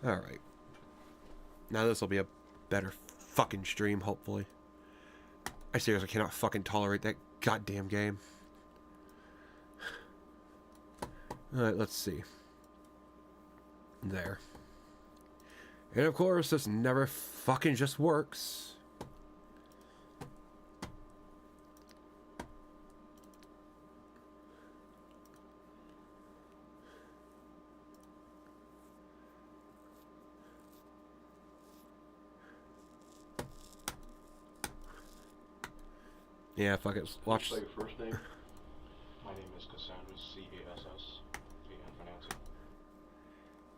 Alright. Now this will be a better fucking stream, hopefully. I seriously cannot fucking tolerate that goddamn game. Alright, let's see. There. And of course, this never fucking just works. Yeah, fuck it. Watch. Say your first name. My name is Cassandra, C-A-S-S.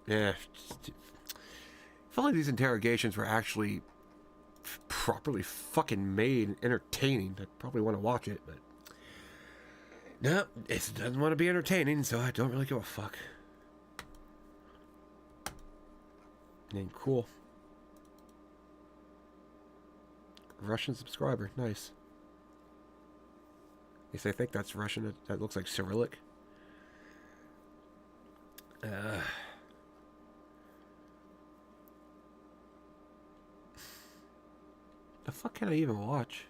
Yeah. I feel like these interrogations were actually properly fucking made and entertaining. I probably want to watch it, but no, it doesn't want to be entertaining, so I don't really give a fuck. And cool. Russian subscriber, nice. At least I think that's Russian. That looks like Cyrillic. The fuck can I even watch?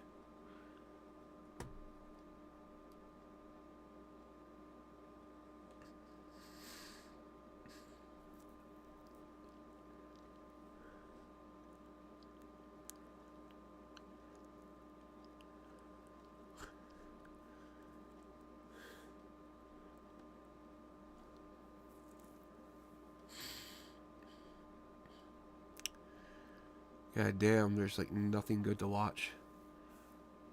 God damn, there's like nothing good to watch.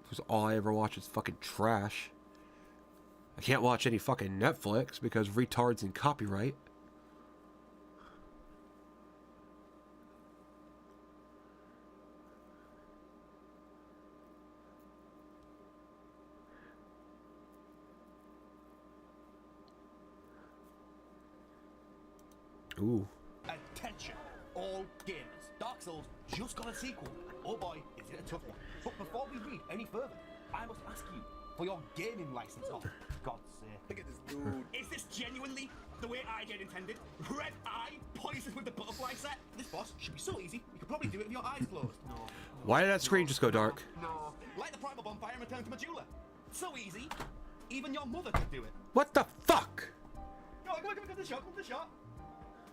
Because all I ever watch is fucking trash. I can't watch any fucking Netflix because retards and copyright. Ooh. Attention, all gamers. Dark Souls just got a sequel. Oh boy, is it a tough one. But before we read any further, I must ask you for your gaming license. Oh, God's sake. Look at this dude. Is this genuinely the way I get intended? Red eye, poisoned with the butterfly set? This boss should be so easy, you could probably do it with your eyes closed. No. Why did that screen just go dark? No. Light the primal bonfire and return to Majula. So easy, even your mother could do it. What the fuck? Go on, come to the shot, come to the shot.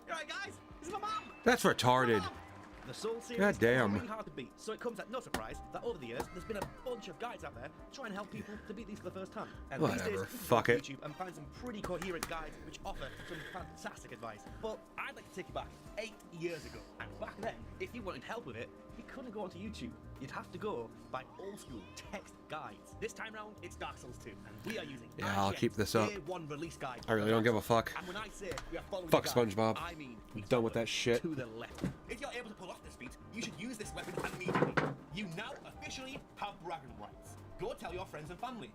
You alright, guys? This is my mom. That's retarded. The Soul series God damn. is really hard to beat, so it comes at no surprise that over the years there's been a bunch of guides out there trying to help people to beat these for the first time. And whatever, these days, you can fuck go it. to YouTube and find some pretty coherent guides which offer some fantastic advice. But I'd like to take you back 8 years ago, and back then, if you wanted help with it, you couldn't go onto YouTube. You'd have to go by old school text guides. This time round, it's Dark Souls 2, and we are using I'll keep this up. Day 1 release guide. I really don't give a fuck. And when I say we are following Fuck the guide, SpongeBob. I mean I'm done with that shit. to the left. If you're able to pull off this feat, you should use this weapon immediately. You now officially have bragging rights. Go tell your friends and family.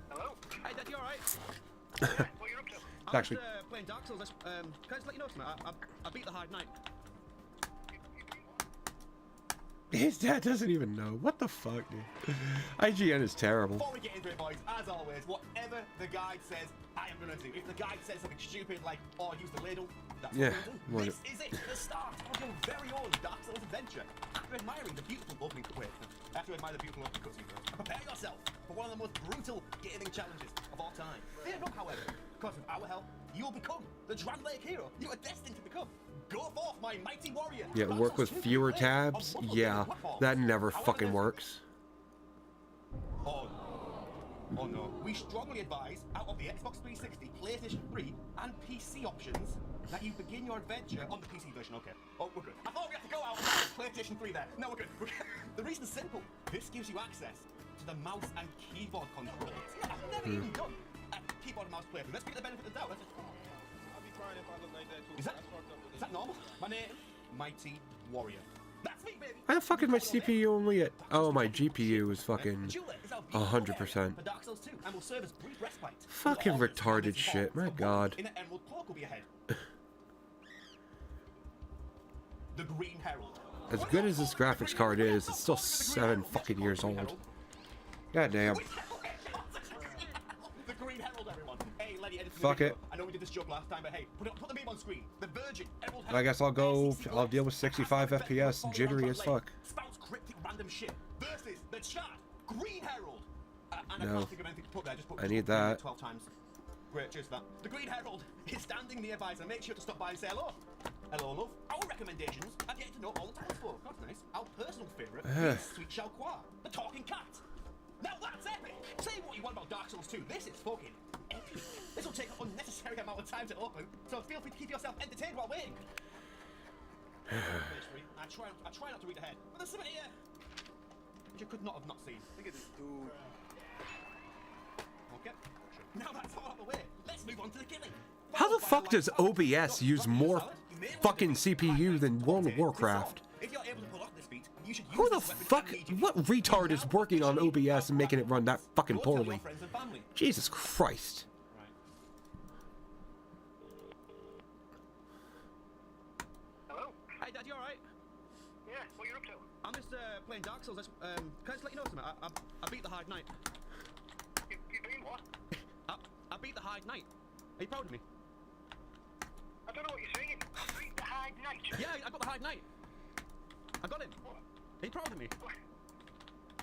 Hello? Hey, Dad, you alright? Yeah, what are you up to? I'm Actually just, playing Dark Souls. Can I just let you know something? I beat the Hard Knight. his dad doesn't even know. What the fuck, dude? IGN is terrible. Before we get into it, boys, as always, whatever the guide says, I am gonna do. If the guide says something stupid like, oh, use the ladle, that's Yeah, what I'm gonna do. This is it, the start of your very own Dark Souls adventure. After admiring the beautiful opening cutscene, prepare yourself for one of the most brutal gaming challenges of all time. Fear not, however, because with our help, you'll become the WotLK hero you are destined to become. Go forth, my mighty warrior. Yeah, Dark work Souls with 2 fewer play tabs? on one Yeah, platform. that never However, fucking there's- works. Oh no. We strongly advise, out of the Xbox 360, PlayStation 3, and PC options, that you begin your adventure on the PC version. Okay. Oh, we're good. I thought we had to go out with PlayStation 3 there. No, we're good. The reason's simple. This gives you access to the mouse and keyboard controls. Yeah, I've never even done a keyboard and mouse playthrough. Let's give it the benefit of the doubt. Let's just... I'll be crying if I look like that. Too. Is that normal? My name, Mighty Warrior. That's me, baby. Why the fuck is my CPU only at... Oh, my GPU is fucking 100%. Fucking retarded shit, my god. The Green Herald. As good as this graphics card is, it's still 7 fucking years old. God damn. The Green Herald, everyone. A lady editor Fuck it. I know we did this joke last time, but hey, put the meme on screen. The Virgin Emerald. I guess I'll deal with 65 FPS, jittery as fuck. Spouts cryptic random shit versus the Chad Green Herald. And I No. can't think of anything to put there. Just put. I need that. 12 times. Great, cheers for that. The Green Herald is standing nearby, so make sure to stop by and say hello. Hello, love. Our recommendations are getting to know all the townsfolk. That's nice. Our personal favourite is Sweet Chalquois, the talking cat. Now that's epic! Say what you want about Dark Souls 2. This is fucking epic. This will take an unnecessary amount of time to open, so feel free to keep yourself entertained while waiting. I try not to read ahead, but there's something here which you could not have not seen. Look at this dude. Okay. Now that's all out of the way. Let's move on to the killing. How the fuck does OBS use more fucking CPU than World of Warcraft? If you're able to pull off this feat, you should use Who the this weapon fuck? immediately. What retard is working on OBS and making it run that fucking Go tell your poorly? friends and family. Jesus Christ. Right. Hello? Hey, Dad, you alright? Yeah, what are you up to? I'm just playing Dark Souls. Can I just let you know something? I beat the Hard Knight. You doing what? I beat the Hard Knight. Are you proud of me? I don't know what you're saying. Beat the Hard Knight. Yeah, I got the Hard Knight. I got him. What? Are you proud of me?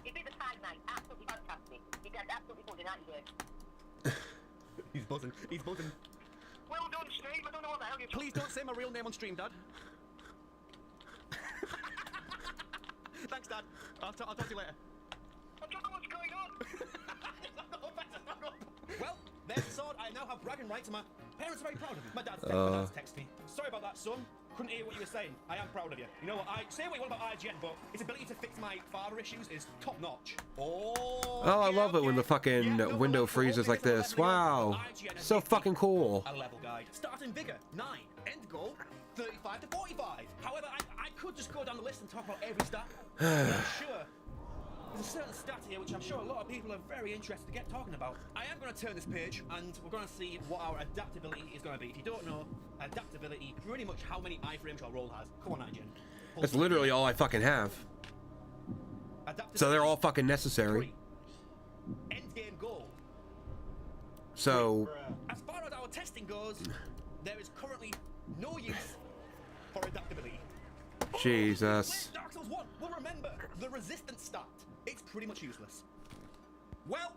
You beat the Hard Knight. Absolutely fantastic. You did absolutely buzzing, aren't you? He's buzzing. He's buzzing. Well done, Steve. I don't know what the hell you're talking. Please don't say my real name on stream, Dad. Thanks, Dad. I'll talk to you later. I don't know what's going on. Well, there's the sword. I now have bragging rights, and my parents are very proud of me. My dad's text me. Sorry about that, son. Couldn't hear what you were saying. I am proud of you. You know what? I say what you want about IGN, but its ability to fix my father issues is top notch. Oh, I love it when the fucking window freezes like this. Wow. So fucking cool. A level guide. Starting vigor, 9. End goal, 35 to 45. However, I could just go down the list and talk about every stat. I'm sure. There's a certain stat here which I'm sure a lot of people are very interested to get talking about. I am going to turn this page and we're going to see what our adaptability is going to be. If you don't know, adaptability, pretty much how many iframes your role has. Come on, IGN. That's literally all I fucking have. So they're all fucking necessary. End game goal. So, As far as our testing goes, there is currently no use for adaptability. Jesus. Dark Souls 1 will remember the resistance stat. It's pretty much useless. Well,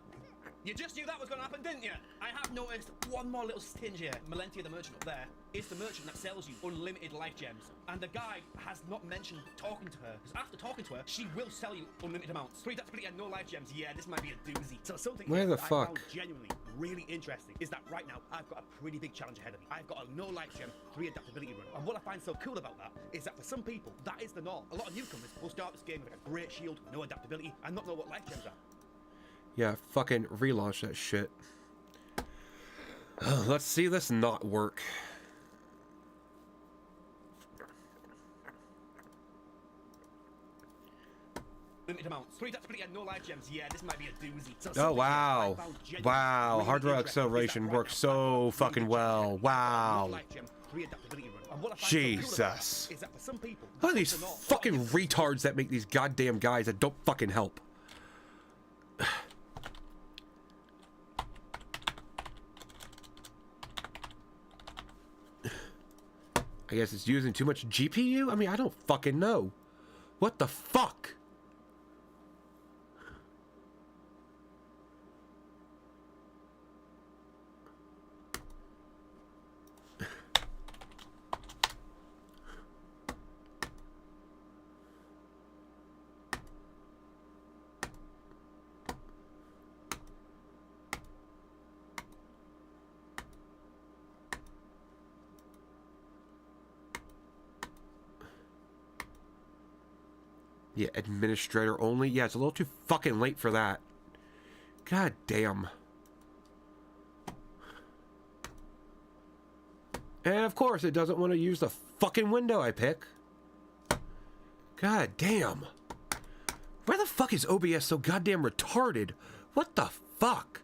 you just knew that was going to happen, didn't you? I have noticed one more little tinge here. Melentia the merchant up there is the merchant that sells you unlimited life gems. And the guy has not mentioned talking to her. Because after talking to her, she will sell you unlimited amounts. 3 adaptability and no life gems. Yeah, this might be a doozy. So something Where the that I fuck? found genuinely really interesting is that right now I've got a pretty big challenge ahead of me. I've got a no life gem, 3 adaptability run. And what I find so cool about that is that for some people, that is the norm. A lot of newcomers will start this game with a great shield, no adaptability, and not know what life gems are. Yeah, fucking relaunch that shit. Let's see this not work. Limited amounts. 3 adaptability and no life gems. Yeah, this might be a doozy. So Oh, something wow. I found genuinely Wow, really hard rock interesting acceleration is that works right now so I've got a fucking really well. big challenge. Wow. No life gem, 3 adaptability run. And what I find so cool about Jesus. that is that for some people, Look at these that's the norm. fucking retards that make these goddamn guys that don't fucking help. I guess it's using too much GPU? I mean, I don't fucking know. What the fuck? Yeah, administrator only. Yeah, it's a little too fucking late for that. God damn. And of course, it doesn't want to use the fucking window I pick. God damn. Where the fuck is OBS so goddamn retarded? What the fuck?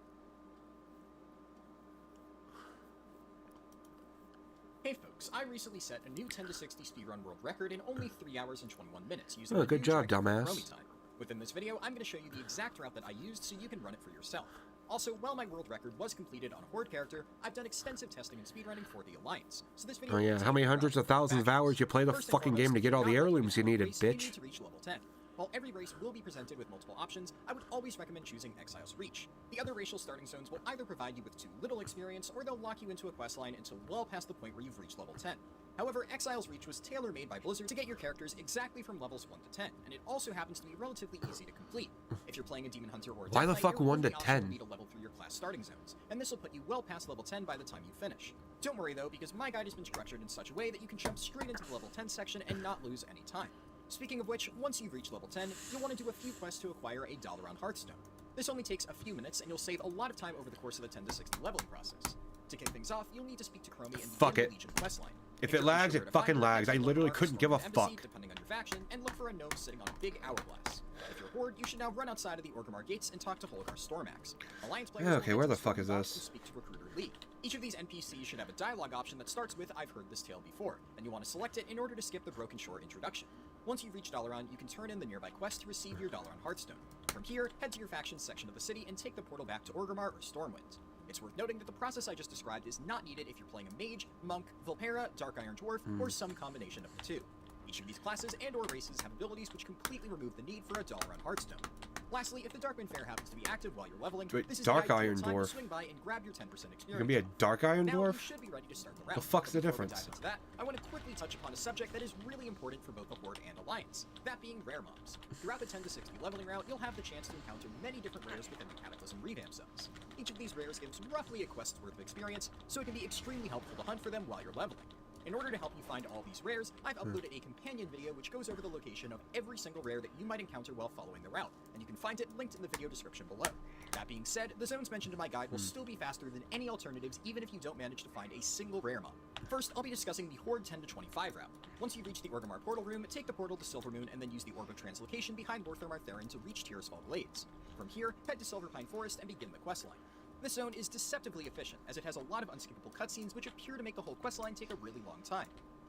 Hey folks, I recently set a new 10 to 60 speedrun world record in only 3 hours and 21 minutes using Oh, a good new job, trick called dumbass. Romy time. Within this video, I'm going to show you the exact route that I used so you can run it for yourself. Also, while my world record was completed on a Horde character, I've done extensive testing and speedrunning for the Alliance. So this video Oh yeah, how many hundreds of thousands of hours you play the First and fucking game foremost, to get all the not like heirlooms you any needed, race, you need bitch? to reach level 10. While every race will be presented with multiple options, I would always recommend choosing Exile's Reach. The other racial starting zones will either provide you with too little experience, or they'll lock you into a questline until well past the point where you've reached level 10. However, Exile's Reach was tailor-made by Blizzard to get your characters exactly from levels 1 to 10, and it also happens to be relatively easy to complete. If you're playing a Demon Hunter or a Why the Death Knight, fuck your 1 to only option will 10? be to level through your class starting zones, and this will put you well past level 10 by the time you finish. Don't worry though, because my guide has been structured in such a way that you can jump straight into the level 10 section and not lose any time. Speaking of which, once you've reached level 10, you'll want to do a few quests to acquire a Dalaran Hearthstone. This only takes a few minutes, and you'll save a lot of time over the course of the 10 to 60 leveling process. To kick things off, you'll need to speak to Chromie and Fuck begin it. the Legion questline. If Make it sure lags, where it to fucking find her, lags. I exit literally Lombard, couldn't give a Storm Embassy, fuck. depending on your faction, and look for a gnome sitting on a big hourglass. If you're Horde, you should now run outside of the Orgrimmar gates and talk to Holocar Stormax. Alliance players will Okay, head where to the fuck is Stormbox this? and speak to Recruiter Lee. Each of these NPCs should have a dialogue option that starts with "I've heard this tale before," and you want to select it in order to skip the Broken Shore introduction. Once you've reached Dalaran, you can turn in the nearby quest to receive your Dalaran Hearthstone. From here, head to your faction's section of the city and take the portal back to Orgrimmar or Stormwind. It's worth noting that the process I just described is not needed if you're playing a mage, monk, Volpera, Dark Iron Dwarf, or some combination of the two. Each of these classes and or races have abilities which completely remove the need for a Dalaran Hearthstone. Lastly, if the Darkwind Fair happens to be active while you're leveling, Wait, this is Dark the ideal Iron time Dwarf. to swing by and grab your 10% experience. You gonna be a Dark Iron Now, Dwarf? you should be ready to start the round. The fuck's the But before we difference? dive into that, I want to quickly touch upon a subject that is really important for both the Horde and Alliance, that being rare mobs. Throughout the 10 to 60 leveling route, you'll have the chance to encounter many different rares within the Cataclysm revamp zones. Each of these rares gives roughly a quest's worth of experience, so it can be extremely helpful to hunt for them while you're leveling. In order to help you find all these rares, I've uploaded a companion video which goes over the location of every single rare that you might encounter while following the route, and you can find it linked in the video description below. That being said, the zones mentioned in my guide will still be faster than any alternatives even if you don't manage to find a single rare mob. First, I'll be discussing the Horde 10 to 25 route. Once you reach the Orgrimmar portal room, take the portal to Silvermoon and then use the Orb of Translocation behind Lorthormar Theron to reach Tirisfal Glades. From here, head to Silverpine Forest and begin the questline. This zone is deceptively efficient, as it has a lot of unskippable cutscenes which appear to make the whole questline take a really long time.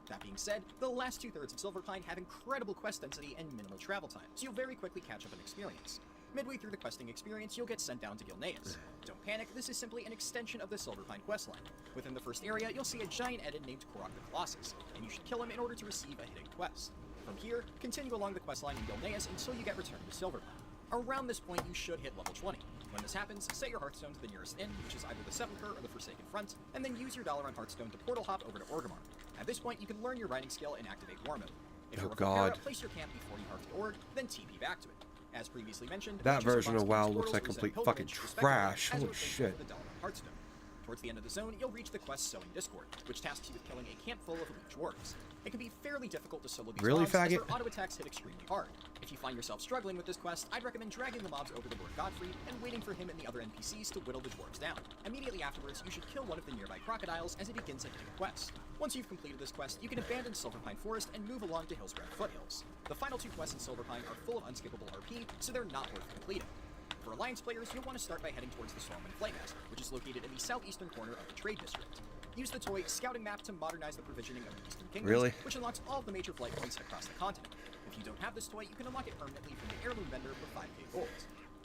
That being said, the last two-thirds of Silverpine have incredible quest density and minimal travel time, so you'll very quickly catch up in experience. Midway through the questing experience, you'll get sent down to Gilneas. Don't panic, this is simply an extension of the Silverpine questline. Within the first area, you'll see a giant Eden named Korok the Colossus, and you should kill him in order to receive a hidden quest. From here, continue along the questline in Gilneas until you get returned to Silverpine. Around this point, you should hit level 20. When this happens, set your Hearthstone to the nearest inn, which is either the Sepulchre or the Forsaken Front, and then use your Dalaran Hearthstone to portal hop over to Orgrimmar. At this point, you can learn your riding skill and activate War Mode. If Oh you're a God. Volpera, place your camp before you hearth the Org, then TP back to it. As previously mentioned, That each of the version of box WoW games looks like portals complete present fucking pilgrimage, trash. respectively, as a Holy replacement shit. for the Dalaran Hearthstone. Towards the end of the zone, you'll reach the quest Sowing Discord, which tasks you with killing a camp full of elite dwarves. It can be fairly difficult to solo these Really, mobs, as their faggot? auto attacks hit extremely hard. If you find yourself struggling with this quest, I'd recommend dragging the mobs over to Lord Godfrey and waiting for him and the other NPCs to whittle the dwarves down. Immediately afterwards, you should kill one of the nearby crocodiles as it begins a hidden quest. Once you've completed this quest, you can abandon Silverpine Forest and move along to Hillspread Foothills. The final two quests in Silverpine are full of unskippable RP, so they're not worth completing. For Alliance players, you'll want to start by heading towards the Stormwind Flightmaster, which is located in the southeastern corner of the Trade District. Use the toy Scouting Map to modernize the provisioning of the Eastern Kingdoms, Really? which unlocks all of the major flight points across the continent. If you don't have this toy, you can unlock it permanently from the Heirloom Vendor for 5k gold.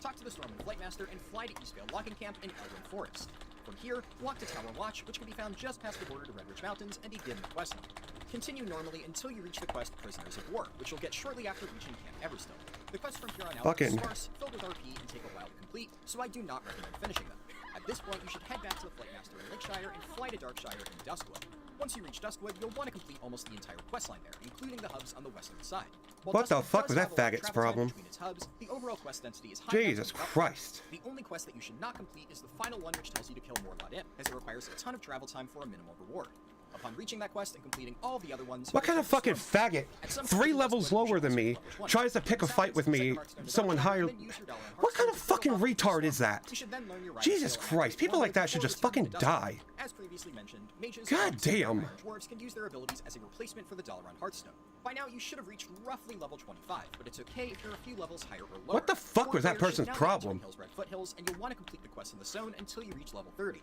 Talk to the Stormwind Flightmaster and fly to Eastvale Locking Camp in Elwyn Forest. From here, walk to Tower Watch, which can be found just past the border to Redridge Mountains, and begin the quest line. Continue normally until you reach the quest Prisoners of War, which you'll get shortly after reaching Camp Everstone. The quests from here on out are Fucking- sparse, filled with RP, and take a while to complete, so I do not recommend finishing them. At this point, you should head back to the Flightmaster in Lakeshire and fly to Darkshire in Duskwood. Once you reach Duskwood, you'll want to complete almost the entire questline there, including the hubs on the western side. While What the Duskwood fuck does was that have a lot of faggot's travel time problem? between its hubs, the overall quest density is high. Jesus Christ. The only quest that you should not complete is the final one, which tells you to kill Morlot Imp, as it requires a ton of travel time for a minimal reward. Upon reaching that quest and completing all the other ones... What kind of fucking faggot, 3 levels lower than me, tries to pick a fight with me, someone higher... What kind of fucking retard is that? Jesus Christ, people like that should just fucking die. As previously mentioned, mages God and damn. dwarves can use their abilities as a replacement for the Dalaran Hearthstone. By now, you should have reached roughly level 25, but it's okay if you're a few levels higher or lower. What the fuck was that Players should person's now be problem? entering Hillspread Foothills, and you'll want to complete the quest in the zone until you reach level 30.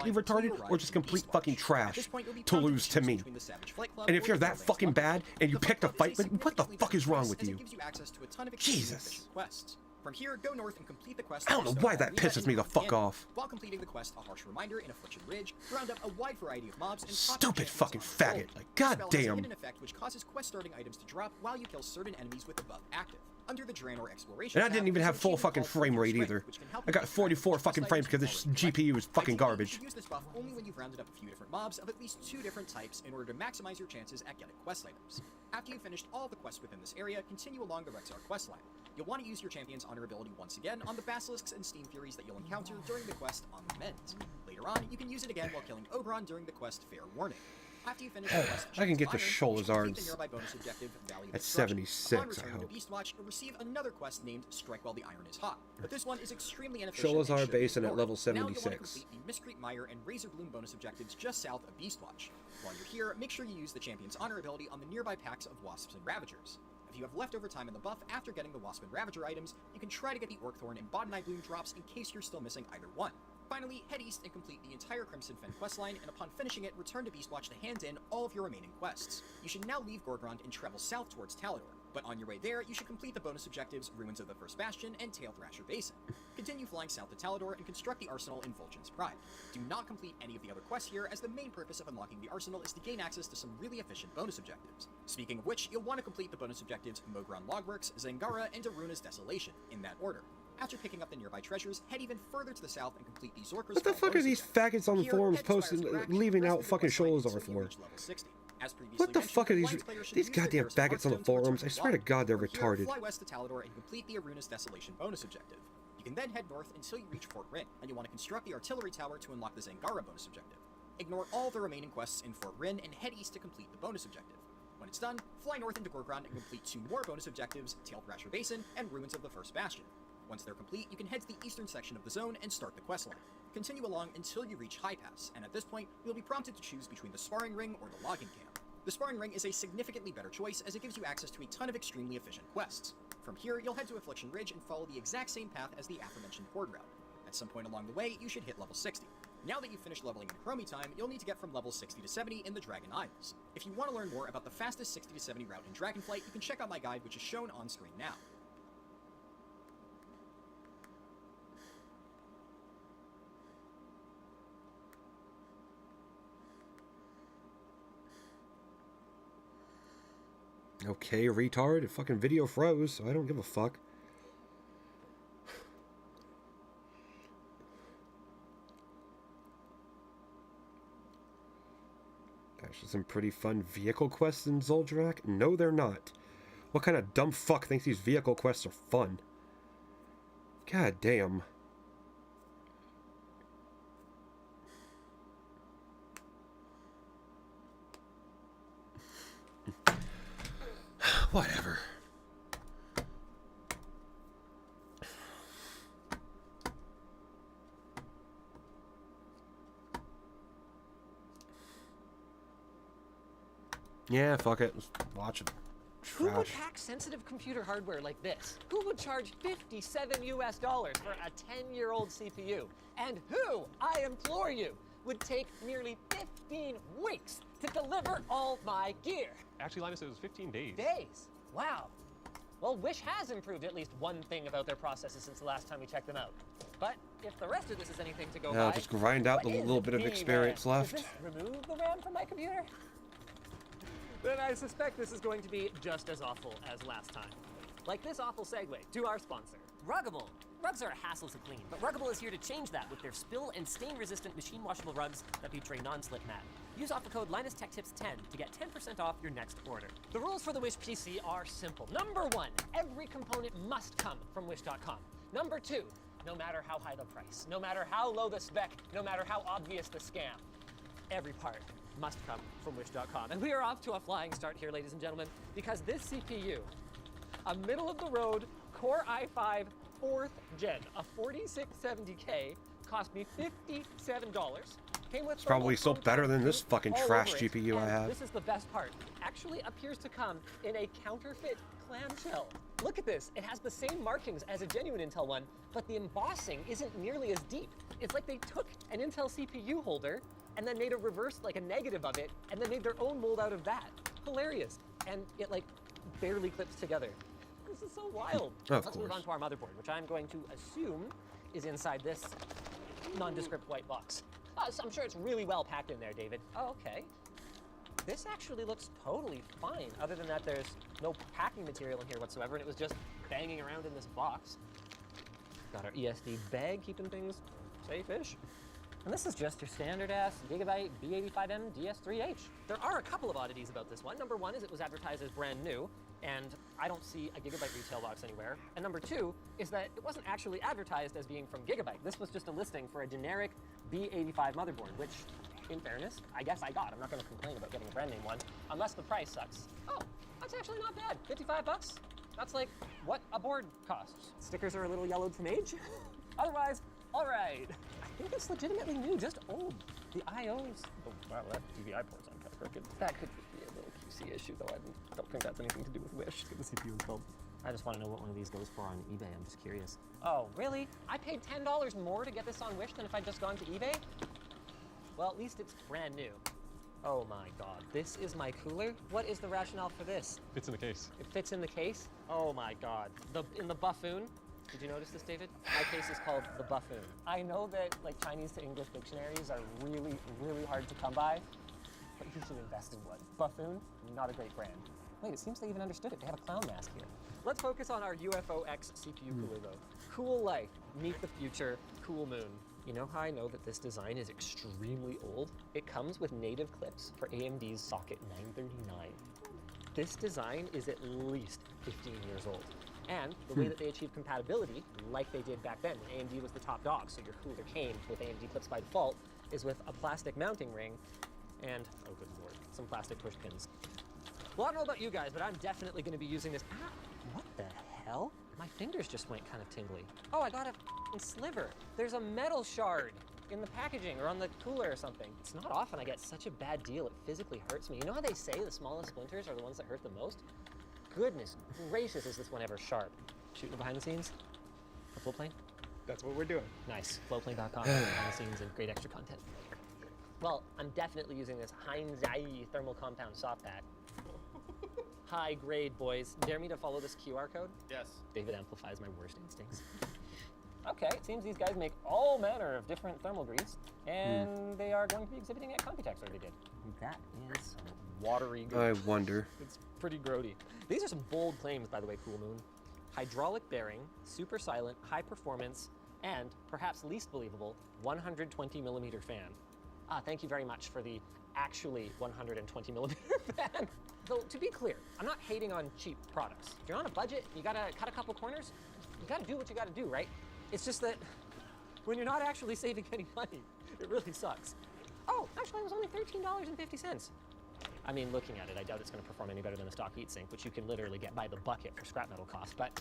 completely find until you retarded arrive or just at complete Beastwatch. fucking At trash this point, you'll be to prompted lose to choose me. between the Savage Flight Club And if or you're the that Advanced fucking Club. bad and you The picked a Club is fight, but what the significantly fuck is better wrong choice with as you? it gives you access to a ton of extremely Jesus. efficient quests. From here, go north and complete the quest. I don't know why that pisses me the fuck off. While completing the quest, a harsh reminder in Affliction Ridge, round up a wide variety of mobs and Stupid fucking faggot. Like, This spell has a goddamn. hidden effect which causes quest starting items to drop while you kill certain enemies with the buff active. Under the Draenor Exploration And I didn't even have full fucking frame rate either. I got 44 fucking frames because this GPU is fucking garbage. You should use this buff only when you've rounded up a few different mobs of at least 2 different types in order to maximize your chances at getting quest items. After you've finished all the quests within this area, continue along the Rexar questline. You'll want to use your champion's honor ability once again on the basilisks and steam furies that you'll encounter during the quest on the Mend. Later on, you can use it again while killing Ogron during the quest Fair Warning. After you finish the quest, I can get the Iron, you should complete the Sholazards nearby bonus objective, Valley of at Destruction. 76, Upon I returning hope. to Beastwatch, you'll receive another quest named Strike While the Iron is Hot, but this one is extremely inefficient. Sholazar and should Basin be at ignored. level Now you'll want to 76. complete the Miscreant Mire and Razor Bloom bonus objectives just south of Beastwatch. While you're here, make sure you use the Champion's Honor ability on the nearby packs of Wasps and Ravagers. If you have leftover time in the buff after getting the Wasp and Ravager items, you can try to get the Orcthorn and Botanai Bloom drops in case you're still missing either one. Finally, head east and complete the entire Crimson Fen questline, and upon finishing it, return to Beastwatch to hand in all of your remaining quests. You should now leave Gorgrond and travel south towards Talador, but on your way there, you should complete the bonus objectives Ruins of the First Bastion and Tail Thrasher Basin. Continue flying south to Talador and construct the arsenal in Vol'jin's Pride. Do not complete any of the other quests here, as the main purpose of unlocking the arsenal is to gain access to some really efficient bonus objectives. Speaking of which, you'll want to complete the bonus objectives Mogron Logworks, Zangara, and Aruna's Desolation, in that order. After picking up the nearby treasures, head even further to the south and complete the Zorker's What the fuck are these faggots on the forums posting, leaving out fucking Sholazar for? What the fuck are these goddamn faggots on the forums? I swear to God, they're retarded. Fly west to Talador and complete the Aruna's Desolation bonus objective. You can then head north until you reach Fort Rin, and you'll want to construct the artillery tower to unlock the Zangara bonus objective. Ignore all the remaining quests in Fort Rin and head east to complete the bonus objective. When it's done, fly north into Gorgrond and complete 2 more bonus objectives, Tail Thrasher Basin and Ruins of the First Bastion. Once they're complete, you can head to the eastern section of the zone and start the questline. Continue along until you reach High Pass, and at this point, you'll be prompted to choose between the Sparring Ring or the Logging Camp. The Sparring Ring is a significantly better choice as it gives you access to a ton of extremely efficient quests. From here, you'll head to Affliction Ridge and follow the exact same path as the aforementioned Horde route. At some point along the way, you should hit level 60. Now that you've finished leveling in Chromie time, you'll need to get from level 60 to 70 in the Dragon Isles. If you want to learn more about the fastest 60 to 70 route in Dragonflight, you can check out my guide, which is shown on screen now. Okay, retard. The fucking video froze, so I don't give a fuck. Actually, some pretty fun vehicle quests in Zul'Drak? No, they're not. What kind of dumb fuck thinks these vehicle quests are fun? God damn. Whatever. Yeah, fuck it. Let's watch it. Who would Trash. hack sensitive computer hardware like this? Who would charge $57 US for a 10-year-old CPU? And who, I implore you, would take nearly 15 weeks to deliver all my gear? Actually, Linus, it was 15 days. Days? Wow. Well, Wish has improved at least one thing about their processes since the last time we checked them out. But if the rest of this is anything to go Yeah, by, just grind out the what is little bit of VRAM? experience left. Does this remove the RAM from my computer? Then I suspect this is going to be just as awful as last time. Like this awful segue to our sponsor. Ruggable. Rugs are a hassle to clean, but Ruggable is here to change that with their spill and stain-resistant machine-washable rugs that feature non-slip mat. Use offer code LinusTechTips10 to get 10% off your next order. The rules for the Wish PC are simple. Number 1, every component must come from Wish.com. Number 2, no matter how high the price, no matter how low the spec, no matter how obvious the scam, every part must come from Wish.com. And we are off to a flying start here, ladies and gentlemen, because this CPU, a middle-of-the-road Core i5 4th gen, a 4670K, cost me $57. Came with It's probably still better than this fucking all trash over it. GPU I And have. this is the best part. Actually appears to come in a counterfeit clamshell. Look at this. It has the same markings as a genuine Intel one, but the embossing isn't nearly as deep. It's like they took an Intel CPU holder and then made a reverse, like a negative of it, and then made their own mold out of that. Hilarious. And it like barely clips together. This is so wild. Of Let's move course. on to our motherboard, which I'm going to assume is inside this nondescript white box. So I'm sure it's really well packed in there, David. Oh, okay. This actually looks totally fine, other than that there's no packing material in here whatsoever, and it was just banging around in this box. Got our ESD bag, keeping things safe-ish. And this is just your standard-ass Gigabyte B85M DS3H. There are a couple of oddities about this one. Number one is it was advertised as brand new, and I don't see a Gigabyte retail box anywhere. And number two is that it wasn't actually advertised as being from Gigabyte. This was just a listing for a generic B85 motherboard, which, in fairness, I guess I got. I'm not gonna complain about getting a brand name one, unless the price sucks. Oh, that's actually not bad. 55 bucks? That's like what a board costs. Stickers are a little yellowed from age. Otherwise, all right. I think it's legitimately new, just old. The IOs, oh, wow, that DVI port's on kind of crooked. That could just be a little QC issue, though. I don't think that's anything to do with Wish. Get the CPU installed. I just want to know what one of these goes for on eBay. I'm just curious. Oh, really? I paid $10 more to get this on Wish than if I'd just gone to eBay? Well, at least it's brand new. Oh my God, this is my cooler? What is the rationale for this? Fits in the case. It fits in the case? Oh my God. In the buffoon? Did you notice this, David? My case is called the buffoon. I know that like Chinese to English dictionaries are really, really hard to come by, but you should invest in one. Buffoon, not a great brand. Wait, it seems they even understood it. They have a clown mask here. Let's focus on our UFO X CPU cooler though. Cool life, meet the future, cool moon. You know how I know that this design is extremely old? It comes with native clips for AMD's socket 939. This design is at least 15 years old. And the way that they achieve compatibility, like they did back then when AMD was the top dog, so your cooler came with AMD clips by default, is with a plastic mounting ring and, oh good lord, some plastic push pins. Well, I don't know about you guys, but I'm definitely going to be using this. Ah, what the hell? My fingers just went kind of tingly. Oh, I got a f***ing sliver. There's a metal shard in the packaging or on the cooler or something. It's not often I get such a bad deal. It physically hurts me. You know how they say the smallest splinters are the ones that hurt the most? Goodness gracious, is this one ever sharp. Shooting behind the scenes? A flow plane? That's what we're doing. Nice. Flowplane.com, behind the scenes and great extra content. Well, I'm definitely using this Heinz thermal compound soft pack. High grade, boys. Dare me to follow this QR code? Yes. David amplifies my worst instincts. Okay, it seems these guys make all manner of different thermal grease, and they are going to be exhibiting at Computex, or they did. That is some watery goop. I wonder. It's pretty grody. These are some bold claims, by the way, Cool Moon. Hydraulic bearing, super silent, high performance, and, perhaps least believable, 120 millimeter fan. Thank you very much for the actually 120 millimeter fan. Though, to be clear, I'm not hating on cheap products. If you're on a budget, you gotta cut a couple corners, you gotta do what you gotta do, right? It's just that when you're not actually saving any money, it really sucks. Oh, actually it was only $13.50. I mean, looking at it, I doubt it's gonna perform any better than a stock heatsink, which you can literally get by the bucket for scrap metal cost, but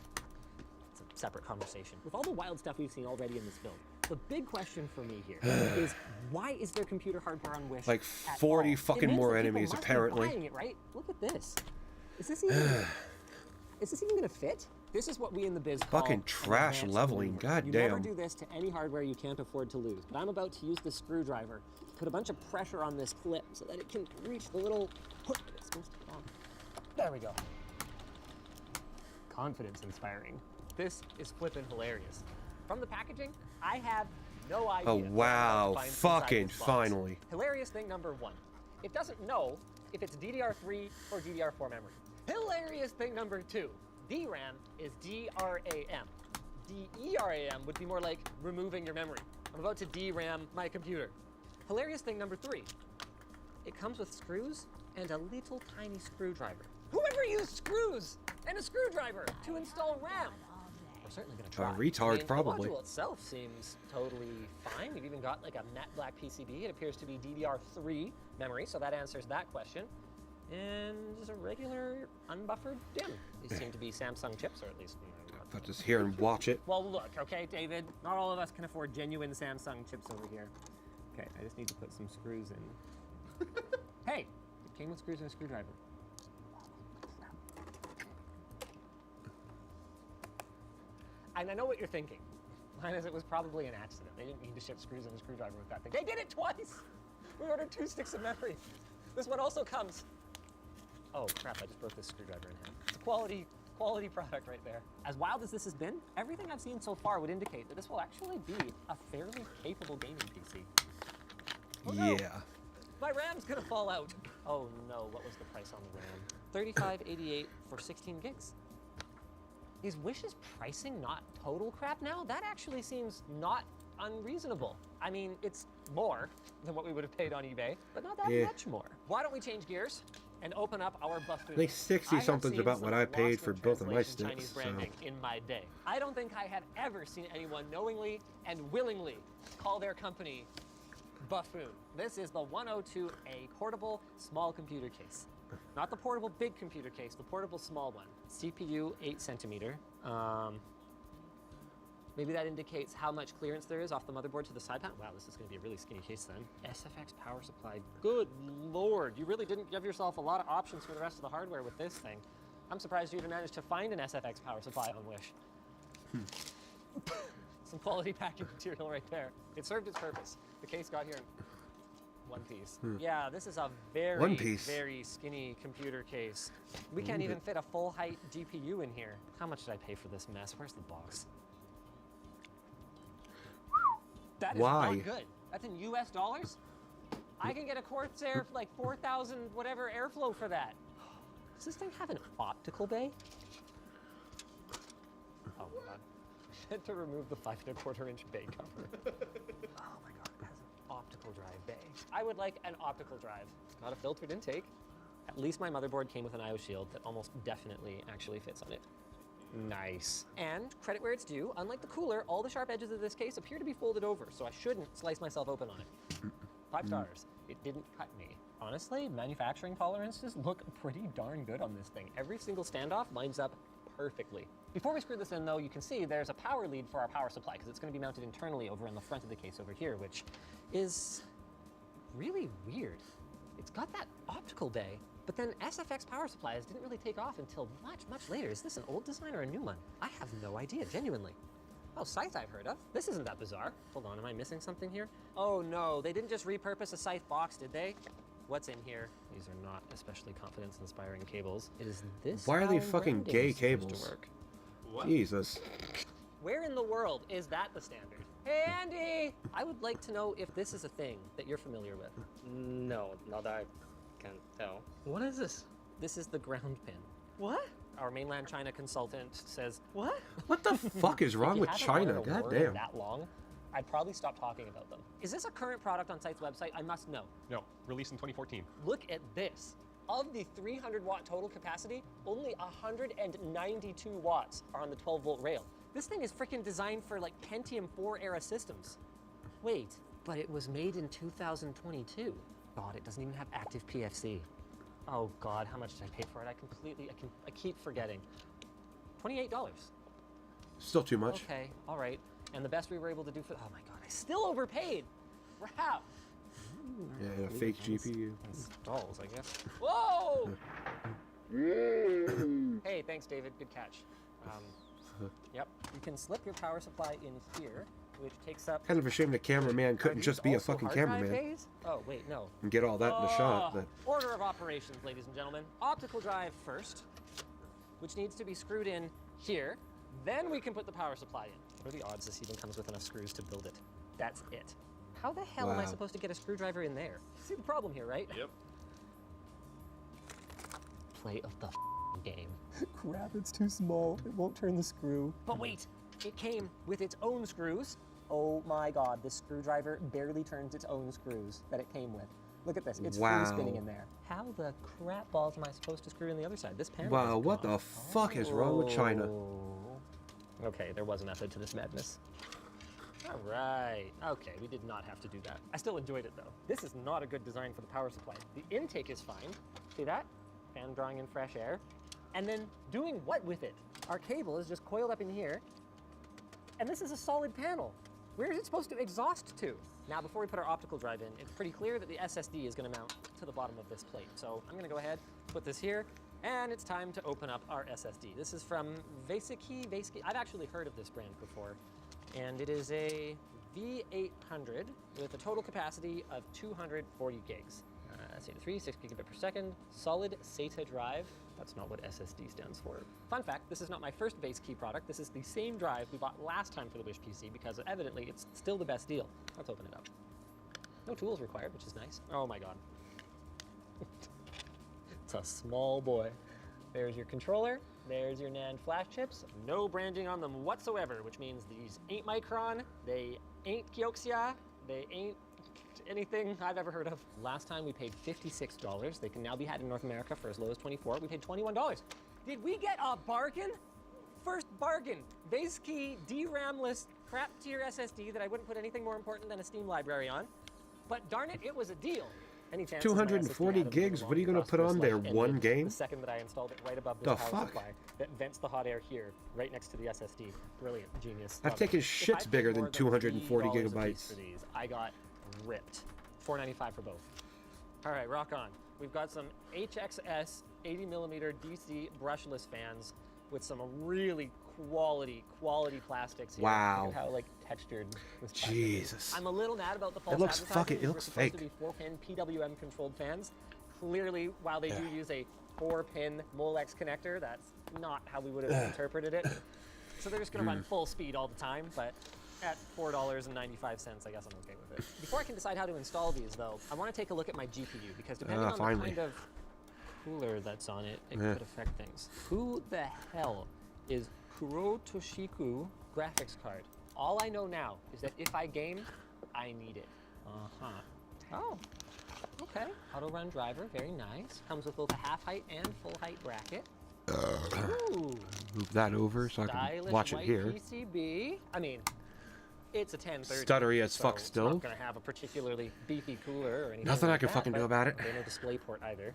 it's a separate conversation. With all the wild stuff we've seen already in this build, the big question for me here is why is there computer hardware on Wish Like at 40 all? fucking It means more that people enemies, must be apparently. buying it, right? Look at this. Is this even gonna fit? This is what we in the biz call Fucking an trash advanced leveling, maneuver. god You damn. never do this to any hardware you can't afford to lose. But I'm about to use this screwdriver to put a bunch of pressure on this clip so that it can reach the little hook that it's supposed to be on. There we go. Confidence inspiring. This is flippin' hilarious. From the packaging, I have no idea. Oh, what I'm wow. about to find inside Fucking this box. finally. Hilarious thing number one. It doesn't know if it's DDR3 or DDR4 memory. Hilarious thing number two. DRAM is DRAM. DERAM would be more like removing your memory. I'm about to DRAM my computer. Hilarious thing number three. It comes with screws and a little tiny screwdriver. Whoever used screws and a screwdriver to install RAM? We're certainly gonna try. retard, probably. The module itself seems totally fine. We've even got like a matte black PCB. It appears to be DDR3 memory, so that answers that question. And just a regular unbuffered DIMM. These seem to be Samsung chips, or at least. I'll just here and watch it. Well, look, okay, David. Not all of us can afford genuine Samsung chips over here. Okay, I just need to put some screws in. Hey, it came with screws and a screwdriver. And I know what you're thinking. Mine is it was probably an accident. They didn't need to ship screws and a screwdriver with that thing. They did it twice! We ordered 2 sticks of memory. This one also comes. Oh crap, I just broke this screwdriver in half. It's a quality quality product right there. As wild as this has been, everything I've seen so far would indicate that this will actually be a fairly capable gaming PC. Oh, no. Yeah. My RAM's gonna fall out. Oh no, what was the price on the RAM? $35.88 for 16 gigs. Is Wish's pricing not total crap now? That actually seems not unreasonable. I mean, it's more than what we would have paid on eBay, but not that much more. Why don't we change gears and open up our buffoon? I think 60 something's about what I paid for both of my sticks. Chinese branding in my day. I don't think I have ever seen anyone knowingly and willingly call their company buffoon. This is the 102A portable small computer case. Not the portable big computer case, the portable small one. CPU 8 centimeter. Maybe that indicates how much clearance there is off the motherboard to the side panel. Wow, this is going to be a really skinny case then. SFX power supply. Good lord, you really didn't give yourself a lot of options for the rest of the hardware with this thing. I'm surprised you even managed to find an SFX power supply on Wish. Some quality packing material right there. It served its purpose. The case got here in one piece. Yeah, this is a very skinny computer case. We can't even fit a full height GPU in here. How much did I pay for this mess? Where's the box? That is not good. That's in US dollars? I can get a Corsair for like 4,000 whatever airflow for that. Does this thing have an optical bay? Oh my god. I had to remove the 5¼ inch bay cover. Oh my god, it has an optical drive bay. I would like an optical drive, not a filtered intake. At least my motherboard came with an IO shield that almost definitely actually fits on it. Nice. And credit where it's due, unlike the cooler, all the sharp edges of this case appear to be folded over, so I shouldn't slice myself open on it. 5 stars. It didn't cut me. Honestly, manufacturing tolerances look pretty darn good on this thing. Every single standoff lines up perfectly. Before we screw this in though, you can see there's a power lead for our power supply because it's going to be mounted internally over in the front of the case over here, which is really weird. It's got that optical bay, but then SFX power supplies didn't really take off until much later. Is this an old design or a new one? I have no idea, genuinely. Oh, Scythe I've heard of. This isn't that bizarre. Hold on, am I missing something here? Oh no, they didn't just repurpose a Scythe box, did they? What's in here? These are not especially confidence-inspiring cables. Is this Why are they how fucking branding gay is supposed cables? to work? What? Jesus. Where in the world is that the standard? Hey, Andy! I would like to know if this is a thing that you're familiar with. No, not that I can tell. What is this? This is the ground pin. What? Our mainland China consultant says, what? What the fuck is wrong If you with haven't China? wanted a God word damn. that long, I'd probably stop talking about them. Is this a current product on Site's website? I must know. No, released in 2014. Look at this. Of the 300 watt total capacity, only 192 watts are on the 12 volt rail. This thing is freaking designed for like Pentium 4 era systems. Wait, but it was made in 2022. God, it doesn't even have active PFC. Oh God, how much did I pay for it? I keep forgetting. $28. Still too much. Okay, all right. And the best we were able to do for, oh my God, I still overpaid. Crap. Yeah, a fake GPU. Stalls, I guess. Whoa! Hey, thanks, David. Good catch. Yep. You can slip your power supply in here, which takes up. Kind of a shame the cameraman Are couldn't these just be a also fucking hard drive cameraman bays? Oh, wait, no. and get all that in the shot. But Order of operations, ladies and gentlemen. Optical drive first, which needs to be screwed in here. Then we can put the power supply in. What are the odds this even comes with enough screws to build it? That's it. How the hell am I Wow. supposed to get a screwdriver in there? See the problem here, right? Yep. Play of the game. Crap, it's too small. It won't turn the screw. But wait, it came with its own screws. Oh my God, this screwdriver barely turns its own screws that it came with. Look at this, it's free spinning in there. How the crap balls am I supposed to screw in the other side? This panel wow, is what gone. the fuck is wrong with China? Okay, there was a method to this madness. All right, okay, we did not have to do that. I still enjoyed it though. This is not a good design for the power supply. The intake is fine. See that? Fan drawing in fresh air. And then doing what with it? Our cable is just coiled up in here. And this is a solid panel. Where is it supposed to exhaust to? Now, before we put our optical drive in, it's pretty clear that the SSD is gonna mount to the bottom of this plate. So I'm gonna go ahead, put this here, and it's time to open up our SSD. This is from Vasiki. I've actually heard of this brand before. And it is a V800 with a total capacity of 240 gigs. SATA 3, 6 gigabit per second, solid SATA drive. That's not what SSD stands for. Fun fact, this is not my first base key product. This is the same drive we bought last time for the Wish PC because evidently it's still the best deal. Let's open it up. No tools required, which is nice. Oh my god. It's a small boy. There's your controller. There's your NAND flash chips. No branding on them whatsoever, which means these ain't Micron, they ain't Kioxia, they ain't anything I've ever heard of. Last time we paid $56. They can now be had in North America for as low as $24. We paid $21. Did we get a bargain? First bargain. Base key, DRAM-less, crap tier SSD that I wouldn't put anything more important than a Steam library on. But darn it, it was a deal. Any chance 240 gigs? What are you going to put on there? One game? The second that I installed it right above The the power fuck? supply that vents the hot air here, right next to the SSD. Brilliant, genius. I've Love taken it. If shits I paid bigger than more 240 $3 a piece gigabytes. For these, I got ripped. $4.95 for both. All right, rock on. We've got some HXS 80mm DC brushless fans with some really quality plastics here. Wow. Look at how like textured this plastic is. Jesus. I'm a little mad about the false It looks advertising fucking- it because looks we're supposed fake. to be 4-pin PWM controlled fans. Clearly, while they do use a 4-pin Molex connector, that's not how we would have interpreted it. So they're just going to run full speed all the time, but at $4.95, I guess I'm okay with it. Before I can decide how to install these, though, I want to take a look at my GPU because depending on finally. the kind of cooler that's on it, it could affect things. Who the hell is Kuro Toshiku graphics card? All I know now is that if I game, I need it. Oh, okay. Auto run driver, very nice. Comes with both a half height and full height bracket. Ooh. Move that over so I can Stylish watch it white here. PCB. I mean, it's a 1030. Stuttery as so fuck it's still. not going to have a particularly beefy cooler or anything. Nothing I like can that, fucking do but about it. there's no display port either.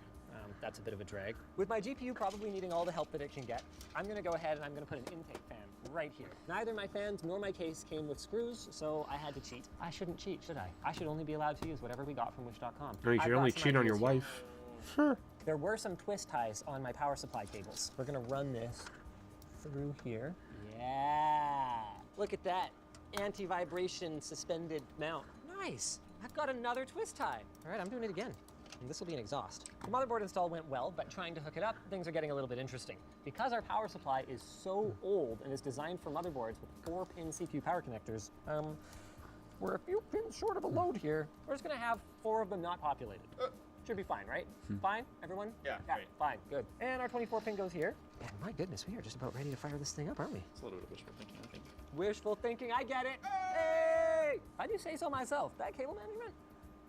That's a bit of a drag. With my GPU probably needing all the help that it can get, I'm going to go ahead and I'm going to put an intake fan right here. Neither my fans nor my case came with screws, so I had to cheat. I shouldn't cheat, should I? I should only be allowed to use whatever we got from Wish.com. No, you should only cheat on your wife. Sure. There were some twist ties on my power supply cables. We're gonna run this through here. Yeah, look at that. Anti-vibration suspended mount. Nice, I've got another twist tie. All right, I'm doing it again. And this will be an exhaust. The motherboard install went well, but trying to hook it up, things are getting a little bit interesting. Because our power supply is so old and is designed for motherboards with 4-pin CPU power connectors, we're a few pins short of a load here. We're just gonna have 4 of them not populated. Should be fine, right? Fine, everyone? Yeah, great. Fine, good. And our 24-pin goes here. And my goodness, we are just about ready to fire this thing up, aren't we? It's a little bit of wishful thinking, I think. Wishful thinking, I get it. Hey! I do say so myself. That cable management,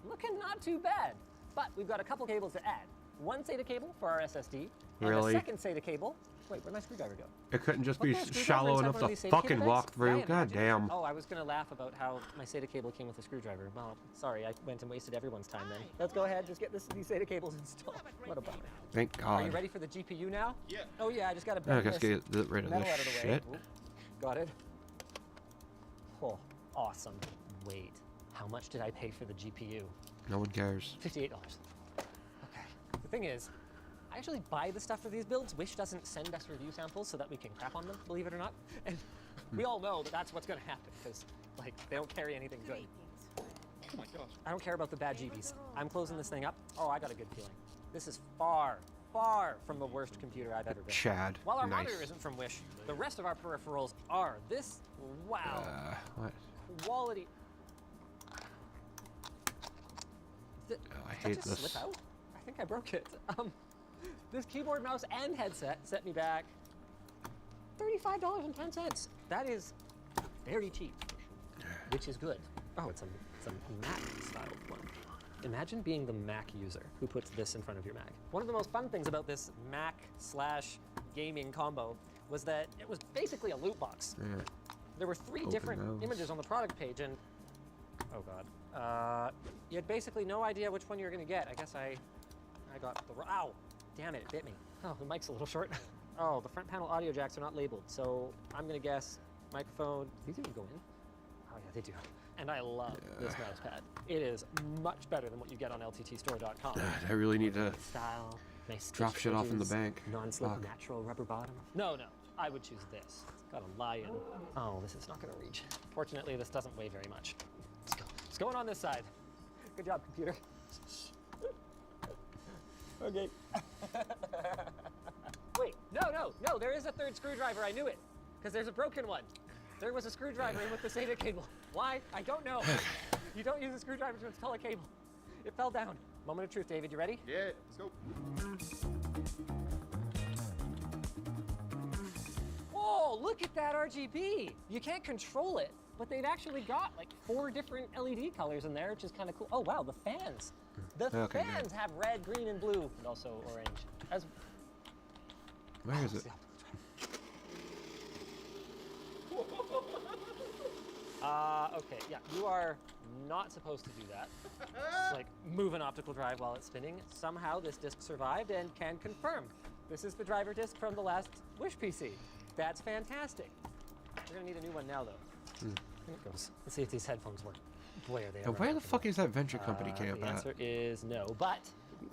looking not too bad. But we've got a couple cables to add. One SATA cable for our SSD, and Really? a second SATA cable. Wait, where'd my screwdriver go? It couldn't just Wasn't be there a screwdriver shallow inside enough one of to these SATA fucking cable walk bits? through. Yeah, God damn. Oh, I was gonna laugh about how my SATA cable came with a screwdriver. Well, sorry, I went and wasted everyone's time then. Let's go ahead, just get these SATA cables installed. What a bummer. Thank Are you God. ready for the GPU now? Yeah. Oh yeah, I just gotta I bend guess this get rid of metal this out of the way. shit. Oop. Got it. Oh, awesome. Wait, how much did I pay for the GPU? No one cares. $58. Okay. The thing is, I actually buy the stuff for these builds. Wish doesn't send us review samples so that we can crap on them, believe it or not. And we all know that that's what's going to happen because, like, they don't carry anything good. Oh my gosh. I don't care about the bad GBs. I'm closing this thing up. Oh, I got a good feeling. This is far, far from the worst computer I've ever been. Chad. While our Nice. monitor isn't from Wish, the rest of our peripherals are. This, wow, What? quality. I Did that hate just this. slip out? I think I broke it. This keyboard, mouse, and headset set me back $35.10. That is very cheap, which is good. Oh, it's a Mac style one. Imagine being the Mac user who puts this in front of your Mac. One of the most fun things about this Mac/gaming combo was that it was basically a loot box. Yeah. There were 3 Open different those. images on the product page, and oh god, you had basically no idea which one you were gonna get. I guess I got the ow, damn it, it bit me. Oh, the mic's a little short. Oh, the front panel audio jacks are not labeled, so I'm gonna guess microphone. These even go in? Oh yeah, they do. And I love this mouse pad. It is much better than what you get on LTTstore.com. I really need to Style, nice drop stitched shit off in the edges, bank. Non-slip Fuck. natural rubber bottom. No, I would choose this. It's got a lion. Oh, this is not gonna reach. Fortunately, this doesn't weigh very much. Let's go. It's going on this side. Good job, computer. Okay. Wait, no, there is a third screwdriver. I knew it. Because there's a broken one. There was a screwdriver in with the SATA cable. Why? I don't know. You don't use a screwdriver to install a cable. It fell down. Moment of truth, David. You ready? Yeah, let's go. Whoa, look at that RGB. You can't control it, but they've actually got like 4 different LED colors in there, which is kind of cool. Oh, wow, the fans. The fans have red, green, and blue, and also orange. Where is it? Okay, yeah, you are not supposed to do that. It's like move an optical drive while it's spinning. Somehow this disc survived and can confirm. This is the driver disc from the last Wish PC. That's fantastic. We're gonna need a new one now, though. Here it goes. Let's see if these headphones work. Boy, are they Now, where the fuck is that venture company camp The at? answer is no, but...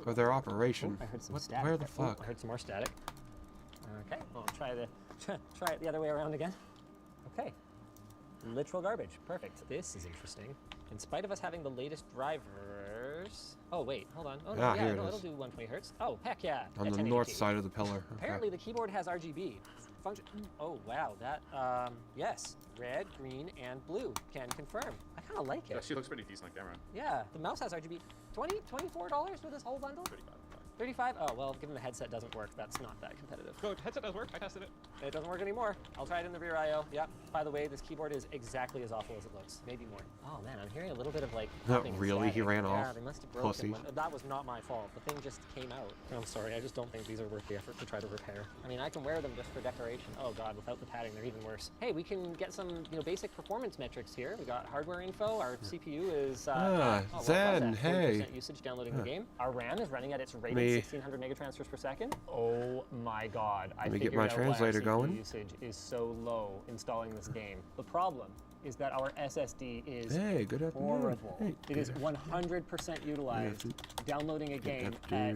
Or their operation? I heard some What, static. where the fuck? I heard some more static. Okay, well, try it the other way around again. Okay. Literal garbage. Perfect. This is interesting. In spite of us having the latest drivers... Oh, wait, hold on. Oh, no, Ah, yeah, here it no, is. it'll do 120 hertz. Oh, heck yeah. On at the 1080p. north side of the pillar. Apparently, the keyboard has RGB. Function. Oh, wow, that, yes. Red, green, and blue. Can confirm. I kind of like Yeah, it. she looks pretty decent on camera. Yeah, the mouse has RGB. $20, $24 for this whole bundle? 35. 35? Oh, well, given the headset doesn't work, that's not that competitive. So headset does work. I tested it. It doesn't work anymore. I'll try it in the rear I/O. Yep. By the way, this keyboard is exactly as awful as it looks. Maybe more. Oh man, I'm hearing a little bit of like. Not popping and really, he static. ran Yeah, off. they must have broken Pussy. one. That was not my fault. The thing just came out. I'm sorry. I just don't think these are worth the effort to try to repair. I mean, I can wear them just for decoration. Oh god, without the padding, they're even worse. Hey, we can get some, basic performance metrics here. We got hardware info. Our CPU is. What was Zen, that? hey. 40% usage downloading the game. Our RAM is running at its rated Me. 1600 megatransfers per second. Oh my god. I Let me get figured my out why our translator CPU going. usage is so low installing this game. The problem is that our SSD is Hey, good afternoon. horrible. Hey, It is 100% utilized downloading a game at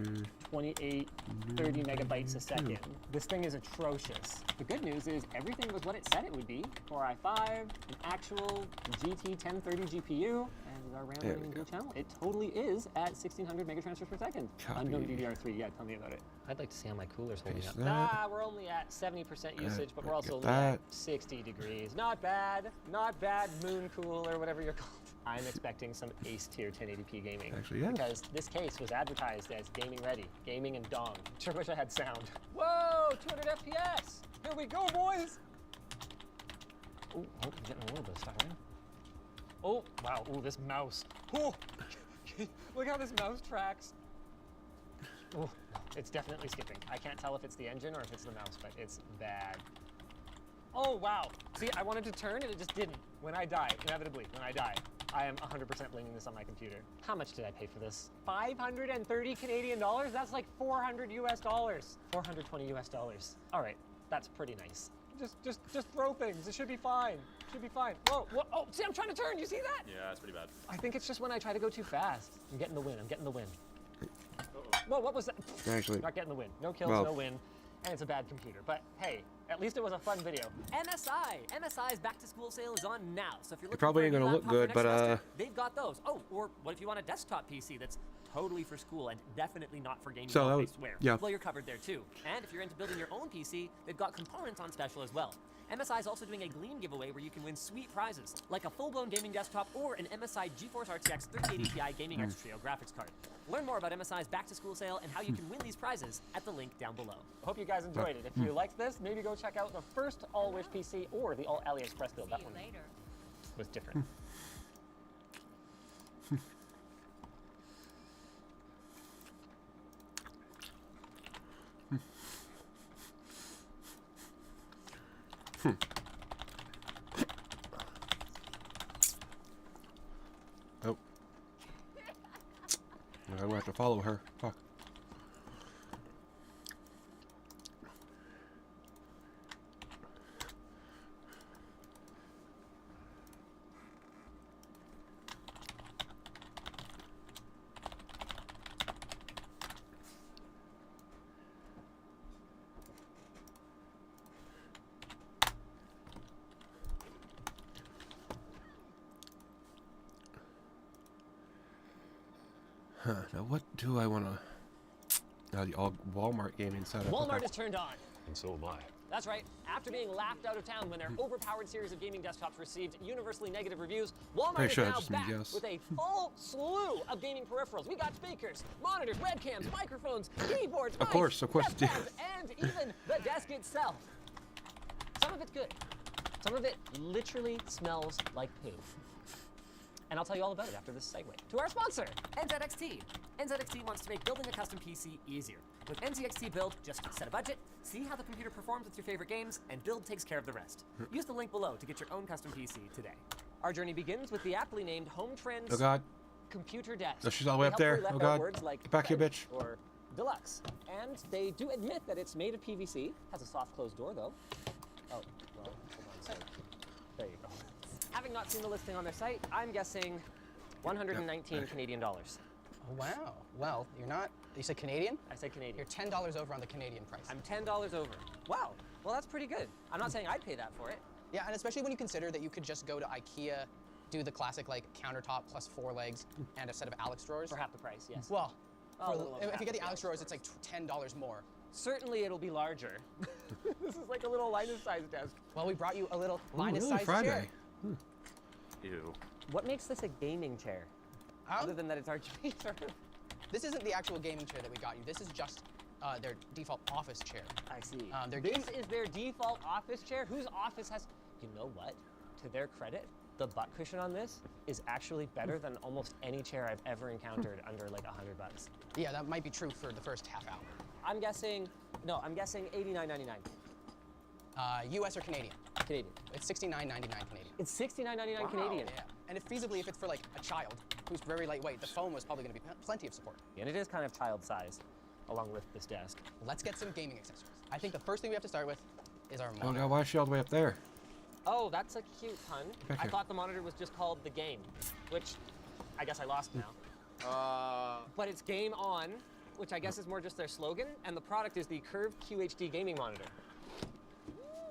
28, 30 megabytes a second. This thing is atrocious. The good news is everything was what it said it would be. Core i5, an actual GT 1030 GPU, and our RAM There we running go. dual channel. It totally is at 1600 megatransfers per second. Copy. Unknown DDR3, yeah, tell me about it. I'd like to see how my cooler's holding Paste up. that. We're only at 70% usage, but we're also get only that. at 60 degrees. Not bad, moon cool or whatever you're called. I'm expecting some ace tier 1080p gaming. Actually, yes. Because this case was advertised as gaming ready, gaming and dong. Sure wish I had sound. Whoa, 200 FPS. Here we go, boys. Oh, I'm getting a little bit of stuff in. Oh, wow, ooh, this mouse. Oh, look how this mouse tracks. Oh, it's definitely skipping. I can't tell if it's the engine or if it's the mouse, but it's bad. Oh, wow. See, I wanted to turn and it just didn't. When I die, inevitably, when I die, I am 100% blaming this on my computer. How much did I pay for this? 530 Canadian dollars? That's like 400 US dollars. 420 US dollars. All right, that's pretty nice. Just throw things. It should be fine. Should be fine. Whoa, whoa, oh, see, I'm trying to turn. You see that? Yeah, it's pretty bad. I think it's just when I try to go too fast. I'm getting the win. I'm getting the win. Whoa, what was that? Actually, Not getting the win. No kills, well, no win. And it's a bad computer. But hey, at least it was a fun video. MSI's back to school sale is on now. So if you're looking probably for ain't a new gonna look laptop for good, next but, semester, they've got those. Oh, or what if you want a desktop PC that's totally for school and definitely not for gaming? So that I was- swear. yeah. Well, you're covered there too. And if you're into building your own PC, they've got components on special as well. MSI is also doing a Gleam giveaway where you can win sweet prizes, like a full-blown gaming desktop or an MSI GeForce RTX 3080 Ti gaming extra trio graphics card. Learn more about MSI's back-to-school sale and how you can win these prizes at the link down below. Hope you guys enjoyed it. If you liked this, maybe go check out the first All-Wish PC or the All AliExpress build. That one was different. Oh. I'm gonna have to follow her. Fuck. Huh, now what do I want to... The all Walmart gaming setup. Walmart Okay. is turned on. And so am I. That's right. After being laughed out of town when their overpowered series of gaming desktops received universally negative reviews, Walmart Pretty is sure now that just means back yes. with a full slew of gaming peripherals. We got speakers, monitors, webcams, microphones, keyboards, Of mics, course, desktops, and even the desk itself. Some of it's good. Some of it literally smells like poo. And I'll tell you all about it after this segue to our sponsor. NZXT. NZXT wants to make building a custom PC easier. With NZXT Build, just set a budget, see how the computer performs with your favorite games, and Build takes care of the rest. Use the link below to get your own custom PC today. Our journey begins with the aptly named Home Trends Oh God. computer desk. Oh, she's all the way They up there. helpfully Oh, left out God. words like Get back here, French bitch. or deluxe. And they do admit that it's made of PVC. Has a soft closed door though. Oh, well, hold on a sec. There you go. Having not seen the listing on their site, I'm guessing 119 Canadian dollars. Oh, wow. Well, you're not. You said Canadian? I said Canadian. You're $10 over on the Canadian price. I'm $10 over. Wow. Well, that's pretty good. I'm not saying I'd pay that for it. Yeah, and especially when you consider that you could just go to IKEA, do the classic like countertop plus 4 legs and a set of Alex drawers. For half the price, yes. Well, Oh, a little over if half you get the the Alex price. drawers, it's like $10 more. Certainly it'll be larger. This is like a little Linus-sized desk. Well, we brought you a little Ooh, really? Linus-sized Friday. chair. Ew. What makes this a gaming chair? Other than that it's RGB. This isn't the actual gaming chair that we got you. This is just their default office chair. I see. Their This game- is their default office chair. Whose office has? You know what? To their credit, the butt cushion on this is actually better than almost any chair I've ever encountered under like $100. Yeah, that might be true for the first half hour. I'm guessing. No, I'm guessing $89.99 US or Canadian? Canadian. It's $69.99 Canadian. It's $69.99 Canadian. Yeah, and if feasibly, if it's for like a child who's very lightweight, the foam was probably going to be plenty of support. And it is kind of child-sized, along with this desk. Let's get some gaming accessories. I think the first thing we have to start with is our Oh monitor. God, why is she all the way up there? Oh, that's a cute pun. Back I here. thought the monitor was just called the game, which I guess I lost now. But it's Game On, which I guess is more just their slogan, and the product is the curved QHD gaming monitor.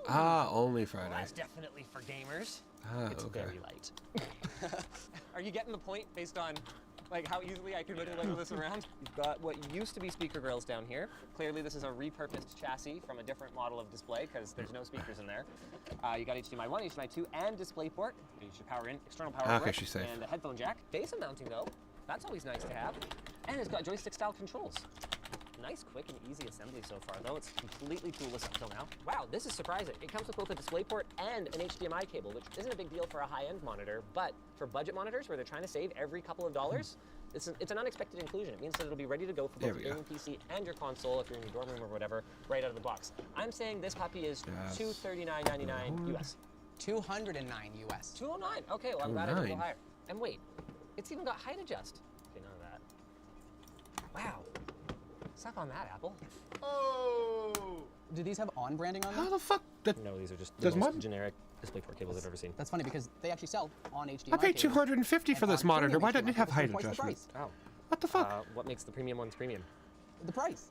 Ah, only Well, Friday. that's definitely for gamers. Ah, It's okay. very light. Are you getting the point based on like how easily I can wiggle this around? You've got what used to be speaker grills down here. Clearly this is a repurposed chassis from a different model of display because there's no speakers in there. You got HDMI 1, HDMI 2, and DisplayPort. You should power in, external power Okay, brick, she's safe. and a headphone jack. Base mounting though, that's always nice to have. And it's got joystick style controls. Nice, quick, and easy assembly so far, though. It's completely toolless up till now. Wow, this is surprising. It comes with both a DisplayPort and an HDMI cable, which isn't a big deal for a high-end monitor, but for budget monitors where they're trying to save every couple of dollars, it's an unexpected inclusion. It means that it'll be ready to go for There both we a go. gaming PC and your console if you're in your dorm room or whatever, right out of the box. I'm saying this puppy is Yes. $239.99 US. 209 US. 209. Okay, well I'm glad I didn't go 209. higher. And wait, it's even got height adjust. Okay, none of that. Wow. Suck on that, Apple. Do these have on branding on them? How the fuck? That, No, these are just the Does most mine- generic DisplayPort cables I've ever seen. That's funny because they actually sell on HDMI I paid cables $250 for and this on monitor. premium Why doesn't HDMI it have cables height for twice the adjustment? price. Oh. What the fuck? What makes the premium ones premium? The price.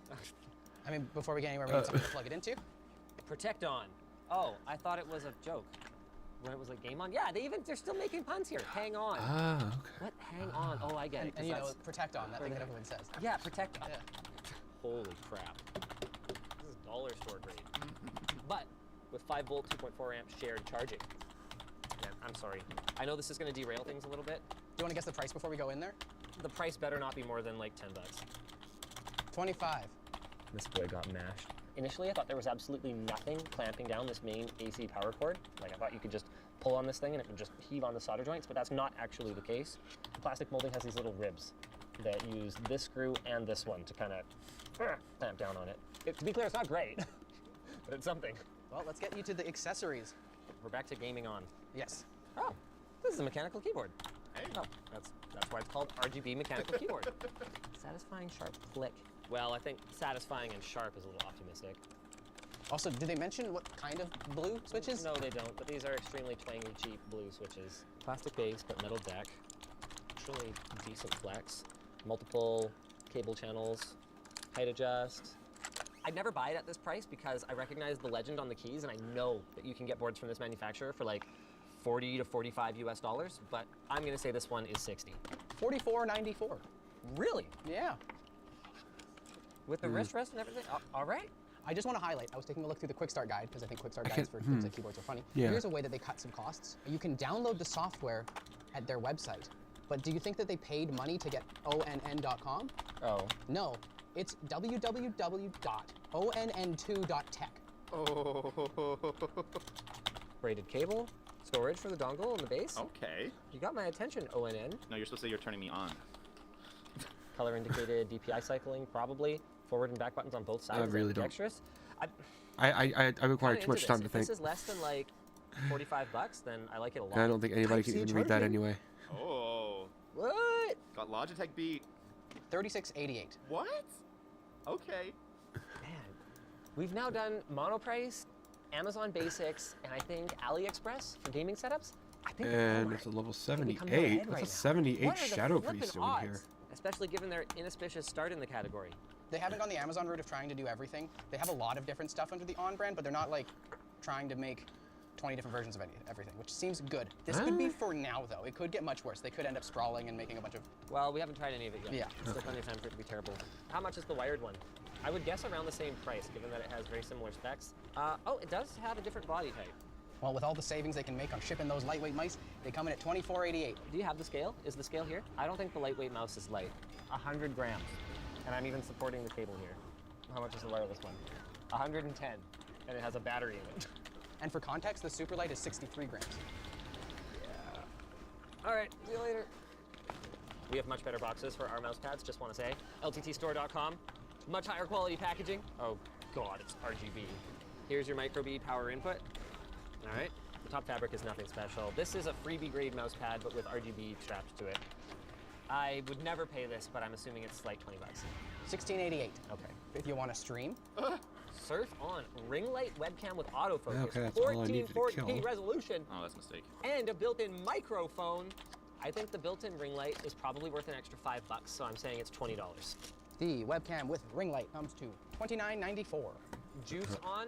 I mean, before we get anywhere, we need something to plug it into. Protect On. Oh, I thought it was a joke. When it was like Game On. Yeah, they're still making puns here. Hang on. Ah, okay. What? Hang on. Oh, I get it. 'cause And you know, that's- protect on, that thing that everyone says. Yeah, Protect On. Yeah. Holy crap. This is dollar store grade. But with 5-volt, 2.4 amp shared charging. Man, I'm sorry. I know this is going to derail things a little bit. Do you want to guess the price before we go in there? The price better not be more than like $10. 25. This boy got mashed. Initially, I thought there was absolutely nothing clamping down this main AC power cord. Like, I thought you could just pull on this thing and it would just heave on the solder joints, but that's not actually the case. The plastic molding has these little ribs that use this screw and this one to kind of clamp down on it. To be clear, it's not great, but it's something. Well, let's get you to the accessories. We're back to gaming on. Yes. Oh, this is a mechanical keyboard. Oh, that's why it's called RGB mechanical keyboard. Satisfying sharp click. Well, I think satisfying and sharp is a little optimistic. Also, did they mention what kind of blue switches? No, they don't, but these are extremely twangy, cheap blue switches. Plastic base, but metal deck. Truly decent flex. Multiple cable channels, height adjust. I'd never buy it at this price because I recognize the legend on the keys and I know that you can get boards from this manufacturer for like 40 to 45 US dollars, but I'm gonna say this one is 60. $44.94. Really? Yeah. With the wrist rest and everything? All right. I just want to highlight, I was taking a look through the Quick Start guide, because I think Quick Start guides for things like keyboards are funny. Yeah. Here's a way that they cut some costs. You can download the software at their website. But do you think that they paid money to get onn.com? Oh. No, it's www.onn2.tech. Braided cable, storage for the dongle and the base. Okay. You got my attention, ONN. No, you're supposed to say you're turning me on. Color indicated DPI cycling, probably. Forward and back buttons on both sides. I really don't. Dexterous. I require too much time to If think. this is less than like $45, then I like it a lot. I don't think anybody can even read that anyway. Oh. What? Got Logitech beat. $36.88. What? Okay. Man, we've now done Monoprice, Amazon Basics, and I think AliExpress for gaming setups. I think And it's a level come to my head 78. What's right a now. 78 What are the Shadow flippin' Priest doing odds? here? Especially given their inauspicious start in the category. They haven't gone the Amazon route of trying to do everything. They have a lot of different stuff under the On brand, but they're not like trying to make 20 different versions of everything, which seems good. This could be for now, though. It could get much worse. They could end up sprawling and making a bunch of... Well, we haven't tried any of it yet. Yeah. Still plenty of time for it to be terrible. How much is the wired one? I would guess around the same price, given that it has very similar specs. Oh, it does have a different body type. Well, with all the savings they can make on shipping those lightweight mice, they come in at $24.88. Do you have the scale? Is the scale here? I don't think the lightweight mouse is light. 100 grams. And I'm even supporting the cable here. How much is the wireless one? 110. And it has a battery in it. And for context, the super light is 63 grams. Yeah. All right, see you later. We have much better boxes for our mouse pads, just want to say. LTTstore.com. Much higher quality packaging. Oh, God, it's RGB. Here's your micro B power input. All right. The top fabric is nothing special. This is a freebie grade mouse pad, but with RGB strapped to it. I would never pay this, but I'm assuming it's like $20. $16.88. Okay. If you want to stream. Surf on ring light webcam with autofocus, Okay, that's all I needed to 1440p kill. resolution, Oh, that's a mistake. and a built-in microphone. I think the built-in ring light is probably worth an extra $5, so I'm saying it's $20. The webcam with ring light comes to $29.94. Juice on,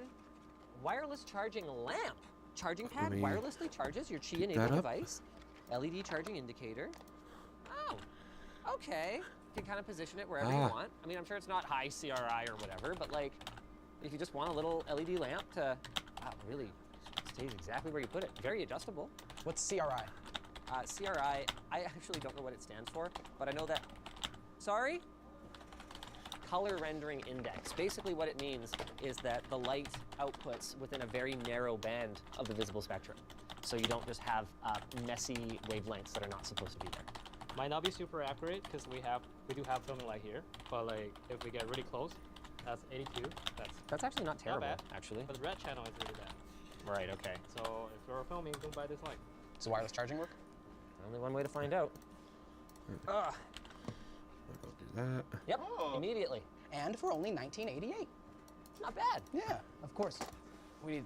wireless charging lamp. Charging pad me wirelessly charges your that Qi-enabled up. device. LED charging indicator. Oh, okay. You can kind of position it wherever you want. I mean, I'm sure it's not high CRI or whatever, but like, if you just want a little LED lamp to, wow, really stays exactly where you put it. Very adjustable. What's CRI? CRI, I actually don't know what it stands for, but I know that, sorry? Color rendering index. Basically what it means is that the light outputs within a very narrow band of the visible spectrum. So you don't just have messy wavelengths that are not supposed to be there. Might not be super accurate because we do have filming light here, but like if we get really close, that's 82. That's actually not terrible, bad. actually. But the red channel is really bad. Right, okay. So if you're filming, don't buy this light. Does wireless charging work? Only one way to find out. Ugh. I'll do that. Yep, immediately. And for only $19.88. Not bad. Yeah, of course. We need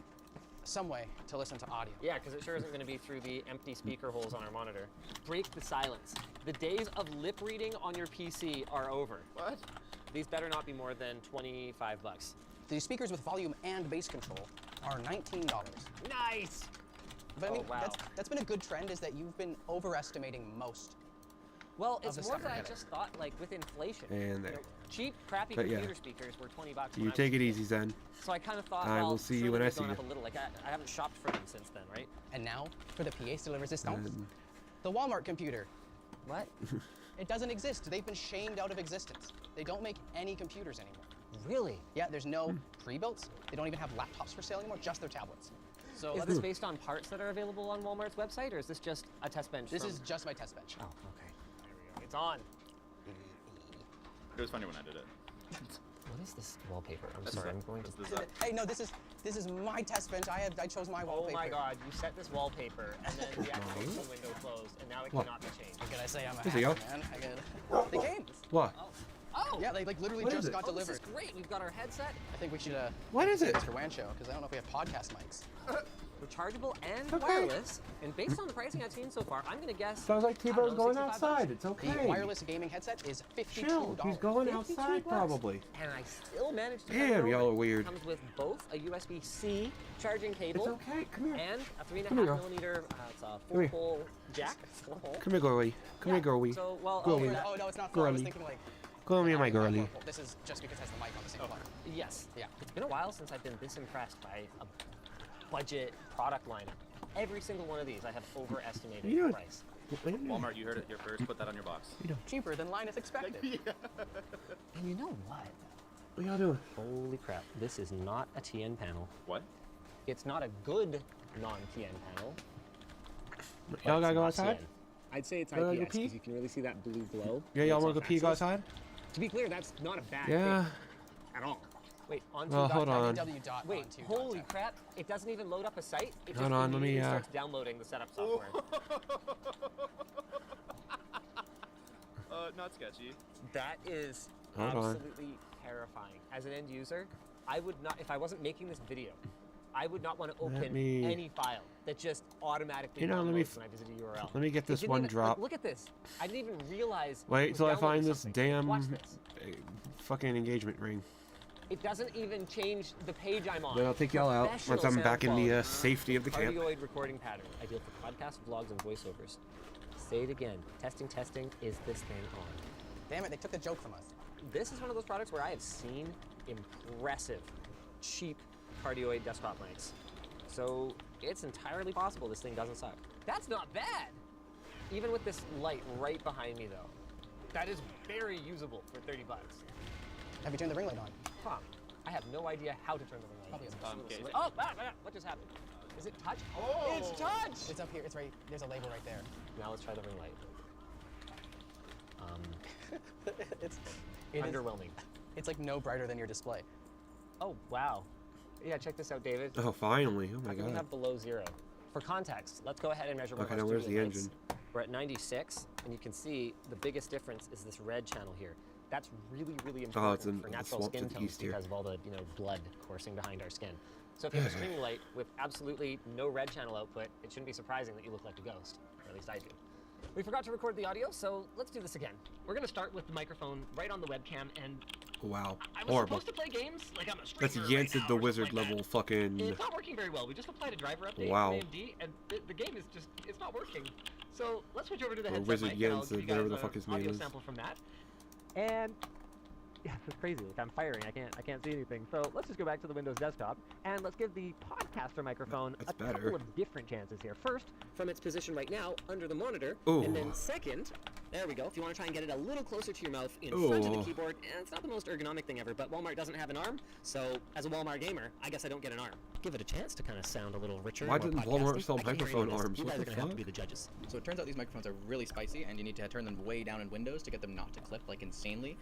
some way to listen to audio. Yeah, because it sure isn't going to be through the empty speaker holes on our monitor. Break the silence. The days of lip reading on your PC are over. What? These better not be more than $25. The speakers with volume and bass control are $19. Nice! But I mean, wow. that's been a good trend, is that you've been overestimating most. Well, Of it's the more that I second just thought, like, with inflation. And there. You know, cheap, crappy But yeah. computer speakers were $20 You when I take was it a easy, kid. Zen. So I kind of thought, I well, will see you surely when I they've see gone you. up a little. Like, I haven't shopped for them since then, right? And now, for the pièce de résistance, And- the Walmart computer. What? It doesn't exist. They've been shamed out of existence. They don't make any computers anymore. Really? Yeah, there's no pre-builts. They don't even have laptops for sale anymore, just their tablets. So Is this based on parts that are available on Walmart's website, or is this just a test bench? this from- is just my test bench. Oh, okay. There we go. It's on. It was funny when I did it. What is this wallpaper? I'm That's sorry. it. I'm going to. This is Hey, no, this is my test bench. I chose my Oh wallpaper. my God! You set this wallpaper, and then the activation window closed, and now it What? cannot be changed. What can I say? I'm a There you hacker, go. man. I came. What? Oh! Yeah, they like literally What is just it? got Oh, this delivered. is great. We've got our headset, I think we should What is it? Mr. Wan show, because I don't know if we have podcast mics. rechargeable and Okay. wireless. And based on the pricing I've seen so far, I'm gonna guess. Sounds like I don't T-Bo's know, going 65 outside. bucks? It's okay. The wireless gaming headset is $52. Chill. He's going 52 outside bucks. probably. And I still managed to. Damn, y'all are weird. Comes with both a USB-C charging cable. It's okay. Come here. And a 3.5 Come here, girl. millimeter. It's a Come here. 4-hole jack. 4-hole. Come here, girlie. Come here, girlie. So, well, Girlie. Oh no, it's not 4. I was Girly. thinking like Call me my girly. This is just because it has the mic on the same plug. Yes. Yeah. It's been a while since I've been this impressed by a budget product lineup. Every single one of these I have overestimated You the know- price. Walmart, you heard it here first. Put that on your box. Cheaper than Linus expected. And you know what? What y'all doing? Holy crap, this is not a TN panel. What? It's not a good non-TN panel. but Y'all gotta it's go not outside? TN. I'd say it's Y'all gotta go IPS pee? because you can really see that blue glow. Yeah, y'all It's wanna go off pee, go axis. outside? To be clear, that's not a bad Yeah. thing at all. Wait, onto Well, hold on. Wait, holy crap! It doesn't even load up a site. It Hold just on, let me, immediately starts downloading the setup software. Not sketchy. That is Hold on. absolutely terrifying. As an end user, I would not, if I wasn't making this video, I would not want to open me- any file that just automatically let me downloads when I visit a URL. let me get It this didn't one even- like, drop. look at this. I didn't even realize. it Wait was till I downloading find this something. damn Watch this. fucking engagement ring. It doesn't even change the page I'm on. Then I'll take y'all out once Professional I'm sound back in the quality. safety of the camp. Cardioid recording pattern, ideal for podcasts, vlogs, and voiceovers. Say it again. Testing, testing. Is this thing on? Damn it, they took the joke from us. This is one of those products where I have seen impressive, cheap cardioid desktop mics. So it's entirely possible this thing doesn't suck. That's not bad! Even with this light right behind me though. That is very usable for 30 bucks. Have you turned the ring light on? Huh. I have no idea how to turn the ring light. Probably It's isn't. just a little Okay. switch. Oh, what just happened? Is it touch? Oh, it's touch! It's up here. It's right. There's a label right there. Now let's try the ring light. It is- Underwhelming. It's like no brighter than your display. Oh, wow. Yeah, check this out, David. Oh, finally. Oh my We god. have below 0. For context, let's go ahead and measure one Okay, of our now where's studio the lights. engine? We're at 96, and you can see the biggest difference is this red channel here. That's really, really important it's in for the natural swamp to skin the tones east here. because of all the blood coursing behind our skin. So if you have a streaming light with absolutely no red channel output, it shouldn't be surprising that you look like a ghost, or at least I do. We forgot to record the audio, so let's do this again. We're gonna start with the microphone right on the webcam, and Wow. I was Horrible. supposed to play games like I'm a That's streamer Yanced right now the or Wizard something like level that. fucking. It's not working very well. We just applied a driver update Wow. from AMD, and the game is just, it's not working. So let's switch over to the Or headset Wizard mic, and I'll Yanced, give you whatever guys the fuck his an name audio is. sample from that. And yeah, it's crazy. Like I'm firing. I can't see anything. So let's just go back to the Windows desktop, and let's give the podcaster microphone That's a better. couple of different chances here. First, from its position right now under the monitor, Ooh. and then second, there we go. If you want to try and get it a little closer to your mouth in front of the Ooh. keyboard, and it's not the most ergonomic thing ever, but Walmart doesn't have an arm, so as a Walmart gamer, I guess I don't get an arm. Give it a chance to kind of sound a little richer. Why more didn't Walmart podcasty. sell I can't hear microphone any of this. arms? You What guys the are gonna have to fuck? be the judges. So it turns out these microphones are really spicy, and you need to turn them way down in Windows to get them not to clip like insanely.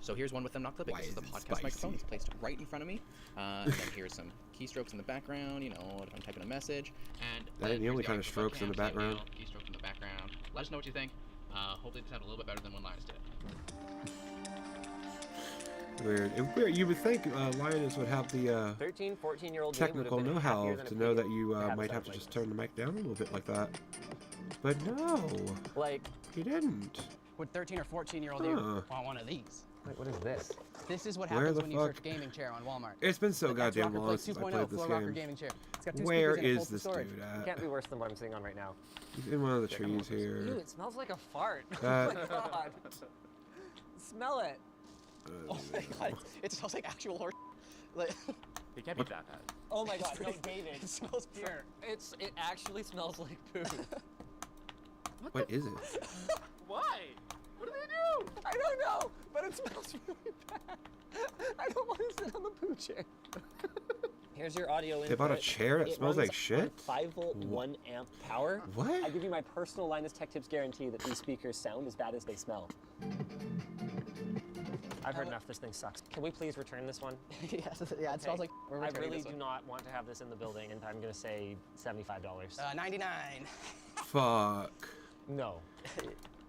So here's one with them not clipping. Why This is the is it podcast microphone. spicy? It's placed right in front of me. And then here's some keystrokes in the background. You know, if I'm typing a message. And That ain't the here's only kind of audio strokes in the webcam, same background. deal, Keystrokes in the background. Let us know what you think. Hopefully, they sound a little bit better than when Linus did. Weird. You would think Linus would have the 13, 14-year-old technical know-how to know that you might have to just turn the mic down a little bit like that. But no, Like, he didn't. Would 13 or 14-year-old Huh. you want one of these? wait, what is this? This is what Where happens the when you fuck- search gaming chair on Walmart. It's been so Look, that's goddamn Rocker long Plate since I 2.0 played this Floor Rocker game. gaming chair. It's got two Where speakers and it is holds the this storage. dude Can't at? be worse than what I'm sitting on right now. He's in one of the trees Ew, here. it smells like a fart. Uh, oh my god. Smell it. Oh my god, it smells like actual horse. Like, It can't be that bad. Oh my god, no, David. it smells Here, it actually smells like poo. What is it? Why? What do they do? I don't know, but it smells really bad. I don't want to sit on the poo chair. Here's your audio input. They bought a chair that It smells runs like shit? on 5 volt, 1 amp power. What? I give you my personal Linus Tech Tips guarantee that these speakers sound as bad as they smell. I've heard enough. This thing sucks. Can we please return this one? yeah, it smells like we're I returning really this do not want to have this in the building, and I'm gonna say $75. one. 99. Fuck. No.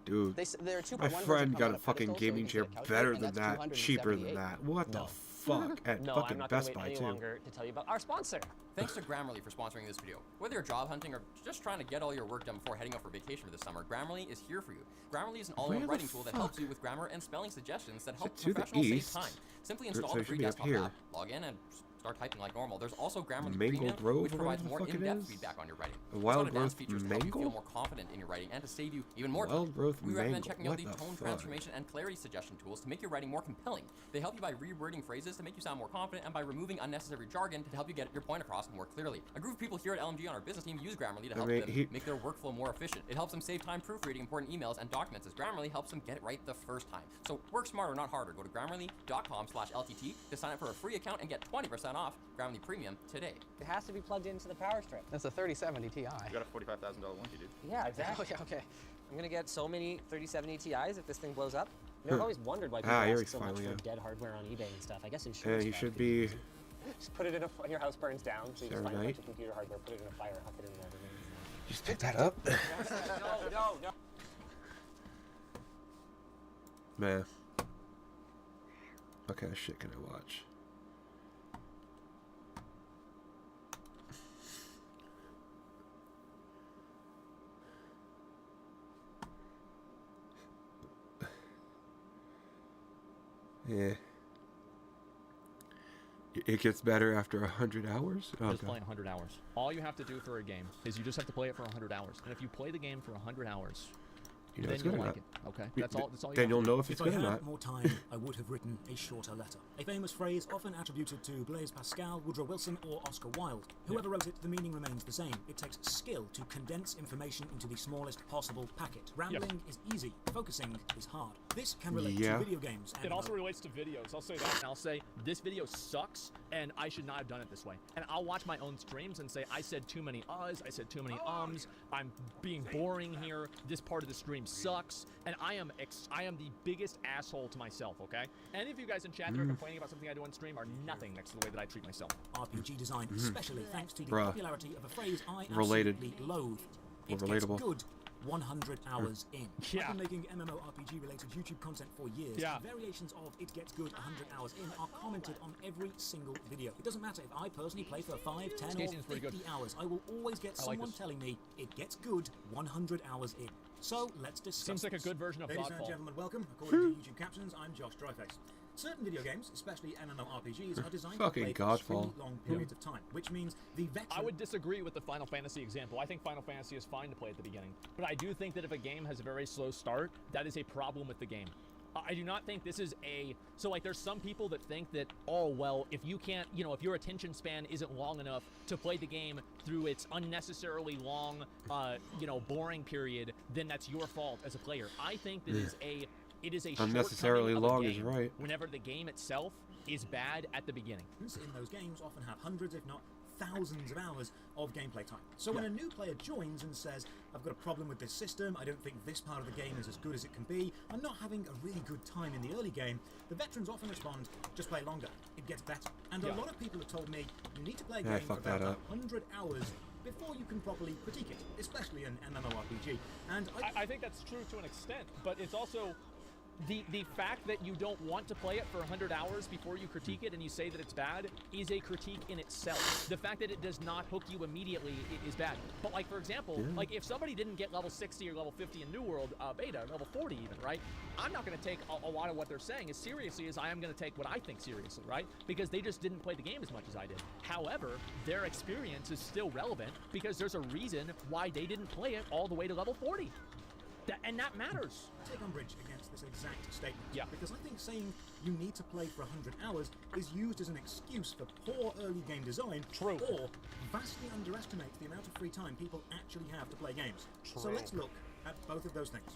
Dude. There are 2.1 My versions friend that got come a on fucking pedestal, so you gaming can chair sit on a couch better with it, than and that, that's cheaper than 278. that. What the No. fuck? At No, fucking I'm not Best gonna Buy wait any too. longer to tell you about our sponsor. Thanks to Grammarly for sponsoring this video. Whether you're job hunting or just trying to get all your work done before heading out for vacation for this summer, Grammarly is here for you. Grammarly is an all-in-one Where the writing tool that helps fuck? you with grammar and spelling suggestions that help to the professionals save east? time. Simply Or- install so the it should free be up desktop here. app, log in, and start typing like normal. There's also Grammarly Mangled Premium, Grove, which or provides whatever more the fuck it in-depth is? feedback on your writing. A It's wild got advanced growth features to help you feel mangle? more confident in your writing and to save you even more time. Wild growth We recommend mangle. checking out What the the tone fuck? transformation and clarity suggestion tools to make your writing more compelling. They help you by rewording phrases to make you sound more confident and by removing unnecessary jargon to help you get your point across more clearly. A group of people here at LMG on our business team use Grammarly to help them make their workflow more efficient. It helps them save time proofreading important emails and documents as Grammarly helps them get it right the first time. So work smarter, not harder. Go to grammarly.com/LTT to sign up for a free account and get 20% off Grammarly Premium today. It has to be plugged into the power strip. That's a 3070 Ti. You got a $45,000 warranty, dude. Yeah, exactly. Okay. I'm gonna get so many 3070 Ti's if this thing blows up. I've always wondered why people here ask he's so much finally for out. dead hardware on eBay and stuff. I guess Yeah, insurance. you fraud should could be. easy. Just put it in your house burns down, so you just find a Saturday. bunch of computer hardware, put it in a fire, huck it in there. Just pick that up. No. Man. What kind of shit can I watch? Yeah. It gets better after 100 hours? Oh, Just God. playing 100 hours. All you have to do for a game is you just have to play it for 100 hours. And if you play the game for 100 hours, You know then it's good you'll or like not. it. Okay? That's all you Then have you'll to do. know if it's good or I not. had more time, I would have written a shorter letter. A famous phrase often attributed to Blaise Pascal, Woodrow Wilson, or Oscar Wilde. Whoever wrote it, the meaning remains the same. It takes skill to condense information into the smallest possible packet. Rambling is easy, focusing is hard. This can relate to video games. And It also relates to videos. I'll say that. And I'll say, this video sucks, and I should not have done it this way. And I'll watch my own streams and say, I said too many uhs, I said too many ums, I'm being boring here, this part of the stream sucks, and I am the biggest asshole to myself, okay? Any of you guys in chat that are complaining about something I do on stream are nothing next to the way that I treat myself. RPG design, especially thanks to the Bruh. popularity of a phrase I Related. absolutely loathe. Or It gets relatable. good 100 hours in. Yeah. I've been making MMORPG related YouTube content for years. Yeah. Variations of it gets good 100 hours in are commented on every single video. It doesn't matter if I personally play for 5, 10 or Skating's pretty 50 hours. I will always get I like someone this. telling me it gets good 100 hours in. So let's discuss Seems like a this. good version of Ladies and Godfall. gentlemen, welcome. According to YouTube captions, I'm Josh Dryface. Certain video games, especially MMORPGs, are designed to Fucking play for Godfall. extremely long periods of time, which means the veteran... I would disagree with the Final Fantasy example. I think Final Fantasy is fine to play at the beginning. But I do think that if a game has a very slow start, that is a problem with the game. I do not think this is a... So, like, there's some people that think that, oh, well, if you can't, if your attention span isn't long enough to play the game through its unnecessarily long, boring period, then that's your fault as a player. I think that it is a Unnecessarily shortcoming of long a is game right. whenever the game itself is bad at the beginning. In those games often have hundreds, if not thousands of hours of gameplay time. So when a new player joins and says, I've got a problem with this system, I don't think this part of the game is as good as it can be, I'm not having a really good time in the early game, the veterans often respond, just play longer, it gets better. And a lot of people have told me, you need to play a game for fucked that about up. 100 hours before you can properly critique it, especially an MMORPG. And I think that's true to an extent, but it's also the fact that you don't want to play it for 100 hours before you critique it and you say that it's bad is a critique in itself. The fact that it does not hook you immediately is bad. But like, for example, like if somebody didn't get level 60 or level 50 in New World beta, level 40 even, right? I'm not going to take a lot of what they're saying as seriously as I am going to take what I think seriously, right? Because they just didn't play the game as much as I did. However, their experience is still relevant because there's a reason why they didn't play it all the way to level 40. And that matters. Take umbrage against this exact statement. Yeah. Because I think saying you need to play for 100 hours is used as an excuse for poor early game design. True. Or vastly underestimates the amount of free time people actually have to play games. So True. let's look at both of those things.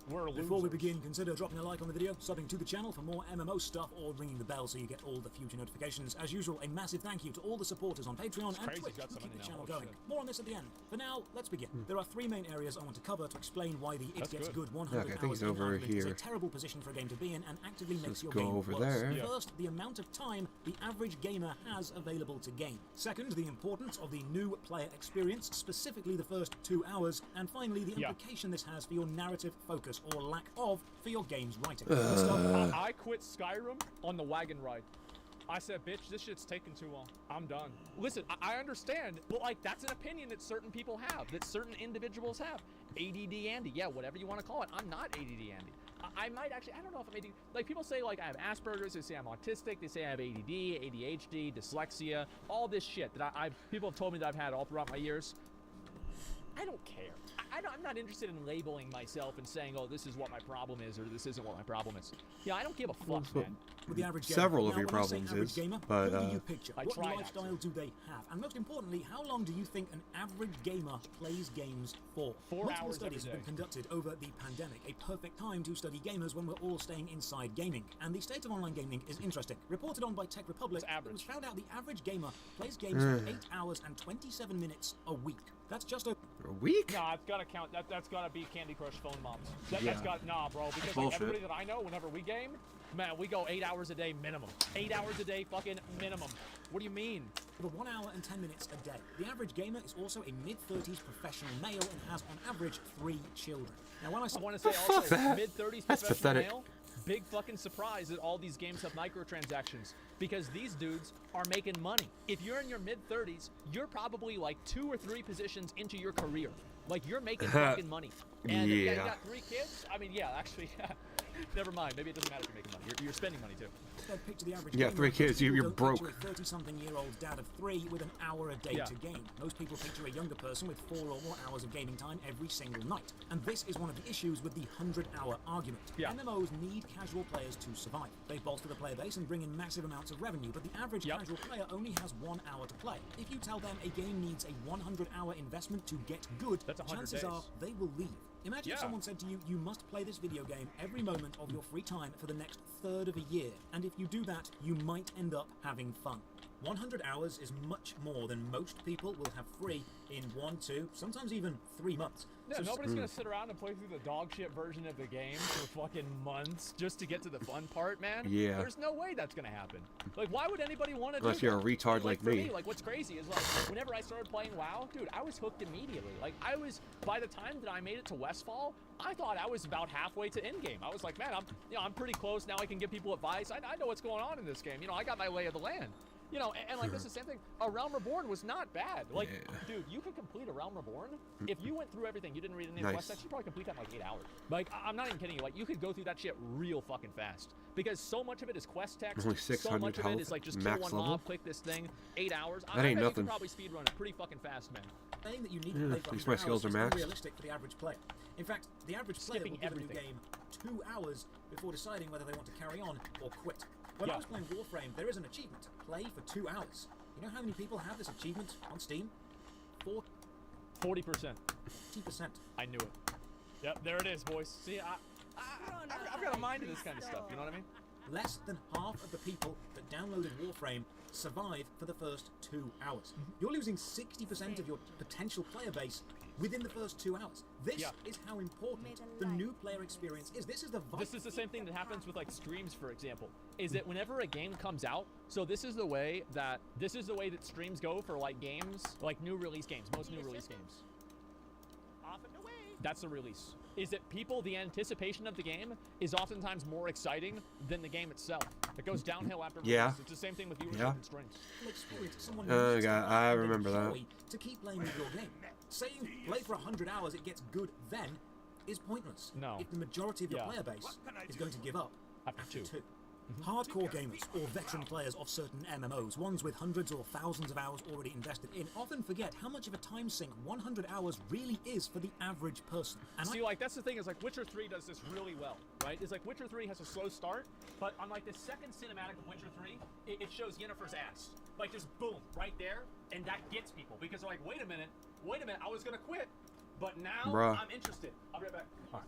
We're Before we losers. begin, consider dropping a like on the video, subbing to the channel for more MMO stuff, or ringing the bell so you get all the future notifications. As usual, a massive thank you to all the supporters on Patreon and crazy, Twitch he's got who some keep money the now. channel Oh, going. shit. More on this at the end. For now, let's begin. There are 3 main areas I want to cover to explain why the It That's Gets good. Good 100 Okay, I think hours he's in over argument is a here. terrible position for a game to be in and actively makes Let's your go game over worse. there. Yeah. First, the amount of time the average gamer has available to game. Second, the importance of the new player experience, specifically the first 2 hours. And finally, the Yeah. implication this has for your narrative focus or lack of for your game's writing. First up, I quit Skyrim on the wagon ride. I said, bitch, this shit's taking too long. I'm done. Listen, I understand, but like that's an opinion that certain people have, that certain individuals have. ADD Andy, yeah, whatever you want to call it. I'm not ADD Andy. I might actually, I don't know if I'm ADD. Like, people say, like, I have Asperger's, they say I'm autistic, they say I have ADD, ADHD, dyslexia, all this shit that people have told me that I've had all throughout my years. I don't care. I'm not interested in labeling myself and saying, oh, this is what my problem is, or this isn't what my problem is. Yeah, I don't give a fuck, man. With the average gamer. Several of Now, your when I say problems average is, gamer, but who do you picture? I What try not lifestyle do they have? And most importantly, how long do you think an average gamer plays games for? 4 Multiple hours studies have every been conducted over the pandemic, a perfect time to study gamers when we're all staying inside gaming. And the state of online gaming is interesting. Reported on by Tech Republic, it was found out the average gamer plays games for 8 hours and 27 minutes a week. That's just a week? Nah, it's gotta count. That's gotta be Candy Crush phone moms. That's Yeah. got nah, bro. Because like, bullshit. everybody that I know, whenever we game, man, we go 8 hours a day minimum. 8 hours a day, fucking minimum. What do you mean? over 1 hour and 10 minutes a day. The average gamer is also a mid-30s professional male and has on average 3 children. Now when I want to say also mid-30s That's professional pathetic. male, big fucking surprise that all these games have microtransactions because these dudes are making money. If you're in your mid-30s, you're probably like 2 or 3 positions into your career. Like you're making fucking money. And yeah, you got 3 kids? I mean, yeah, actually, never mind. Maybe it doesn't matter if you're making money. You're spending money too. Picture the average Yeah, 3 kids, you're don't broke. picture a 30-something-year-old dad of 3 with an hour a day to game. Most people picture a younger person with 4 or more hours of gaming time every single night. And this is one of the issues with the 100-hour argument. MMOs need casual players to survive. They bolster the player base and bring in massive amounts of revenue, but the average casual player only has 1 hour to play. If you tell them a game needs a 100-hour investment to get good, chances are they will leave. Imagine if someone said to you, you must play this video game every moment of your free time for the next third of a year, and if you do that, you might end up having fun. 100 hours is much more than most people will have free in 1, 2, sometimes even 3 months. Yeah, So nobody's gonna sit around and play through the dog shit version of the game for fucking months just to get to the fun part, man. Yeah. There's no way that's gonna happen. Like, why would anybody want to do Unless you're a that? retard like for me. Like, what's crazy is, like, whenever I started playing WoW, dude, I was hooked immediately. Like, by the time that I made it to Westfall, I thought I was about halfway to endgame. I was like, man, I'm pretty close now. I can give people advice. I know what's going on in this game. I got my lay of the land. And like, this is the same thing. A Realm Reborn was not bad. Like, dude, you could complete a Realm Reborn. If you went through everything, you didn't read any of the quest text, you probably complete that in like 8 hours. Like, I'm not even kidding you. Like, you could go through that shit real fucking fast. Because so much of it is quest text. Only So 600 much of it health, is like, just max kill one level? mob, click this thing, 8 hours. That ain't I bet you nothing. could probably speedrun it pretty fucking fast, man. Saying that you need Yeah, to play at for least 100 my skills hours are is maxed. unrealistic for the average player. In fact, the average player will give a new game 2 hours before deciding whether they want to carry on or quit. When I was playing Warframe, there is an achievement: play for 2 hours. You know how many people have this achievement on Steam? 40%. 40%. I knew it. Yep, there it is, boys. See, I've got a mind to this kind of stuff. You know what I mean? Less than half of the people that downloaded Warframe survive for the first 2 hours. You're losing 60% of your potential player base within the first 2 hours. This is how important the new player experience is. This is the same thing that happens with like streams, for example. Is that whenever a game comes out, so this is the way that streams go for like games, like new release games, most new release games. Off and away. That's the release. Is that the anticipation of the game is oftentimes more exciting than the game itself. It goes downhill after release. Yeah. It's the same thing with viewership Yeah. and streams. Oh god, I remember that. to keep playing with your game. Saying play for 100 hours, it gets good then, is pointless. No. If the majority of your player base is going to give up after 2. Hardcore gamers or veteran players of certain MMOs, ones with hundreds or thousands of hours already invested in, often forget how much of a time sink 100 hours really is for the average person. And See, like, that's the thing is, like, Witcher 3 does this really well, right? It's like Witcher 3 has a slow start, but on, like, the second cinematic of Witcher 3, it shows Yennefer's ass. Like, just boom, right there, and that gets people, because they're like, wait a minute, I was gonna quit, but now I'm interested. I'll be right back.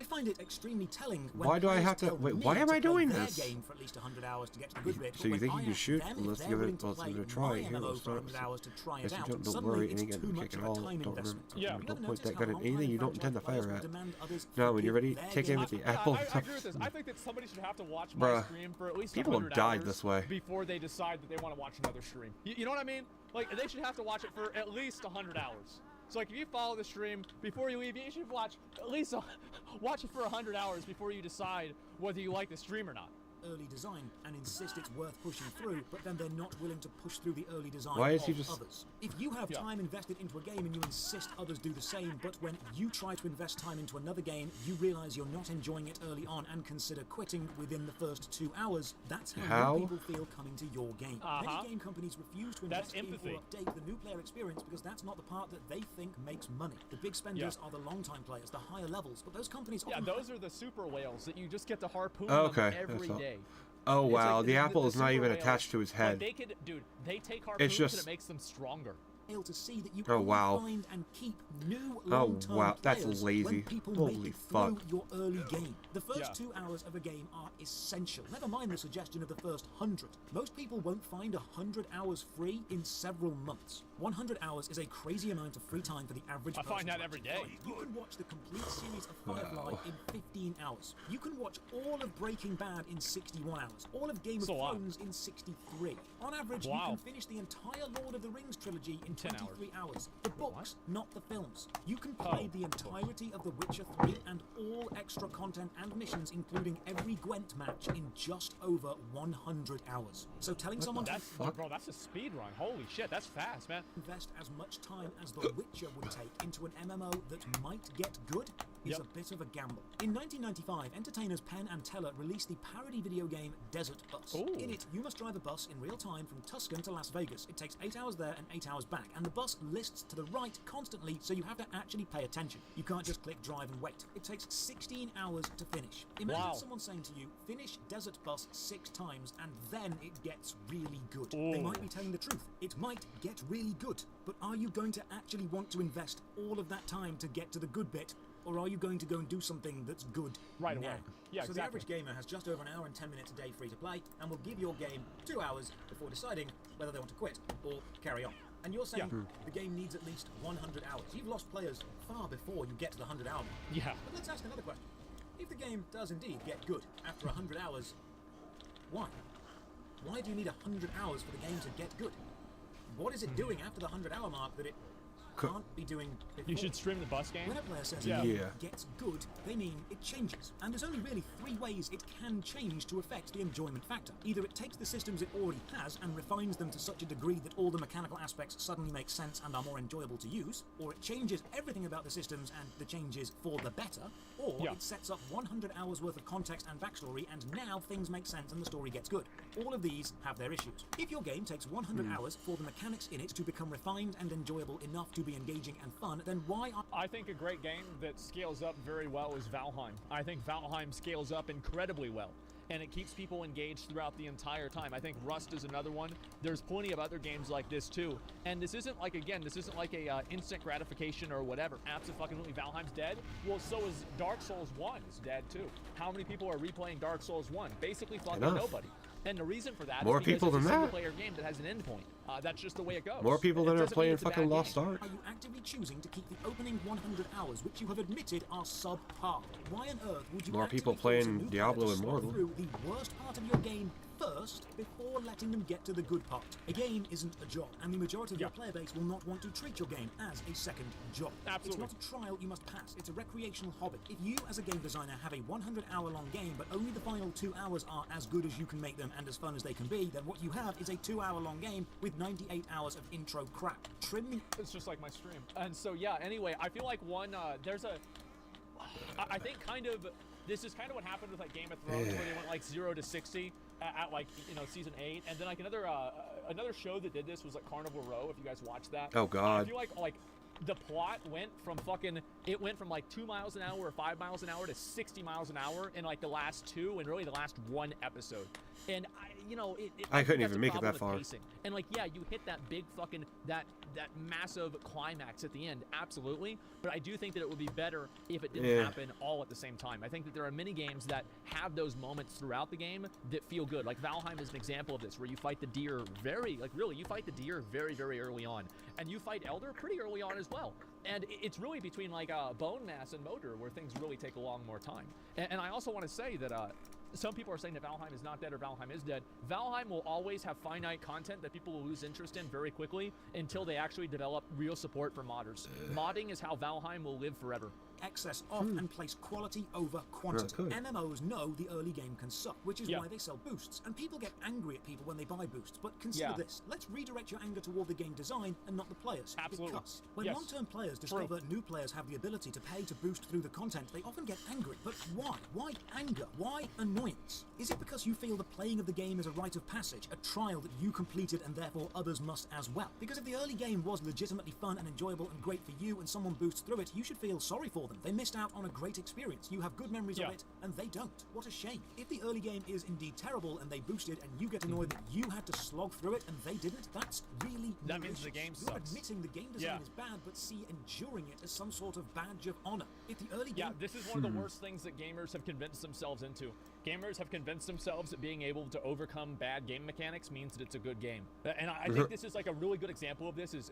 I find it extremely telling when Why do I players have to- tell wait, me why am I play doing their this? game for at least 100 hours to get to the good bit. So you but think when you I can ask shoot? them Well, if let's they're give willing it. to Let's play give it a try my here. MMO Let's for start. 100 hours to try it Yes, out, don't suddenly worry. It it's ain't too gonna much kick of at a all. time Don't investment. remember. Yeah. Don't point Notice that how gun at long anything you high don't intend to franchise fire players at. will demand others Now, when you're ready, forgive take their aim at game. the apple. I agree with this. I think that somebody should have to watch my Bruh. stream for at least People have 100 died hours this way. before they decide that they want to watch another stream. You know what I mean? Like, they should have to watch it for at least 100 hours. So, like, if you follow the stream, before you leave, you should watch at least watch it for 100 hours before you decide whether you like the stream or not. early design and insist it's worth pushing through, but then they're not willing to push through the early design Why is of he just... others. If you have time invested into a game and you insist others do the same, but when you try to invest time into another game, you realize you're not enjoying it early on and consider quitting within the first 2 hours, that's how new people feel coming to your game. Many game companies refuse to invest in or update the new player experience because that's not the part that they think makes money. The big spenders are the long-time players, the higher levels, but those companies often those are the super whales that you just get to harpoon Okay, every day. Oh It's wow, like the apple is not super even whales, attached to his like, head. they could, dude, they take harpoons It's just... and it makes them stronger. To see that you Oh wow. find and keep new Oh long-term wow, that's players lazy. when people Holy make it fuck. through your early game. The first 2 hours of a game are essential. Never mind the suggestion of the first 100. Most people won't find 100 hours free in several months. 100 hours is a crazy amount of free time for the average person. I find that every day. You can watch the complete series of Firefly in 15 hours. You can watch all of Breaking Bad in 61 hours. All of Game of Thrones in 63. On average, you can finish the entire Lord of the Rings trilogy in 23 hours. The books, not the films. You can play the entirety of The Witcher 3 and all extra content and missions, including every Gwent match, in just over 100 hours. So telling someone Bro, that's a speed run. Holy shit, that's fast, man. Invest as much time as The Witcher would take into an MMO that might get good is a bit of a gamble. In 1995, entertainers Penn and Teller released the parody video game Desert Bus. In it, you must drive a bus in real time from Tucson to Las Vegas. It takes 8 hours there and 8 hours back, and the bus lists to the right constantly, so you have to actually pay attention. You can't just click drive and wait. It takes 16 hours to finish. Imagine someone saying to you, finish Desert Bus 6 times, and then it gets really good. They might be telling the truth. It might get really good, but are you going to actually want to invest all of that time to get to the good bit? Or are you going to go and do something that's good right now? away? Yeah, so the average gamer has just over an hour and 10 minutes a day free to play, and will give your game 2 hours before deciding whether they want to quit or carry on. And you're saying the game needs at least 100 hours. You've lost players far before you get to the 100 hour mark. Yeah. But let's ask another question. If the game does indeed get good after 100 hours, why? Why do you need 100 hours for the game to get good? What is it doing after the 100 hour mark that it can't be doing before? You should stream the bus game. When a player says it gets good, they mean it changes. And there's only really 3 ways it can change to affect the enjoyment factor. Either it takes the systems it already has and refines them to such a degree that all the mechanical aspects suddenly make sense and are more enjoyable to use, or it changes everything about the systems and the changes for the better, or it sets up 100 hours worth of context and backstory and now things make sense and the story gets good. All of these have their issues. If your game takes 100 hours for the mechanics in it to become refined and enjoyable enough to be engaging and fun, then why I think a great game that scales up very well is Valheim. I think Valheim scales up incredibly well, and it keeps people engaged throughout the entire time. I think Rust is another one. There's plenty of other games like this too, and this isn't like, again, this isn't like a instant gratification or whatever. Absolutely, Valheim's dead. Well, so is Dark Souls 1 is dead too. How many people are replaying Dark Souls 1? Basically fucking nobody. And the reason for that is because it's a single-player game that has an endpoint. That's just the way it goes. More people than are playing fucking Lost Ark. Are you actively choosing to keep the opening 100 hours, which you have admitted are subpar? Why on earth would you more people playing Diablo Immortal through the worst part of your game first before letting them get to the good part? A game isn't a job, and the majority of your player base will not want to treat your game as a second job. Absolutely. It's not a trial you must pass. It's a recreational hobby. If you, as a game designer, have a 100-hour-long game, but only the final 2 hours are as good as you can make them and as fun as they can be, then what you have is a 2-hour-long game with 98 hours of intro crap. It's just like my stream. And so, yeah, anyway, I feel like I think kind of, this is kind of what happened with like Game of Thrones, where they went like 0 to 60 at like, you know, season 8. And then like another show that did this was like Carnival Row, if you guys watched that. Oh, God. I feel like the plot went from like 2 miles an hour or 5 miles an hour to 60 miles an hour in like the last 2 and really the last 1 episode. And I couldn't even make it that far. Pacing. And like, yeah, you hit that big fucking, that massive climax at the end, absolutely. But I do think that it would be better if it didn't happen all at the same time. I think that there are many games that have those moments throughout the game that feel good. Like Valheim is an example of this, where you fight the deer you fight the deer very, very early on. And you fight Elder pretty early on as well. And it's really between like Bone Mass and Moder where things really take a long more time. And I also want to say that some people are saying that Valheim is not dead or Valheim is dead. Valheim will always have finite content that people will lose interest in very quickly until they actually develop real support for modders. Modding is how Valheim will live forever. excess off and place quality over quantity. could. MMOs know the early game can suck, which is Yeah. why they sell boosts. And people get angry at people when they buy boosts. But consider Yeah. this. Let's redirect your anger toward the game design and not the players. Absolutely. Because when Yes. long-term players discover new players have the ability to pay to boost through the content, they often get angry. But why? Why anger? Why annoyance? Is it because you feel the playing of the game is a rite of passage, a trial that you completed and therefore others must as well? Because if the early game was legitimately fun and enjoyable and great for you and someone boosts through it, you should feel sorry for them. They missed out on a great experience. You have good memories of it and they don't. What a shame. If the early game is indeed terrible and they boosted and you get annoyed that you had to slog through it and they didn't, that's really That means the malicious. game You're sucks. admitting the game design is bad but see enduring it as some sort of badge of honor. If the early game... Yeah, this is one of the worst things that gamers have convinced themselves into. Gamers have convinced themselves that being able to overcome bad game mechanics means that it's a good game. And I think this is like a really good example of this is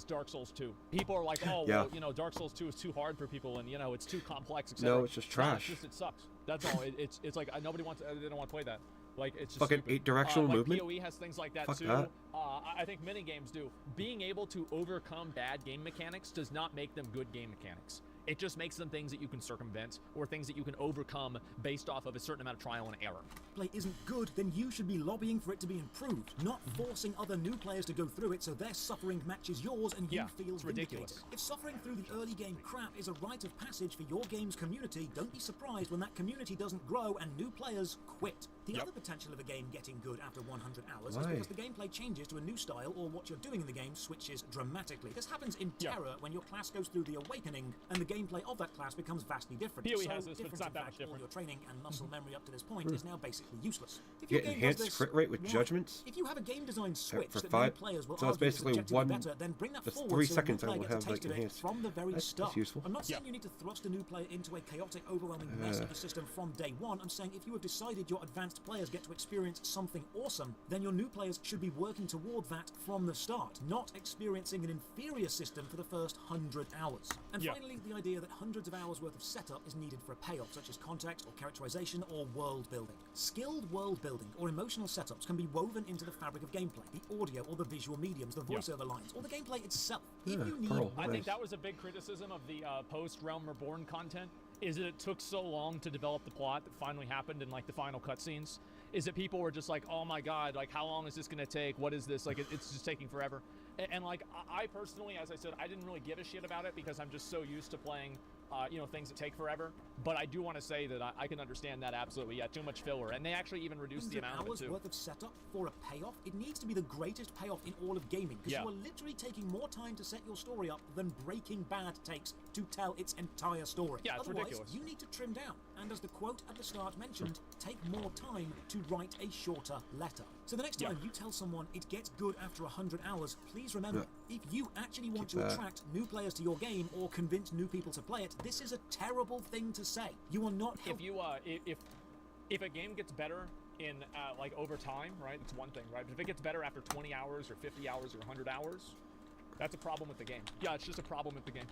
Dark Souls 2. People are like, oh, well, you know, Dark Souls 2 is too hard for people and, you know, it's too complex, etc. No, it's just trash. It's just, it sucks. That's all. It's like nobody wants, they don't want to play that. Like, it's just fucking stupid. 8-directional like movement. PoE has things like that Fuck too. that. I think many games do. Being able to overcome bad game mechanics does not make them good game mechanics. It just makes them things that you can circumvent or things that you can overcome based off of a certain amount of trial and error. Play isn't good, then you should be lobbying for it to be improved, not forcing other new players to go through it so their suffering matches yours and you feel it's vindicated. ridiculous. If suffering through the early game crap is a rite of passage for your game's community, don't be surprised when that community doesn't grow and new players quit. The other potential of a game getting good after 100 hours is because the gameplay changes to a new style or what you're doing in the game switches dramatically. This happens in Terra when your class goes through the awakening and the gameplay of that class becomes vastly different. PoE so has this, but it's not that much all different. your training and muscle memory up to this point is now basically useless. If Get your game enhanced does this, crit rate with why? judgments? If you have a game design switch for that 5 many players will so it's argue is basically objectively one better, then bring that that's forward 3 so seconds the I new will player have gets a like taste of it enhanced. from the very start. That's useful. I'm not saying you need to thrust a new player into a chaotic, overwhelming mess of the system from day one. I'm saying if you have decided your advanced players get to experience something awesome, then your new players should be working toward that from the start, not experiencing an inferior system for the first 100 hours. And finally, the idea that hundreds of hours worth of setup is needed for a payoff, such as context or characterization or world building. Skilled world building or emotional setups can be woven into the fabric of gameplay, the audio or the visual mediums, the voiceover lines, or the gameplay itself. If you need I think that was a big criticism of the post-Realm Reborn content, is that it took so long to develop the plot that finally happened in like the final cutscenes. Is that people were just like, oh my god, like how long is this gonna take? What is this? Like it's just taking forever. And like I personally, as I said, I didn't really give a shit about it because I'm just so used to playing you know, things that take forever. But I do want to say that I can understand that absolutely. Yeah, too much filler. And they actually even reduced the amount of it too. Hours worth of setup for a payoff? It needs to be the greatest payoff in all of gaming, because you are literally taking more time to set your story up than Breaking Bad takes to tell its entire story. Yeah, it's Otherwise, ridiculous. you need to trim down. And as the quote at the start mentioned, take more time to write a shorter letter. So the next time you tell someone it gets good after 100 hours, please remember, if you actually want to attract new players to your game or convince new people to play it, this is a terrible thing to say. You are not... If you, if a game gets better in, like, over time, right, it's one thing, right? But if it gets better after 20 hours or 50 hours or 100 hours, that's a problem with the game. Yeah, it's just a problem with the game.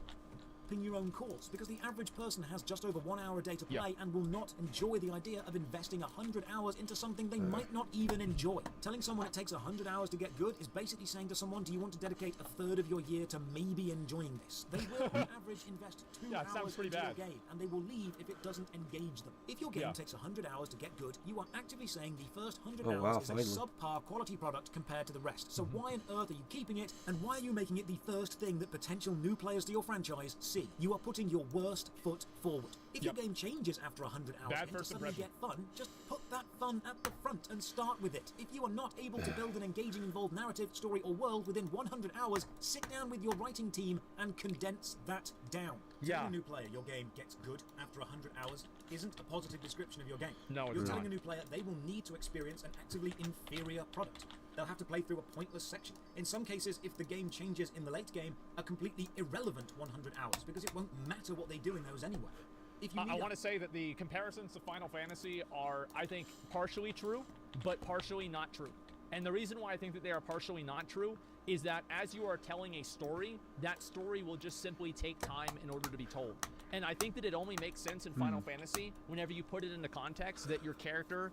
Your own course, because the average person has just over 1 hour a day to play and will not enjoy the idea of investing 100 hours into something they might not even enjoy. Telling someone it takes 100 hours to get good is basically saying to someone, do you want to dedicate a third of your year to maybe enjoying this? They will on average invest 2 hours into your game, and they will leave if it doesn't engage them. If your game takes 100 hours to get good, you are actively saying the first 100 hours is a subpar quality product compared to the rest. So why on earth are you keeping it, and why are you making it the first thing that potential new players to your franchise see? You are putting your worst foot forward. If your game changes after 100 hours and to suddenly get fun, just put that fun at the front and start with it. If you are not able to build an engaging, involved narrative, story, or world within 100 hours, sit down with your writing team and condense that down. Telling a new player your game gets good after 100 hours isn't a positive description of your game. No, it's You're not. telling a new player they will need to experience an actively inferior product. They'll have to play through a pointless section. In some cases, if the game changes in the late game, a completely irrelevant 100 hours, because it won't matter what they do in those anyway. If you I want to say that the comparisons to Final Fantasy are, I think, partially true, but partially not true. And the reason why I think that they are partially not true is that as you are telling a story, that story will just simply take time in order to be told. And I think that it only makes sense in Final Fantasy whenever you put it into context that your character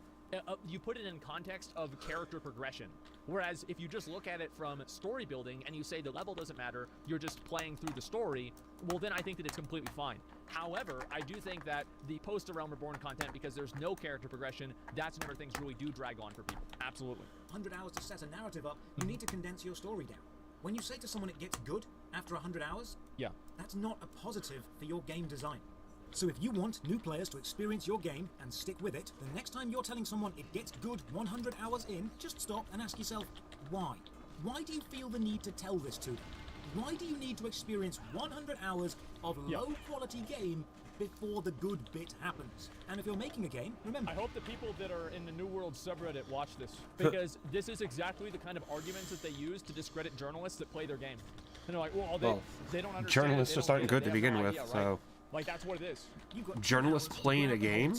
you put it in context of character progression. Whereas if you just look at it from story building and you say the level doesn't matter, you're just playing through the story, well then I think that it's completely fine. However, I do think that the post Realm Reborn content, because there's no character progression, that's whenever things really do drag on for people. Absolutely. 100 hours to set a narrative up, you need to condense your story down. When you say to someone it gets good after 100 hours, yeah, that's not a positive for your game design. So if you want new players to experience your game and stick with it, the next time you're telling someone it gets good 100 hours in, just stop and ask yourself, why? Why do you feel the need to tell this to them? Why do you need to experience 100 hours of low-quality game before the good bit happens? And if you're making a game, remember... I hope the people that are in the New World subreddit watch this, because this is exactly the kind of arguments that they use to discredit journalists that play their game. And they're like, well, they don't understand. Journalists just aren't good to begin with, so... Like, that's what it is. Journalists playing a game?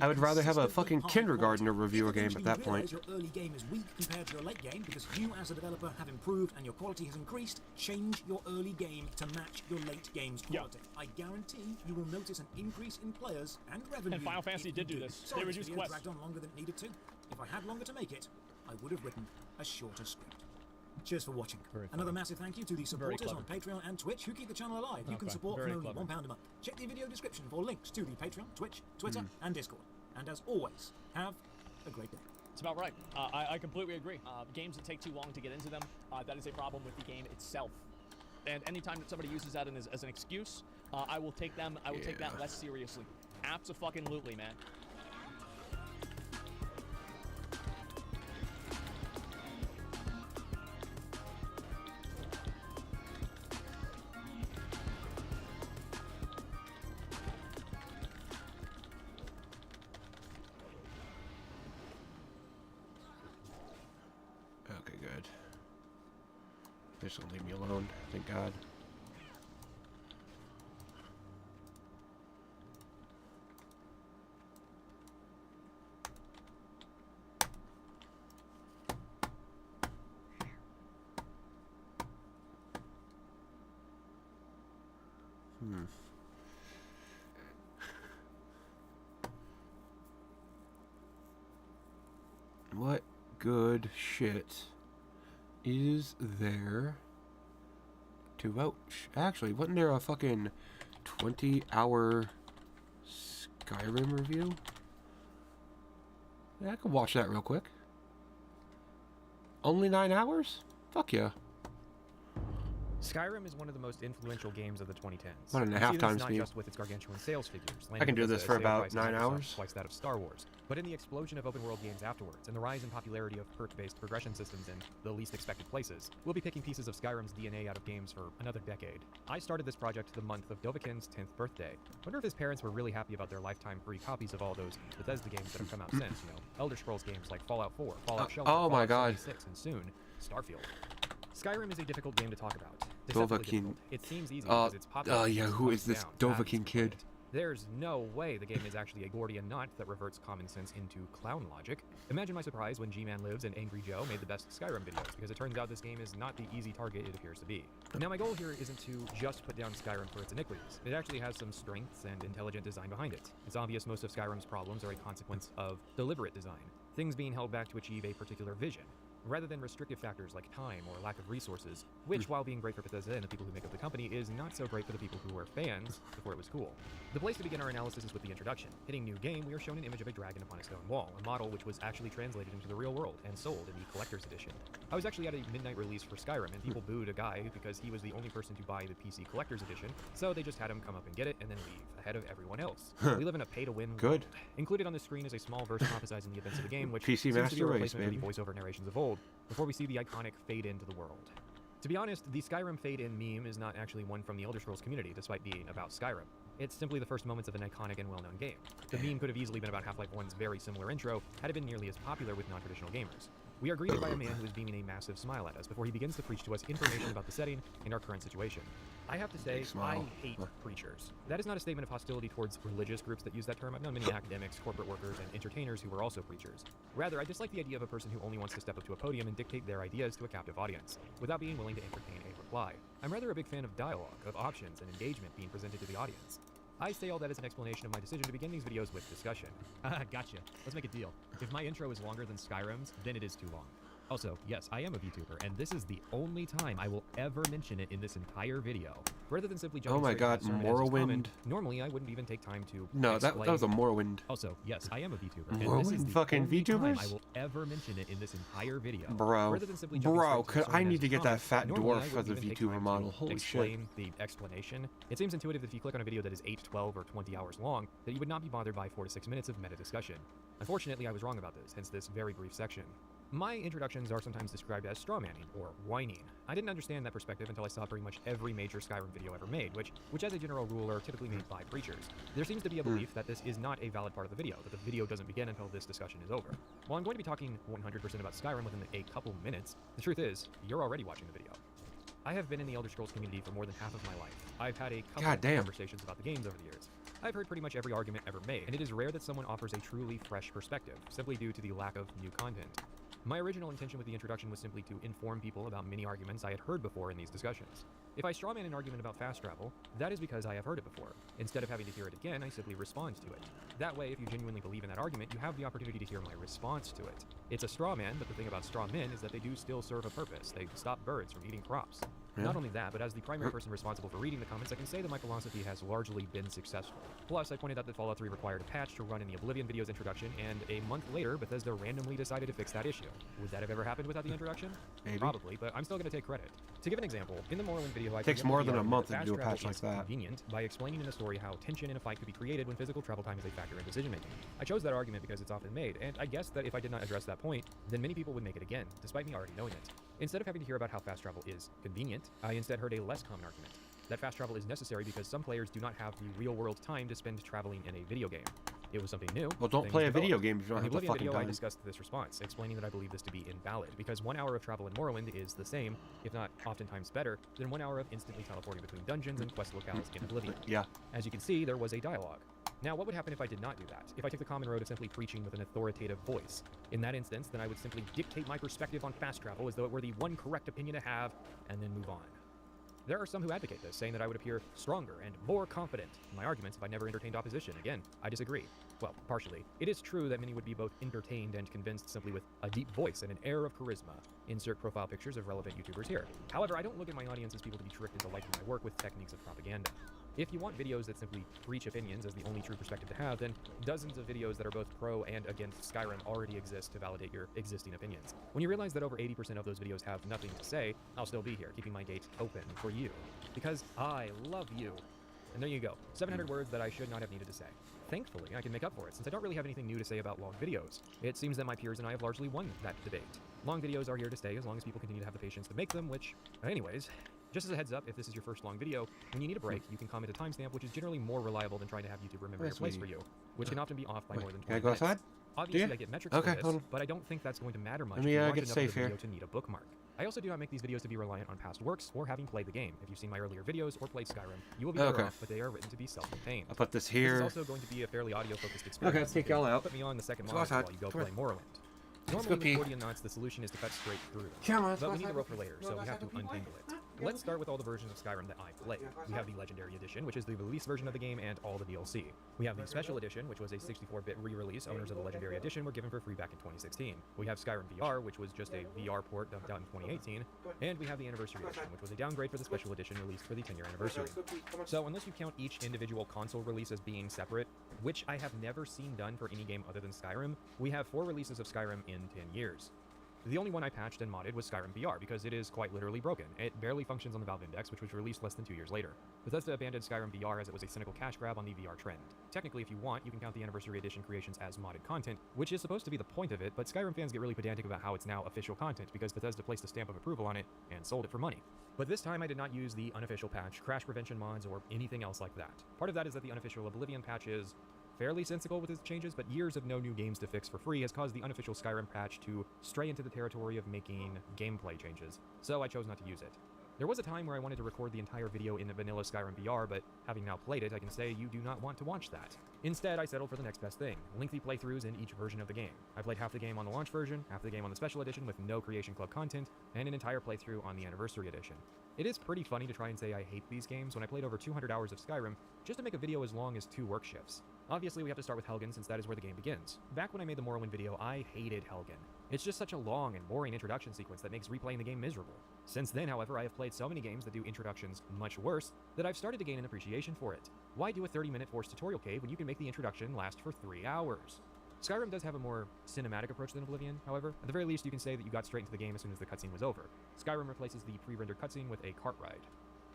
I would rather have a fucking kindergartner review a game at that point. Your early game is weak compared to your late game because you as a developer have improved and your quality has increased. Change your early game to match your late game's quality. I guarantee you will notice an increase in players and revenue. And Final Fantasy did do this. They reduced quests. Dragged on longer than it needed to. If I had longer to make it, I would have written a shorter script. Cheers for watching. Another massive thank you to the supporters on Patreon and Twitch who keep the channel alive. You can support for only £1 a month. Check the video description for links to the Patreon, Twitch, Twitter, and Discord. And as always, have a great day. It's about right. I completely agree. Games that take too long to get into them, that is a problem with the game itself. And anytime that somebody uses that as an excuse, I will take that less seriously. Abso-fucking-lutely, man. Okay, good. They're just gonna leave me alone, thank God. What good shit is there to vouch? Actually, wasn't there a fucking 20-hour Skyrim review? Yeah, I could watch that real quick. Only 9 hours? Fuck yeah. Skyrim is one of the most influential games of the 2010s. 1.5 times not speed. just with its gargantuan sales figures. I can do this for about 9 hours. Twice that of Star Wars. But in the explosion of open world games afterwards, and the rise in popularity of perk-based progression systems in the least expected places, we'll be picking pieces of Skyrim's DNA out of games for another decade. I started this project the month of Dovahkiin's 10th birthday. Wonder if his parents were really happy about their lifetime free copies of all those Bethesda games that have come out since, you know, Elder Scrolls games like Fallout 4, Fallout Shelter, my God. 76, and soon, Starfield. Skyrim is a difficult game to talk about. Dovahkiin. It seems easy because it's popular. Oh yeah, who is this Dovahkiin kid? There's no way the game is actually a Gordian knot that reverts common sense into clown logic. Imagine my surprise when G-Man Lives and Angry Joe made the best Skyrim videos, because it turns out this game is not the easy target it appears to be. Now my goal here isn't to just put down Skyrim for its iniquities. It actually has some strengths and intelligent design behind it. It's obvious most of Skyrim's problems are a consequence of deliberate design, things being held back to achieve a particular vision, rather than restrictive factors like time or lack of resources, which, while being great for Bethesda and the people who make up the company, is not so great for the people who were fans before it was cool. The place to begin our analysis is with the introduction. Hitting new game, we are shown an image of a dragon upon a stone wall, a model which was actually translated into the real world and sold in the collector's edition. I was actually at a midnight release for Skyrim, and people booed a guy because he was the only person to buy the PC collector's edition, so they just had him come up and get it and then leave, ahead of everyone else. We live in a pay-to-win world. Included on the screen is a small verse prophesizing the events of the game, which PC seems to Master be a Race, replacement for the voiceover narrations of old, before we see the iconic fade into the world. To be honest, the Skyrim fade-in meme is not actually one from the Elder Scrolls community, despite being about Skyrim. It's simply the first moments of an iconic and well-known game. The meme could have easily been about Half-Life 1's very similar intro, had it been nearly as popular with non-traditional gamers. We are greeted by a man who is beaming a massive smile at us before he begins to preach to us information about the setting and our current situation. I have to say, I hate preachers. That is not a statement of hostility towards religious groups that use that term. I've known many academics, corporate workers, and entertainers who were also preachers. Rather, I dislike the idea of a person who only wants to step up to a podium and dictate their ideas to a captive audience, without being willing to entertain a reply. I'm rather a big fan of dialogue, of options and engagement being presented to the audience. I say all that as an explanation of my decision to begin these videos with discussion. Gotcha. Let's make a deal. If my intro is longer than Skyrim's, then it is too long. Also, yes, I am a VTuber, and this is the only time I will ever mention it in this entire video. Rather than simply jumping straight to the sermon as is common, normally I wouldn't even take time to that was a Morrowind. Also, yes, I am a VTuber, and Morrowind this is the fucking only time VTubers? I will ever mention it in this entire video. Bro, Rather than simply jumping straight to the sermon I as need is to get common, that fat normally I dwarf as wouldn't a even take VTuber time model. to Holy explain the explanation. It seems intuitive that if you click on a video that is 8, 12, or 20 hours long, that you would not be bothered by 4 to 6 minutes of meta discussion. Unfortunately, I was wrong about this, hence this very brief section. My introductions are sometimes described as strawmanning or whining. I didn't understand that perspective until I saw pretty much every major Skyrim video ever made, which as a general rule are typically made by preachers. There seems to be a belief that this is not a valid part of the video, that the video doesn't begin until this discussion is over. While I'm going to be talking 100% about Skyrim within a couple minutes, the truth is, you're already watching the video. I have been in the Elder Scrolls community for more than half of my life. I've had a couple of conversations about the games over the years. I've heard pretty much every argument ever made, and it is rare that someone offers a truly fresh perspective, simply due to the lack of new content. My original intention with the introduction was simply to inform people about many arguments I had heard before in these discussions. If I strawman an argument about fast travel, that is because I have heard it before. Instead of having to hear it again, I simply respond to it. That way, if you genuinely believe in that argument, you have the opportunity to hear my response to it. It's a straw man, but the thing about straw men is that they do still serve a purpose. They stop birds from eating crops. Yeah. Not only that, but as the primary person responsible for reading the comments, I can say that my philosophy has largely been successful. Plus, I pointed out that Fallout 3 required a patch to run in the Oblivion video's introduction, and a month later, Bethesda randomly decided to fix that issue. Would that have ever happened without the introduction? Maybe. Probably, but I'm still going to take credit. To give an example, in the Morrowind video, I takes more than a month to do a patch like that. Convenient by explaining in the story how tension in a fight could be created when physical travel time is a factor in decision making. I chose that argument because it's often made, and I guess that if I did not address that point, then many people would make it again, despite me already knowing it. Instead of having to hear about how fast travel is convenient, I instead heard a less common argument. That fast travel is necessary because some players do not have the real-world time to spend traveling in a video game. It was something new. Well, don't play a video game if you don't have the fucking video, time. I discussed this response, explaining that I believe this to be invalid, because 1 hour of travel in Morrowind is the same, if not oftentimes better, than 1 hour of instantly teleporting between dungeons and quest locales in Oblivion. Yeah. As you can see, there was a dialogue. Now, what would happen if I did not do that? If I took the common road of simply preaching with an authoritative voice? In that instance, then I would simply dictate my perspective on fast travel as though it were the one correct opinion to have, and then move on. There are some who advocate this, saying that I would appear stronger and more confident in my arguments if I never entertained opposition. Again, I disagree. Well, partially. It is true that many would be both entertained and convinced simply with a deep voice and an air of charisma. Insert profile pictures of relevant YouTubers here. However, I don't look at my audience as people to be tricked into liking my work with techniques of propaganda. If you want videos that simply preach opinions as the only true perspective to have, then dozens of videos that are both pro and against Skyrim already exist to validate your existing opinions. When you realize that over 80% of those videos have nothing to say, I'll still be here, keeping my gate open for you. Because I love you. And there you go. 700 words that I should not have needed to say. Thankfully, I can make up for it, since I don't really have anything new to say about long videos. It seems that my peers and I have largely won that debate. Long videos are here to stay as long as people continue to have the patience to make them, which, anyways, just as a heads up, if this is your first long video, when you need a break, you can comment a timestamp, which is generally more reliable than trying to have YouTube remember your place for you, which can often be off by more than 20 Can I go minutes. outside? Obviously, I get metrics for this, but I don't think that's going to matter much Let me if you watch get enough safe of the here. video to need a bookmark. I also do not make these videos to be reliant on past works or having played the game. If you've seen my earlier videos or played Skyrim, you will be better off, but they are written to be self-contained. I'll put this here. This is also going to be a fairly audio-focused experience. Okay, let's take y'all out. Put me on the second Let's monitor go while you go outside. play Morrowind. Let's Normally go with pee. accordion knots, the solution is to cut straight through them. Come on, let's but go we need the outside. rope for later, so we have to untangle it. Let's start with all the versions of Skyrim that I've played. We have the Legendary Edition, which is the release version of the game and all the DLC. We have the Special Edition, which was a 64-bit re-release. Owners of the Legendary Edition were given for free back in 2016. We have Skyrim VR, which was just a VR port dumped out in 2018. And we have the Anniversary Edition, which was a downgrade for the Special Edition released for the 10-year anniversary. So unless you count each individual console release as being separate, which I have never seen done for any game other than Skyrim, we have 4 releases of Skyrim in 10 years. The only one I patched and modded was Skyrim VR, because it is quite literally broken. It barely functions on the Valve Index, which was released less than 2 years later. Bethesda abandoned Skyrim VR as it was a cynical cash grab on the VR trend. Technically, if you want, you can count the Anniversary Edition creations as modded content, which is supposed to be the point of it, but Skyrim fans get really pedantic about how it's now official content, because Bethesda placed a stamp of approval on it and sold it for money. But this time I did not use the unofficial patch, crash prevention mods, or anything else like that. Part of that is that the unofficial Oblivion patch is fairly sensible with its changes, but years of no new games to fix for free has caused the unofficial Skyrim patch to stray into the territory of making gameplay changes, so I chose not to use it. There was a time where I wanted to record the entire video in the vanilla Skyrim VR, but having now played it, I can say you do not want to watch that. Instead, I settled for the next best thing, lengthy playthroughs in each version of the game. I played half the game on the launch version, half the game on the special edition with no Creation Club content, and an entire playthrough on the anniversary edition. It is pretty funny to try and say I hate these games when I played over 200 hours of Skyrim just to make a video as long as 2 work shifts. Obviously, we have to start with Helgen since that is where the game begins. Back when I made the Morrowind video, I hated Helgen. It's just such a long and boring introduction sequence that makes replaying the game miserable. Since then, however, I have played so many games that do introductions much worse that I've started to gain an appreciation for it. Why do a 30-minute forced tutorial cave when you can make the introduction last for 3 hours? Skyrim does have a more cinematic approach than Oblivion, however. At the very least, you can say that you got straight into the game as soon as the cutscene was over. Skyrim replaces the pre-rendered cutscene with a cart ride.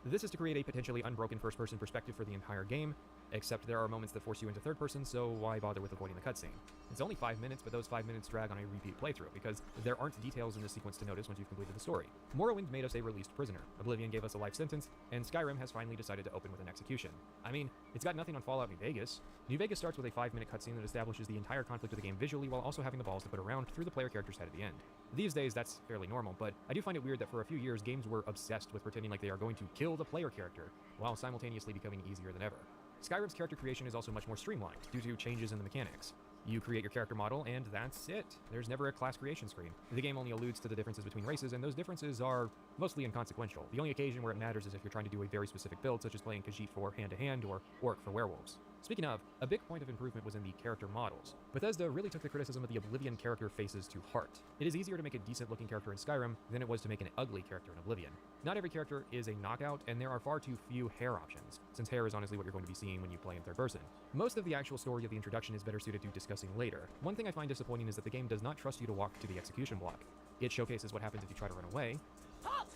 This is to create a potentially unbroken first-person perspective for the entire game, except there are moments that force you into third person, so why bother with avoiding the cutscene? It's only 5 minutes, but those 5 minutes drag on a repeat playthrough, because there aren't details in this sequence to notice once you've completed the story. Morrowind made us a released prisoner, Oblivion gave us a life sentence, and Skyrim has finally decided to open with an execution. I mean, it's got nothing on Fallout New Vegas. New Vegas starts with a 5-minute cutscene that establishes the entire conflict of the game visually while also having the balls to put around through the player character's head at the end. These days, that's fairly normal, but I do find it weird that for a few years, games were obsessed with pretending like they are going to kill the player character, while simultaneously becoming easier than ever. Skyrim's character creation is also much more streamlined, due to changes in the mechanics. You create your character model, and that's it. There's never a class creation screen. The game only alludes to the differences between races, and those differences are mostly inconsequential. The only occasion where it matters is if you're trying to do a very specific build, such as playing Khajiit for hand-to-hand or Orc for werewolves. Speaking of, a big point of improvement was in the character models. Bethesda really took the criticism of the Oblivion character faces to heart. It is easier to make a decent-looking character in Skyrim than it was to make an ugly character in Oblivion. Not every character is a knockout, and there are far too few hair options, since hair is honestly what you're going to be seeing when you play in third person. Most of the actual story of the introduction is better suited to discussing later. One thing I find disappointing is that the game does not trust you to walk to the execution block. It showcases what happens if you try to run away. Halt!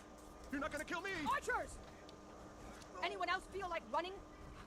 You're not gonna kill me! Archers! Anyone else feel like running?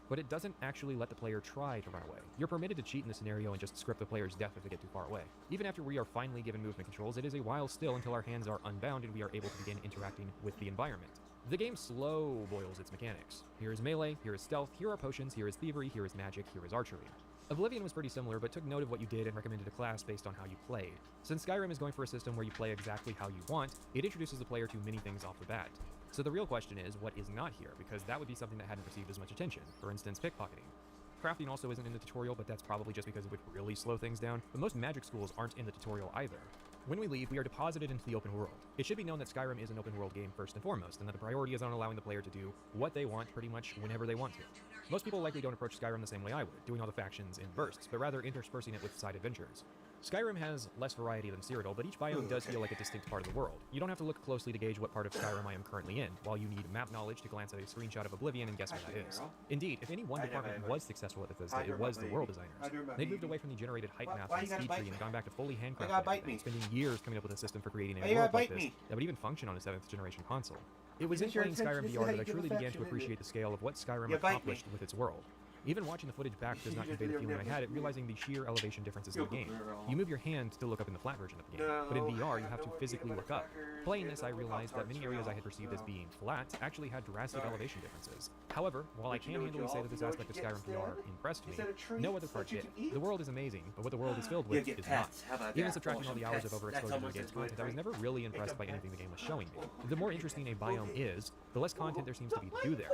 But it doesn't actually let the player try to run away. You're permitted to cheat in the scenario and just script the player's death if they get too far away. Even after we are finally given movement controls, it is a while still until our hands are unbound and we are able to begin interacting with the environment. The game slow boils its mechanics. Here is melee, here is stealth, here are potions, here is thievery, here is magic, here is archery. Oblivion was pretty similar, but took note of what you did and recommended a class based on how you played. Since Skyrim is going for a system where you play exactly how you want, it introduces the player to many things off the bat. So the real question is, what is not here? Because that would be something that hadn't received as much attention. For instance, pickpocketing. Crafting also isn't in the tutorial, but that's probably just because it would really slow things down. But most magic schools aren't in the tutorial either. When we leave, we are deposited into the open world. It should be known that Skyrim is an open world game first and foremost, and that the priority is on allowing the player to do what they want pretty much whenever they want to. Most people likely don't approach Skyrim the same way I would, doing all the factions in bursts, but rather interspersing it with side adventures. Skyrim has less variety than Cyrodiil, but each biome does feel like a distinct part of the world. You don't have to look closely to gauge what part of Skyrim I am currently in, while you need map knowledge to glance at a screenshot of Oblivion and guess what that is. Indeed, if any one department was successful at Bethesda, it was the world designers. They moved away from the generated height maps and speed tree and gone back to fully handcrafted everything, spending years coming up with a system for creating a world like this that would even function on a 7th generation console. It was in playing Skyrim VR that I truly began to appreciate the scale of what Skyrim accomplished with its world. Even watching the footage back does not convey the feeling I had at realizing the sheer elevation differences in the game. You move your hand to look up in the flat version of the game, but in VR you have to physically look up. Playing this, I realized that many areas I had perceived as being flat actually had drastic elevation differences. However, while I can handily say that this aspect of Skyrim VR impressed me, no other part did. The world is amazing, but what the world is filled with is not. Even subtracting all the hours of overexposure to the game's content, I was never really impressed by anything the game was showing me. The more interesting a biome is, the less content there seems to be to do there.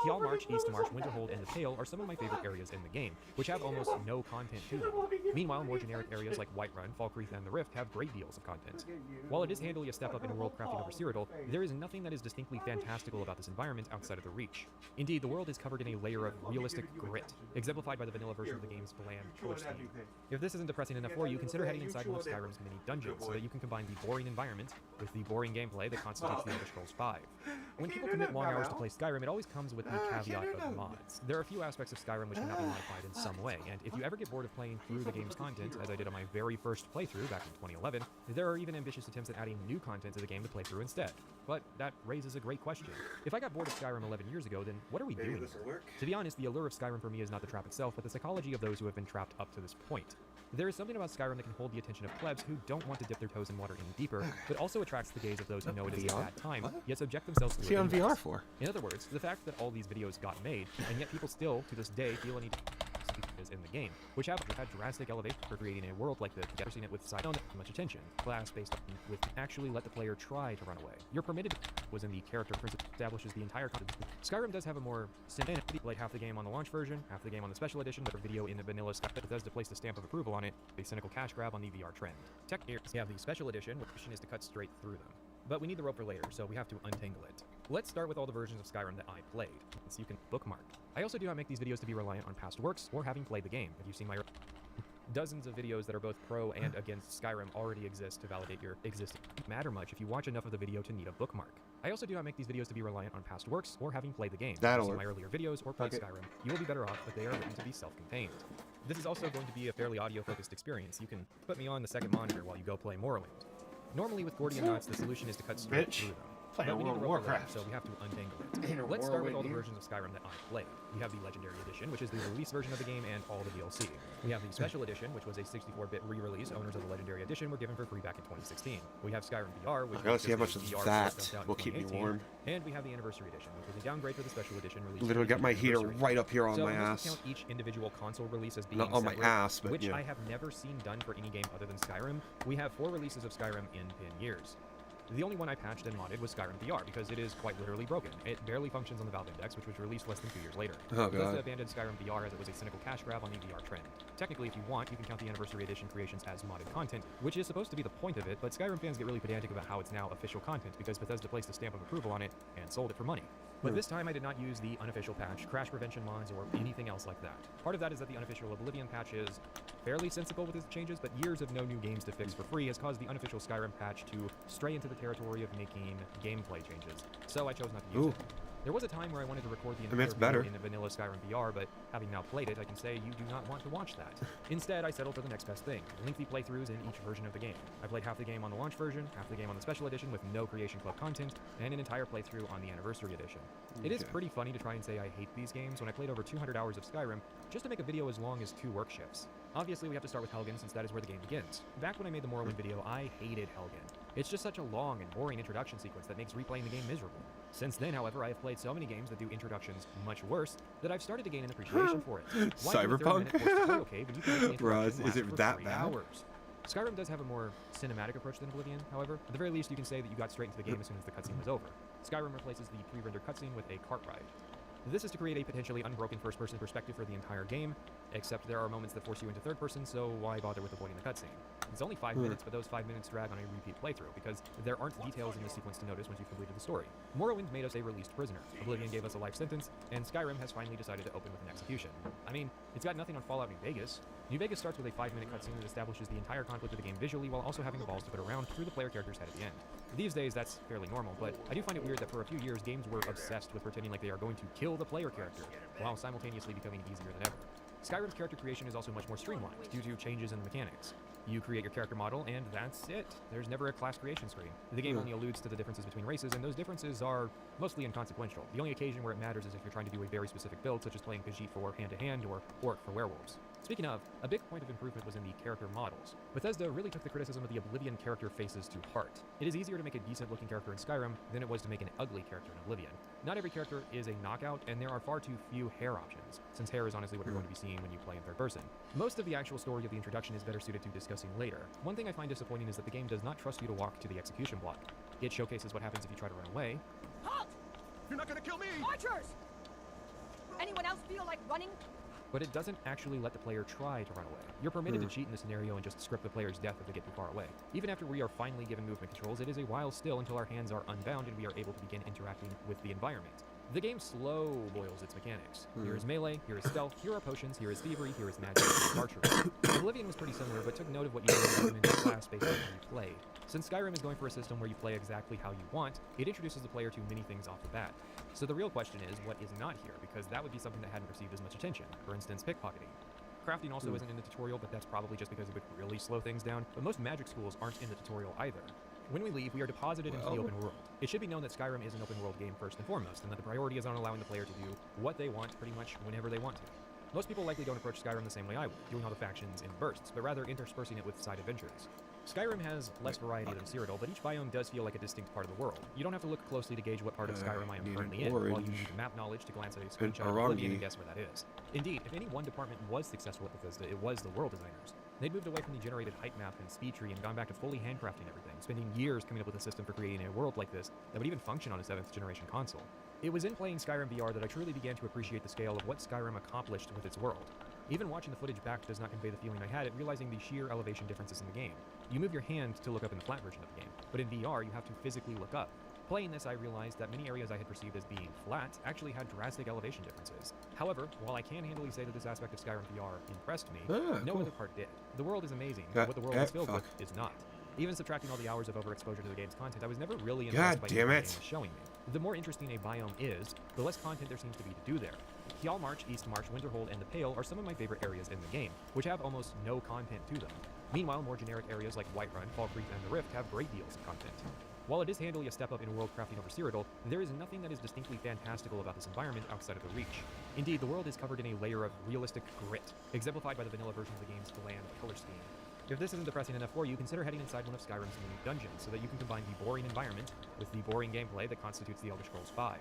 Hjal March, East March, Winterhold, and the Pale are some of my favorite areas in the game, which have almost no content to them. Meanwhile, more generic areas like Whiterun, Falkreath, and the Rift have great deals of content. While it is handily a step up in world crafting over Cyrodiil, there is nothing that is distinctly fantastical about this environment outside of the Reach. Indeed, the world is covered in a layer of realistic grit, exemplified by the vanilla version of the game's bland color scheme. If this isn't depressing enough for you, consider heading inside one of Skyrim's many dungeons so that you can combine the boring environment with the boring gameplay that constitutes the Elder Scrolls V. When people commit long hours to play Skyrim, it always comes with the caveat of mods. There are a few aspects of Skyrim which cannot be modified in some way, and if you ever get bored of playing through the game's content, as I did on my very first playthrough back in 2011, there are even ambitious attempts at adding new content to the game to play through instead. But that raises a great question. If I got bored of Skyrim 11 years ago, then what are we doing here? To be honest, the allure of Skyrim for me is not the trap itself, but the psychology of those who have been trapped up to this point. There is something about Skyrim that can hold the attention of plebs who don't want to dip their toes in water any deeper, but also attracts the gaze of those who know it is a bad time, yet subject themselves to it. What's he on VR for? In other words, the fact that all these videos got made, and yet people still, to this day, feel a need to speak in the game, which have had drastic elevation for creating a world like this. You've never seen it with side on much attention. Class based on with actually let the player try to run away. You're permitted was in the character principle establishes the entire concept. Skyrim does have a more cinematic, like half the game on the launch version, half the game on the special edition, but a video in the vanilla stuff. Bethesda placed a stamp of approval on it, a cynical cash grab on the VR trend. Tech here, we have the special edition, which is to cut straight through them. But we need the rope for later, so we have to untangle it. Let's start with all the versions of Skyrim that I played, so you can bookmark. I also do not make these videos to be reliant on past works or having played the game. If you've seen my dozens of videos that are both pro and against Skyrim already exist to validate your existence. It doesn't matter much if you watch enough of the video to need a bookmark. I also do not make these videos to be reliant on past works or having played the game. If you've seen my earlier videos or played Skyrim, you will be better off, but they are written to be self-contained. This is also going to be a fairly audio-focused experience. You can put me on the second monitor while you go play Morrowind. Normally with Gordian knots, the solution is to cut straight through them. But we need to rope later, so we have to untangle it. Let's start with all the versions of Skyrim that I played. We have the Legendary Edition, which is the release version of the game and all the DLC. We have the Special Edition, which was a 64-bit re-release. Owners of the Legendary Edition were given for free back in 2016. We have Skyrim VR, which let's see how much of that will keep me warm. And we have the Anniversary Edition, which was a downgrade for the Special Edition release. Literally got my heater right up here on my ass. So count each individual console release as being not on my ass, but which I have never seen done for any game other than Skyrim. We have 4 releases of Skyrim in 10 years. The only one I patched and modded was Skyrim VR because it is quite literally broken. It barely functions on the Valve Index, which was released less than 2 years later. Bethesda abandoned Skyrim VR as it was a cynical cash grab on the VR trend. Technically, if you want, you can count the Anniversary Edition creations as modded content, which is supposed to be the point of it, but Skyrim fans get really pedantic about how it's now official content because Bethesda placed a stamp of approval on it and sold it for money. But this time I did not use the unofficial patch, crash prevention mods, or anything else like that. Part of that is that the unofficial Oblivion patch is fairly sensible with its changes, but years of no new games to fix for free has caused the unofficial Skyrim patch to stray into the territory of making gameplay changes. So I chose not to use it. There was a time where I wanted to record the entire video in the vanilla Skyrim VR, but having now played it, I can say you do not want to watch that. Instead, I settled for the next best thing, lengthy playthroughs in each version of the game. I played half the game on the launch version, half the game on the special edition with no Creation Club content, and an entire playthrough on the Anniversary Edition. It is pretty funny to try and say I hate these games when I played over 200 hours of Skyrim just to make a video as long as 2 work shifts. Obviously, we have to start with Helgen since that is where the game begins. Back when I made the Morrowind video, I hated Helgen. It's just such a long and boring introduction sequence that makes replaying the game miserable. Since then, however, I have played so many games that do introductions much worse that I've started to gain an appreciation for it. Cyberpunk? Bruh, is it that bad? Hours. Skyrim does have a more cinematic approach than Oblivion, however. At the very least, you can say that you got straight into the game as soon as the cutscene was over. Skyrim replaces the pre-rendered cutscene with a cart ride. This is to create a potentially unbroken first-person perspective for the entire game, except there are moments that force you into third person, so why bother with avoiding the cutscene? It's only 5 minutes, but those 5 minutes drag on a repeat playthrough, because there aren't details in the sequence to notice once you've completed the story. Morrowind made us a released prisoner, Oblivion gave us a life sentence, and Skyrim has finally decided to open with an execution. I mean, it's got nothing on Fallout New Vegas. New Vegas starts with a 5-minute cutscene that establishes the entire conflict of the game visually while also having the balls to put around through the player character's head at the end. These days, that's fairly normal, but I do find it weird that for a few years, games were obsessed with pretending like they are going to kill the player character, while simultaneously becoming easier than ever. Skyrim's character creation is also much more streamlined, due to changes in the mechanics. You create your character model, and that's it. There's never a class creation screen. The game only alludes to the differences between races, and those differences are mostly inconsequential. The only occasion where it matters is if you're trying to do a very specific build, such as playing Khajiit for hand-to-hand or Orc for werewolves. Speaking of, a big point of improvement was in the character models. Bethesda really took the criticism of the Oblivion character faces to heart. It is easier to make a decent-looking character in Skyrim than it was to make an ugly character in Oblivion. Not every character is a knockout, and there are far too few hair options, since hair is honestly what you're going to be seeing when you play in third person. Most of the actual story of the introduction is better suited to discussing later. One thing I find disappointing is that the game does not trust you to walk to the execution block. It showcases what happens if you try to run away. Halt! You're not gonna kill me! Archers! Anyone else feel like running? But it doesn't actually let the player try to run away. You're permitted to cheat in the scenario and just script the player's death if they get too far away. Even after we are finally given movement controls, it is a while still until our hands are unbound and we are able to begin interacting with the environment. The game slow boils its mechanics. Here is melee, here is stealth, here are potions, here is thievery, here is magic, here is archery. Oblivion was pretty similar, but took note of what you do in class based on how you play. Since Skyrim is going for a system where you play exactly how you want, it introduces the player to many things off the bat. So the real question is, what is not here? Because that would be something that hadn't received as much attention. For instance, pickpocketing. Crafting also isn't in the tutorial, but that's probably just because it would really slow things down. But most magic schools aren't in the tutorial either. When we leave, we are deposited into the open world. It should be known that Skyrim is an open world game first and foremost, and that the priority is on allowing the player to do what they want pretty much whenever they want to. Most people likely don't approach Skyrim the same way I would, doing all the factions in bursts, but rather interspersing it with side adventures. Skyrim has less variety than Cyrodiil, but each biome does feel like a distinct part of the world. You don't have to look closely to gauge what part of Skyrim I am currently in, while you need map knowledge to glance at a screenshot of Oblivion and guess where that is. Indeed, if any one department was successful at Bethesda, it was the world designers. They'd moved away from the generated height map and speed tree and gone back to fully handcrafting everything, spending years coming up with a system for creating a world like this that would even function on a 7th generation console. It was in playing Skyrim VR that I truly began to appreciate the scale of what Skyrim accomplished with its world. Even watching the footage back does not convey the feeling I had at realizing the sheer elevation differences in the game. You move your hand to look up in the flat version of the game, but in VR you have to physically look up. Playing this, I realized that many areas I had perceived as being flat actually had drastic elevation differences. However, while I can handily say that this aspect of Skyrim VR impressed me, no other part did. The world is amazing, but what the world is filled with is not. Even subtracting all the hours of overexposure to the game's content, I was never really impressed by what the game was showing me. The more interesting a biome is, the less content there seems to be to do there. Hjal March, East March, Winterhold, and the Pale are some of my favorite areas in the game, which have almost no content to them. Meanwhile, more generic areas like Whiterun, Fall Creek, and the Rift have great deals of content. While it is handily a step up in world crafting over Cyrodiil, there is nothing that is distinctly fantastical about this environment outside of the Reach. Indeed, the world is covered in a layer of realistic grit, exemplified by the vanilla version of the game's bland color scheme. If this isn't depressing enough for you, consider heading inside one of Skyrim's many dungeons so that you can combine the boring environment with the boring gameplay that constitutes the Elder Scrolls V.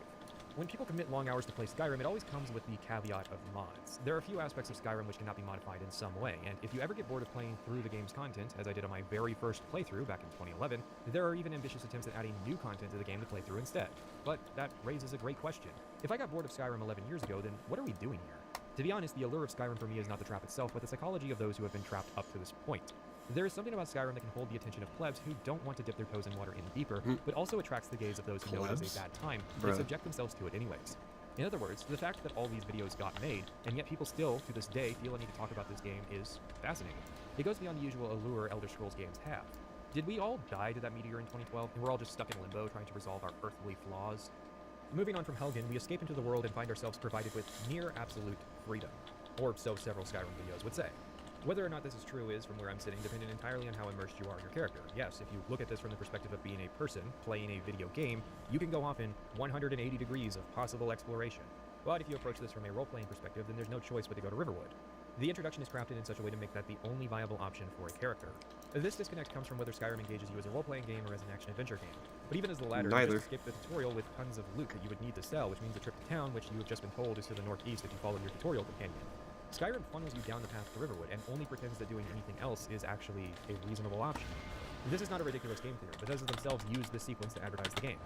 When people commit long hours to play Skyrim, it always comes with the caveat of mods. There are a few aspects of Skyrim which cannot be modified in some way, and if you ever get bored of playing through the game's content, as I did on my very first playthrough back in 2011, there are even ambitious attempts at adding new content to the game to play through instead. But that raises a great question. If I got bored of Skyrim 11 years ago, then what are we doing here? To be honest, the allure of Skyrim for me is not the trap itself, but the psychology of those who have been trapped up to this point. There is something about Skyrim that can hold the attention of plebs who don't want to dip their toes in water any deeper, but also attracts the gaze of those who know it is a bad time, but subject themselves to it anyways. In other words, the fact that all these videos got made, and yet people still, to this day, feel a need to talk about this game is fascinating. It goes beyond the usual allure Elder Scrolls games have. Did we all die to that meteor in 2012, and we're all just stuck in limbo trying to resolve our earthly flaws? Moving on from Helgen, we escape into the world and find ourselves provided with near absolute freedom. Or so several Skyrim videos would say. Whether or not this is true is, from where I'm sitting, dependent entirely on how immersed you are in your character. Yes, if you look at this from the perspective of being a person playing a video game, you can go off in 180 degrees of possible exploration. But if you approach this from a role-playing perspective, then there's no choice but to go to Riverwood. The introduction is crafted in such a way to make that the only viable option for a character. This disconnect comes from whether Skyrim engages you as a role-playing game or as an action-adventure game. But even as the latter, you just skip the tutorial with tons of loot that you would need to sell, which means a trip to town, which you have just been told is to the northeast if you follow your tutorial companion. Skyrim funnels you down the path to Riverwood and only pretends that doing anything else is actually a reasonable option. This is not a ridiculous game theory. Bethesda themselves used this sequence to advertise the game.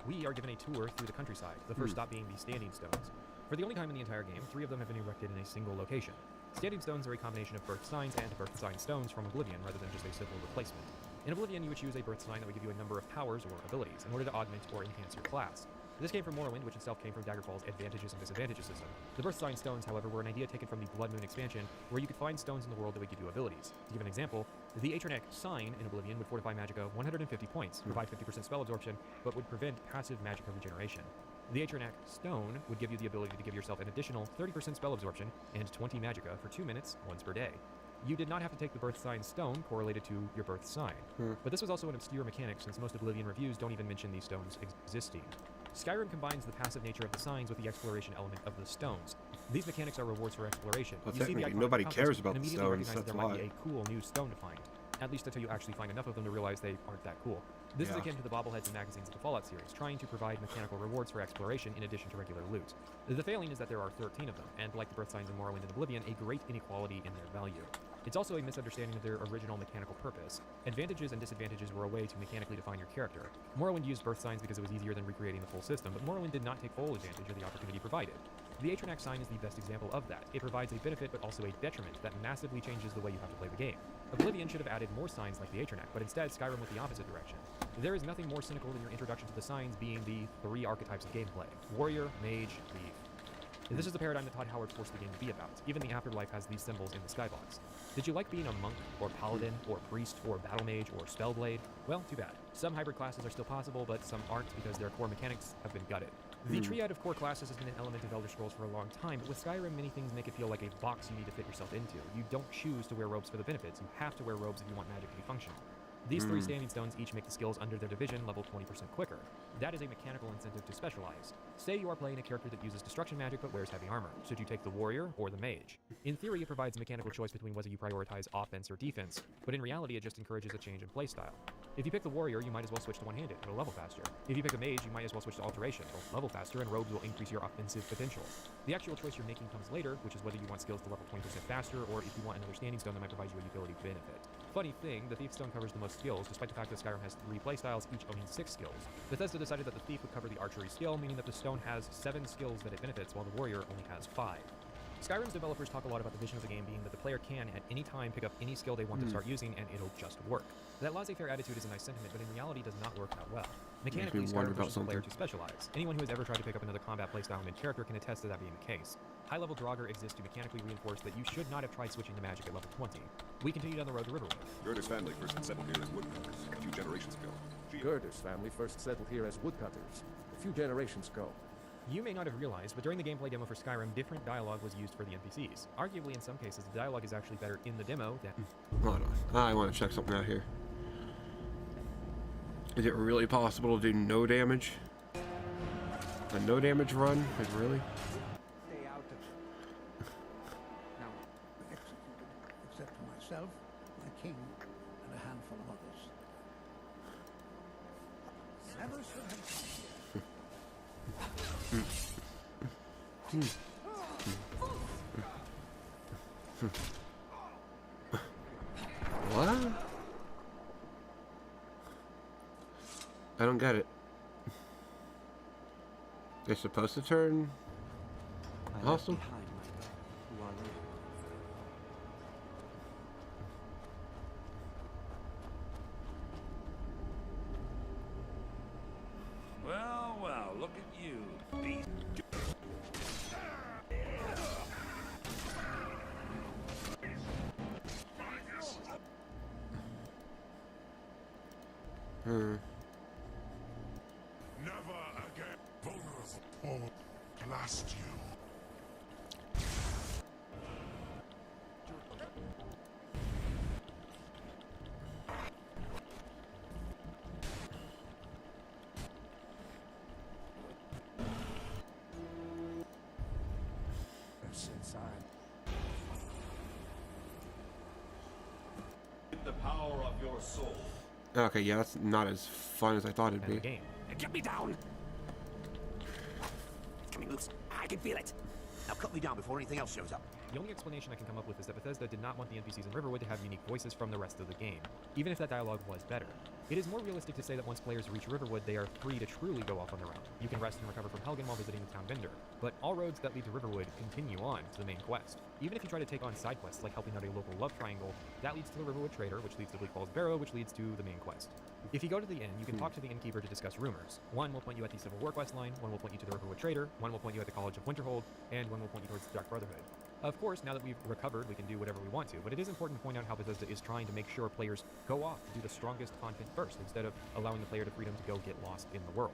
We are given a tour through the countryside, the first stop being the Standing Stones. For the only time in the entire game, 3 of them have been erected in a single location. Standing Stones are a combination of birth signs and birth sign stones from Oblivion rather than just a simple replacement. In Oblivion, you would choose a birth sign that would give you a number of powers or abilities in order to augment or enhance your class. This came from Morrowind, which itself came from Daggerfall's advantages and disadvantages system. The birth sign stones, however, were an idea taken from the Blood Moon expansion, where you could find stones in the world that would give you abilities. To give an example, the Atronek sign in Oblivion would fortify Magicka 150 points, provide 50% spell absorption, but would prevent passive Magicka regeneration. The Atronek stone would give you the ability to give yourself an additional 30% spell absorption and 20 Magicka for 2 minutes, once per day. You did not have to take the birth sign stone correlated to your birth sign. But this was also an obscure mechanic since most Oblivion reviews don't even mention these stones existing. Skyrim combines the passive nature of the signs with the exploration element of the stones. These mechanics are rewards for exploration. Well, you see the icon nobody of the cares compass about and the immediately stones, recognize that that's there might why. be a cool new stone to find. At least until you actually find enough of them to realize they aren't that cool. This is akin to the bobbleheads and magazines of the Fallout series, trying to provide mechanical rewards for exploration in addition to regular loot. The failing is that there are 13 of them, and like the birth signs in Morrowind and Oblivion, a great inequality in their value. It's also a misunderstanding of their original mechanical purpose. Advantages and disadvantages were a way to mechanically define your character. Morrowind used birth signs because it was easier than recreating the full system, but Morrowind did not take full advantage of the opportunity provided. The Atronek sign is the best example of that. It provides a benefit but also a detriment that massively changes the way you have to play the game. Oblivion should have added more signs like the Atronek, but instead Skyrim went the opposite direction. There is nothing more cynical than your introduction to the signs being the 3 archetypes of gameplay: warrior, mage, thief. This is the paradigm that Todd Howard forced the game to be about. Even the Afterlife has these symbols in the skybox. Did you like being a monk, or paladin, or priest, or battle mage, or spellblade? Well, too bad. Some hybrid classes are still possible, but some aren't because their core mechanics have been gutted. The triad of core classes has been an element of Elder Scrolls for a long time, but with Skyrim, many things make it feel like a box you need to fit yourself into. You don't choose to wear robes for the benefits. You have to wear robes if you want magic to be functional. These 3 standing stones each make the skills under their division level 20% quicker. That is a mechanical incentive to specialize. Say you are playing a character that uses destruction magic but wears heavy armor. Should you take the warrior or the mage? In theory, it provides a mechanical choice between whether you prioritize offense or defense, but in reality, it just encourages a change in playstyle. If you pick the warrior, you might as well switch to one-handed, it'll level faster. If you pick a mage, you might as well switch to alteration, it'll level faster, and rogues will increase your offensive potential. The actual choice you're making comes later, which is whether you want skills to level 20% faster, or if you want another standing stone that might provide you a utility benefit. Funny thing, the Thief Stone covers the most skills, despite the fact that Skyrim has 3 playstyles, each owning 6 skills. Bethesda decided that the Thief would cover the archery skill, meaning that the stone has 7 skills that it benefits, while the warrior only has 5. Skyrim's developers talk a lot about the vision of the game being that the player can, at any time, pick up any skill they want to start using, and it'll just work. That laissez-faire attitude is a nice sentiment, but in reality does not work that well. Mechanically, Skyrim pushes the player to specialize. Anyone who has ever tried to pick up another combat playstyle mid-character can attest to that being the case. High-level Draugr exists to mechanically reinforce that you should not have tried switching to magic at level 20. We continue down the road to Riverwood. Gerda's family first settled here as woodcutters a few generations ago. Gerda's family first settled here as woodcutters a few generations ago. You may not have realized, but during the gameplay demo for Skyrim, different dialogue was used for the NPCs. Arguably, in some cases, the dialogue is actually better in the demo than... Hold on. I want to check something out here. Is it really possible to do no damage? A no damage run? Like, really? Stay out of it. Now, executed, except for myself, my king, and a handful of others. Never should have come here. What? I don't get it. They're supposed to turn awesome? Well, well, look at you, beast. Never again vulnerable or blast you. Inside. The power of your soul. Okay, yeah, that's not as fun as I thought it'd be. Game. Get me down! It's coming loose. I can feel it. Now cut me down before anything else shows up. The only explanation I can come up with is that Bethesda did not want the NPCs in Riverwood to have unique voices from the rest of the game, even if that dialogue was better. It is more realistic to say that once players reach Riverwood, they are free to truly go off on their own. You can rest and recover from Helgen while visiting the town vendor, but all roads that lead to Riverwood continue on to the main quest. Even if you try to take on side quests like helping out a local love triangle, that leads to the Riverwood Trader, which leads to Bleak Falls Barrow, which leads to the main quest. If you go to the inn, you can talk to the innkeeper to discuss rumors. One will point you at the Civil War quest line, one will point you to the Riverwood Trader, one will point you at the College of Winterhold, and one will point you towards the Dark Brotherhood. Of course, now that we've recovered, we can do whatever we want to, but it is important to point out how Bethesda is trying to make sure players go off and do the strongest content first, instead of allowing the player the freedom to go get lost in the world.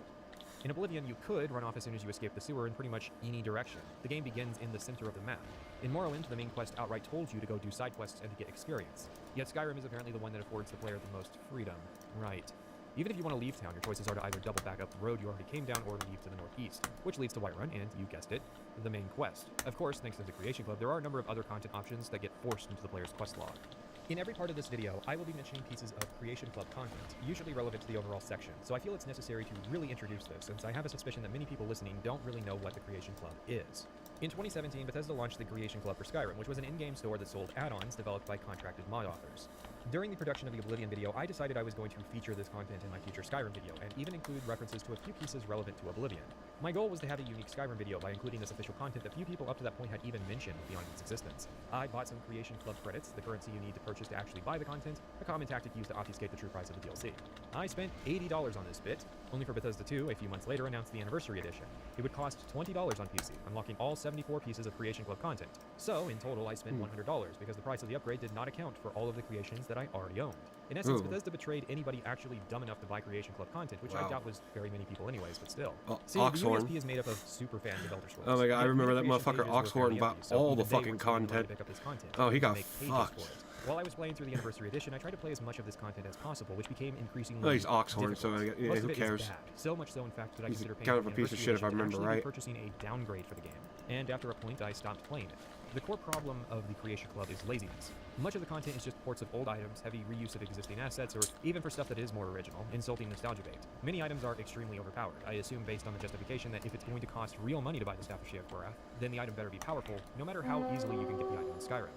In Oblivion, you could run off as soon as you escape the sewer in pretty much any direction. The game begins in the center of the map. In Morrowind, the main quest outright told you to go do side quests and to get experience. Yet Skyrim is apparently the one that affords the player the most freedom. Right. Even if you want to leave town, your choices are to either double back up the road you already came down or leave to the northeast, which leads to Whiterun and, you guessed it, the main quest. Of course, thanks to the Creation Club, there are a number of other content options that get forced into the player's quest log. In every part of this video, I will be mentioning pieces of Creation Club content, usually relevant to the overall section, so I feel it's necessary to really introduce this, since I have a suspicion that many people listening don't really know what the Creation Club is. In 2017, Bethesda launched the Creation Club for Skyrim, which was an in-game store that sold add-ons developed by contracted mod authors. During the production of the Oblivion video, I decided I was going to feature this content in my future Skyrim video, and even include references to a few pieces relevant to Oblivion. My goal was to have a unique Skyrim video by including this official content that few people up to that point had even mentioned beyond its existence. I bought some Creation Club credits, the currency you need to purchase to actually buy the content, a common tactic used to obfuscate the true price of the DLC. I spent $80 on this bit, only for Bethesda 2, a few months later, announced the Anniversary Edition. It would cost $20 on PC, unlocking all 74 pieces of Creation Club content. So, in total, I spent $100, because the price of the upgrade did not account for all of the creations that I already owned. In essence, Bethesda betrayed anybody actually dumb enough to buy Creation Club content, which I doubt was very many people anyways, but still. See, the USP is made up of superfan developer stores. Oh my god, I remember that motherfucker Oxhorn bought all the fucking content. Oh, he got fucked. While I was playing through the Anniversary Edition, I tried to play as much of this content as possible, which became increasingly Oh, he's Oxhorn, so difficult. yeah, Most who of it is cares? bad. So much so, in fact, that I He's consider paying kind for of the a piece of Anniversary shit, if I Edition and remember actually right. purchasing a downgrade for the game. And after a point, I stopped playing it. The core problem of the Creation Club is laziness. Much of the content is just ports of old items, heavy reuse of existing assets, or even for stuff that is more original, insulting nostalgia bait. Many items are extremely overpowered. I assume based on the justification that if it's going to cost real money to buy the Staff of Sheogorath, then the item better be powerful, no matter how easily you can get the item in Skyrim.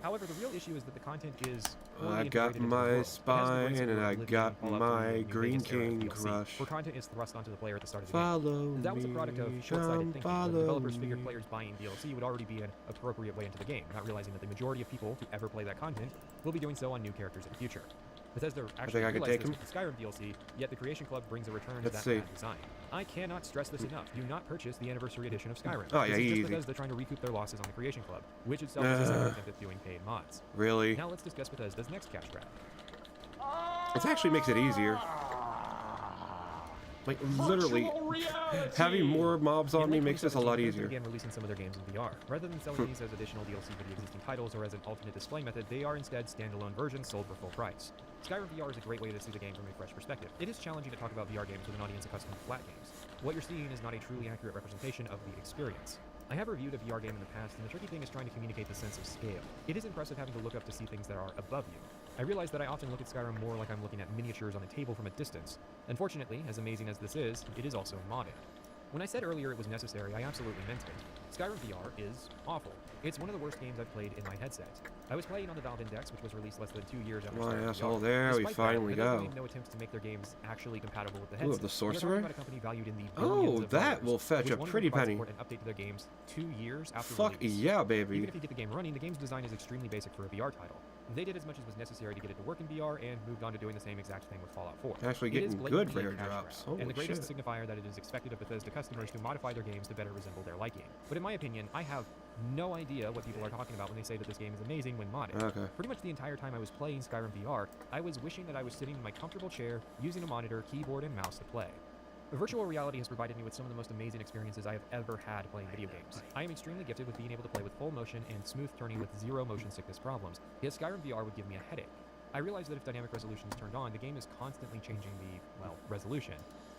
However, the real issue is that the content is I got my spine and I got my Green King crush. where content is thrust onto the player at the start of the Follow game. That was a product of short-sighted thinking, when follow developers figured me. players buying DLC would already be an appropriate way into the game, not realizing that the majority of people who ever play that content will be doing so on new characters in the future. Bethesda actually I could realized take this him. with the Skyrim DLC, yet the Creation Club brings a return to Let's that see. bad design. I cannot stress this enough. Do not purchase the Anniversary Edition of Skyrim. Oh, yeah, this is just easy. Bethesda trying to recoup their losses on the Creation Club, which itself is a separate attempt at doing paid mods. Really? Now let's discuss Bethesda's next cash grab. It actually makes it easier. Like, literally, having more mobs on me makes this a lot easier. Began releasing some of their games in VR. Rather than selling these as additional DLC for the existing titles or as an alternate display method, they are instead standalone versions sold for full price. Skyrim VR is a great way to see the game from a fresh perspective. It is challenging to talk about VR games with an audience accustomed to flat games. What you're seeing is not a truly accurate representation of the experience. I have reviewed a VR game in the past, and the tricky thing is trying to communicate the sense of scale. It is impressive having to look up to see things that are above you. I realize that I often look at Skyrim more like I'm looking at miniatures on a table from a distance. Unfortunately, as amazing as this is, it is also modded. When I said earlier it was necessary, I absolutely meant it. Skyrim VR is awful. It's one of the worst games I've played in my headset. I was playing on the Valve Index, which was released less than 2 years after Come on, Skyrim asshole, VR. there we Despite finally that, Bethesda go. made no attempts to make their games actually compatible with the Ooh, headset. the We're sorcerer? talking about a company valued in the Oh, billions of that dollars, will fetch which a won't even pretty provide penny. support and update to their games 2 years after Fuck release. yeah, baby. Even if you get the game running, the game's design is extremely basic for a VR title. They did as much as was necessary to get it to work in VR and moved on to doing the same exact thing with Fallout 4. Actually It is getting good blatantly a rare cash drops. grab, and the Holy greatest shit. signifier that it is expected of Bethesda customers to modify their games to better resemble their liking. But in my opinion, I have no idea what people are talking about when they say that this game is amazing when modded. Okay. Pretty much the entire time I was playing Skyrim VR, I was wishing that I was sitting in my comfortable chair, using a monitor, keyboard, and mouse to play. Virtual reality has provided me with some of the most amazing experiences I have ever had playing video games. I am extremely gifted with being able to play with full motion and smooth turning with zero motion sickness problems, yet Skyrim VR would give me a headache. I realize that if dynamic resolution is turned on, the game is constantly changing the, well, resolution.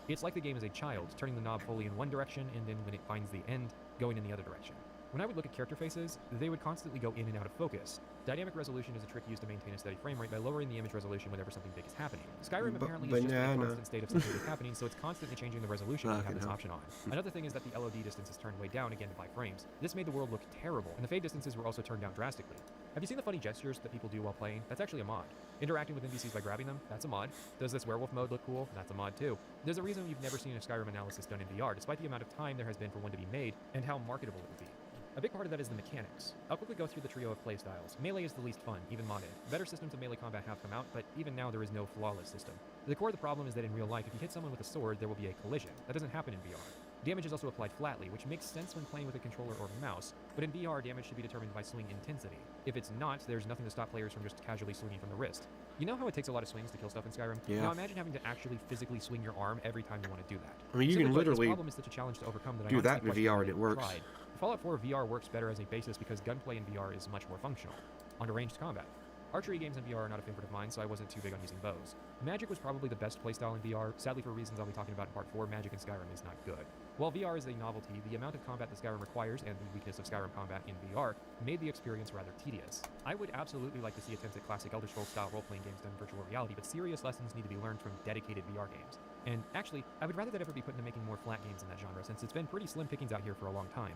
It's like the game is a child, turning the knob fully in one direction, and then when it finds the end, going in the other direction. When I would look at character faces, they would constantly go in and out of focus. Dynamic resolution is a trick used to maintain a steady frame rate by lowering the image resolution whenever something big is happening. Skyrim apparently is just in a constant state of something is happening, so it's constantly changing the resolution when you have this option on. Another thing is that the LOD distance is turned way down again to 5 frames. This made the world look terrible, and the fade distances were also turned down drastically. Have you seen the funny gestures that people do while playing? That's actually a mod. Interacting with NPCs by grabbing them? That's a mod. Does this werewolf mode look cool? That's a mod too. There's a reason you've never seen a Skyrim analysis done in VR, despite the amount of time there has been for one to be made, and how marketable it would be. A big part of that is the mechanics. I'll quickly go through the trio of playstyles. Melee is the least fun, even modded. Better systems of melee combat have come out, but even now there is no flawless system. The core of the problem is that in real life, if you hit someone with a sword, there will be a collision. That doesn't happen in VR. Damage is also applied flatly, which makes sense when playing with a controller or mouse, but in VR, damage should be determined by swing intensity. If it's not, there's nothing to stop players from just casually swinging from the wrist. You know how it takes a lot of swings to kill stuff in Skyrim? Yeah. Now imagine having to actually physically swing your arm every time you want to do that. I mean, you can Simply put, this literally problem is such a challenge to overcome that do I that in honestly VR question and it whether works. tried. Fallout 4 VR works better as a basis because gunplay in VR is much more functional. On to ranged combat. Archery games in VR are not a favorite of mine, so I wasn't too big on using bows. Magic was probably the best playstyle in VR. Sadly, for reasons I'll be talking about in part 4, Magic in Skyrim is not good. While VR is a novelty, the amount of combat that Skyrim requires and the weakness of Skyrim combat in VR made the experience rather tedious. I would absolutely like to see attempts at classic Elder Scrolls style role-playing games done in virtual reality, but serious lessons need to be learned from dedicated VR games. And actually, I would rather that ever be put into making more flat games in that genre, since it's been pretty slim pickings out here for a long time.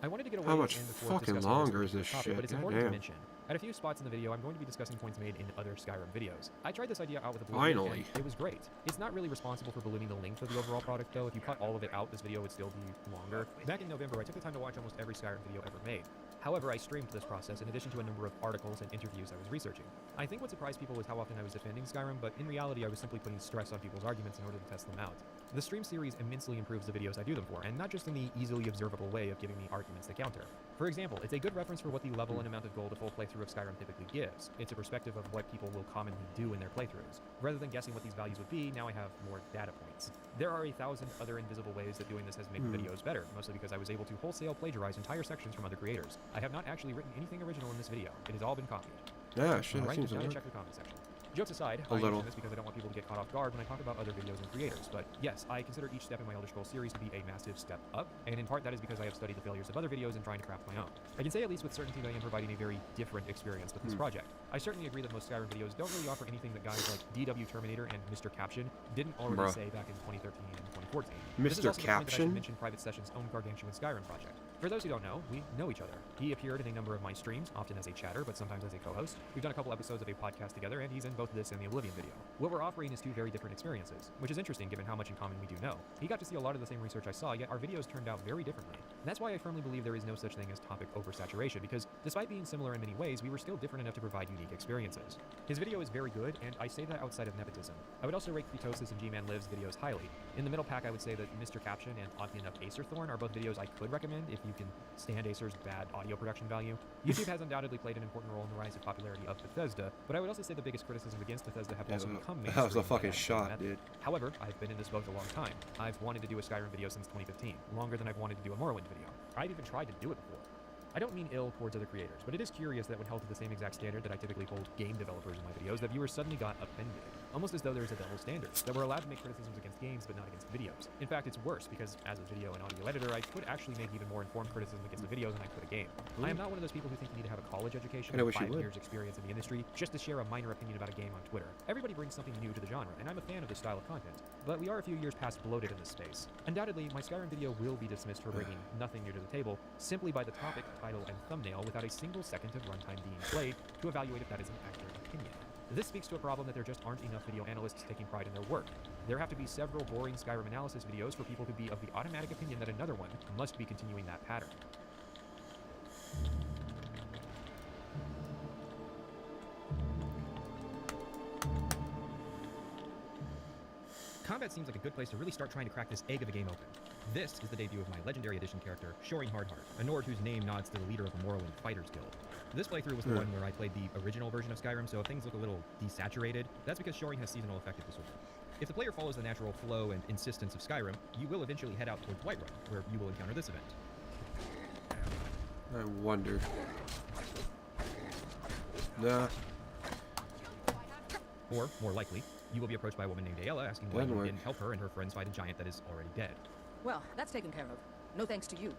I wanted to get away How much and before fucking discussing longer this is this topic, shit? but it's important to Goddamn. mention. At a few spots in the video, I'm going to be discussing points made in other Skyrim videos. I tried this idea out with a balloon, Finally. and it was great. It's not really responsible for ballooning the length of the overall product, though. If you cut all of it out, this video would still be longer. Back in November, I took the time to watch almost every Skyrim video ever made. However, I streamed this process in addition to a number of articles and interviews I was researching. I think what surprised people was how often I was defending Skyrim, but in reality I was simply putting stress on people's arguments in order to test them out. The stream series immensely improves the videos I do them for, and not just in the easily observable way of giving me arguments to counter. For example, it's a good reference for what the level and amount of gold a full playthrough of Skyrim typically gives. It's a perspective of what people will commonly do in their playthroughs. Rather than guessing what these values would be, now I have more data points. There are 1,000 other invisible ways that doing this has made the videos better, mostly because I was able to wholesale plagiarize entire sections from other creators. I have not actually written anything original in this video. It has all been copied. Yeah, shit, Alright, seems just to gotta work. check the comment section. Jokes aside, A I little. mention this because I don't want people to get caught off guard when I talk about other videos and creators, but yes, I consider each step in my Elder Scrolls series to be a massive step up, and in part that is because I have studied the failures of other videos and trying to craft my own. I can say at least with certainty that I am providing a very different experience with this project. I certainly agree that most Skyrim videos don't really offer anything that guys like DW Terminator and Mr. Caption didn't already say back in 2013 and 2014. This is Mr. also the point that I should Caption? mention Private Session's own gargantuan Skyrim project. For those who don't know, we know each other. He appeared in a number of my streams, often as a chatter, but sometimes as a co-host. We've done a couple episodes of a podcast together, and he's in both this and the Oblivion video. What we're offering is two very different experiences, which is interesting given how much in common we do know. He got to see a lot of the same research I saw, yet our videos turned out very differently. And that's why I firmly believe there is no such thing as topic oversaturation, because despite being similar in many ways, we were still different enough to provide unique experiences. His video is very good, and I say that outside of nepotism. I would also rate Ketosis and G-Man Lives videos highly. In the middle pack, I would say that Mr. Caption and oddly enough Acer Thorn are both videos I could recommend if you can stand Acer's bad audio production value. YouTube has undoubtedly played an important role in the rise of popularity of Bethesda, but I would also say the biggest criticisms against Bethesda have also become mainstream. That was a fucking shot, dude. However, I've been in this boat a long time. I've wanted to do a Skyrim video since 2015, longer than I've wanted to do a Morrowind video. I've even tried to do it before. I don't mean ill towards other creators, but it is curious that when held to the same exact standard that I typically hold game developers in my videos, that viewers suddenly got offended. Almost as though there is a double standard, that we're allowed to make criticisms against games but not against videos. In fact, it's worse, because as a video and audio editor, I could actually make even more informed criticism against a video than I could a game. I am not one of those people who think you need to have a college education or 5 years experience in the industry just to share a minor opinion about a game on Twitter. Everybody brings something new to the genre, and I'm a fan of this style of content. But we are a few years past bloated in this space. Undoubtedly, my Skyrim video will be dismissed for bringing nothing new to the table, simply by the topic, title, and thumbnail without a single second of runtime being played to evaluate if that is an accurate opinion. This speaks to a problem that there just aren't enough video analysts taking pride in their work. There have to be several boring Skyrim analysis videos for people to be of the automatic opinion that another one must be continuing that pattern. Combat seems like a good place to really start trying to crack this egg of a game open. This is the debut of my Legendary Edition character, Shoring Hardheart, a Nord whose name nods to the leader of the Morrowind Fighters Guild. This playthrough was the one where I played the original version of Skyrim, so if things look a little desaturated, that's because Shoring has seasonal affective disorder. If the player follows the natural flow and insistence of Skyrim, you will eventually head out towards Whiterun, where you will encounter this event. I wonder. Nah. Or, more likely, you will be approached by a woman named Ayla asking why you didn't help her and her friends fight a giant that is already dead. Well, that's taken care of. No thanks to you.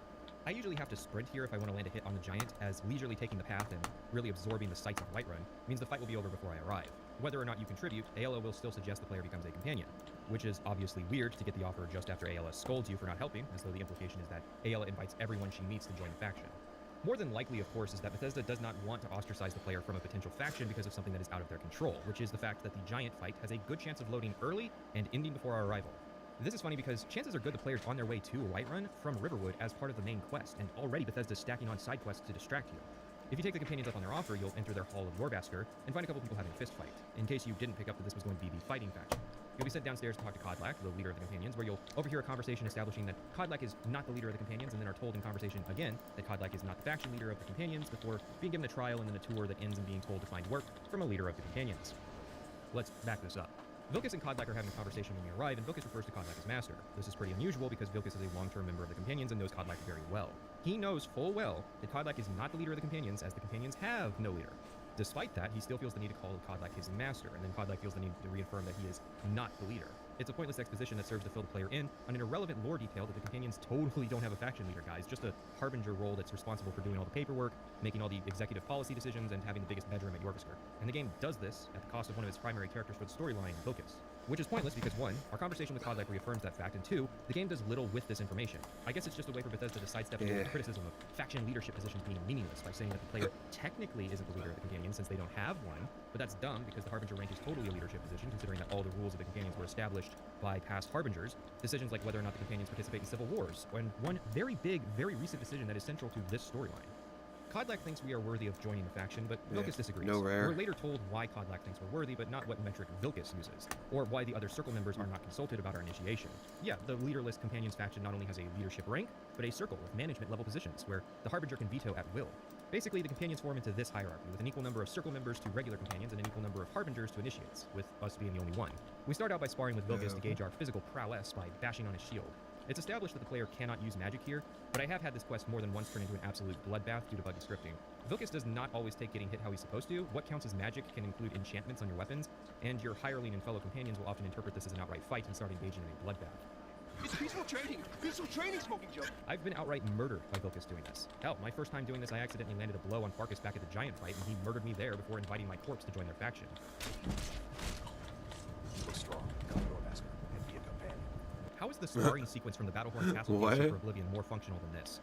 I usually have to sprint here if I want to land a hit on the giant, as leisurely taking the path and really absorbing the sights of Whiterun means the fight will be over before I arrive. Whether or not you contribute, Ayla will still suggest the player becomes a companion, which is obviously weird to get the offer just after Ayla scolds you for not helping, as though the implication is that Ayla invites everyone she meets to join the faction. More than likely, of course, is that Bethesda does not want to ostracize the player from a potential faction because of something that is out of their control, which is the fact that the giant fight has a good chance of loading early and ending before our arrival. This is funny because chances are good the player's on their way to Whiterun from Riverwood as part of the main quest, and already Bethesda's stacking on side quests to distract you. If you take the companions up on their offer, you'll enter their Hall of Yorbasker and find a couple people having a fist fight, in case you didn't pick up that this was going to be the fighting faction. You'll be sent downstairs to talk to Kodlak, the leader of the companions, where you'll overhear a conversation establishing that Kodlak is not the leader of the companions, and then are told in conversation again that Kodlak is not the faction leader of the companions, before being given a trial and then a tour that ends in being told to find work from a leader of the companions. Let's back this up. Vilkas and Kodlak are having a conversation when we arrive, and Vilkas refers to Kodlak as master. This is pretty unusual because Vilkas is a long-term member of the companions and knows Kodlak very well. He knows full well that Kodlak is not the leader of the companions, as the companions have no leader. Despite that, he still feels the need to call Kodlak his master, and then Kodlak feels the need to reaffirm that he is not the leader. It's a pointless exposition that serves to fill the player in on an irrelevant lore detail that the companions totally don't have a faction leader, guys. Just a harbinger role that's responsible for doing all the paperwork, making all the executive policy decisions, and having the biggest bedroom at Yorbasker. And the game does this at the cost of one of its primary characters for the storyline, Vilkas. Which is pointless because 1, our conversation with Kodlak reaffirms that fact, and 2, the game does little with this information. I guess it's just a way for Bethesda to sidestep the criticism of faction leadership positions being meaningless by saying that the player technically isn't the leader of the companions since they don't have one, but that's dumb because the Harbinger rank is totally a leadership position considering that all the rules of the companions were established by past Harbingers, decisions like whether or not the companions participate in civil wars, and one very big, very recent decision that is central to this storyline. Kodlak thinks we are worthy of joining the faction, but Vilkas disagrees. No rare. We're later told why Kodlak thinks we're worthy, but not what metric Vilkas uses, or why the other circle members are not consulted about our initiation. Yeah, the leaderless companions faction not only has a leadership rank, but a circle with management level positions, where the Harbinger can veto at will. Basically, the companions form into this hierarchy, with an equal number of circle members to regular companions and an equal number of Harbingers to initiates, with us being the only one. We start out by sparring with Vilkas to gauge our physical prowess by bashing on his shield. It's established that the player cannot use magic here, but I have had this quest more than once turn into an absolute bloodbath due to buggy scripting. Vilkas does not always take getting hit how he's supposed to. What counts as magic can include enchantments on your weapons, and your hireling and fellow companions will often interpret this as an outright fight and start engaging in a bloodbath. It's peaceful training! Peaceful training, Smoking Joe! I've been outright murdered by Vilkas doing this. Hell, my first time doing this, I accidentally landed a blow on Farkas back at the giant fight, and he murdered me there before inviting my corpse to join their faction. Look strong. Come on, Asker, and be a companion. How is the sparring sequence from the Battlehorn Castle game Super Oblivion more functional than this?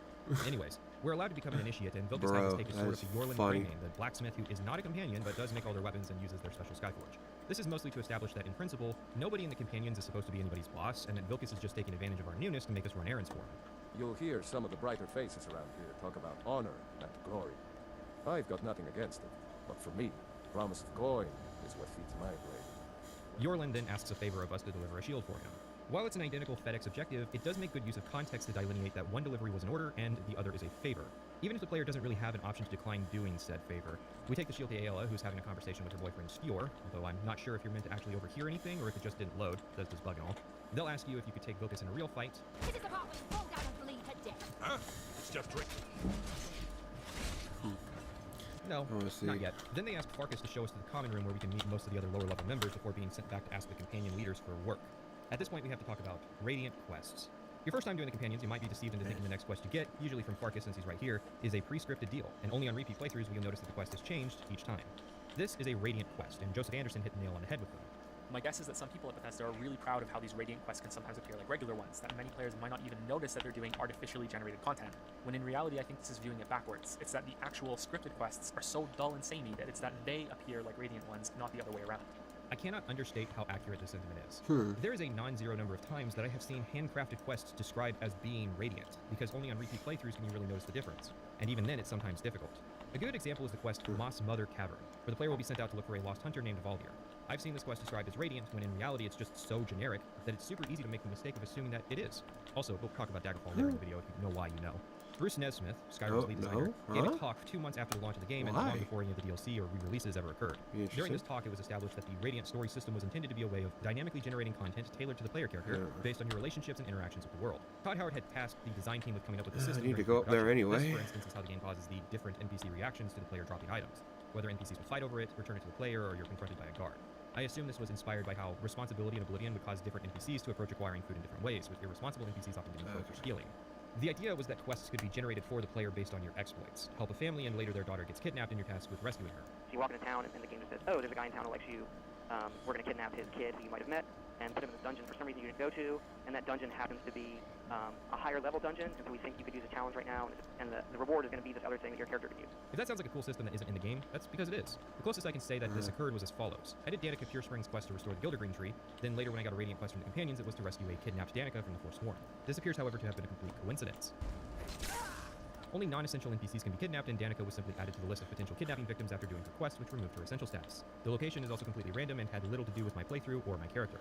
Anyways, we're allowed to become an initiate, and Vilkas has to take a sword of the Yorlin Greyname, the blacksmith who is not a companion but does make all their weapons and uses their special Skyforge. This is mostly to establish that, in principle, nobody in the companions is supposed to be anybody's boss, and that Vilkas is just taking advantage of our newness to make us run errands for him. You'll hear some of the brighter faces around here talk about honor and glory. I've got nothing against it, but for me, promise of coin is what feeds my blade. Yorlin then asks a favor of us to deliver a shield for him. While it's an identical FedEx objective, it does make good use of context to delineate that one delivery was an order and the other is a favor. Even if the player doesn't really have an option to decline doing said favor. We take the shield to Aela, who's having a conversation with her boyfriend Stjor, although I'm not sure if you're meant to actually overhear anything or if it just didn't load, does this bug and all. They'll ask you if you could take Vilkas in a real fight. This is about when you fall down and bleed to death. Huh? It's just drink. No, not yet. Then they ask Farkas to show us to the common room where we can meet most of the other lower level members before being sent back to ask the companion leaders for work. At this point, we have to talk about Radiant quests. Your first time doing the companions, you might be deceived into thinking the next quest you get, usually from Farkas since he's right here, is a pre-scripted deal, and only on repeat playthroughs will you notice that the quest has changed each time. This is a Radiant quest, and Joseph Anderson hit the nail on the head with them. My guess is that some people at Bethesda are really proud of how these Radiant quests can sometimes appear like regular ones, that many players might not even notice that they're doing artificially generated content, when in reality I think this is viewing it backwards. It's that the actual scripted quests are so dull and samey that it's that they appear like Radiant ones, not the other way around. I cannot understate how accurate this sentiment is. There is a non-zero number of times that I have seen handcrafted quests described as being Radiant, because only on repeat playthroughs can you really notice the difference, and even then it's sometimes difficult. A good example is the quest Moss Mother Cavern, where the player will be sent out to look for a lost hunter named Valdir. I've seen this quest described as Radiant, when in reality it's just so generic that it's super easy to make the mistake of assuming that it is. Also, we'll talk about Daggerfall later in the video if you know why you know. Bruce Nesmith, Skyrim's lead designer, gave a talk 2 months after the launch of the game and long before any of the DLC or re-releases ever occurred. During this talk, it was established that the Radiant story system was intended to be a way of dynamically generating content tailored to the player character based on your relationships and interactions with the world. Todd Howard had tasked the design team with coming up with a system. I need to go up there anyway. This, for instance, is how the game causes the different NPC reactions to the player dropping items, whether NPCs will fight over it, return it to the player, or you're confronted by a guard. I assume this was inspired by how responsibility in Oblivion would cause different NPCs to approach acquiring food in different ways, with irresponsible NPCs often getting focused healing. The idea was that quests could be generated for the player based on your exploits. Help a family, and later their daughter gets kidnapped and you're tasked with rescuing her. So you walk into town and the game just says, oh, there's a guy in town who likes you. We're going to kidnap his kid who you might have met and put him in this dungeon for some reason you didn't go to, and that dungeon happens to be a higher level dungeon, and so we think you could use a challenge right now, and the reward is going to be this other thing that your character can use. If that sounds like a cool system that isn't in the game, that's because it is. The closest I can say that this occurred was as follows. I did Danica Pure Spring's quest to restore the Gildergreen tree, then later when I got a Radiant quest from the companions, it was to rescue a kidnapped Danica from the Forsworn. This appears, however, to have been a complete coincidence. Only non-essential NPCs can be kidnapped, and Danica was simply added to the list of potential kidnapping victims after doing her quest, which removed her essential status. The location is also completely random and had little to do with my playthrough or my character.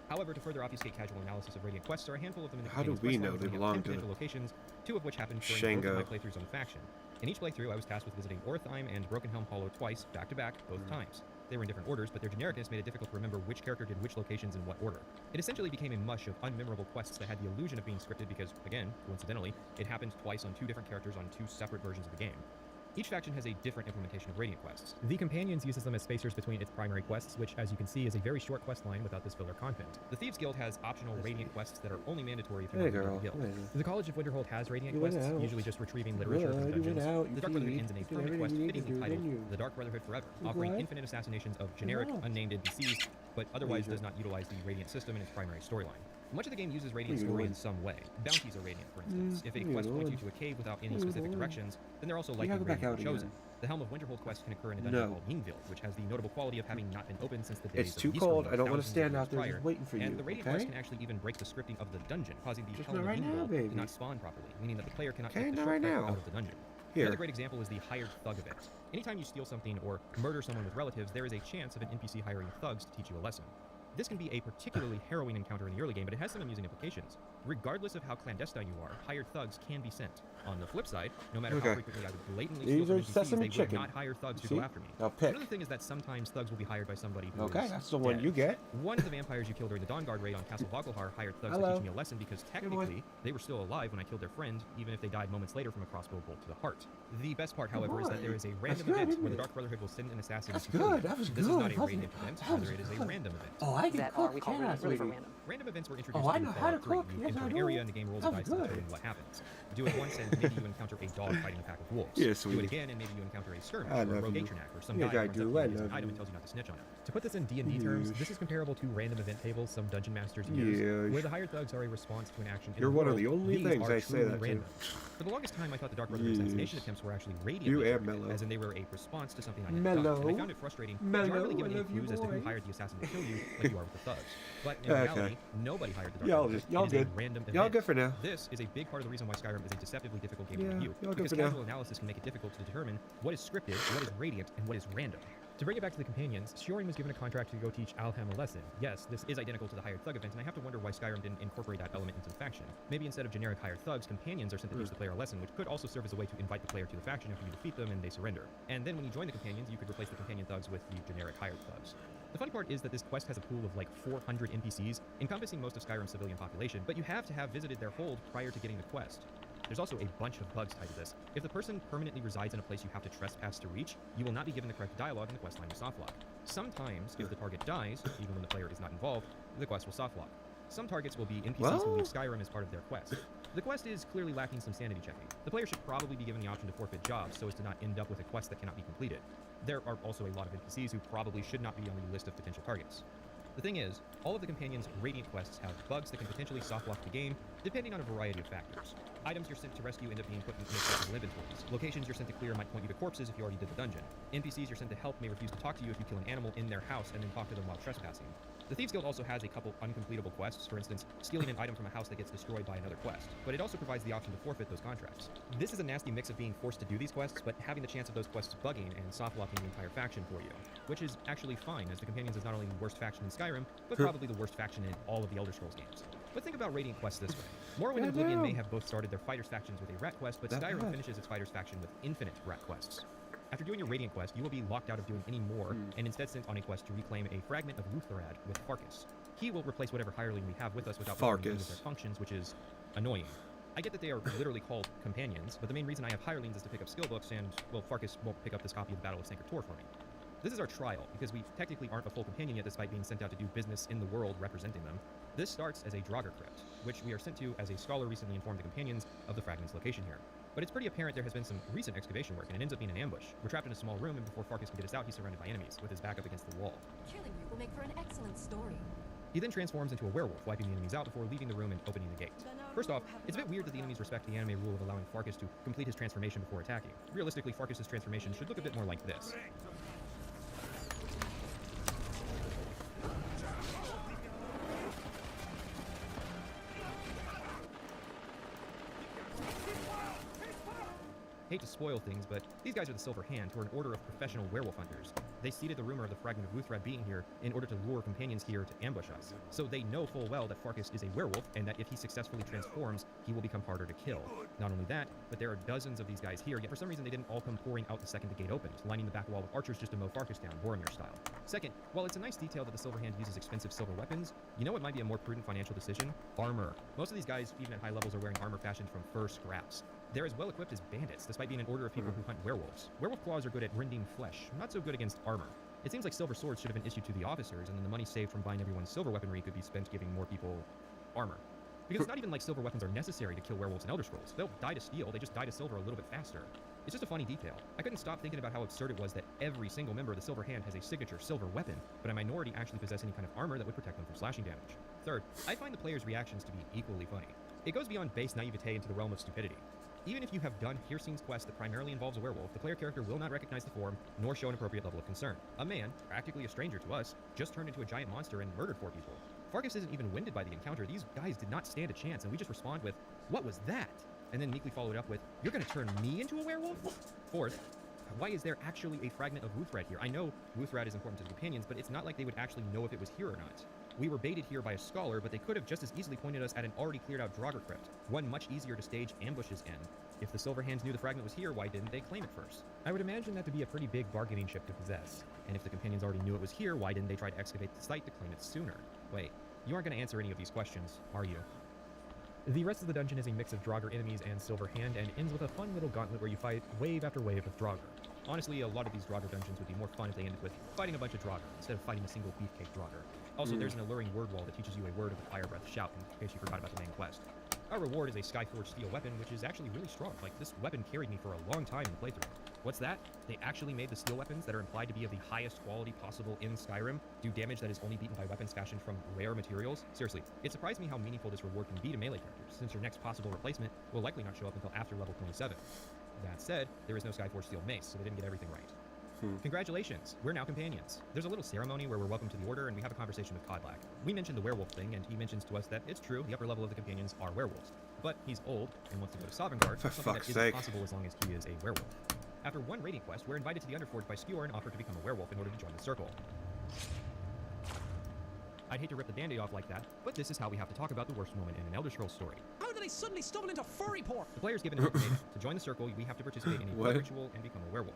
However, to further obfuscate casual analysis of Radiant quests, there are a handful of them in the How do we know they belong to locations, 2 of which happened during both of my playthroughs on the faction. In each playthrough, I was tasked with visiting Ortheim and Broken Helm Hollow twice, back-to-back, both times. They were in different orders, but their genericness made it difficult to remember which character did which locations in what order. It essentially became a mush of unmemorable quests that had the illusion of being scripted because, again, coincidentally, it happened twice on 2 different characters on 2 separate versions of the game. Each faction has a different implementation of Radiant quests. The Companions uses them as spacers between its primary quests, which, as you can see, is a very short quest line without this filler content. The Thieves Guild has optional Radiant quests that are only mandatory if you're not in the guild. The College of Winterhold has Radiant quests, usually just retrieving literature from dungeons. The Dark Brotherhood ends in a permanent quest fittingly titled The Dark Brotherhood Forever, offering infinite assassinations of generic, unnamed NPCs, but otherwise does not utilize the Radiant system in its primary storyline. Much of the game uses Radiant story in some way. Bounties are Radiant, for instance. If a quest points you to a cave without any specific directions, then they're also likely Radiant chosen. The Helm of Winterhold quest can occur in a dungeon called Yingvild, which has the notable quality of having not been opened since the days It's too cold. I don't want to stand out there just waiting for you. And the Radiant quest can actually even break the scripting of the dungeon, causing the Helm of Yingvild to not spawn properly, meaning that the player cannot take the shortcut out of the dungeon. Another great example is the hired thug event. Anytime you steal something or murder someone with relatives, there is a chance of an NPC hiring thugs to teach you a lesson. This can be a particularly harrowing encounter in the early game, but it has some amusing implications. Regardless of how clandestine you are, hired thugs can be sent. On the flip side, no matter how frequently I would blatantly steal from NPCs, they would not hire thugs to go after me. Now pick. Another thing is that sometimes thugs will be hired by somebody who Okay, is that's the one dead. you get. One of the vampires you killed during the Dawnguard raid on Castle Vogelhar hired thugs to teach me a lesson because technically they were still alive when I killed their friend, even if they died moments later from a crossbow bolt to the heart. The best part, however, is that there is a random event where the Dark Brotherhood will send an assassin to kill you. That was This good. is not a radiant event, rather it is a random event. Oh, I can cook, can I, sweetie? Random events were introduced Oh, I in know how to Fallout 3. cook. You Yes, enter I an do. area and the game rolls a dice to determine what happens. Do it once and maybe you encounter a dog fighting a pack of wolves. Yeah, Do sweetie. it again and maybe you encounter a skirmish I or a love rogue you. Atronak or some Yes, guy I who runs do. up to I you and love an item you. and tells you not to snitch on him. To put this in D&D terms, this is comparable to random event tables some dungeon masters use, Yes. where the hired thugs are a response to an action in You're the one of world. the only These things are I say truly that to. random. For the longest time, I thought the Dark Brotherhood assassination attempts were actually radiant. You and Mellow. As in they were a response to something I had Mellow. done. And I found it frustrating. You Mellow, aren't really given I any love you, clues as to who boy. hired the assassin to kill you, like you are with the thugs. But in Okay. reality, nobody hired the Dark Y'all Brotherhood. just- y'all It is a good. random event. Y'all good for now. This is a big part of the reason why Skyrim is a deceptively difficult game Yeah, to review. y'all good Because for now. casual analysis can make it difficult to determine what is scripted, what is radiant, and what is random. To bring it back to the companions, Shiorin was given a contract to go teach Alham a lesson. Yes, this is identical to the hired thug event, and I have to wonder why Skyrim didn't incorporate that element into the faction. Maybe instead of generic hired thugs, companions are sent to teach the player a lesson, which could also serve as a way to invite the player to the faction after you defeat them and they surrender. And then when you join the companions, you could replace the companion thugs with the generic hired thugs. The funny part is that this quest has a pool of like 400 NPCs, encompassing most of Skyrim's civilian population, but you have to have visited their hold prior to getting the quest. There's also a bunch of bugs tied to this. If the person permanently resides in a place you have to trespass to reach, you will not be given the correct dialogue and the quest line will softlock. Sometimes, if the target dies, even when the player is not involved, the quest will softlock. Some targets will be NPCs who leave Skyrim as part of their quest. The quest is clearly lacking some sanity checking. The player should probably be given the option to forfeit jobs so as to not end up with a quest that cannot be completed. There are also a lot of NPCs who probably should not be on the list of potential targets. The thing is, all of the companions' Radiant quests have bugs that can potentially softlock the game, depending on a variety of factors. Items you're sent to rescue end up being put in inexpensive inventories. Locations you're sent to clear might point you to corpses if you already did the dungeon. NPCs you're sent to help may refuse to talk to you if you kill an animal in their house and then talk to them while trespassing. The Thieves Guild also has a couple uncompletable quests, for instance, stealing an item from a house that gets destroyed by another quest, but it also provides the option to forfeit those contracts. This is a nasty mix of being forced to do these quests, but having the chance of those quests bugging and softlocking the entire faction for you, which is actually fine, as the Companions is not only the worst faction in Skyrim, but probably the worst faction in all of the Elder Scrolls games. But think about Radiant quests this way. Morrowind and Oblivion may have both started their Fighters factions with a Rat quest, but Skyrim finishes its Fighters faction with infinite Rat quests. After doing your Radiant quest, you will be locked out of doing any more, and instead sent on a quest to reclaim a fragment of Lutherad with Farkas. He will replace whatever hireling we have with us without performing any of their functions, which is annoying. I get that they are literally called companions, but the main reason I have hirelings is to pick up skill books, and, well, Farkas won't pick up this copy of the Battle of Sancor Tor for me. This is our trial, because we technically aren't a full companion yet despite being sent out to do business in the world representing them. This starts as a Draugr crypt, which we are sent to as a scholar recently informed the companions of the fragment's location here. But it's pretty apparent there has been some recent excavation work, and it ends up being an ambush. We're trapped in a small room, and before Farkas can get us out, he's surrounded by enemies, with his back up against the wall. Killing you will make for an excellent story. He then transforms into a werewolf, wiping the enemies out before leaving the room and opening the gate. First off, it's a bit weird that the enemies respect the anime rule of allowing Farkas to complete his transformation before attacking. Realistically, Farkas' transformation should look a bit more like this. Hate to spoil things, but these guys are the Silver Hand, who are an order of professional werewolf hunters. They seeded the rumor of the fragment of Lutherad being here in order to lure companions here to ambush us. So they know full well that Farkas is a werewolf, and that if he successfully transforms, he will become harder to kill. Not only that, but there are dozens of these guys here, yet for some reason they didn't all come pouring out the second the gate opened, lining the back wall with archers just to mow Farkas down, Boromir style. Second, while it's a nice detail that the Silver Hand uses expensive silver weapons, you know what might be a more prudent financial decision? Armor. Most of these guys, even at high levels, are wearing armor fashioned from fur scraps. They're as well equipped as bandits, despite being an order of people who hunt werewolves. Werewolf claws are good at rending flesh, not so good against armor. It seems like silver swords should have been issued to the officers, and then the money saved from buying everyone's silver weaponry could be spent giving more people armor. Because it's not even like silver weapons are necessary to kill werewolves in Elder Scrolls. They'll die to steel, they just die to silver a little bit faster. It's just a funny detail. I couldn't stop thinking about how absurd it was that every single member of the Silver Hand has a signature silver weapon, but a minority actually possess any kind of armor that would protect them from slashing damage. Third, I find the players' reactions to be equally funny. It goes beyond base naivete into the realm of stupidity. Even if you have done Hircine's quest that primarily involves a werewolf, the player character will not recognize the form, nor show an appropriate level of concern. A man, practically a stranger to us, just turned into a giant monster and murdered 4 people. Farkas isn't even winded by the encounter. These guys did not stand a chance, and we just respond with, "What was that?" And then meekly followed up with, "You're gonna turn me into a werewolf?" Fourth, why is there actually a fragment of Lutherad here? I know Lutherad is important to the companions, but it's not like they would actually know if it was here or not. We were baited here by a scholar, but they could have just as easily pointed us at an already cleared out Draugr crypt, one much easier to stage ambushes in. If the Silver Hands knew the fragment was here, why didn't they claim it first? I would imagine that to be a pretty big bargaining chip to possess. And if the companions already knew it was here, why didn't they try to excavate the site to claim it sooner? Wait, you aren't going to answer any of these questions, are you? The rest of the dungeon is a mix of Draugr enemies and Silver Hand, and ends with a fun little gauntlet where you fight wave after wave of Draugr. Honestly, a lot of these Draugr dungeons would be more fun if they ended with fighting a bunch of Draugr, instead of fighting a single beefcake Draugr. Also, there's an alluring word wall that teaches you a word of the Fire Breath shout, in case you forgot about the main quest. Our reward is a Skyforged steel weapon, which is actually really strong. Like, this weapon carried me for a long time in the playthrough. What's that? They actually made the steel weapons that are implied to be of the highest quality possible in Skyrim do damage that is only beaten by weapons fashioned from rare materials? Seriously, it surprised me how meaningful this reward can be to melee characters, since your next possible replacement will likely not show up until after level 27. That said, there is no Skyforged steel mace, so they didn't get everything right. Congratulations, we're now companions. There's a little ceremony where we're welcome to the Order, and we have a conversation with Codlack. We mentioned the werewolf thing, and he mentions to us that it's true, the upper level of the companions are werewolves. But he's old, and wants to go to Sovngarde, For something that fuck's isn't sake. possible as long as he is a werewolf. After one raiding quest, we're invited to the Underforge by Skjor and offered to become a werewolf in order to join the Circle. I'd hate to rip the band-aid off like that, but this is how we have to talk about the worst moment in an Elder Scrolls story. How did they suddenly stumble into furry porn? The player's given an ultimatum. To join the Circle, we have to participate in a blood ritual and become a werewolf.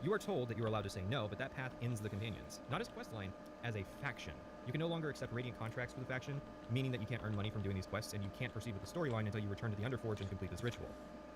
You are told that you are allowed to say no, but that path ends the companions. Not as questline, as a faction. You can no longer accept radiant contracts for the faction, meaning that you can't earn money from doing these quests, and you can't proceed with the storyline until you return to the Underforge and complete this ritual.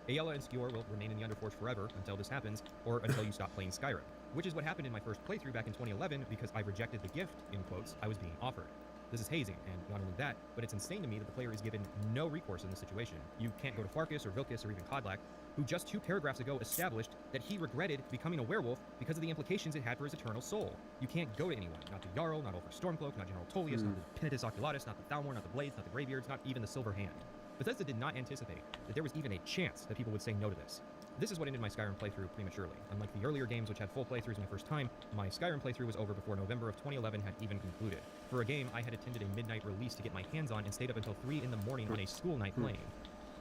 Aela and Skjor will remain in the Underforge forever until this happens, or until you stop playing Skyrim. Which is what happened in my first playthrough back in 2011, because I rejected the gift, in quotes, I was being offered. This is hazing, and not only that, but it's insane to me that the player is given no recourse in this situation. You can't go to Farkas or Vilkas or even Codlack, who just 2 paragraphs ago established that he regretted becoming a werewolf because of the implications it had for his eternal soul. You can't go to anyone, not the Jarl, not Ulfr Stormcloak, not General Tullius, not the Penitus Oculatus, not the Thalmor, not the Blades, not the Greybeards, not even the Silver Hand. Bethesda did not anticipate that there was even a chance that people would say no to this. This is what ended my Skyrim playthrough prematurely. Unlike the earlier games which had full playthroughs my first time, my Skyrim playthrough was over before November of 2011 had even concluded. For a game I had attended a midnight release to get my hands on and stayed up until 3 in the morning on a school night playing.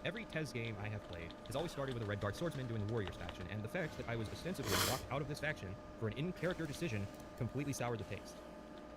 Every TES game I have played has always started with a Red Guard swordsman doing the Warriors faction, and the fact that I was ostensibly locked out of this faction for an in-character decision completely soured the taste.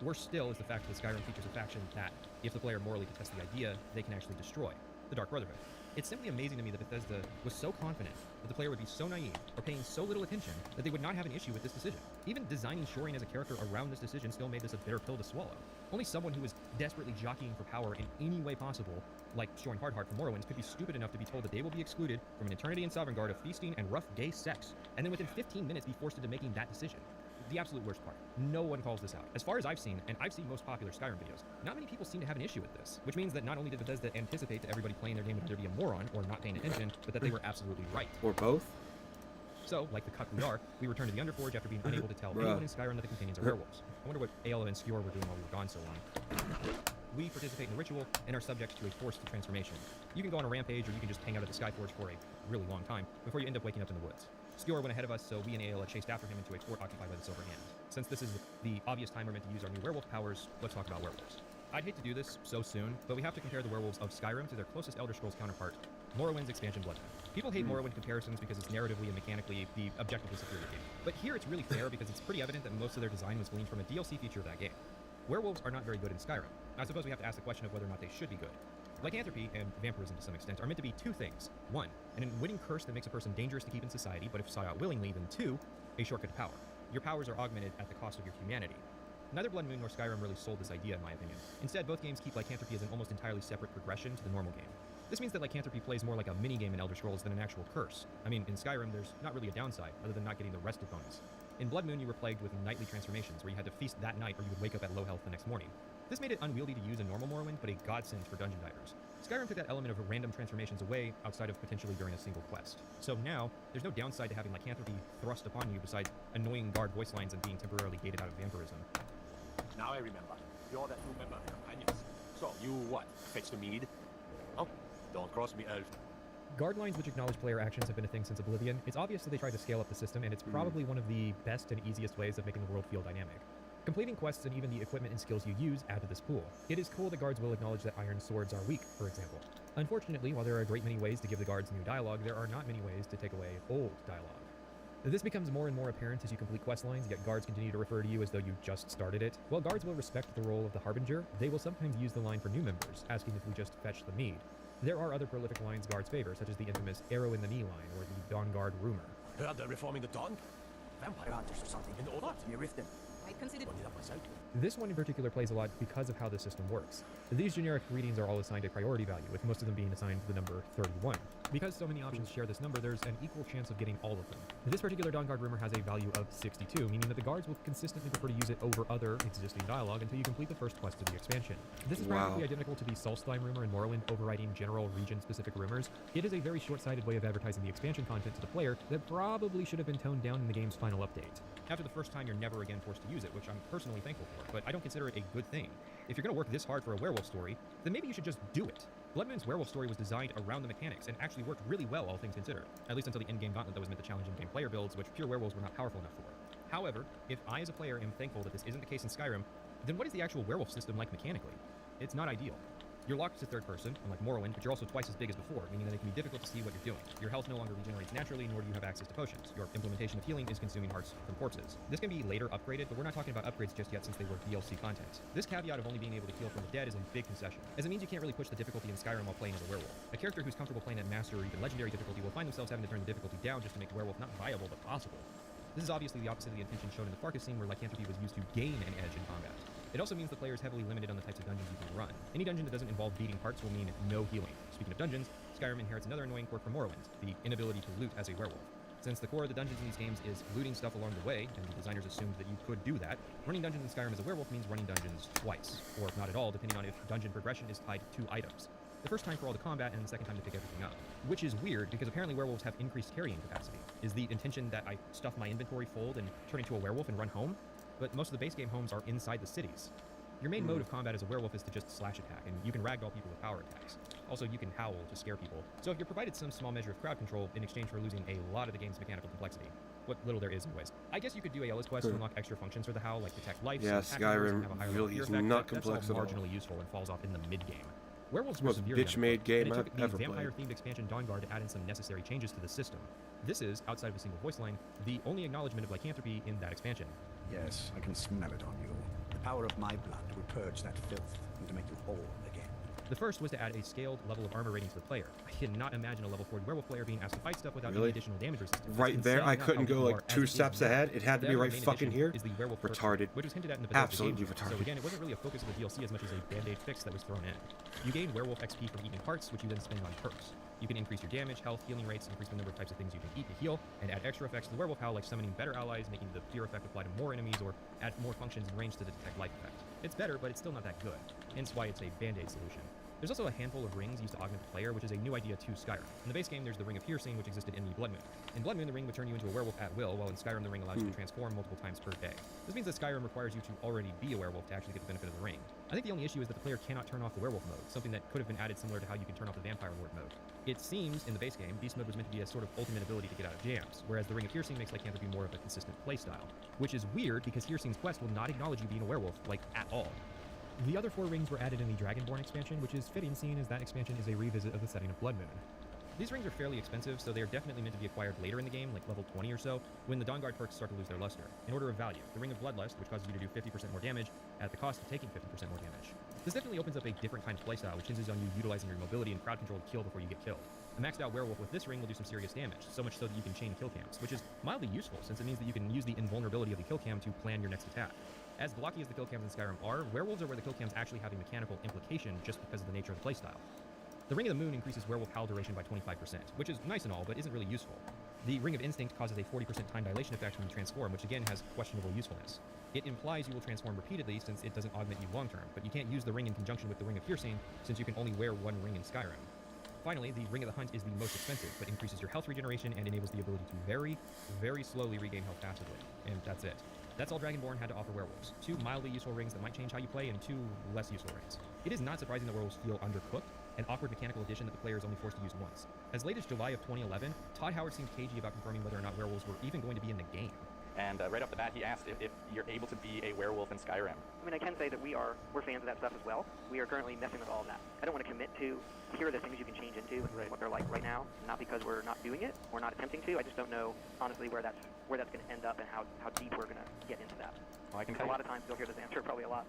Worse still is the fact that Skyrim features a faction that, if the player morally contests the idea, they can actually destroy. The Dark Brotherhood. It's simply amazing to me that Bethesda was so confident that the player would be so naive or paying so little attention that they would not have an issue with this decision. Even designing Shoreen as a character around this decision still made this a bitter pill to swallow. Only someone who was desperately jockeying for power in any way possible, like Shoreen Hardheart from Morrowind, could be stupid enough to be told that they will be excluded from an eternity in Sovngarde of feasting and rough gay sex, and then within 15 minutes be forced into making that decision. The absolute worst part. No one calls this out. As far as I've seen, and I've seen most popular Skyrim videos, not many people seem to have an issue with this, which means that not only did Bethesda anticipate that everybody playing their game would either be a moron or not paying attention, but that they were absolutely right. Or both? So, like the cuck we are, we returned to the Underforge after being unable to tell anyone in Skyrim that the companions are werewolves. I wonder what Aela and Skjor were doing while we were gone so long. We participate in the ritual and are subject to a forced transformation. You can go on a rampage, or you can just hang out at the Skyforge for a really long time before you end up waking up in the woods. Skjor went ahead of us, so we and Aela chased after him into a fort occupied by the Silver Hand. Since this is the obvious time we're meant to use our new werewolf powers, let's talk about werewolves. I'd hate to do this so soon, but we have to compare the werewolves of Skyrim to their closest Elder Scrolls counterpart, Morrowind's expansion Bloodmoon. People hate Morrowind comparisons because it's narratively and mechanically the objectively superior game. But here it's really fair because it's pretty evident that most of their design was gleaned from a DLC feature of that game. Werewolves are not very good in Skyrim. I suppose we have to ask the question of whether or not they should be good. Lycanthropy, and vampirism to some extent, are meant to be 2 things. 1, an unwitting curse that makes a person dangerous to keep in society, but if sought out willingly, then 2, a shortcut to power. Your powers are augmented at the cost of your humanity. Neither Blood Moon nor Skyrim really sold this idea, in my opinion. Instead, both games keep Lycanthropy as an almost entirely separate progression to the normal game. This means that Lycanthropy plays more like a minigame in Elder Scrolls than an actual curse. I mean, in Skyrim, there's not really a downside, other than not getting the rested bonus. In Blood Moon, you were plagued with nightly transformations, where you had to feast that night or you would wake up at low health the next morning. This made it unwieldy to use in normal Morrowind, but a godsend for dungeon divers. Skyrim took that element of random transformations away outside of potentially during a single quest. So now, there's no downside to having Lycanthropy thrust upon you besides annoying guard voice lines and being temporarily gated out of vampirism. Now I remember. You're that new member of the companions. So, you what? Fetch the mead? Oh, don't cross me, elf. Guard lines which acknowledge player actions have been a thing since Oblivion. It's obvious that they tried to scale up the system, and it's probably one of the best and easiest ways of making the world feel dynamic. Completing quests and even the equipment and skills you use add to this pool. It is cool that guards will acknowledge that iron swords are weak, for example. Unfortunately, while there are a great many ways to give the guards new dialogue, there are not many ways to take away old dialogue. This becomes more and more apparent as you complete quest lines, yet guards continue to refer to you as though you just started it. While guards will respect the role of the Harbinger, they will sometimes use the line for new members, asking if we just fetch the mead. There are other prolific lines guards favor, such as the infamous arrow in the knee line, or the Dawn Guard rumor. Heard they're reforming the Dawn? Vampire hunters or something in order to be Riften. I'd consider Put it up myself. This one in particular plays a lot because of how the system works. These generic readings are all assigned a priority value, with most of them being assigned the number 31. Because so many options share this number, there's an equal chance of getting all of them. This particular Dawn Guard rumor has a value of 62, meaning that the guards will consistently prefer to use it over other existing dialogue until you complete the first quest of the expansion. This is practically identical to the Solstheim rumor in Morrowind overriding general region-specific rumors. It is a very short-sighted way of advertising the expansion content to the player that probably should have been toned down in the game's final update. After the first time, you're never again forced to use it, which I'm personally thankful for, but I don't consider it a good thing. If you're going to work this hard for a werewolf story, then maybe you should just do it. Blood Moon's werewolf story was designed around the mechanics and actually worked really well, all things considered. At least until the in-game gauntlet that was meant to challenge in-game player builds, which pure werewolves were not powerful enough for. However, if I as a player am thankful that this isn't the case in Skyrim, then what is the actual werewolf system like mechanically? It's not ideal. You're locked to third person, unlike Morrowind, but you're also twice as big as before, meaning that it can be difficult to see what you're doing. Your health no longer regenerates naturally, nor do you have access to potions. Your implementation of healing is consuming hearts from corpses. This can be later upgraded, but we're not talking about upgrades just yet since they were DLC content. This caveat of only being able to heal from the dead is a big concession, as it means you can't really push the difficulty in Skyrim while playing as a werewolf. A character who's comfortable playing at Master or even Legendary difficulty will find themselves having to turn the difficulty down just to make the werewolf not viable, but possible. This is obviously the opposite of the intention shown in the Farkas scene, where lycanthropy was used to gain an edge in combat. It also means the player is heavily limited on the types of dungeons you can run. Any dungeon that doesn't involve beating hearts will mean no healing. Speaking of dungeons, Skyrim inherits another annoying quirk from Morrowind, the inability to loot as a werewolf. Since the core of the dungeons in these games is looting stuff along the way, and the designers assumed that you could do that, running dungeons in Skyrim as a werewolf means running dungeons twice, or not at all, depending on if dungeon progression is tied to items. The first time for all the combat, and the second time to pick everything up. Which is weird, because apparently werewolves have increased carrying capacity. Is the intention that I stuff my inventory full and turn into a werewolf and run home? But most of the base game homes are inside the cities. Your main mode of combat as a werewolf is to just slash attack, and you can ragdoll people with power attacks. Also, you can howl to scare people. So if you're provided some small measure of crowd control in exchange for losing a lot of the game's mechanical complexity, what little there is anyways. I guess you could do Ayala's quest to unlock extra functions for the howl, like detect life, yeah, Skyrim really is not complex at all. That's all marginally useful and falls off in the mid-game. Werewolves were most severely bitch-made game I've ever played. played. Vampire-themed expansion Dawn Guard to add in some necessary changes to the system. This is, outside of a single voice line, the only acknowledgement of lycanthropy in that expansion. Yes, I can smell it on you. The power of my blood will purge that filth and to make you whole again. The first was to add a scaled level of armor rating to the player. I cannot imagine a level 40 werewolf player being asked to fight stuff without any additional damage resistance. Right there, I couldn't go like 2 steps ahead. It had to be right fucking here. Is the werewolf retarded. Which was hinted at in the Bethesda Absolutely game. retarded. So again, it wasn't really a focus of the DLC as much as a band-aid fix that was thrown in. You gain werewolf XP from eating hearts, which you then spend on perks. You can increase your damage, health, healing rates, increase the number of types of things you can eat to heal, and add extra effects to the werewolf howl, like summoning better allies, making the fear effect apply to more enemies, or add more functions and range to the detect life effect. It's better, but it's still not that good, hence why it's a band-aid solution. There's also a handful of rings used to augment the player, which is a new idea to Skyrim. In the base game, there's the Ring of Piercing, which existed in the Blood Moon. In Blood Moon, the ring would turn you into a werewolf at will, while in Skyrim, the ring allows you to transform multiple times per day. This means that Skyrim requires you to already be a werewolf to actually get the benefit of the ring. I think the only issue is that the player cannot turn off the werewolf mode, something that could have been added similar to how you can turn off the Vampire Lord mode. It seems, in the base game, Beast mode was meant to be a sort of ultimate ability to get out of jams, whereas the Ring of Piercing makes lycanthropy more of a consistent playstyle. Which is weird, because Piercing's quest will not acknowledge you being a werewolf, like, at all. The other 4 rings were added in the Dragonborn expansion, which is fitting seeing as that expansion is a revisit of the setting of Blood Moon. These rings are fairly expensive, so they are definitely meant to be acquired later in the game, like level 20 or so, when the Dawn Guard perks start to lose their luster. In order of value, the Ring of Bloodlust, which causes you to do 50% more damage, at the cost of taking 50% more damage. This definitely opens up a different kind of playstyle, which hinges on you utilizing your mobility and crowd control to kill before you get killed. A maxed out werewolf with this ring will do some serious damage, so much so that you can chain kill cams, which is mildly useful since it means that you can use the invulnerability of the kill cam to plan your next attack. As blocky as the kill cams in Skyrim are, werewolves are where the kill cams actually have a mechanical implication just because of the nature of the playstyle. The Ring of the Moon increases werewolf howl duration by 25%, which is nice and all, but isn't really useful. The Ring of Instinct causes a 40% time dilation effect when you transform, which again has questionable usefulness. It implies you will transform repeatedly since it doesn't augment you long term, but you can't use the ring in conjunction with the Ring of Piercing since you can only wear one ring in Skyrim. Finally, the Ring of the Hunt is the most expensive, but increases your health regeneration and enables the ability to very, very slowly regain health passively. And that's it. That's all Dragonborn had to offer werewolves. 2 mildly useful rings that might change how you play, and 2 less useful rings. It is not surprising that werewolves feel undercooked, an awkward mechanical addition that the player is only forced to use once. As late as July of 2011, Todd Howard seemed cagey about confirming whether or not werewolves were even going to be in the game. and right off the bat, he asked if you're able to be a werewolf in Skyrim. I mean, I can say that we're fans of that stuff as well. We are currently messing with all of that. I don't want to commit to here are the things you can change into and what they're like right now. Not because we're not doing it or not attempting to. I just don't know honestly where that's going to end up and how deep we're going to get into that. Well, I can a lot of times you'll hear this answer probably a lot.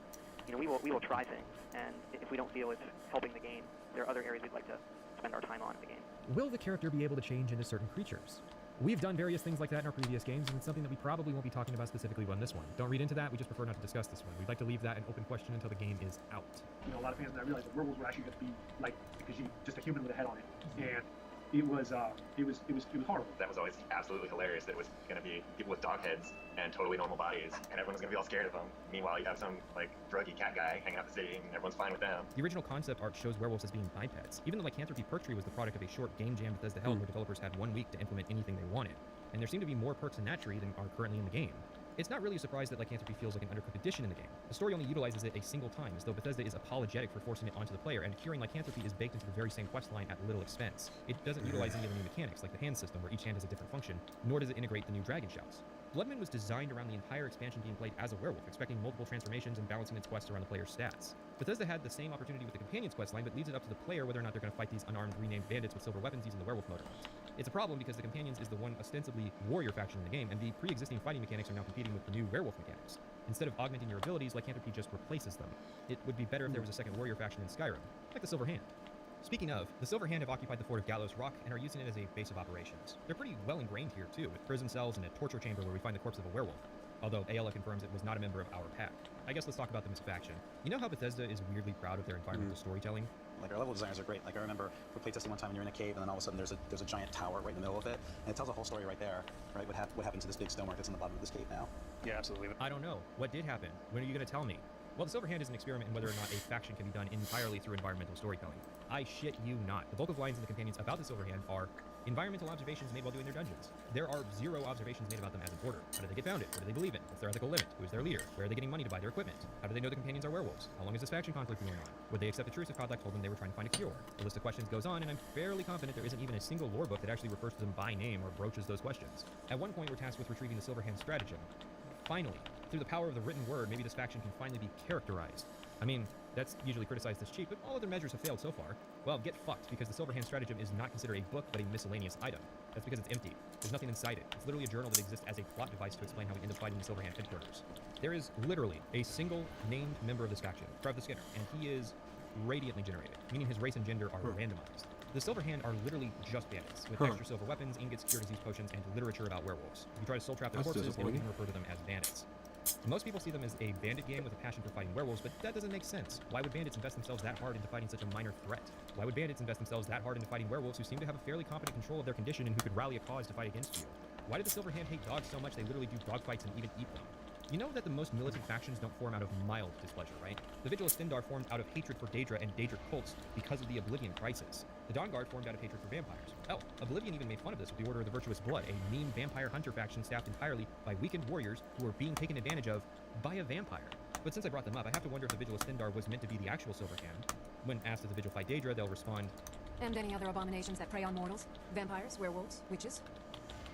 You know, we will try things, and if we don't feel it's helping the game, there are other areas we'd like to spend our time on in the game. Will the character be able to change into certain creatures? We've done various things like that in our previous games, and it's something that we probably won't be talking about specifically on this one. Don't read into that, we just prefer not to discuss this one. We'd like to leave that an open question until the game is out. You know, a lot of fans now realize that werewolves were actually going to be like just a human with a head on it, and it was horrible. That was always absolutely hilarious. That it was going to be people with dog heads and totally normal bodies, and everyone's going to be all scared of them. Meanwhile, you have some like druggy cat guy hanging out the city, and everyone's fine with them. The original concept art shows werewolves as being bipeds. Even the Lycanthropy perk tree was the product of a short game jam Bethesda held where developers had 1 week to implement anything they wanted. And there seem to be more perks in that tree than are currently in the game. It's not really a surprise that Lycanthropy feels like an undercooked addition in the game. The story only utilizes it a single time, as though Bethesda is apologetic for forcing it onto the player, and curing Lycanthropy is baked into the very same questline at little expense. It doesn't utilize any of the new mechanics, like the hand system, where each hand has a different function, nor does it integrate the new dragon shouts. Bloodman was designed around the entire expansion being played as a werewolf, expecting multiple transformations and balancing its quests around the player's stats. Bethesda had the same opportunity with the Companion's questline, but leaves it up to the player whether or not they're going to fight these unarmed renamed bandits with silver weapons using the werewolf mode or not. It's a problem because the Companions is the one ostensibly warrior faction in the game, and the pre-existing fighting mechanics are now competing with the new werewolf mechanics. Instead of augmenting your abilities, Lycanthropy just replaces them. It would be better if there was a second warrior faction in Skyrim, like the Silver Hand. Speaking of, the Silver Hand have occupied the fort of Gallows Rock and are using it as a base of operations. They're pretty well ingrained here too, with prison cells and a torture chamber where we find the corpse of a werewolf. Although Ayala confirms it was not a member of our pack. I guess let's talk about them as a faction. You know how Bethesda is weirdly proud of their environmental storytelling? Like, our level designers are great. Like, I remember we playtested one time and you're in a cave, and then all of a sudden there's a giant tower right in the middle of it, and it tells a whole story right there, right? What happened to this big stonework that's in the bottom of this cave now? Yeah, absolutely. I don't know. What did happen? When are you going to tell me? Well, the Silver Hand is an experiment in whether or not a faction can be done entirely through environmental storytelling. I shit you not. The bulk of lines in the Companions about the Silver Hand are environmental observations made while doing their dungeons. There are 0 observations made about them as an order. How did they get founded? What do they believe in? What's their ethical limit? Who is their leader? Where are they getting money to buy their equipment? How do they know the Companions are werewolves? How long is this faction conflict going on? Would they accept the truce if Kodlak told them they were trying to find a cure? The list of questions goes on, and I'm fairly confident there isn't even a single lore book that actually refers to them by name or broaches those questions. At one point, we're tasked with retrieving the Silver Hand stratagem. Finally, through the power of the written word, maybe this faction can finally be characterized. I mean, that's usually criticized as cheap, but all other measures have failed so far. Well, get fucked, because the Silver Hand stratagem is not considered a book, but a miscellaneous item. That's because it's empty. There's nothing inside it. It's literally a journal that exists as a plot device to explain how we end up fighting the Silver Hand headquarters. There is literally a single named member of this faction, Trev the Skinner, and he is radiantly generated, meaning his race and gender are randomized. The Silver Hand are literally just bandits, with extra silver weapons, ingots, cure disease potions, and literature about werewolves. If you try to soul trap their corpses, they would even refer to them as bandits. Most people see them as a bandit gang with a passion for fighting werewolves, but that doesn't make sense. Why would bandits invest themselves that hard into fighting such a minor threat? Why would bandits invest themselves that hard into fighting werewolves who seem to have a fairly competent control of their condition and who could rally a cause to fight against you? Why do the Silver Hand hate dogs so much they literally do dogfights and even eat them? You know that the most militant factions don't form out of mild displeasure, right? The Vigil of Stendar formed out of hatred for Daedra and Daedric cults because of the Oblivion Crisis. The Dawn Guard formed out of hatred for vampires. Oh, Oblivion even made fun of this with the Order of the Virtuous Blood, a mean vampire hunter faction staffed entirely by weakened warriors who were being taken advantage of by a vampire. But since I brought them up, I have to wonder if the Vigil of Stendar was meant to be the actual Silver Hand. When asked if the Vigil fight Daedra, they'll respond, "And any other abominations that prey on mortals? Vampires, werewolves, witches?"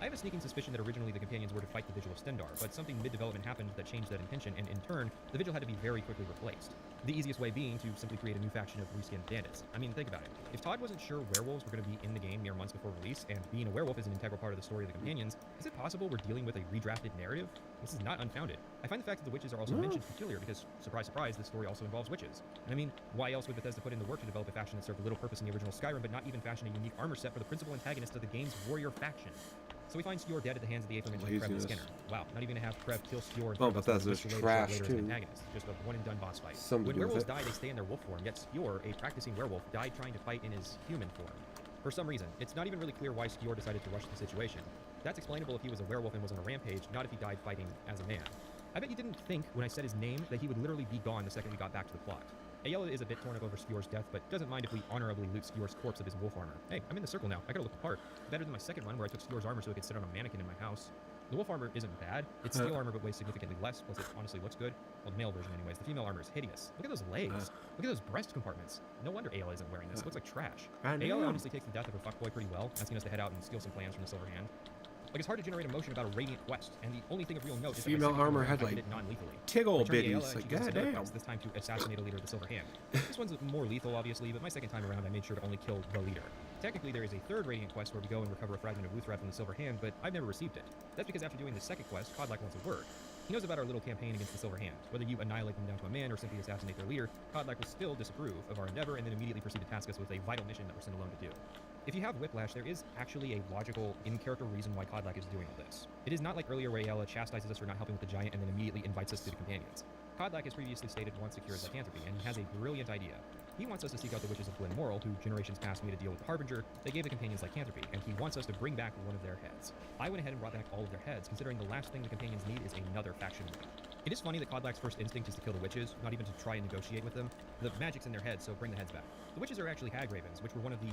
I have a sneaking suspicion that originally the Companions were to fight the Vigil of Stendar, but something mid-development happened that changed that intention, and in turn, the Vigil had to be very quickly replaced. The easiest way being to simply create a new faction of reskinned bandits. I mean, think about it. If Todd wasn't sure werewolves were going to be in the game mere months before release, and being a werewolf is an integral part of the story of the Companions, is it possible we're dealing with a redrafted narrative? This is not unfounded. I find the fact that the witches are also mentioned peculiar because, surprise, surprise, this story also involves witches. And I mean, why else would Bethesda put in the work to develop a faction that served little purpose in the original Skyrim, but not even fashion a unique armor set for the principal antagonist of the game's warrior faction? So we find Skjor dead at the hands of the aforementioned Trev the Skinner. Wow, not even gonna have Trev kill Skjor. Oh, but that's just trash too. Antagonist, just a one-and-done boss fight. Something when werewolves die, they stay in their wolf form, yet Skjor, a practicing werewolf, died trying to fight in his human form. For some reason, it's not even really clear why Skjor decided to rush the situation. That's explainable if he was a werewolf and was on a rampage, not if he died fighting as a man. I bet you didn't think, when I said his name, that he would literally be gone the second we got back to the plot. Ayala is a bit torn up over Skjor's death, but doesn't mind if we honorably loot Skjor's corpse of his wolf armor. Hey, I'm in the circle now. I gotta look the part. Better than my second run where I took Skjor's armor so it could sit on a mannequin in my house. The wolf armor isn't bad. It's steel armor but weighs significantly less, plus it honestly looks good. Well, the male version anyways. The female armor is hideous. Look at those legs. Look at those breast compartments. No wonder Ayala isn't wearing this. It looks like trash. Ayala honestly takes the death of her fuckboy pretty well, asking us to head out and steal some plans from the Silver Hand. Like, it's hard to generate emotion about a Radiant quest, and the only thing of real note is Female armor had like tiggle bitties. Like, goddamn. This time to assassinate a leader of the Silver Hand. This one's more lethal, obviously, but my second time around, I made sure to only kill the leader. Technically, there is a third Radiant quest where we go and recover a fragment of Wuthred from the Silver Hand, but I've never received it. That's because after doing the second quest, Codlak wants a word. He knows about our little campaign against the Silver Hand. Whether you annihilate them down to a man or simply assassinate their leader, Codlak will still disapprove of our endeavor and then immediately proceed to task us with a vital mission that we're sent alone to do. If you have Whiplash, there is actually a logical, in-character reason why Codlak is doing all this. It is not like earlier where Ayala chastises us for not helping with the giant and then immediately invites us to the companions. Codlak, as previously stated, wants to cure his lycanthropy, and he has a brilliant idea. He wants us to seek out the witches of Glenmoral, who generations past made a deal with the Harbinger. They gave the companions lycanthropy, and he wants us to bring back one of their heads. I went ahead and brought back all of their heads, considering the last thing the companions need is another faction war. It is funny that Codlak's first instinct is to kill the witches, not even to try and negotiate with them. The magic's in their heads, so bring the heads back. The witches are actually hag ravens, which were one of the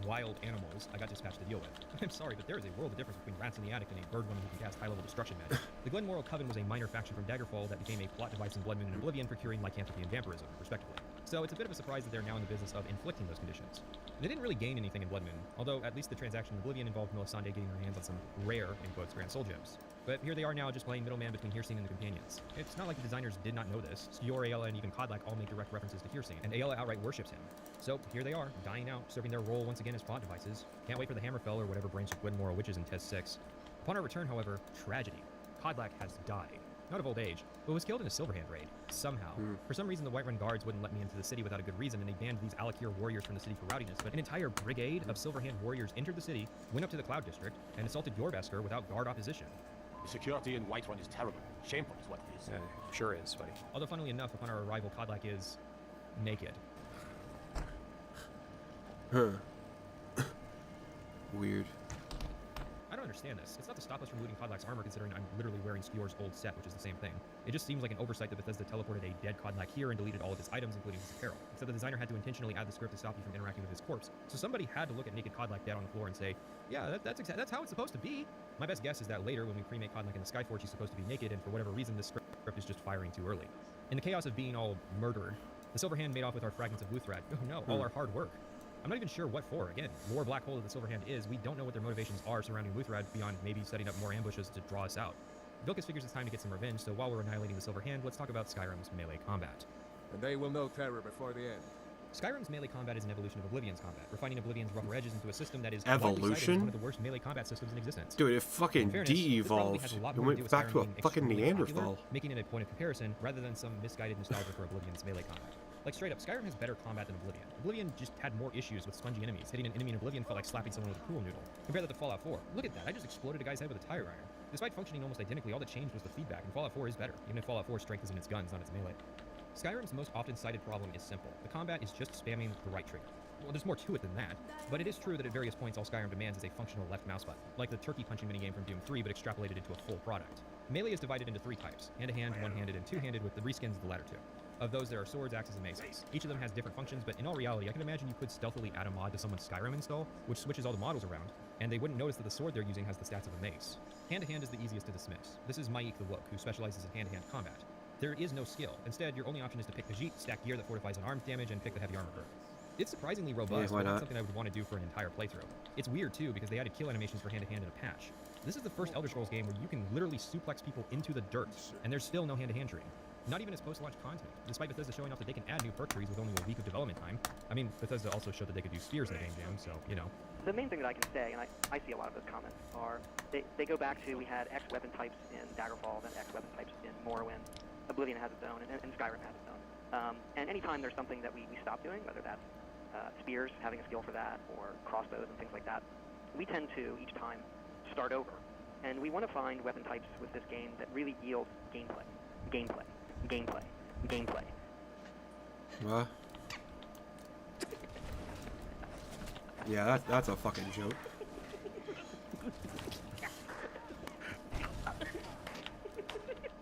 wild animals I got dispatched to deal with. I'm sorry, but there is a world of difference between rats in the attic and a bird woman who can cast high-level destruction magic. The Glenmoral Coven was a minor faction from Daggerfall that became a plot device in Blood Moon and Oblivion for curing lycanthropy and vampirism, respectively. So it's a bit of a surprise that they're now in the business of inflicting those conditions. They didn't really gain anything in Blood Moon, although at least the transaction in Oblivion involved Melisande getting her hands on some rare, in quotes, Grand Soul Gems. But here they are now just playing middleman between Hircine and the companions. It's not like the designers did not know this. Skior, Ayala, and even Codlak all make direct references to Hircine, and Ayala outright worships him. So here they are, dying out, serving their role once again as plot devices. Can't wait for the Hammerfell or whatever branch of Glenmoral witches in Test 6. Upon our return, however, tragedy. Codlak has died. Not of old age, but was killed in a Silverhand raid. Somehow. For some reason, the Whiterun guards wouldn't let me into the city without a good reason, and they banned these Alakir warriors from the city for rowdiness, but an entire brigade of Silverhand warriors entered the city, went up to the Cloud District, and assaulted Jorbasker without guard opposition. The security in Whiterun is terrible. Shameful is what it is. Yeah, sure is, buddy. Although, funnily enough, upon our arrival, Codlak is naked. Huh. Weird. I don't understand this. It's not to stop us from looting Codlak's armor, considering I'm literally wearing Skior's old set, which is the same thing. It just seems like an oversight that Bethesda teleported a dead Codlak here and deleted all of his items, including his apparel. Except the designer had to intentionally add the script to stop you from interacting with his corpse. So somebody had to look at naked Codlak dead on the floor and say, yeah, that's how it's supposed to be. My best guess is that later, when we cremate Codlak in the Skyforge, he's supposed to be naked, and for whatever reason, this script is just firing too early. In the chaos of being all murdered, the Silverhand made off with our fragments of Wuthred. Oh no, all our hard work. I'm not even sure what for. Again, lore black hole of the Silverhand is, we don't know what their motivations are surrounding Wuthred beyond maybe setting up more ambushes to draw us out. Vilkas figures it's time to get some revenge, so while we're annihilating the Silverhand, let's talk about Skyrim's melee combat. And they will know terror before the end. Skyrim's melee combat is an evolution of Oblivion's combat, refining Oblivion's rougher edges into a system that is evolution? One of the worst melee combat systems in existence. Dude, it fucking de-evolved. It went back to a fucking Neanderthal. Popular, making it a point of comparison rather than some misguided nostalgia for Oblivion's melee combat. Like, straight up, Skyrim has better combat than Oblivion. Oblivion just had more issues with spongy enemies. Hitting an enemy in Oblivion felt like slapping someone with a pool noodle. Compare that to Fallout 4. Look at that, I just exploded a guy's head with a tire iron. Despite functioning almost identically, all that changed was the feedback, and Fallout 4 is better, even if Fallout 4's strength is in its guns, not its melee. Skyrim's most often cited problem is simple. The combat is just spamming the right trigger. Well, there's more to it than that, but it is true that at various points all Skyrim demands is a functional left mouse button, like the turkey punching minigame from Doom 3, but extrapolated into a full product. Melee is divided into 3 types: hand-to-hand, one-handed, and two-handed, with the reskins of the latter 2. Of those, there are swords, axes, and maces. Each of them has different functions, but in all reality, I can imagine you could stealthily add a mod to someone's Skyrim install, which switches all the models around, and they wouldn't notice that the sword they're using has the stats of a mace. Hand-to-hand is the easiest to dismiss. This is Maik the WotLK, who specializes in hand-to-hand combat. There is no skill. Instead, your only option is to pick Khajiit, stack gear that fortifies on arms damage, and pick the heavy armor burn. It's surprisingly robust, but not something I would want to do for an entire playthrough. It's weird, too, because they added kill animations for hand-to-hand in a patch. This is the first Elder Scrolls game where you can literally suplex people into the dirt, and there's still no hand-to-hand treating. Not even as post-launch content, despite Bethesda showing off that they can add new perk trees with only a week of development time. I mean, Bethesda also showed that they could do spears in the game jam, so, you know. The main thing that I can say, and I see a lot of those comments, are they go back to we had X weapon types in Daggerfall, then X weapon types in Morrowind. Oblivion has its own, and Skyrim has its own. And anytime there's something that we stop doing, whether that's spears, having a skill for that, or crossbows and things like that, we tend to, each time, start over. And we want to find weapon types with this game that really yield gameplay. What? Yeah, that's a fucking joke.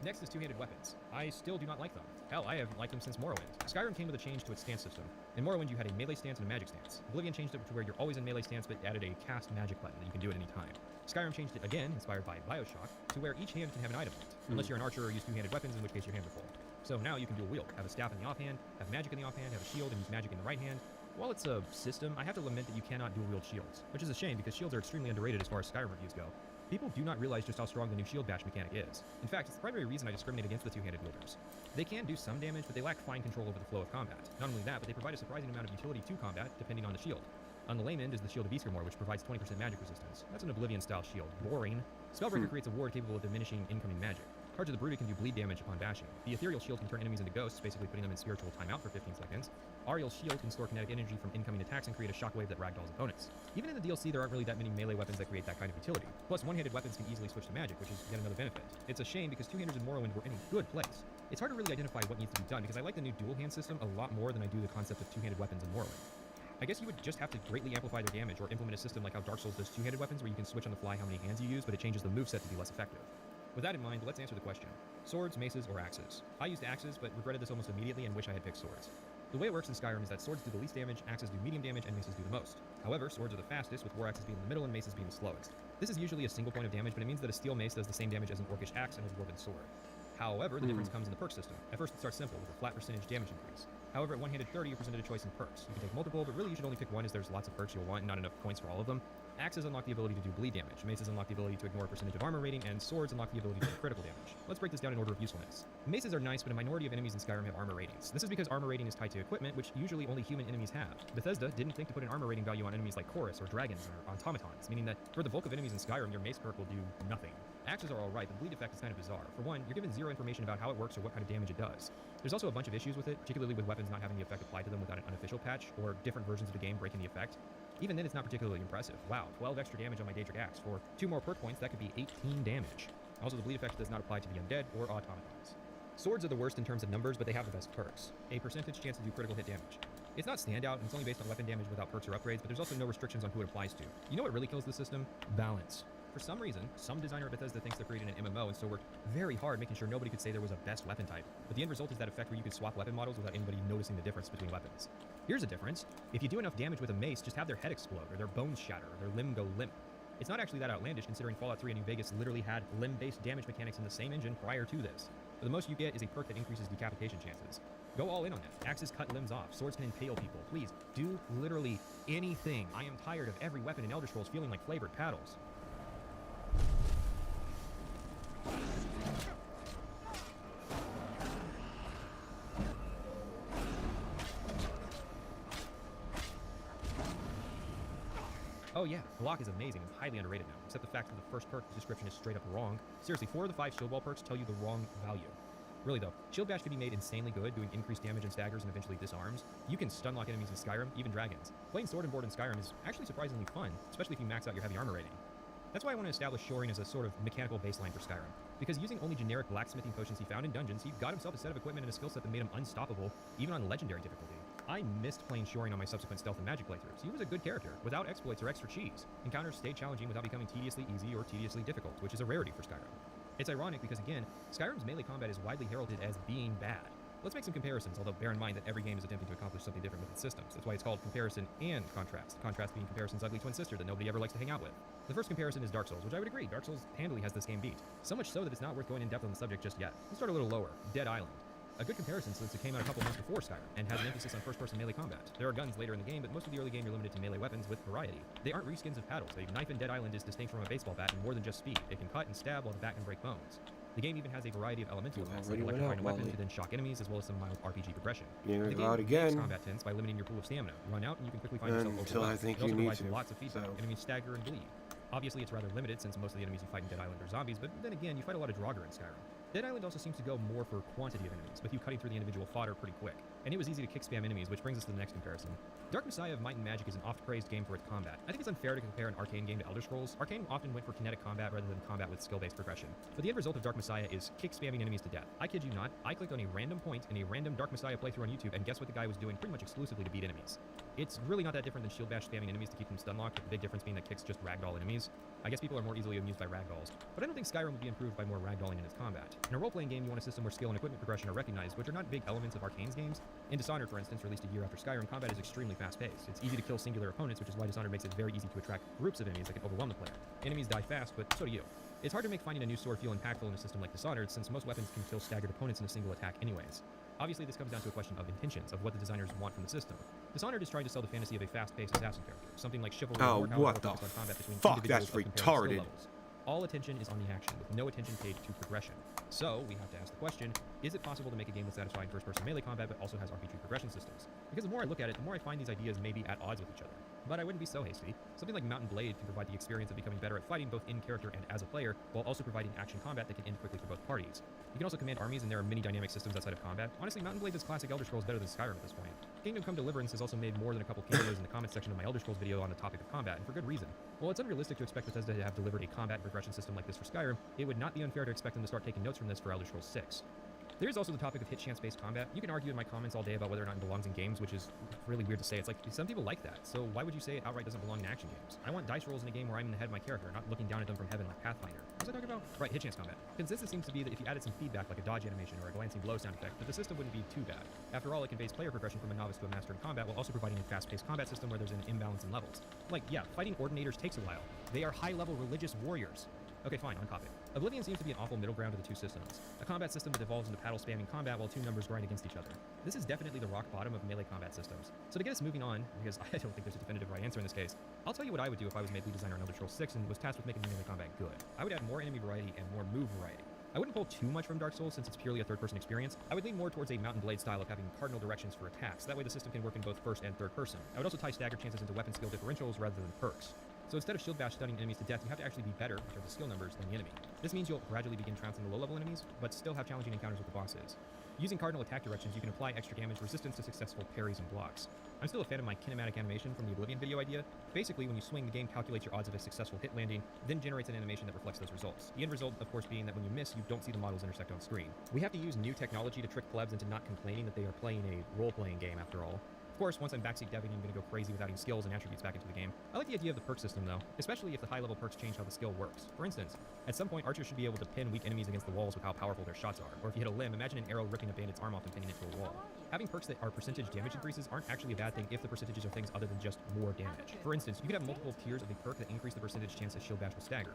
Next is two-handed weapons. I still do not like them. Hell, I haven't liked them since Morrowind. Skyrim came with a change to its stance system. In Morrowind, you had a melee stance and a magic stance. Oblivion changed it to where you're always in melee stance, but added a cast magic button that you can do at any time. Skyrim changed it again, inspired by Bioshock, to where each hand can have an item on it, unless you're an archer or use two-handed weapons, in which case your hands are full. So now you can dual wield, have a staff in the offhand, have magic in the offhand, have a shield, and use magic in the right hand. While it's a system, I have to lament that you cannot dual wield shields, which is a shame because shields are extremely underrated as far as Skyrim reviews go. People do not realize just how strong the new shield bash mechanic is. In fact, it's the primary reason I discriminate against the two-handed wielders. They can do some damage, but they lack fine control over the flow of combat. Not only that, but they provide a surprising amount of utility to combat, depending on the shield. On the lame end is the Shield of Iskermore, which provides 20% magic resistance. That's an Oblivion-style shield. Boring. Spellbreaker creates a ward capable of diminishing incoming magic. Cards of the Brooded can do bleed damage upon bashing. The Ethereal Shield can turn enemies into ghosts, basically putting them in spiritual timeout for 15 seconds. Ariel's Shield can store kinetic energy from incoming attacks and create a shockwave that ragdolls opponents. Even in the DLC, there aren't really that many melee weapons that create that kind of utility. Plus, one-handed weapons can easily switch to magic, which is yet another benefit. It's a shame because two-handers in Morrowind were in a good place. It's hard to really identify what needs to be done because I like the new dual-hand system a lot more than I do the concept of two-handed weapons in Morrowind. I guess you would just have to greatly amplify their damage or implement a system like how Dark Souls does two-handed weapons where you can switch on the fly how many hands you use, but it changes the moveset to be less effective. With that in mind, let's answer the question. Swords, maces, or axes? I used axes, but regretted this almost immediately and wish I had picked swords. The way it works in Skyrim is that swords do the least damage, axes do medium damage, and maces do the most. However, swords are the fastest, with war axes being in the middle and maces being the slowest. This is usually a single point of damage, but it means that a steel mace does the same damage as an orcish axe and a dwarven sword. However, the difference comes in the perk system. At first it starts simple, with a flat percentage damage increase. However, at one-handed 30, you're presented a choice in perks. You can take multiple, but really you should only pick one as there's lots of perks you'll want and not enough points for all of them. Axes unlock the ability to do bleed damage, maces unlock the ability to ignore a percentage of armor rating, and swords unlock the ability to do critical damage. Let's break this down in order of usefulness. Maces are nice, but a minority of enemies in Skyrim have armor ratings. This is because armor rating is tied to equipment, which usually only human enemies have. Bethesda didn't think to put an armor rating value on enemies like Chorus or dragons or automatons, meaning that for the bulk of enemies in Skyrim, your mace perk will do nothing. Axes are alright, but the bleed effect is kind of bizarre. For one, you're given zero information about how it works or what kind of damage it does. There's also a bunch of issues with it, particularly with weapons not having the effect applied to them without an unofficial patch, or different versions of the game breaking the effect. Even then, it's not particularly impressive. Wow, 12 extra damage on my Daedric Axe. For 2 more perk points, that could be 18 damage. Also, the bleed effect does not apply to the undead or automatons. Swords are the worst in terms of numbers, but they have the best perks. A percentage chance to do critical hit damage. It's not standout, and it's only based on weapon damage without perks or upgrades, but there's also no restrictions on who it applies to. You know what really kills the system? Balance. For some reason, some designer at Bethesda thinks they're creating an MMO and so worked very hard making sure nobody could say there was a best weapon type. But the end result is that effect where you could swap weapon models without anybody noticing the difference between weapons. Here's a difference. If you do enough damage with a mace, just have their head explode, or their bones shatter, or their limb go limp. It's not actually that outlandish considering Fallout 3 and New Vegas literally had limb-based damage mechanics in the same engine prior to this. But the most you get is a perk that increases decapitation chances. Go all in on it. Axes cut limbs off. Swords can impale people. Please, do literally anything. I am tired of every weapon in Elder Scrolls feeling like flavored paddles. Oh yeah, block is amazing and highly underrated now, except the fact that the first perk description is straight up wrong. Seriously, 4 of the 5 shield wall perks tell you the wrong value. Really though, Shield Bash can be made insanely good, doing increased damage and staggers and eventually disarms. You can stun lock enemies in Skyrim, even dragons. Playing Sword and Board in Skyrim is actually surprisingly fun, especially if you max out your heavy armor rating. That's why I want to establish shoring as a sort of mechanical baseline for Skyrim. Because using only generic blacksmithing potions he found in dungeons, he got himself a set of equipment and a skill set that made him unstoppable, even on legendary difficulty. I missed playing shoring on my subsequent stealth and magic playthroughs. He was a good character, without exploits or extra cheese. Encounters stayed challenging without becoming tediously easy or tediously difficult, which is a rarity for Skyrim. It's ironic because, again, Skyrim's melee combat is widely heralded as being bad. Let's make some comparisons, although bear in mind that every game is attempting to accomplish something different with its systems. That's why it's called comparison and contrast. Contrast being comparison's ugly twin sister that nobody ever likes to hang out with. The first comparison is Dark Souls, which I would agree, Dark Souls handily has this game beat. So much so that it's not worth going in depth on the subject just yet. Let's start a little lower. Dead Island. A good comparison since it came out a couple months before Skyrim, and has an emphasis on first-person melee combat. There are guns later in the game, but most of the early game you're limited to melee weapons with variety. They aren't reskins of paddles. A knife in Dead Island is distinct from a baseball bat and more than just speed. It can cut and stab while the bat can break bones. The game even has a variety of elemental attacks, like electrifying a weapon to then shock enemies, as well as some mild RPG progression. You're the game out again. Combat tense by limiting your pool of stamina. Run out and you can quickly find yourself Until overwhelmed. I think it also you need provides to. lots of feedback. So. Enemies stagger and bleed. Obviously, it's rather limited since most of the enemies you fight in Dead Island are zombies, but then again, you fight a lot of Draugr in Skyrim. Dead Island also seems to go more for quantity of enemies, with you cutting through the individual fodder pretty quick. And it was easy to kick spam enemies, which brings us to the next comparison. Dark Messiah of Might and Magic is an oft-praised game for its combat. I think it's unfair to compare an Arcane game to Elder Scrolls. Arcane often went for kinetic combat rather than combat with skill-based progression. But the end result of Dark Messiah is kick spamming enemies to death. I kid you not, I clicked on a random point in a random Dark Messiah playthrough on YouTube, and guess what the guy was doing pretty much exclusively to beat enemies. It's really not that different than Shield Bash spamming enemies to keep them stun locked, with the big difference being that kicks just ragdoll enemies. I guess people are more easily amused by ragdolls, but I don't think Skyrim would be improved by more ragdolling in its combat. In a role-playing game, you want a system where skill and equipment progression are recognized, which are not big elements of Arcane's games. In Dishonored, for instance, released a year after Skyrim, combat is extremely fast-paced. It's easy to kill singular opponents, which is why Dishonored makes it very easy to attract groups of enemies that can overwhelm the player. Enemies die fast, but so do you. It's hard to make finding a new sword feel impactful in a system like Dishonored, since most weapons can kill staggered opponents in a single attack anyways. Obviously, this comes down to a question of intentions, of what the designers want from the system. Dishonored is trying to sell the fantasy of a fast-paced assassin character, something like chivalry or more what the focused on combat between fuck? That's individuals of comparable skill retarded. levels. all attention is on the action, with no attention paid to progression. So, we have to ask the question, is it possible to make a game with satisfying first-person melee combat but also has RPG progression systems? Because the more I look at it, the more I find these ideas may be at odds with each other. But I wouldn't be so hasty. Something like Mount & Blade can provide the experience of becoming better at fighting both in character and as a player, while also providing action combat that can end quickly for both parties. You can also command armies, and there are many dynamic systems outside of combat. Honestly, Mount & Blade does classic Elder Scrolls better than Skyrim at this point. Kingdom Come Deliverance has also made more than a couple cameos in the comments section of my Elder Scrolls video on the topic of combat, and for good reason. While it's unrealistic to expect Bethesda to have delivered a combat progression system like this for Skyrim, it would not be unfair to expect them to start taking notes from this for Elder Scrolls 6. There is also the topic of hit chance-based combat. You can argue in my comments all day about whether or not it belongs in games, which is really weird to say. It's like, some people like that, so why would you say it outright doesn't belong in action games? I want dice rolls in a game where I'm in the head of my character, not looking down at them from heaven like Pathfinder. What was I talking about? Right, hit chance combat. Consensus seems to be that if you added some feedback like a dodge animation or a glancing blow sound effect, that the system wouldn't be too bad. After all, it conveys player progression from a novice to a master in combat while also providing a fast-paced combat system where there's an imbalance in levels. Like, yeah, fighting ordinators takes a while. They are high-level religious warriors. Okay, fine, on topic. Oblivion seems to be an awful middle ground of the two systems. A combat system that evolves into paddle-spamming combat while two numbers grind against each other. This is definitely the rock bottom of melee combat systems. So to get us moving on, because I don't think there's a definitive right answer in this case, I'll tell you what I would do if I was made lead designer on Elder Scrolls 6 and was tasked with making melee combat good. I would add more enemy variety and more move variety. I wouldn't pull too much from Dark Souls since it's purely a third-person experience. I would lean more towards a Mount & Blade style of having cardinal directions for attacks. That way the system can work in both first and third person. I would also tie stagger chances into weapon skill differentials rather than perks. So instead of shield bash stunning enemies to death, you have to actually be better in terms of skill numbers than the enemy. This means you'll gradually begin trouncing the low-level enemies, but still have challenging encounters with the bosses. Using cardinal attack directions, you can apply extra damage resistance to successful parries and blocks. I'm still a fan of my kinematic animation from the Oblivion video idea. Basically, when you swing, the game calculates your odds of a successful hit landing, then generates an animation that reflects those results. The end result, of course, being that when you miss, you don't see the models intersect on screen. We have to use new technology to trick plebs into not complaining that they are playing a role-playing game after all. Of course, once I'm backseat deving, I'm going to go crazy with adding skills and attributes back into the game. I like the idea of the perk system, though, especially if the high-level perks change how the skill works. For instance, at some point, archers should be able to pin weak enemies against the walls with how powerful their shots are. Or if you hit a limb, imagine an arrow ripping a bandit's arm off and pinning it to a wall. Having perks that are percentage damage increases aren't actually a bad thing if the percentages are things other than just more damage. For instance, you could have multiple tiers of a perk that increase the percentage chance that shield bash will stagger.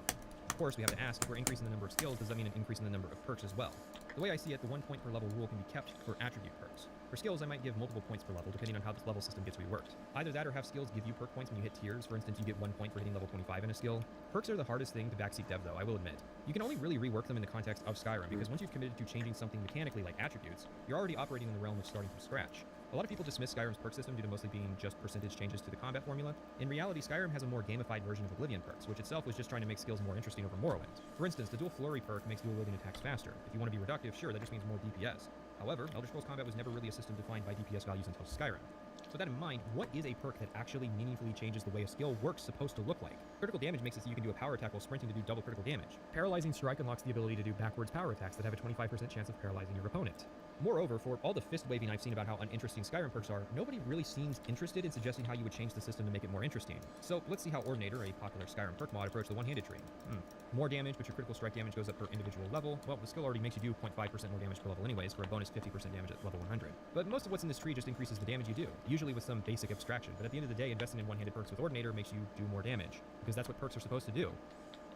Of course, we have to ask, if we're increasing the number of skills, does that mean an increase in the number of perks as well? The way I see it, the 1 point per level rule can be kept for attribute perks. For skills, I might give multiple points per level, depending on how this level system gets reworked. Either that or have skills give you perk points when you hit tiers. For instance, you get 1 point for hitting level 25 in a skill. Perks are the hardest thing to backseat dev, though, I will admit. You can only really rework them in the context of Skyrim, because once you've committed to changing something mechanically like attributes, you're already operating in the realm of starting from scratch. A lot of people dismiss Skyrim's perk system due to mostly being just percentage changes to the combat formula. In reality, Skyrim has a more gamified version of Oblivion perks, which itself was just trying to make skills more interesting over Morrowind. For instance, the dual flurry perk makes dual wielding attacks faster. If you want to be reductive, sure, that just means more DPS. However, Elder Scrolls combat was never really a system defined by DPS values until Skyrim. So with that in mind, what is a perk that actually meaningfully changes the way a skill works supposed to look like? Critical damage makes it so you can do a power attack while sprinting to do double critical damage. Paralyzing strike unlocks the ability to do backwards power attacks that have a 25% chance of paralyzing your opponent. Moreover, for all the fist waving I've seen about how uninteresting Skyrim perks are, nobody really seems interested in suggesting how you would change the system to make it more interesting. So let's see how Ordinator, a popular Skyrim perk mod, approached the one-handed tree. More damage, but your critical strike damage goes up per individual level. Well, the skill already makes you do 0.5% more damage per level anyways, for a bonus 50% damage at level 100. But most of what's in this tree just increases the damage you do, usually with some basic abstraction. But at the end of the day, investing in one-handed perks with Ordinator makes you do more damage, because that's what perks are supposed to do.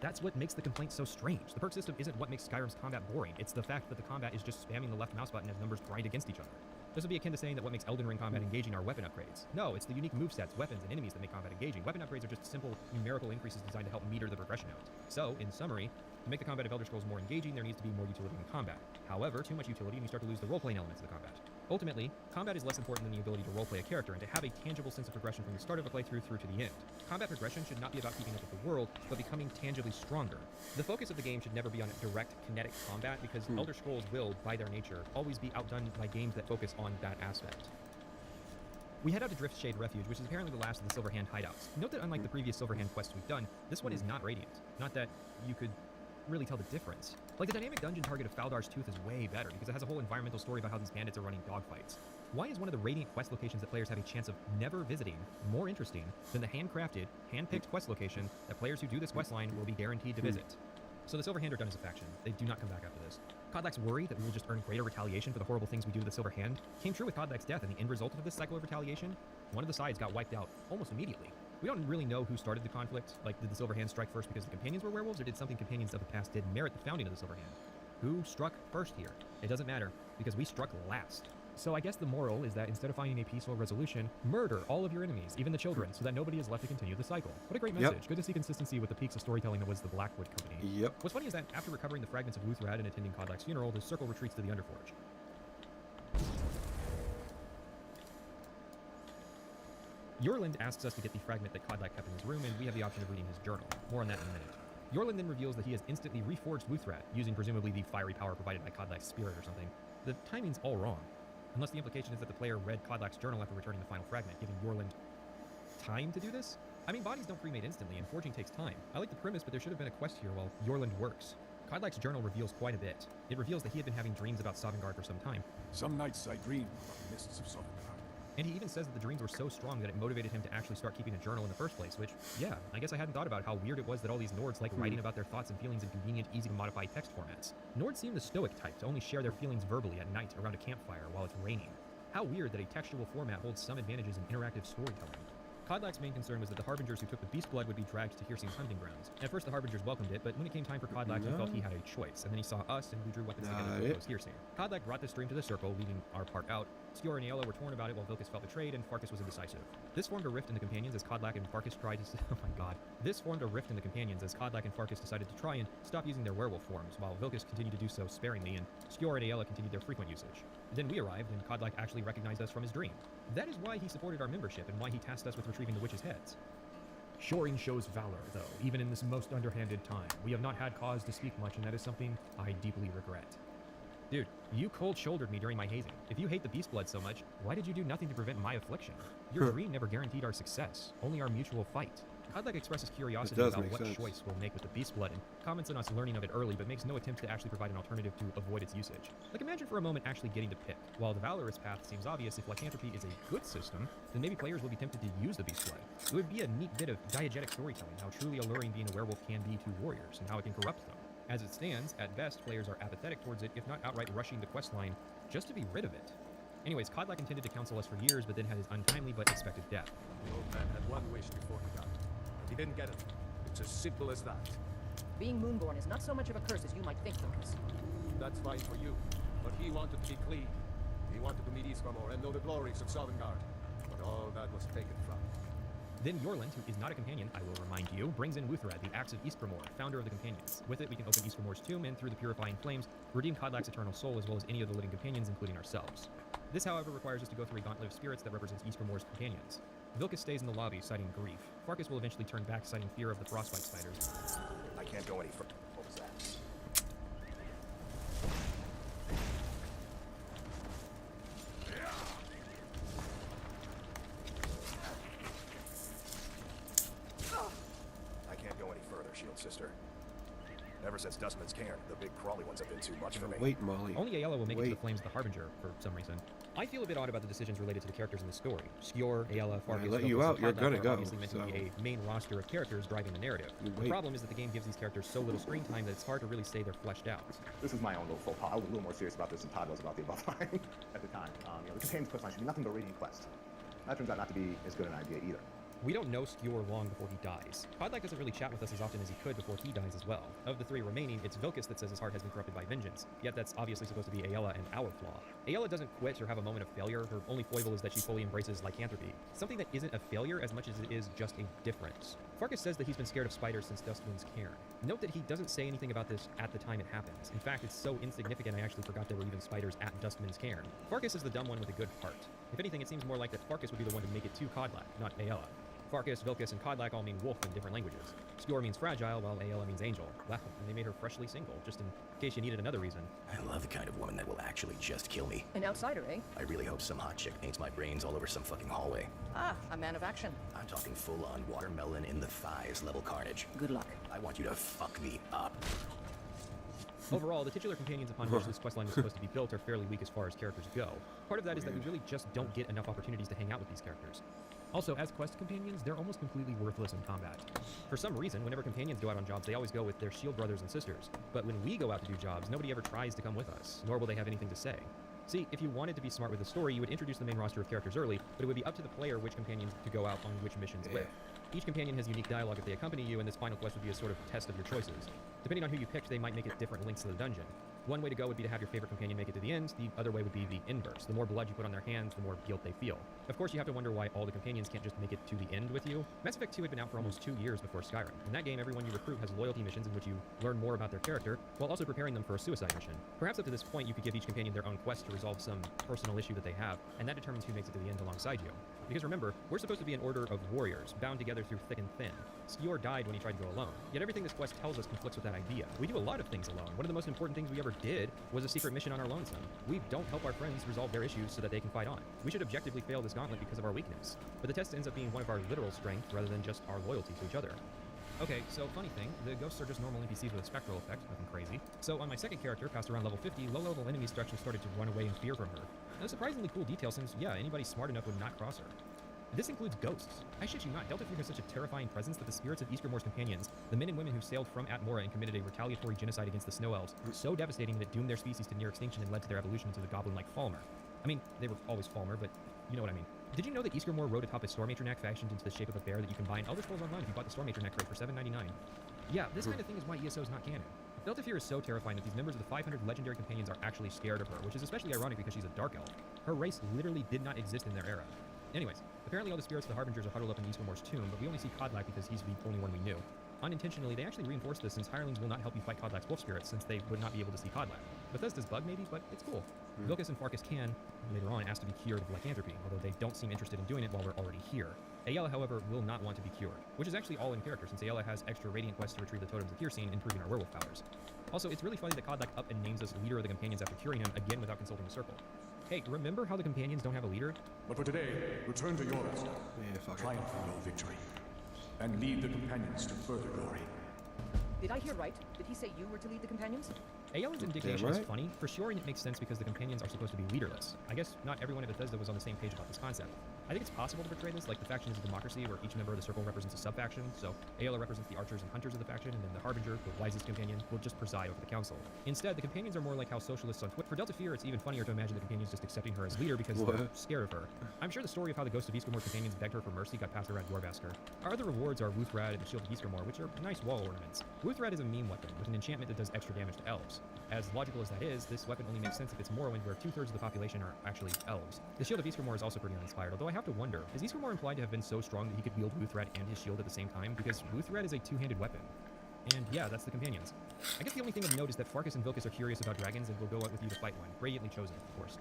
That's what makes the complaint so strange. The perk system isn't what makes Skyrim's combat boring. It's the fact that the combat is just spamming the left mouse button as numbers grind against each other. This would be akin to saying that what makes Elden Ring combat engaging are weapon upgrades. No, it's the unique movesets, weapons, and enemies that make combat engaging. Weapon upgrades are just simple numerical increases designed to help meter the progression out. So, in summary, to make the combat of Elder Scrolls more engaging, there needs to be more utility in combat. However, too much utility and you start to lose the role-playing elements of the combat. Ultimately, combat is less important than the ability to roleplay a character and to have a tangible sense of progression from the start of a playthrough through to the end. Combat progression should not be about keeping up with the world, but becoming tangibly stronger. The focus of the game should never be on direct kinetic combat, because Elder Scrolls will, by their nature, always be outdone by games that focus on that aspect. We head out to Driftshade Refuge, which is apparently the last of the Silverhand hideouts. Note that unlike the previous Silverhand quests we've done, this one is not Radiant. Not that you could really tell the difference. Like, the dynamic dungeon target of Faldar's Tooth is way better, because it has a whole environmental story about how these bandits are running dogfights. Why is one of the Radiant quest locations that players have a chance of never visiting more interesting than the handcrafted, hand-picked quest location that players who do this questline will be guaranteed to visit? So the Silverhand are done as a faction. They do not come back after this. Kodlak's worry that we will just earn greater retaliation for the horrible things we do to the Silverhand came true with Kodlak's death, and the end result of this cycle of retaliation, one of the sides got wiped out almost immediately. We don't really know who started the conflict. Like, did the Silverhand strike first because the companions were werewolves, or did something companions of the past did merit the founding of the Silverhand? Who struck first here? It doesn't matter, because we struck last. So I guess the moral is that instead of finding a peaceful resolution, murder all of your enemies, even the children, so that nobody is left to continue the cycle. What a great message. Good to see consistency with the peaks of storytelling that was the Blackwood Company. What's funny is that after recovering the fragments of Luthrad and attending Kodlak's funeral, the circle retreats to the Underforge. Yorland asks us to get the fragment that Kodlak kept in his room, and we have the option of reading his journal. More on that in a minute. Yorland then reveals that he has instantly reforged Luthrad, using presumably the fiery power provided by Kodlak's spirit or something. The timing's all wrong. Unless the implication is that the player read Kodlak's journal after returning the final fragment, giving Yorland time to do this? I mean, bodies don't cremate instantly, and forging takes time. I like the premise, but there should have been a quest here while Yorland works. Kodlak's journal reveals quite a bit. It reveals that he had been having dreams about Sovngarde for some time. Some nights I dream about the mists of Sovngarde. And he even says that the dreams were so strong that it motivated him to actually start keeping a journal in the first place, which, yeah, I guess I hadn't thought about how weird it was that all these Nords like writing about their thoughts and feelings in convenient, easy-to-modify text formats. Nords seem the stoic type to only share their feelings verbally at night around a campfire while it's raining. How weird that a textual format holds some advantages in interactive storytelling. Kodlak's main concern was that the Harbingers who took the Beast Blood would be dragged to Hirsing's hunting grounds. At first the Harbingers welcomed it, but when it came time for Kodlak, he felt he had a choice, and then he saw us and we drew weapons together to oppose Hirsing. Kodlak brought this dream to the circle, leaving our part out. Skjor and Aela were torn about it while Vilkas felt betrayed, and Farkas was indecisive. This formed a rift in the companions as Kodlak and Farkas tried to oh my god. This formed a rift in the companions as Kodlak and Farkas decided to try and stop using their werewolf forms, while Vilkas continued to do so sparingly, and Skjor and Aela continued their frequent usage. Then we arrived, and Kodlak actually recognized us from his dream. That is why he supported our membership, and why he tasked us with retrieving the witches' heads. Shoring shows valor, though, even in this most underhanded time. We have not had cause to speak much, and that is something I deeply regret. Dude, you cold-shouldered me during my hazing. If you hate the Beast Blood so much, why did you do nothing to prevent my affliction? Your dream never guaranteed our success, only our mutual fight. Kodlak expresses curiosity about what choice we'll make with the Beast Blood and comments on us learning of it early, but makes no attempt to actually provide an alternative to avoid its usage. Like, imagine for a moment actually getting to pick. While the Valorous path seems obvious, if lycanthropy is a good system, then maybe players will be tempted to use the Beast Blood. It would be a neat bit of diegetic storytelling, how truly alluring being a werewolf can be to warriors, and how it can corrupt them. As it stands, at best, players are apathetic towards it, if not outright rushing the questline just to be rid of it. Anyways, Kodlak intended to counsel us for years, but then had his untimely but expected death. The old man had one wish before he died. He didn't get it. It's as simple as that. Being Moonborn is not so much of a curse as you might think, Lucas. That's fine for you, but he wanted to be clean. He wanted to meet Isgramor and know the glories of Sovngarde, but all that was taken from him. Then Yorland, who is not a companion, I will remind you, brings in Luthrad, the Axe of Isgramor, founder of the companions. With it, we can open Isgramor's tomb and, through the purifying flames, redeem Kodlak's eternal soul as well as any of the living companions, including ourselves. This, however, requires us to go through a gauntlet of spirits that represents Isgramor's companions. Vilkas stays in the lobby, citing grief. Farkas will eventually turn back, citing fear of the frostbite spiders. I can't go any further. What was that? I can't go any further, Shield Sister. Ever since Dustman's Cairn, the big crawly ones have been too much for me. Wait, Molly. Only Aela will make it to the flames of the Harbinger, for some reason. I feel a bit odd about the decisions related to the characters in the story. Skjor, Aela, Farkas, I let you out, you're gonna go. Obviously meant to be a main roster of characters driving the narrative. The problem is that the game gives these characters so little screen time that it's hard to really say they're fleshed out. This is my own little faux pas. I was a little more serious about this than Todd was about the above line at the time. The companions quest line should be nothing but reading quest. That turns out not to be as good an idea either. We don't know Skjor long before he dies. Kodlak doesn't really chat with us as often as he could before he dies as well. Of the three remaining, it's Vilkas that says his heart has been corrupted by vengeance, yet that's obviously supposed to be Aela and our flaw. Aela doesn't quit or have a moment of failure. Her only foible is that she fully embraces lycanthropy, something that isn't a failure as much as it is just a difference. Farkas says that he's been scared of spiders since Dustman's Cairn. Note that he doesn't say anything about this at the time it happens. In fact, it's so insignificant I actually forgot there were even spiders at Dustman's Cairn. Farkas is the dumb one with a good heart. If anything, it seems more like that Farkas would be the one to make it to Kodlak, not Aela. Farkas, Vilkas, and Kodlak all mean wolf in different languages. Skjor means fragile, while Aela means angel. Wow, and they made her freshly single, just in case you needed another reason. I love the kind of woman that will actually just kill me. An outsider, eh? I really hope some hot chick paints my brains all over some fucking hallway. Ah, a man of action. I'm talking full-on watermelon in the thighs level carnage. Good luck. I want you to fuck me up. Overall, the titular companions upon which this questline was supposed to be built are fairly weak as far as characters go. Part of that is that we really just don't get enough opportunities to hang out with these characters. Also, as quest companions, they're almost completely worthless in combat. For some reason, whenever companions go out on jobs, they always go with their shield brothers and sisters. But when we go out to do jobs, nobody ever tries to come with us, nor will they have anything to say. See, if you wanted to be smart with the story, you would introduce the main roster of characters early, but it would be up to the player which companions to go out on which missions with. Each companion has unique dialogue if they accompany you, and this final quest would be a sort of test of your choices. Depending on who you picked, they might make it different links to the dungeon. One way to go would be to have your favorite companion make it to the end. The other way would be the inverse. The more blood you put on their hands, the more guilt they feel. Of course, you have to wonder why all the companions can't just make it to the end with you. Mass Effect 2 had been out for almost 2 years before Skyrim. In that game, everyone you recruit has loyalty missions in which you learn more about their character, while also preparing them for a suicide mission. Perhaps up to this point, you could give each companion their own quest to resolve some personal issue that they have, and that determines who makes it to the end alongside you. Because remember, we're supposed to be an order of warriors, bound together through thick and thin. Skior died when he tried to go alone. Yet everything this quest tells us conflicts with that idea. We do a lot of things alone. One of the most important things we ever did was a secret mission on our lonesome. We don't help our friends resolve their issues so that they can fight on. We should objectively fail this gauntlet because of our weakness. But the test ends up being one of our literal strength rather than just our loyalty to each other. Okay, so funny thing, the ghosts are just normal NPCs with a spectral effect, nothing crazy. So on my second character, past around level 50, low-level enemies actually started to run away in fear from her. A surprisingly cool detail since, yeah, anybody smart enough would not cross her. This includes ghosts. I shit you not, Delta Fear has such a terrifying presence that the spirits of Ysgramor's companions, the men and women who sailed from Atmora and committed a retaliatory genocide against the Snow Elves, were so devastating that it doomed their species to near extinction and led to their evolution into the goblin-like Falmer. I mean, they were always Falmer, but you know what I mean. Did you know that Ysgramor rode atop a Stormmatronach fashioned into the shape of a bear that you can buy in Elder Scrolls Online if you bought the Stormmatronach crate for $7.99? Yeah, this kind of thing is why ESO is not canon. Delta Fear is so terrifying that these members of the 500 legendary companions are actually scared of her, which is especially ironic because she's a Dark Elf. Her race literally did not exist in their era. Anyways, apparently all the spirits of the Harbingers are huddled up in Ysgramor's tomb, but we only see Kodlak because he's the only one we knew. Unintentionally, they actually reinforced this since hirelings will not help you fight Kodlak's wolf spirits since they would not be able to see Kodlak. Bethesda's bug maybe, but it's cool. Vilkas and Farkas can, later on, ask to be cured of lycanthropy, although they don't seem interested in doing it while we're already here. Ayala, however, will not want to be cured, which is actually all in character since Ayala has extra Radiant quests to retrieve the totems of Kierseen, improving our werewolf powers. Also, it's really funny that Kodlak up and names us leader of the companions after curing him, again without consulting the circle. Hey, remember how the companions don't have a leader? But for today, return to your rest. Triumph in your victory. And lead the companions to further glory. Did I hear right? Did he say you were to lead the companions? Ayala's indignation is funny, for sure, and it makes sense because the companions are supposed to be leaderless. I guess not everyone at Bethesda was on the same page about this concept. I think it's possible to portray this like the faction is a democracy where each member of the circle represents a sub-faction, so Ayala represents the archers and hunters of the faction, and then the Harbinger, the wisest companion, will just preside over the council. Instead, the companions are more like how socialists on Twitter. For Delta Fear, it's even funnier to imagine the companions just accepting her as leader because they're scared of her. I'm sure the story of how the Ghost of Ysgramor's companions begged her for mercy got passed around Dwarvasker. Our other rewards are Wuthrad and the Shield of Ysgramor, which are nice wall ornaments. Wuthrad is a meme weapon with an enchantment that does extra damage to elves. As logical as that is, this weapon only makes sense if it's Morrowind, where 2/3 of the population are actually elves. The Shield of Ysgramor is also pretty uninspired, although I have to wonder, is Ysgramor implied to have been so strong that he could wield Wuthrad and his shield at the same time? Because Wuthrad is a two-handed weapon. And yeah, that's the companions. I guess the only thing of note is that Farkas and Vilkas are curious about dragons and will go out with you to fight one. Radiantly chosen, of course.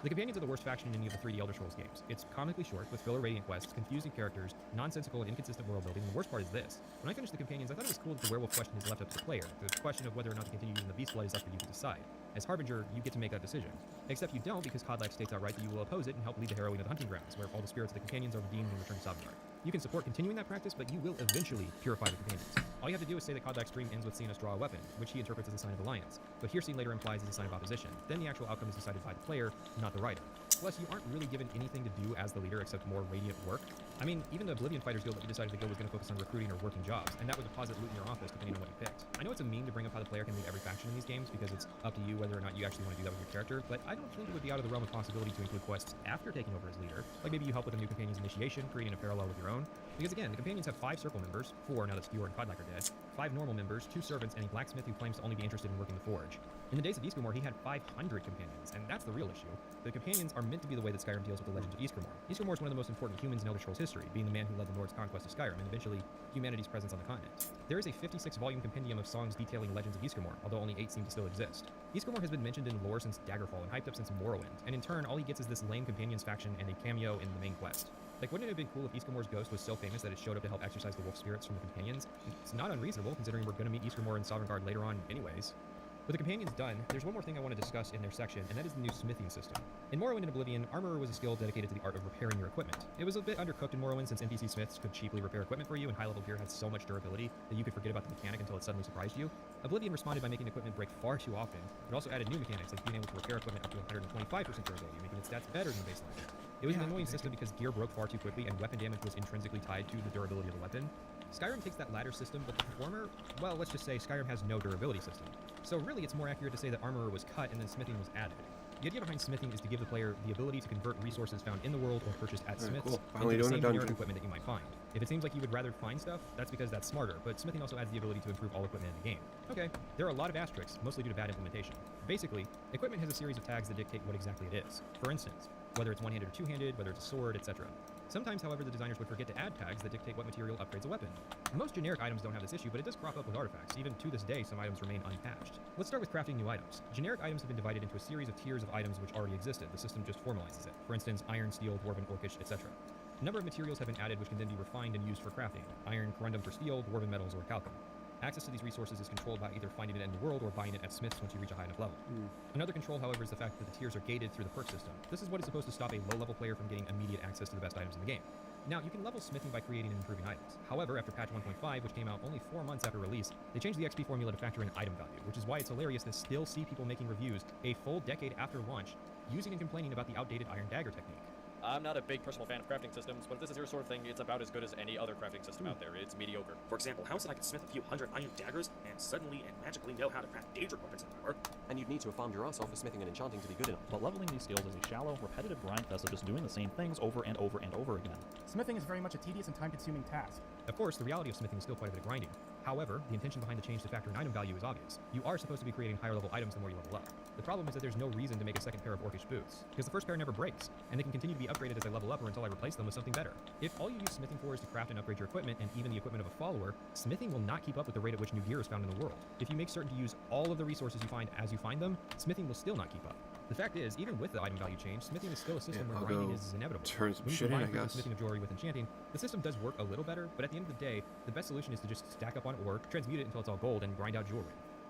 The companions are the worst faction in any of the 3D Elder Scrolls games. It's comically short, with filler Radiant quests, confusing characters, nonsensical and inconsistent world building, and the worst part is this. When I finished the companions, I thought it was cool that the werewolf question is left up to the player. The question of whether or not to continue using the beast blood is up for you to decide. As Harbinger, you get to make that decision. Except you don't, because Kodlak states outright that you will oppose it and help lead the heroine of the hunting grounds, where all the spirits of the companions are redeemed and returned to Sovngarde. You can support continuing that practice, but you will eventually purify the companions. All you have to do is say that Kodlak's dream ends with seeing us draw a weapon, which he interprets as a sign of alliance, but Kierseen later implies as a sign of opposition. Then the actual outcome is decided by the player, not the writer. Plus, you aren't really given anything to do as the leader except more Radiant work. I mean, even the Oblivion Fighters Guild that you decided to go was going to focus on recruiting or working jobs, and that would deposit loot in your office depending on what you picked. I know it's a meme to bring up how the player can lead every faction in these games because it's up to you whether or not you actually want to do that with your character, but I don't think it would be out of the realm of possibility to include quests after taking over as leader. Like maybe you help with a new companion's initiation, creating a parallel with your own. Because again, the companions have 5 circle members, 4 now that Skior and Kodlak are dead, 5 normal members, 2 servants, and a blacksmith who claims to only be interested in working the forge. In the days of Ysgramor, he had 500 companions, and that's the real issue. The companions are meant to be the way that Skyrim deals with the legends of Ysgramor. Ysgramor is one of the most important humans in Elder Scrolls history, being the man who led the Lord's conquest of Skyrim, and eventually humanity's presence on the continent. There is a 56-volume compendium of songs detailing legends of Ysgramor, although only 8 seem to still exist. Ysgramor has been mentioned in lore since Daggerfall and hyped up since Morrowind, and in turn, all he gets is this lame companions faction and a cameo in the main quest. Like, wouldn't it have been cool if Ysgramor's ghost was so famous that it showed up to help exorcise the wolf spirits from the companions? It's not unreasonable, considering we're going to meet Ysgramor in Sovngarde later on anyways. With the companions done, there's one more thing I want to discuss in their section, and that is the new smithing system. In Morrowind and Oblivion, Armorer was a skill dedicated to the art of repairing your equipment. It was a bit undercooked in Morrowind since NPC smiths could cheaply repair equipment for you, and high-level gear had so much durability that you could forget about the mechanic until it suddenly surprised you. Oblivion responded by making equipment break far too often, but also added new mechanics like being able to repair equipment up to 125% durability, making its stats better than baseline. It was an annoying system because gear broke far too quickly and weapon damage was intrinsically tied to the durability of the weapon. Skyrim takes that latter system, but the former, well, let's just say Skyrim has no durability system. So really, it's more accurate to say that Armorer was cut and then smithing was added. The idea behind smithing is to give the player the ability to convert resources found in the world or purchased at Very smiths cool. Finally into the doing a same generic dungeon. equipment that you might find. If it seems like you would rather find stuff, that's because that's smarter, but smithing also adds the ability to improve all equipment in the game. Okay, there are a lot of asterisks, mostly due to bad implementation. Basically, equipment has a series of tags that dictate what exactly it is. For instance, whether it's one-handed or two-handed, whether it's a sword, etc. Sometimes, however, the designers would forget to add tags that dictate what material upgrades a weapon. Most generic items don't have this issue, but it does crop up with artifacts. Even to this day, some items remain unpatched. Let's start with crafting new items. Generic items have been divided into a series of tiers of items which already existed. The system just formalizes it. For instance, iron, steel, dwarven, orcish, etc. A number of materials have been added which can then be refined and used for crafting. Iron, corundum for steel, dwarven metals, or calcum. Access to these resources is controlled by either finding it in the world or buying it at smiths once you reach a high enough level. Another control, however, is the fact that the tiers are gated through the perk system. This is what is supposed to stop a low-level player from getting immediate access to the best items in the game. Now, you can level smithing by creating and improving items. However, after patch 1.5, which came out only 4 months after release, they changed the XP formula to factor in item value, which is why it's hilarious to still see people making reviews a full decade after launch using and complaining about the outdated iron dagger technique. I'm not a big personal fan of crafting systems, but if this is your sort of thing, it's about as good as any other crafting system out there. It's mediocre. For example, how is it I could smith a few hundred iron daggers and suddenly and magically know how to craft dangerous weapons in power? And you'd need to have farmed your ass off for smithing and enchanting to be good enough. But leveling these skills is a shallow, repetitive grind fest of just doing the same things over and over and over again. Smithing is very much a tedious and time-consuming task. Of course, the reality of smithing is still quite a bit of grinding. However, the intention behind the change to factor in item value is obvious. You are supposed to be creating higher level items the more you level up. The problem is that there's no reason to make a second pair of orcish boots, because the first pair never breaks, and they can continue to be upgraded as I level up or until I replace them with something better. If all you use smithing for is to craft and upgrade your equipment, and even the equipment of a follower, smithing will not keep up with the rate at which new gear is found in the world. If you make certain to use all of the resources you find as you find them, smithing will still not keep up. The fact is, even with the item value change, smithing is still a system where grinding is inevitable. Turn some When you shit in, I combine guess. smithing of jewelry with enchanting, the system does work a little better, but at the end of the day, the best solution is to just stack up on ore, transmute it until it's all gold, and grind out jewelry.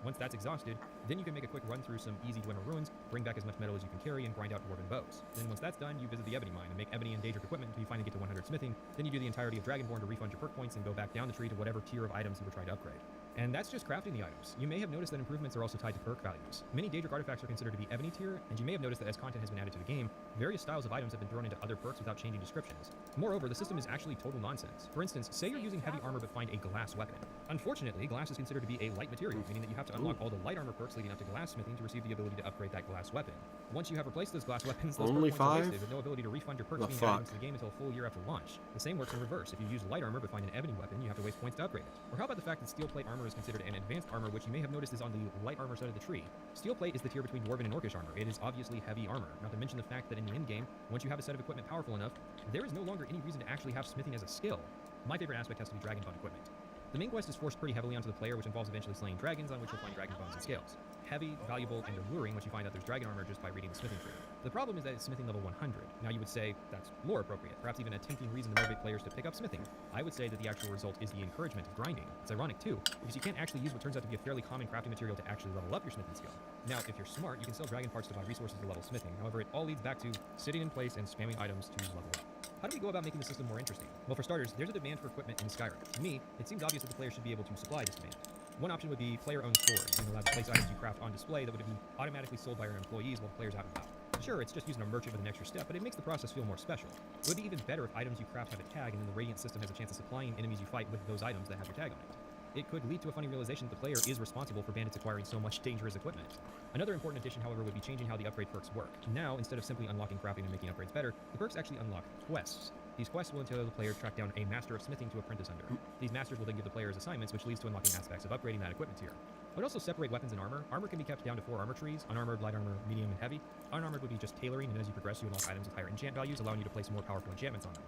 Once that's exhausted, then you can make a quick run through some easy Dwemer ruins, bring back as much metal as you can carry, and grind out dwarven bows. Then once that's done, you visit the ebony mine and make ebony and daedric equipment until you finally get to 100 smithing. Then you do the entirety of Dragonborn to refund your perk points and go back down the tree to whatever tier of items you were trying to upgrade. And that's just crafting the items. You may have noticed that improvements are also tied to perk values. Many Daedric artifacts are considered to be ebony tier, and you may have noticed that as content has been added to the game, various styles of items have been thrown into other perks without changing descriptions. Moreover, the system is actually total nonsense. For instance, say you're using heavy armor but find a glass weapon. Unfortunately, glass is considered to be a light material, meaning that you have to unlock all the light armor perks leading up to glassmithing to receive the ability to upgrade that glass weapon. Once you have replaced those glass weapons, those Only perk points are 5? wasted with no ability to refund your perks The being fuck? added into the game until a full year after launch. The same works in reverse. If you use light armor but find an ebony weapon, you have to waste points to upgrade it. Or how about the fact that steel plate armor is considered an advanced armor, which you may have noticed is on the light armor side of the tree. Steel plate is the tier between dwarven and orcish armor. It is obviously heavy armor, not to mention the fact that in the endgame, once you have a set of equipment powerful enough, there is no longer any reason to actually have smithing as a skill. My favorite aspect has to be dragon bone equipment. The main quest is forced pretty heavily onto the player, which involves eventually slaying dragons, on which you'll find dragon bones and scales. Heavy, valuable, and alluring once you find out there's dragon armor just by reading the smithing tree. The problem is that it's smithing level 100. Now you would say that's lore appropriate, perhaps even a tempting reason to motivate players to pick up smithing. I would say that the actual result is the encouragement of grinding. It's ironic too, because you can't actually use what turns out to be a fairly common crafting material to actually level up your smithing skill. Now, if you're smart, you can sell dragon parts to buy resources to level smithing. However, it all leads back to sitting in place and spamming items to level up. How do we go about making the system more interesting? Well, for starters, there's a demand for equipment in Skyrim. To me, it seems obvious that the player should be able to supply this demand. One option would be player-owned stores, being allowed to place items you craft on display that would be automatically sold by your employees while the player's out and about. Sure, it's just using a merchant with an extra step, but it makes the process feel more special. It would be even better if items you craft have a tag, and then the Radiant system has a chance of supplying enemies you fight with those items that have your tag on it. It could lead to a funny realization that the player is responsible for bandits acquiring so much dangerous equipment. Another important addition, however, would be changing how the upgrade perks work. Now, instead of simply unlocking crafting and making upgrades better, the perks actually unlock quests. These quests will entail the player track down a master of smithing to apprentice under. These masters will then give the players assignments, which leads to unlocking aspects of upgrading that equipment tier. I would also separate weapons and armor. Armor can be kept down to 4 armor trees: unarmored, light armor, medium, and heavy. Unarmored would be just tailoring, and as you progress, you unlock items with higher enchant values, allowing you to place more powerful enchantments on them.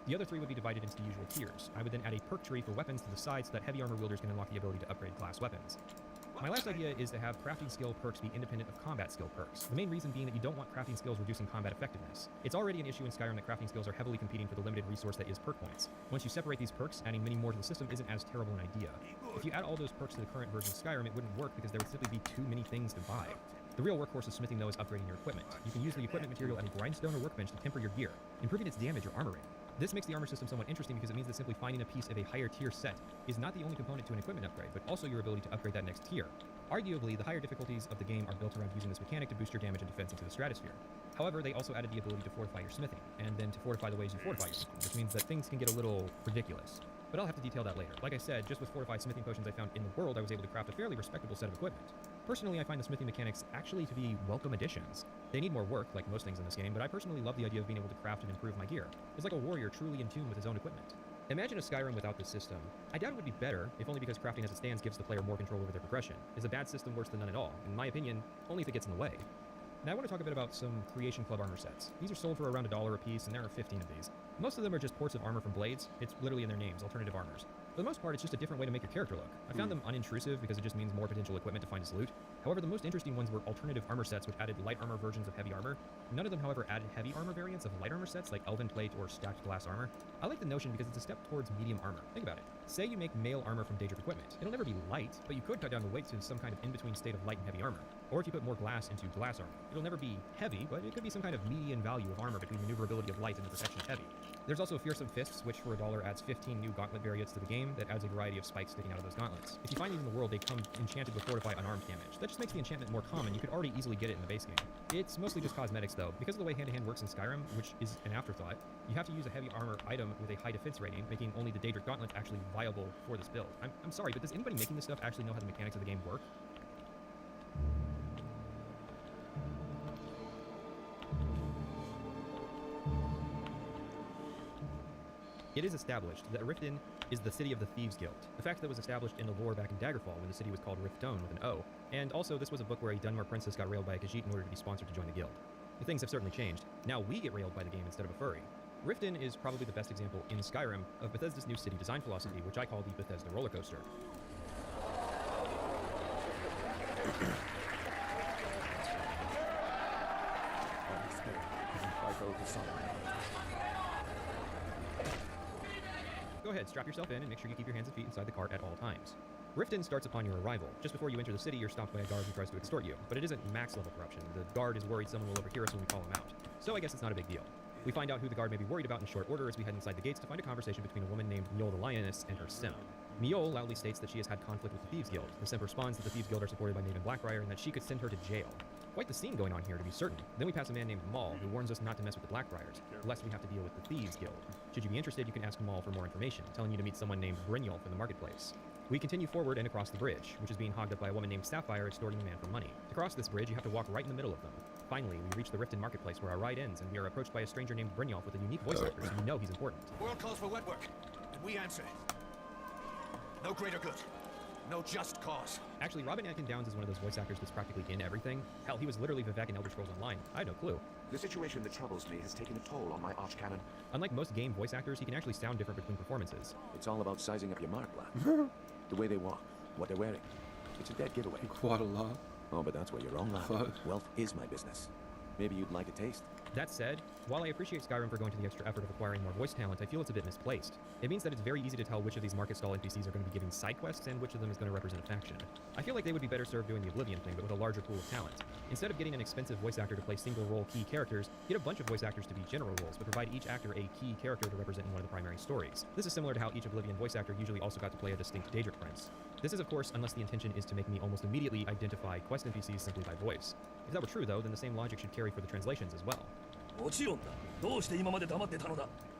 The other 3 would be divided into the usual tiers. I would then add a perk tree for weapons to the side so that heavy armor wielders can unlock the ability to upgrade class weapons. My last idea is to have crafting skill perks be independent of combat skill perks. The main reason being that you don't want crafting skills reducing combat effectiveness. It's already an issue in Skyrim that crafting skills are heavily competing for the limited resource that is perk points. Once you separate these perks, adding many more to the system isn't as terrible an idea. If you add all those perks to the current version of Skyrim, it wouldn't work because there would simply be too many things to buy. The real workhorse of smithing, though, is upgrading your equipment. You can use the equipment material at a grindstone or workbench to temper your gear, improving its damage or armor rating. This makes the armor system somewhat interesting because it means that simply finding a piece of a higher tier set is not the only component to an equipment upgrade, but also your ability to upgrade that next tier. Arguably, the higher difficulties of the game are built around using this mechanic to boost your damage and defense into the stratosphere. However, they also added the ability to fortify your smithing, and then to fortify the ways you fortify your smithing, which means that things can get a little ridiculous. But I'll have to detail that later. Like I said, just with fortified smithing potions I found in the world, I was able to craft a fairly respectable set of equipment. Personally, I find the smithing mechanics actually to be welcome additions. They need more work, like most things in this game, but I personally love the idea of being able to craft and improve my gear. It's like a warrior truly in tune with his own equipment. Imagine a Skyrim without this system. I doubt it would be better, if only because crafting as it stands gives the player more control over their progression. Is a bad system worse than none at all? In my opinion, only if it gets in the way. Now I want to talk a bit about some Creation Club armor sets. These are sold for around $1 a piece, and there are 15 of these. Most of them are just ports of armor from blades. It's literally in their names, alternative armors. For the most part, it's just a different way to make your character look. I found them unintrusive because it just means more potential equipment to find as loot. However, the most interesting ones were alternative armor sets which added light armor versions of heavy armor. None of them, however, added heavy armor variants of light armor sets like Elven Plate or Stacked Glass Armor. I like the notion because it's a step towards medium armor. Think about it. Say you make mail armor from Daedric equipment. It'll never be light, but you could cut down the weight to some kind of in-between state of light and heavy armor. Or if you put more glass into glass armor. It'll never be heavy, but it could be some kind of median value of armor between maneuverability of light and the protection of heavy. There's also Fearsome Fists, which for $1 adds 15 new gauntlet variants to the game that adds a variety of spikes sticking out of those gauntlets. If you find these in the world, they come enchanted with Fortify unarmed damage. That just makes the enchantment more common. You could already easily get it in the base game. It's mostly just cosmetics though. Because of the way hand-to-hand works in Skyrim, which is an afterthought, you have to use a heavy armor item with a high defense rating, making only the Daedric gauntlets actually viable for this build. I'm sorry, but does anybody making this stuff actually know how the mechanics of the game work? It is established that Riften is the city of the Thieves Guild. The fact that it was established in the lore back in Daggerfall when the city was called Riftone with an O. And also, this was a book where a Dunmer princess got railed by a Khajiit in order to be sponsored to join the guild. The things have certainly changed. Now we get railed by the game instead of a furry. Riften is probably the best example in Skyrim of Bethesda's new city design philosophy, which I call the Bethesda roller coaster. Go ahead, strap yourself in and make sure you keep your hands and feet inside the cart at all times. Riften starts upon your arrival. Just before you enter the city, you're stopped by a guard who tries to extort you, but it isn't max level corruption. The guard is worried someone will overhear us when we call him out. So I guess it's not a big deal. We find out who the guard may be worried about in short order as we head inside the gates to find a conversation between a woman named Miol the Lioness and her simp. Miol loudly states that she has had conflict with the Thieves Guild. The simp responds that the Thieves Guild are supported by Maven Blackbriar and that she could send her to jail. Quite the scene going on here, to be certain. Then we pass a man named Maul, who warns us not to mess with the Blackbriars, lest we have to deal with the Thieves Guild. Should you be interested, you can ask Maul for more information, telling you to meet someone named Brynjolf in the marketplace. We continue forward and across the bridge, which is being hogged up by a woman named Sapphire extorting the man for money. To cross this bridge, you have to walk right in the middle of them. Finally, we reach the Riften marketplace where our ride ends, and we are approached by a stranger named Brynjolf with a unique voice actor, so you know he's important. World calls for wet work, and we answer. No greater good. No just cause. Actually, Robin Atkin Downes is one of those voice actors that's practically in everything. Hell, he was literally Vivek in Elder Scrolls Online. I had no clue. The situation that troubles me has taken a toll on my archcanon. Unlike most game voice actors, he can actually sound different between performances. It's all about sizing up your mark, lad. The way they walk, what they're wearing. It's a dead giveaway. Quite a lot. Oh, but that's where you're wrong, lad. Fuck. Wealth is my business. Maybe you'd like a taste. That said, while I appreciate Skyrim for going to the extra effort of acquiring more voice talent, I feel it's a bit misplaced. It means that it's very easy to tell which of these market stall NPCs are going to be giving side quests and which of them is going to represent a faction. I feel like they would be better served doing the Oblivion thing, but with a larger pool of talent. Instead of getting an expensive voice actor to play single-role key characters, get a bunch of voice actors to be general roles, but provide each actor a key character to represent in one of the primary stories. This is similar to how each Oblivion voice actor usually also got to play a distinct Daedric prince. This is, of course, unless the intention is to make me almost immediately identify quest NPCs simply by voice. If that were true, though, then the same logic should carry for the translations as well.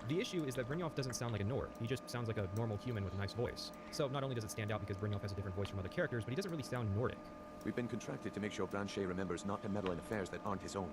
The issue is that Brynjolf doesn't sound like a Nord. He just sounds like a normal human with a nice voice. So not only does it stand out because Brynjolf has a different voice from other characters, but he doesn't really sound Nordic. We've been contracted to make sure Branche remembers not to meddle in affairs that aren't his own.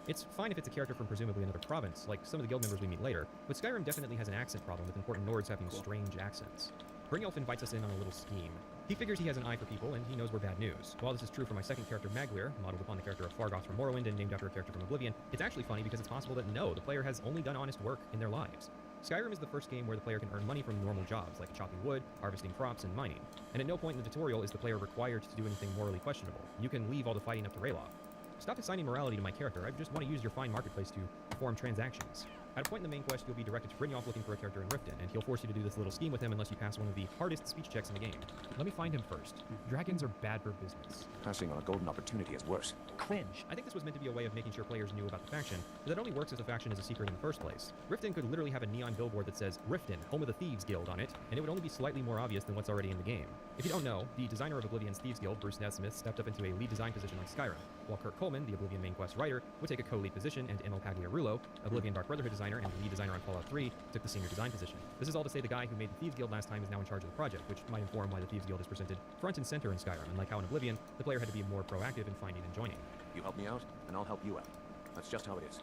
It's fine if it's a character from presumably another province, like some of the guild members we meet later, but Skyrim definitely has an accent problem with important Nords having strange accents. Brynjolf invites us in on a little scheme. He figures he has an eye for people, and he knows we're bad news. While this is true for my second character, Maglir, modeled upon the character of Fargoth from Morrowind and named after a character from Oblivion, it's actually funny because it's possible that no, the player has only done honest work in their lives. Skyrim is the first game where the player can earn money from normal jobs, like chopping wood, harvesting crops, and mining. And at no point in the tutorial is the player required to do anything morally questionable. You can leave all the fighting up to Ralof. Stop assigning morality to my character, I just want to use your fine marketplace to perform transactions. At a point in the main quest, you'll be directed to Brynjolf looking for a character in Riften, and he'll force you to do this little scheme with him unless you pass one of the hardest speech checks in the game. Let me find him first. Dragons are bad for business. Passing on a golden opportunity is worse. Cringe. I think this was meant to be a way of making sure players knew about the faction, but that only works if the faction is a secret in the first place. Riften could literally have a neon billboard that says, Riften, home of the Thieves Guild on it, and it would only be slightly more obvious than what's already in the game. If you don't know, the designer of Oblivion's Thieves Guild, Bruce Nesmith, stepped up into a lead design position like Skyrim, while Kurt Coleman, the Oblivion main quest writer, would take a co-lead position, and Emil Pagliarulo, Oblivion Dark Brotherhood designer and lead designer on Fallout 3, took the senior design position. This is all to say the guy who made the Thieves Guild last time is now in charge of the project, which might inform why the Thieves Guild is presented front and center in Skyrim, and like how in Oblivion, the player had to be more proactive in finding and joining. You help me out, and I'll help you out. That's just how it is.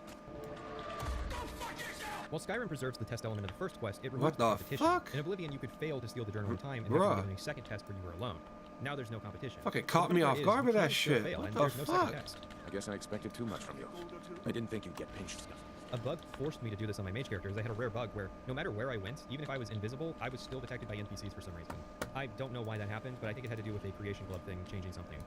While Skyrim preserves the test element of the first quest, it removes What the competition. fuck? In Oblivion, you could fail to steal the journal in time and have to Bruh. be given a second test where you were alone. Now there's no competition. Fucking So caught the me point off is, guard you with can that still shit. fail, What and the there's no second fuck? test. I guess I expected too much from you. I didn't think you'd get pinched stuff. A bug forced me to do this on my mage characters. I had a rare bug where no matter where I went, even if I was invisible, I was still detected by NPCs for some reason. I don't know why that happened, but I think it had to do with a creation glove thing changing something.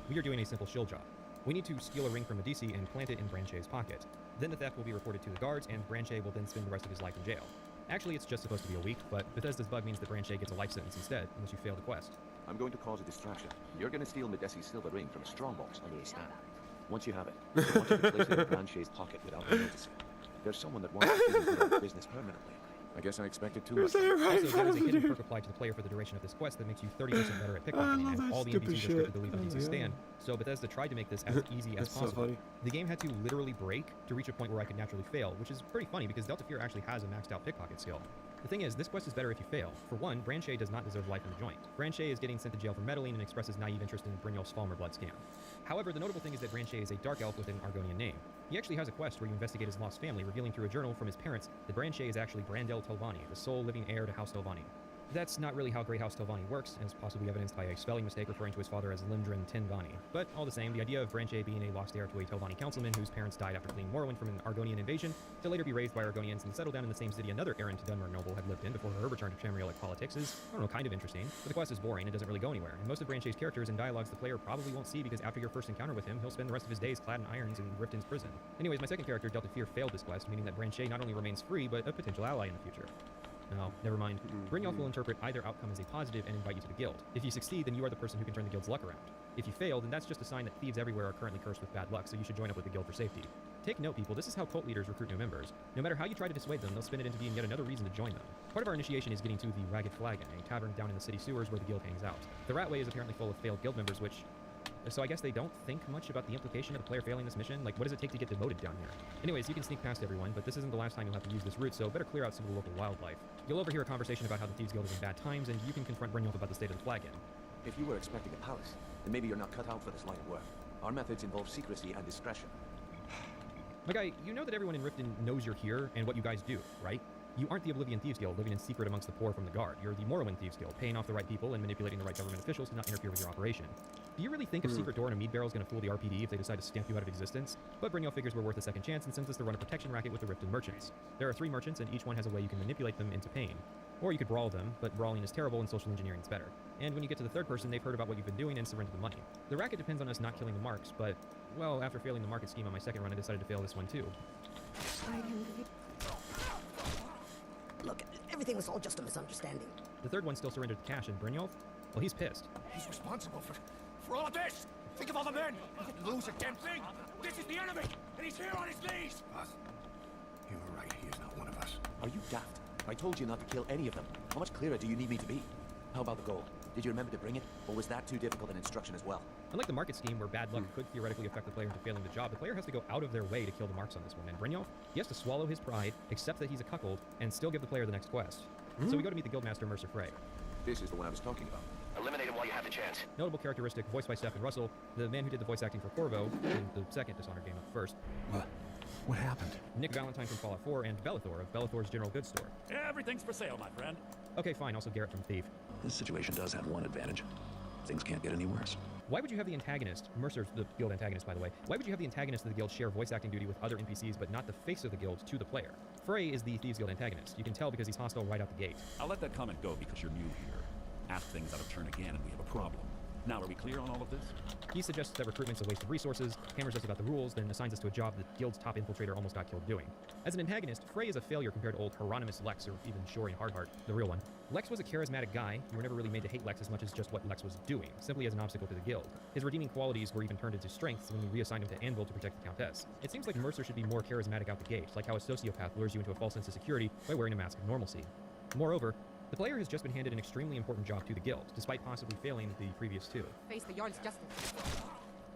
We are doing a simple shield job. We need to steal a ring from Medici and plant it in Branche's pocket. Then the theft will be reported to the guards, and Branche will then spend the rest of his life in jail. Actually, it's just supposed to be a week, but Bethesda's bug means that Branche gets a life sentence instead, unless you fail the quest. I'm going to cause a distraction. You're going to steal Medici's silver ring from a strongbox under his stand. Once you have it, I want you to place it in Branche's pocket without him noticing. There's someone that wants to steal your business permanently. I guess I expected too much. Also, there is a hidden perk applied to the player for the duration of this quest that makes you 30% better at pickpocketing, and all the NPCs are scripted to leave an easy stand. So Bethesda tried to make this as easy as possible. funny. The game had to literally break to reach a point where I could naturally fail, which is pretty funny because Delta Fear actually has a maxed out pickpocket skill. The thing is, this quest is better if you fail. For one, Branche does not deserve life in the joint. Branche is getting sent to jail for meddling and expresses naive interest in Brynjolf's Falmer blood scam. However, the notable thing is that Branche is a dark elf with an Argonian name. He actually has a quest where you investigate his lost family, revealing through a journal from his parents that Branche is actually Brandel Telvanni, the sole living heir to House Telvanni. That's not really how Grey House Telvanni works, as possibly evidenced by a spelling mistake referring to his father as Lindren Tinvanni. But all the same, the idea of Branche being a lost heir to a Telvanni councilman whose parents died after fleeing Morrowind from an Argonian invasion, to later be raised by Argonians and settle down in the same city another Aaron to Dunmer noble had lived in before her return to Tamrielic politics is, I don't know, kind of interesting. But the quest is boring and doesn't really go anywhere, and most of Branche's characters and dialogues the player probably won't see because after your first encounter with him, he'll spend the rest of his days clad in irons in Riften's prison. Anyways, my second character, Delta Fear, failed this quest, meaning that Branche not only remains free, but a potential ally in the future. No, never mind. Brynjolf will interpret either outcome as a positive and invite you to the guild. If you succeed, then you are the person who can turn the guild's luck around. If you fail, then that's just a sign that thieves everywhere are currently cursed with bad luck, so you should join up with the guild for safety. Take note, people, this is how cult leaders recruit new members. No matter how you try to dissuade them, they'll spin it into being yet another reason to join them. Part of our initiation is getting to the Ragged Flagon, a tavern down in the city sewers where the guild hangs out. The Ratway is apparently full of failed guild members, so I guess they don't think much about the implication of the player failing this mission. Like, what does it take to get demoted down here? Anyways, you can sneak past everyone, but this isn't the last time you'll have to use this route, so better clear out some of the local wildlife. You'll overhear a conversation about how the Thieves Guild is in bad times, and you can confront Brynjolf about the state of the flagon. If you were expecting a palace, then maybe you're not cut out for this line of work. Our methods involve secrecy and discretion. My guy, you know that everyone in Riften knows you're here and what you guys do, right? You aren't the Oblivion Thieves Guild living in secret amongst the poor from the guard. You're the Morrowind Thieves Guild, paying off the right people and manipulating the right government officials to not interfere with your operation. Do you really think a secret door in a mead barrel is going to fool the RPD if they decide to stamp you out of existence? But Brynjolf figures we're worth a second chance and sends us to run a protection racket with the Riften merchants. There are 3 merchants, and each one has a way you can manipulate them into paying. Or you could brawl them, but brawling is terrible and social engineering is better. And when you get to the third person, they've heard about what you've been doing and surrender the money. The racket depends on us not killing the marks, but, well, after failing the market scheme on my second run, I decided to fail this one too. Look, everything was all just a misunderstanding. The third one still surrendered the cash, and Brynjolf? Well, he's pissed. He's responsible for all of this. Think of all the men. He didn't lose a damn thing. This is the enemy, and he's here on his knees. Us? You were right. He is not one of us. Are you daft? I told you not to kill any of them. How much clearer do you need me to be? How about the gold? Did you remember to bring it? Or was that too difficult an instruction as well? Unlike the market scheme, where bad luck could theoretically affect the player into failing the job, the player has to go out of their way to kill the marks on this one. And Brynjolf, he has to swallow his pride, accept that he's a cuckold, and still give the player the next quest. So we go to meet the guildmaster Mercer Frey. This is the one I was talking about. Eliminate him while you have the chance. Notable characteristic, voiced by Stephen Russell, the man who did the voice acting for Corvo in the second Dishonored game, not the first. What happened? Nick Valentine from Fallout 4 and Bellathor of Bellathor's General Goods Store. Everything's for sale, my friend. Okay, fine, also Garrett from Thief. This situation does have one advantage. Things can't get any worse. Why would you have the antagonist, Mercer's the guild antagonist, by the way, why would you have the antagonist of the guild share voice acting duty with other NPCs but not the face of the guild to the player? Frey is the Thieves Guild antagonist. You can tell because he's hostile right out the gate. I'll let that comment go because you're new here. Ask things out of turn again and we have a problem. Now, are we clear on all of this? He suggests that recruitment's a waste of resources, hammers us about the rules, then assigns us to a job that Guild's top infiltrator almost got killed doing. As an antagonist, Frey is a failure compared to old Hieronymus Lex, or even Shorian Hardheart, the real one. Lex was a charismatic guy. You were never really made to hate Lex as much as just what Lex was doing, simply as an obstacle to the Guild. His redeeming qualities were even turned into strengths when we reassigned him to Anvil to protect the Countess. It seems like Mercer should be more charismatic out the gate, like how a sociopath lures you into a false sense of security by wearing a mask of normalcy. Moreover, the player has just been handed an extremely important job to the Guild, despite possibly failing the previous 2. Face the Jarl's justice.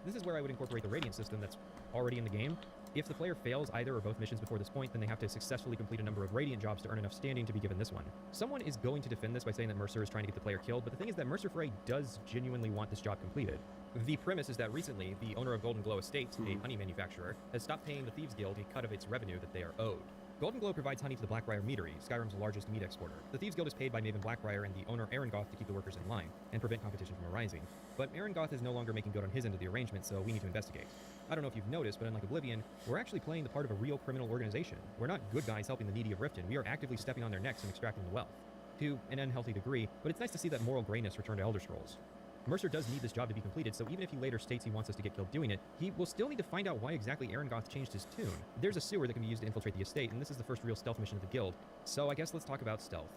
This is where I would incorporate the Radiant system that's already in the game. If the player fails either or both missions before this point, then they have to successfully complete a number of Radiant jobs to earn enough standing to be given this one. Someone is going to defend this by saying that Mercer is trying to get the player killed, but the thing is that Mercer Frey does genuinely want this job completed. The premise is that recently, the owner of Golden Glow Estates, a honey manufacturer, has stopped paying the Thieves Guild a cut of its revenue that they are owed. Golden Glow provides honey to the Blackbriar Meadery, Skyrim's largest meat exporter. The Thieves Guild is paid by Maven Blackbriar and the owner Arengoth to keep the workers in line, and prevent competition from arising. But Arengoth is no longer making good on his end of the arrangement, so we need to investigate. I don't know if you've noticed, but unlike Oblivion, we're actually playing the part of a real criminal organization. We're not good guys helping the needy of Riften, we are actively stepping on their necks and extracting the wealth. To an unhealthy degree, but it's nice to see that moral grayness return to Elder Scrolls. Mercer does need this job to be completed, so even if he later states he wants us to get killed doing it, he will still need to find out why exactly Arengoth changed his tune. There's a sewer that can be used to infiltrate the estate, and this is the first real stealth mission of the guild, so I guess let's talk about stealth.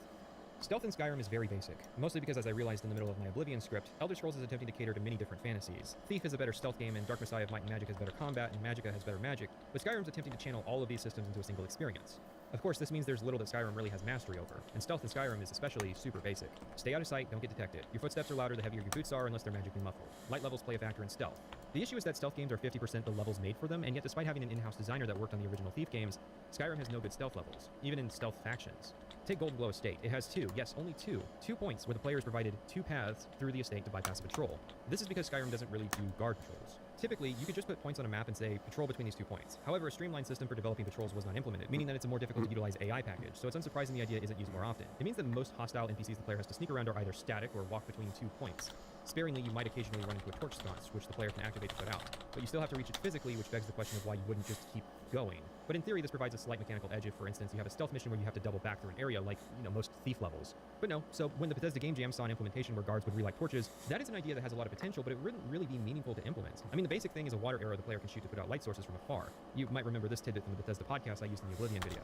Stealth in Skyrim is very basic, mostly because, as I realized in the middle of my Oblivion script, Elder Scrolls is attempting to cater to many different fantasies. Thief is a better stealth game, and Dark Messiah of Might and Magic has better combat, and Magicka has better magic, but Skyrim's attempting to channel all of these systems into a single experience. Of course, this means there's little that Skyrim really has mastery over, and stealth in Skyrim is especially super basic. Stay out of sight, don't get detected. Your footsteps are louder the heavier your boots are unless they're magically muffled. Light levels play a factor in stealth. The issue is that stealth games are 50% the levels made for them, and yet despite having an in-house designer that worked on the original Thief games, Skyrim has no good stealth levels, even in stealth factions. Take Golden Glow Estate. It has two, yes, only two points where the player is provided two paths through the estate to bypass a patrol. This is because Skyrim doesn't really do guard patrols. Typically, you could just put points on a map and say, patrol between these 2 points. However, a streamlined system for developing patrols was not implemented, meaning that it's a more difficult to utilize AI package, so it's unsurprising the idea isn't used more often. It means that most hostile NPCs the player has to sneak around are either static or walk between 2 points. Sparingly, you might occasionally run into a torch sconce, which the player can activate to put out, but you still have to reach it physically, which begs the question of why you wouldn't just keep going. But in theory, this provides a slight mechanical edge if, for instance, you have a stealth mission where you have to double back through an area like, most Thief levels. But no, so when the Bethesda Game Jam saw an implementation where guards would relight torches, that is an idea that has a lot of potential, but it wouldn't really be meaningful to implement. I mean, the basic thing is a water arrow the player can shoot to put out light sources from afar. You might remember this tidbit from the Bethesda podcast I used in the Oblivion video.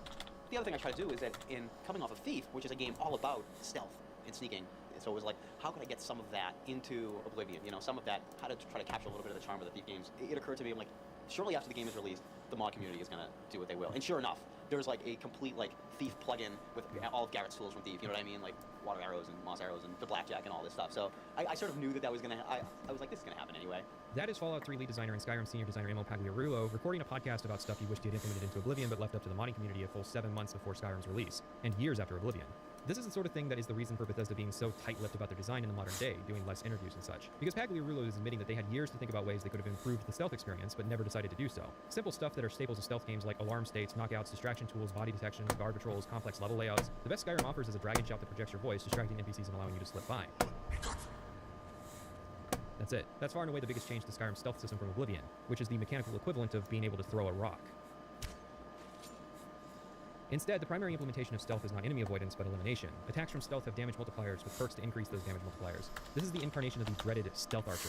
The other thing I try to do is that in coming off of Thief, which is a game all about stealth and sneaking, so it was like, how could I get some of that into Oblivion? Some of that, how to try to capture a little bit of the charm of the Thief games. It occurred to me, I'm like, surely after the game is released, the mod community is going to do what they will. And sure enough, there's like a complete Thief plugin with all of Garrett's tools from Thief, you know what I mean? Like water arrows and moss arrows and the blackjack and all this stuff. So I sort of knew that was going to, I was like, this is going to happen anyway. That is Fallout 3 lead designer and Skyrim senior designer Emil Pagliarulo recording a podcast about stuff he wished he had implemented into Oblivion but left up to the modding community a full 7 months before Skyrim's release, and years after Oblivion. This is the sort of thing that is the reason for Bethesda being so tight-lipped about their design in the modern day, doing less interviews and such. Because Pagliarulo is admitting that they had years to think about ways they could have improved the stealth experience, but never decided to do so. Simple stuff that are staples of stealth games like alarm states, knockouts, distraction tools, body detection, guard patrols, complex level layouts. The best Skyrim offers is a dragon shout that projects your voice, distracting NPCs and allowing you to slip by. That's it. That's far and away the biggest change to Skyrim's stealth system from Oblivion, which is the mechanical equivalent of being able to throw a rock. Instead, the primary implementation of stealth is not enemy avoidance, but elimination. Attacks from stealth have damage multipliers with perks to increase those damage multipliers. This is the incarnation of the dreaded Stealth Archer.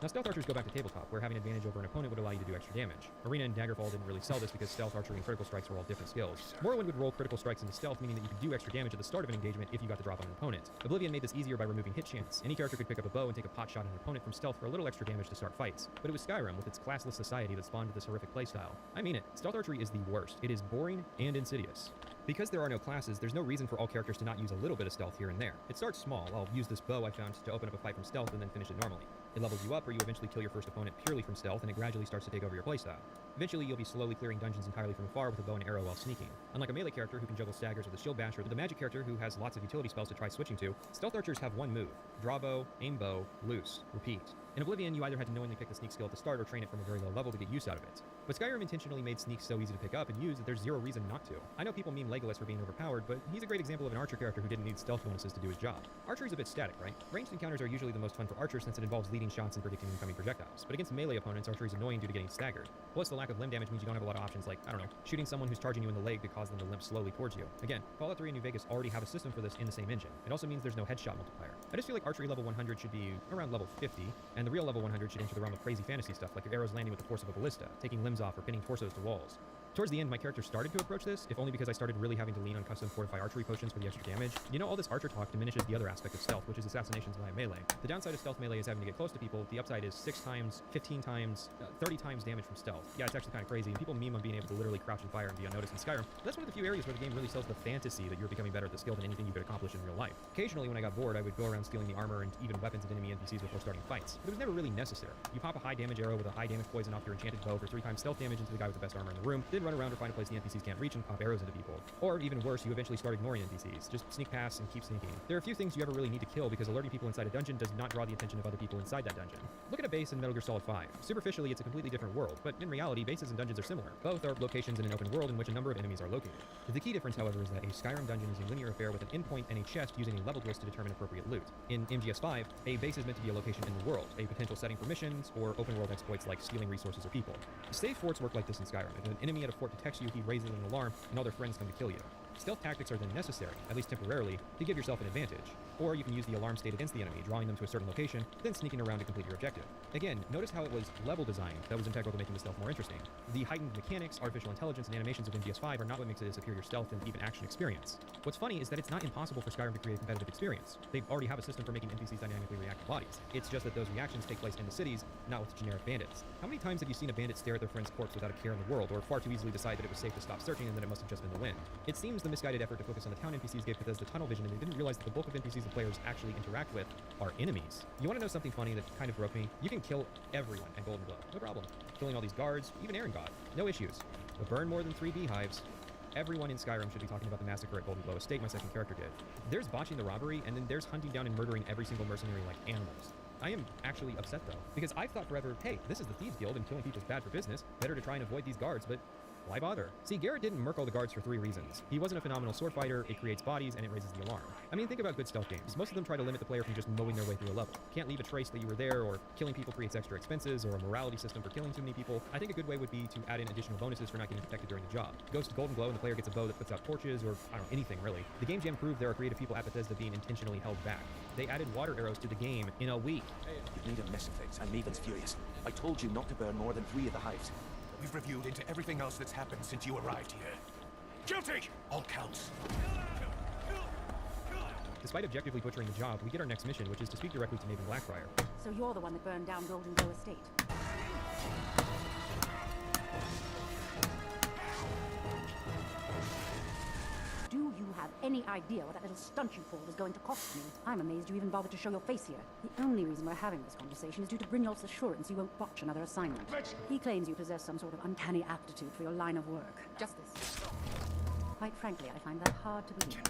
Now, Stealth Archers go back to tabletop, where having advantage over an opponent would allow you to do extra damage. Arena and Daggerfall didn't really sell this because Stealth Archery and Critical Strikes were all different skills. Morrowind would roll Critical Strikes into Stealth, meaning that you could do extra damage at the start of an engagement if you got the drop on an opponent. Oblivion made this easier by removing hit chance. Any character could pick up a bow and take a pot shot at an opponent from stealth for a little extra damage to start fights. But it was Skyrim, with its classless society, that spawned this horrific playstyle. I mean it, Stealth Archery is the worst. It is boring and insidious. Because there are no classes, there's no reason for all characters to not use a little bit of stealth here and there. It starts small. I'll use this bow I found to open up a fight from stealth and then finish it normally. It levels you up, or you eventually kill your first opponent purely from stealth, and it gradually starts to take over your playstyle. Eventually, you'll be slowly clearing dungeons entirely from afar with a bow and arrow while sneaking. Unlike a melee character who can juggle staggers with a shield bash, or the magic character who has lots of utility spells to try switching to, stealth archers have one move: draw bow, aim bow, loose, repeat. In Oblivion, you either had to knowingly pick the sneak skill at the start or train it from a very low level to get use out of it. But Skyrim intentionally made sneaks so easy to pick up and use that there's zero reason not to. I know people meme Legolas for being overpowered, but he's a great example of an archer character who didn't need stealth bonuses to do his job. Archery's a bit static, right? Ranged encounters are usually the most fun for archers since it involves leading shots and predicting incoming projectiles. But against melee opponents, archery's annoying due to getting staggered. Plus, the lack of limb damage means you don't have a lot of options like, I don't know, shooting someone who's charging you in the leg to cause them to limp slowly towards you. Again, Fallout 3 and New Vegas already have a system for this in the same engine. It also means there's no headshot multiplier. I just feel like archery level 100 should be around level 50, and the real level 100 should enter the realm of crazy fantasy stuff like your arrows landing with the force of a ballista, taking limbs off, or pinning torsos to walls. Towards the end, my character started to approach this, if only because I started really having to lean on custom fortify archery potions for the extra damage. You know, all this archer talk diminishes the other aspect of stealth, which is assassinations via melee. The downside of stealth melee is having to get close to people. The upside is 6 times, 15 times, 30 times damage from stealth. Yeah, it's actually kind of crazy, and people meme on being able to literally crouch and fire and be unnoticed in Skyrim. But that's one of the few areas where the game really sells the fantasy that you're becoming better at the skill than anything you could accomplish in real life. Occasionally, when I got bored, I would go around stealing the armor and even weapons of enemy NPCs before starting fights. But it was never really necessary. You pop a high damage arrow with a high damage poison off your enchanted bow for 3 times stealth damage into the guy with the best armor in the room, then run around or find a place the NPCs can't reach and pop arrows into people. Or even worse, you eventually start ignoring NPCs. Just sneak past and keep sneaking. There are a few things you ever really need to kill because alerting people inside a dungeon does not draw the attention of other people inside that dungeon. Look at a base in Metal Gear Solid 5. Superficially, it's a completely different world, but in reality, bases and dungeons are similar. Both are locations in an open world in which a number of enemies are located. The key difference, however, is that a Skyrim dungeon is a linear affair with an endpoint and a chest using a leveled list to determine appropriate loot. In MGS5, a base is meant to be a location in the world, a potential setting for missions, or open world exploits like stealing resources or people. Safe forts work like this in Skyrim. If an enemy at a fort detects you, he raises an alarm, and all their friends come to kill you. Stealth tactics are then necessary, at least temporarily, to give yourself an advantage. Or you can use the alarm state against the enemy, drawing them to a certain location, then sneaking around to complete your objective. Again, notice how it was level design that was integral to making the stealth more interesting. The heightened mechanics, artificial intelligence, and animations of MGS5 are not what makes it a superior stealth and even action experience. What's funny is that it's not impossible for Skyrim to create a competitive experience. They already have a system for making NPCs dynamically react to bodies. It's just that those reactions take place in the cities, not with generic bandits. How many times have you seen a bandit stare at their friend's corpse without a care in the world, or far too easily decide that it was safe to stop searching and that it must have just been the wind? It seems the misguided effort to focus on the town NPCs gave Bethesda tunnel vision, and they didn't realize that the bulk of NPCs the players actually interact with are enemies. You want to know something funny that kind of broke me? You can kill everyone at Golden Glow, no problem. Killing all these guards, even Aaron God, no issues. But burn more than 3 beehives. Everyone in Skyrim should be talking about the massacre at Golden Glow Estate my second character did. There's botching the robbery, and then there's hunting down and murdering every single mercenary like animals. I am actually upset though, because I've thought forever, hey, this is the Thieves Guild and killing people is bad for business, better to try and avoid these guards, but why bother? See, Garrett didn't murk all the guards for 3 reasons. He wasn't a phenomenal sword fighter, it creates bodies, and it raises the alarm. I mean, think about good stealth games. Most of them try to limit the player from just mowing their way through a level. Can't leave a trace that you were there, or killing people creates extra expenses, or a morality system for killing too many people. I think a good way would be to add in additional bonuses for not getting detected during the job. Goes to Golden Glow and the player gets a bow that puts out torches, or I don't know, anything really. The Game Jam proved there are creative people at Bethesda being intentionally held back. They added water arrows to the game in a week. You need a mess of things, and Maven's furious. I told you not to burn more than 3 of the hives. We've reviewed into everything else that's happened since you arrived here. Guilty! All counts. Despite objectively butchering the job, we get our next mission, which is to speak directly to Maven Blackfriar. So you're the one that burned down Golden Glow Estate? Do you have any idea what that little stunt you pulled is going to cost me? I'm amazed you even bothered to show your face here. The only reason we're having this conversation is due to Brynjolf's assurance you won't botch another assignment. He claims you possess some sort of uncanny aptitude for your line of work. Justice. Quite frankly, I find that hard to believe.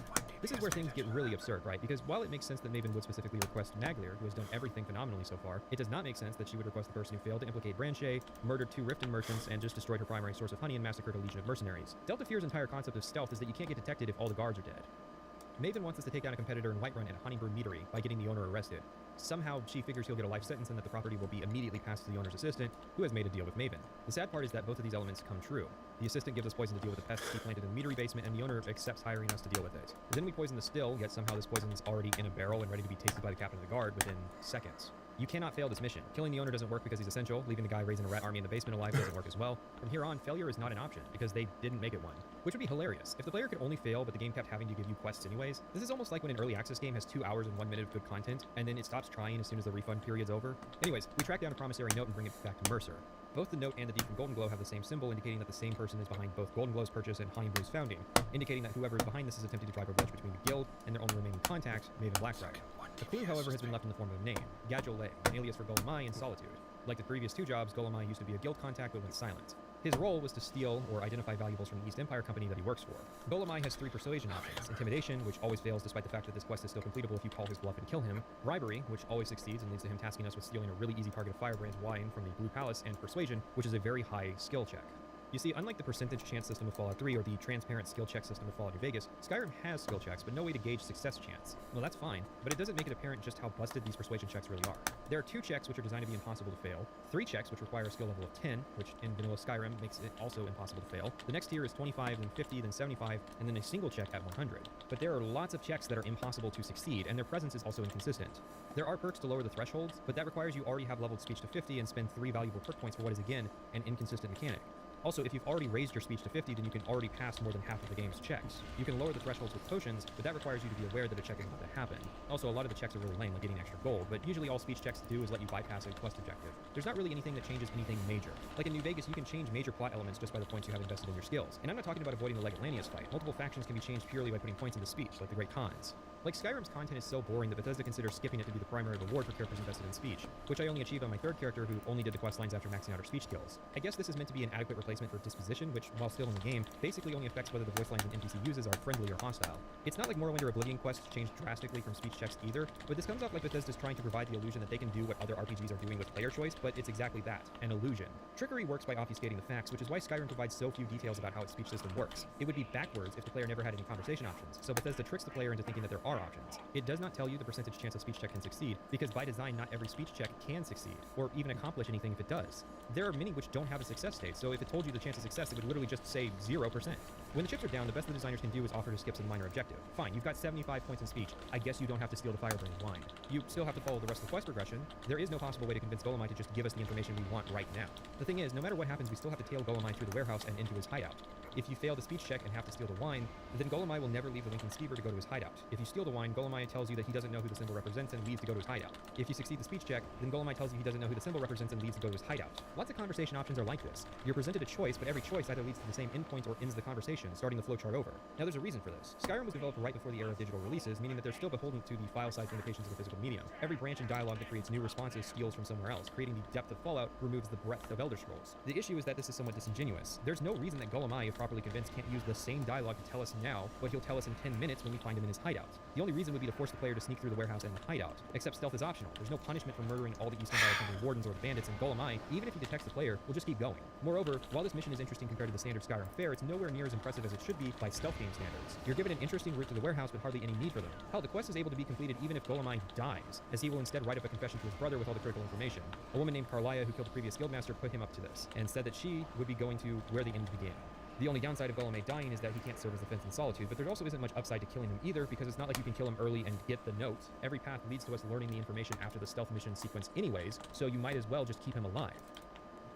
This is where things get really absurd, right? Because while it makes sense that Maven would specifically request Naglier, who has done everything phenomenally so far, it does not make sense that she would request the person who failed to implicate Branche, murdered 2 Riften merchants, and just destroyed her primary source of honey and massacred a legion of mercenaries. Delta Fear's entire concept of stealth is that you can't get detected if all the guards are dead. Maven wants us to take down a competitor in Whiterun at Honeybrew Meadery by getting the owner arrested. Somehow, she figures he'll get a life sentence and that the property will be immediately passed to the owner's assistant, who has made a deal with Maven. The sad part is that both of these elements come true. The assistant gives us poison to deal with the pests he planted in the Meadery basement, and the owner accepts hiring us to deal with it. Then we poison the still, yet somehow this poison is already in a barrel and ready to be tasted by the captain of the guard within seconds. You cannot fail this mission. Killing the owner doesn't work because he's essential. Leaving the guy raising a rat army in the basement alive doesn't work as well. From here on, failure is not an option, because they didn't make it one. Which would be hilarious. If the player could only fail, but the game kept having to give you quests anyways. This is almost like when an early access game has 2 hours and 1 minute of good content, and then it stops trying as soon as the refund period's over. Anyways, we track down a promissory note and bring it back to Mercer. Both the note and the deed from Golden Glow have the same symbol, indicating that the same person is behind both Golden Glow's purchase and Honeybrew's founding, indicating that whoever is behind this is attempting to drive a wedge between the guild and their only remaining contact, Maven Blackfriar. The clue, however, has been left in the form of a name, WotLK, an alias for Golemai in Solitude. Like the previous 2 jobs, Golemai used to be a guild contact but went silent. His role was to steal or identify valuables from the East Empire company that he works for. Golemai has 3 persuasion options: intimidation, which always fails despite the fact that this quest is still completable if you call his bluff and kill him; bribery, which always succeeds and leads to him tasking us with stealing a really easy target of Firebrand wine from the Blue Palace; and persuasion, which is a very high skill check. You see, unlike the percentage chance system of Fallout 3 or the transparent skill check system of Fallout New Vegas, Skyrim has skill checks, but no way to gauge success chance. Well, that's fine, but it doesn't make it apparent just how busted these persuasion checks really are. There are 2 checks which are designed to be impossible to fail, 3 checks which require a skill level of 10, which in vanilla Skyrim makes it also impossible to fail. The next tier is 25, then 50, then 75, and then a single check at 100. But there are lots of checks that are impossible to succeed, and their presence is also inconsistent. There are perks to lower the thresholds, but that requires you already have leveled speech to 50 and spend 3 valuable perk points for what is again an inconsistent mechanic. Also, if you've already raised your speech to 50, then you can already pass more than half of the game's checks. You can lower the thresholds with potions, but that requires you to be aware that a check is about to happen. Also, a lot of the checks are really lame, like getting extra gold, but usually all speech checks do is let you bypass a quest objective. There's not really anything that changes anything major. Like in New Vegas, you can change major plot elements just by the points you have invested in your skills. And I'm not talking about avoiding the Legotlanius fight. Multiple factions can be changed purely by putting points into speech, like the Great Khans. Like, Skyrim's content is so boring that Bethesda considers skipping it to be the primary reward for characters invested in speech, which I only achieved on my third character who only did the quest lines after maxing out her speech skills. I guess this is meant to be an adequate replacement for disposition, which, while still in the game, basically only affects whether the voice lines an NPC uses are friendly or hostile. It's not like Morrowind or Oblivion quests change drastically from speech checks either, but this comes off like Bethesda's trying to provide the illusion that they can do what other RPGs are doing with player choice, but it's exactly that, an illusion. Trickery works by obfuscating the facts, which is why Skyrim provides so few details about how its speech system works. It would be backwards if the player never had any conversation options, so Bethesda tricks the player into thinking that there are options. It does not tell you the percentage chance a speech check can succeed, because by design not every speech check can succeed, or even accomplish anything if it does. There are many which don't have a success state, so if it told you the chance of success, it would literally just say 0%. When the chips are down, the best the designers can do is offer to skip some minor objective. Fine, you've got 75 points in speech. I guess you don't have to steal the fireburning wine. You still have to follow the rest of the quest progression. There is no possible way to convince Golemai to just give us the information we want right now. The thing is, no matter what happens, we still have to tail Golemai through the warehouse and into his hideout. If you fail the speech check and have to steal the wine, then Golemai will never leave the Lincoln Skeever to go to his hideout. If you steal the wine, Golemai tells you that he doesn't know who the symbol represents and leaves to go to his hideout. If you succeed the speech check, then Golemai tells you he doesn't know who the symbol represents and leaves to go to his hideout. Lots of conversation options are like this. You're presented a choice, but every choice either leads to the same endpoint or ends the conversation, starting the flowchart over. Now there's a reason for this. Skyrim was developed right before the era of digital releases, meaning that they're still beholden to the file size limitations of the physical medium. Every branch in dialogue that creates new responses steals from somewhere else. Creating the depth of Fallout removes the breadth of Elder Scrolls. The issue is that this is somewhat disingenuous. There's no reason that Golemai, if properly convinced, can't use the same dialogue to tell us now what he'll tell us in 10 minutes when we find him in his hideout. The only reason would be to force the player to sneak through the warehouse and the hideout, except stealth is optional. There's no punishment for murdering all the East Empire Company wardens or the bandits, and Golemai, even if he detects the player, will just keep going. Moreover, while this mission is interesting compared to the standard Skyrim fare, it's nowhere near as impressive as it should be by stealth game standards. You're given an interesting route to the warehouse, but hardly any need for them. Hell, the quest is able to be completed even if Golemai dies, as he will instead write up a confession to his brother with all the critical information. A woman named Karliah, who killed the previous guildmaster, put him up to this, and said that she would be going to where the end began. The only downside of Golemai dying is that he can't serve as the fence in solitude, but there also isn't much upside to killing him either, because it's not like you can kill him early and get the note. Every path leads to us learning the information after the stealth mission sequence anyways, so you might as well just keep him alive.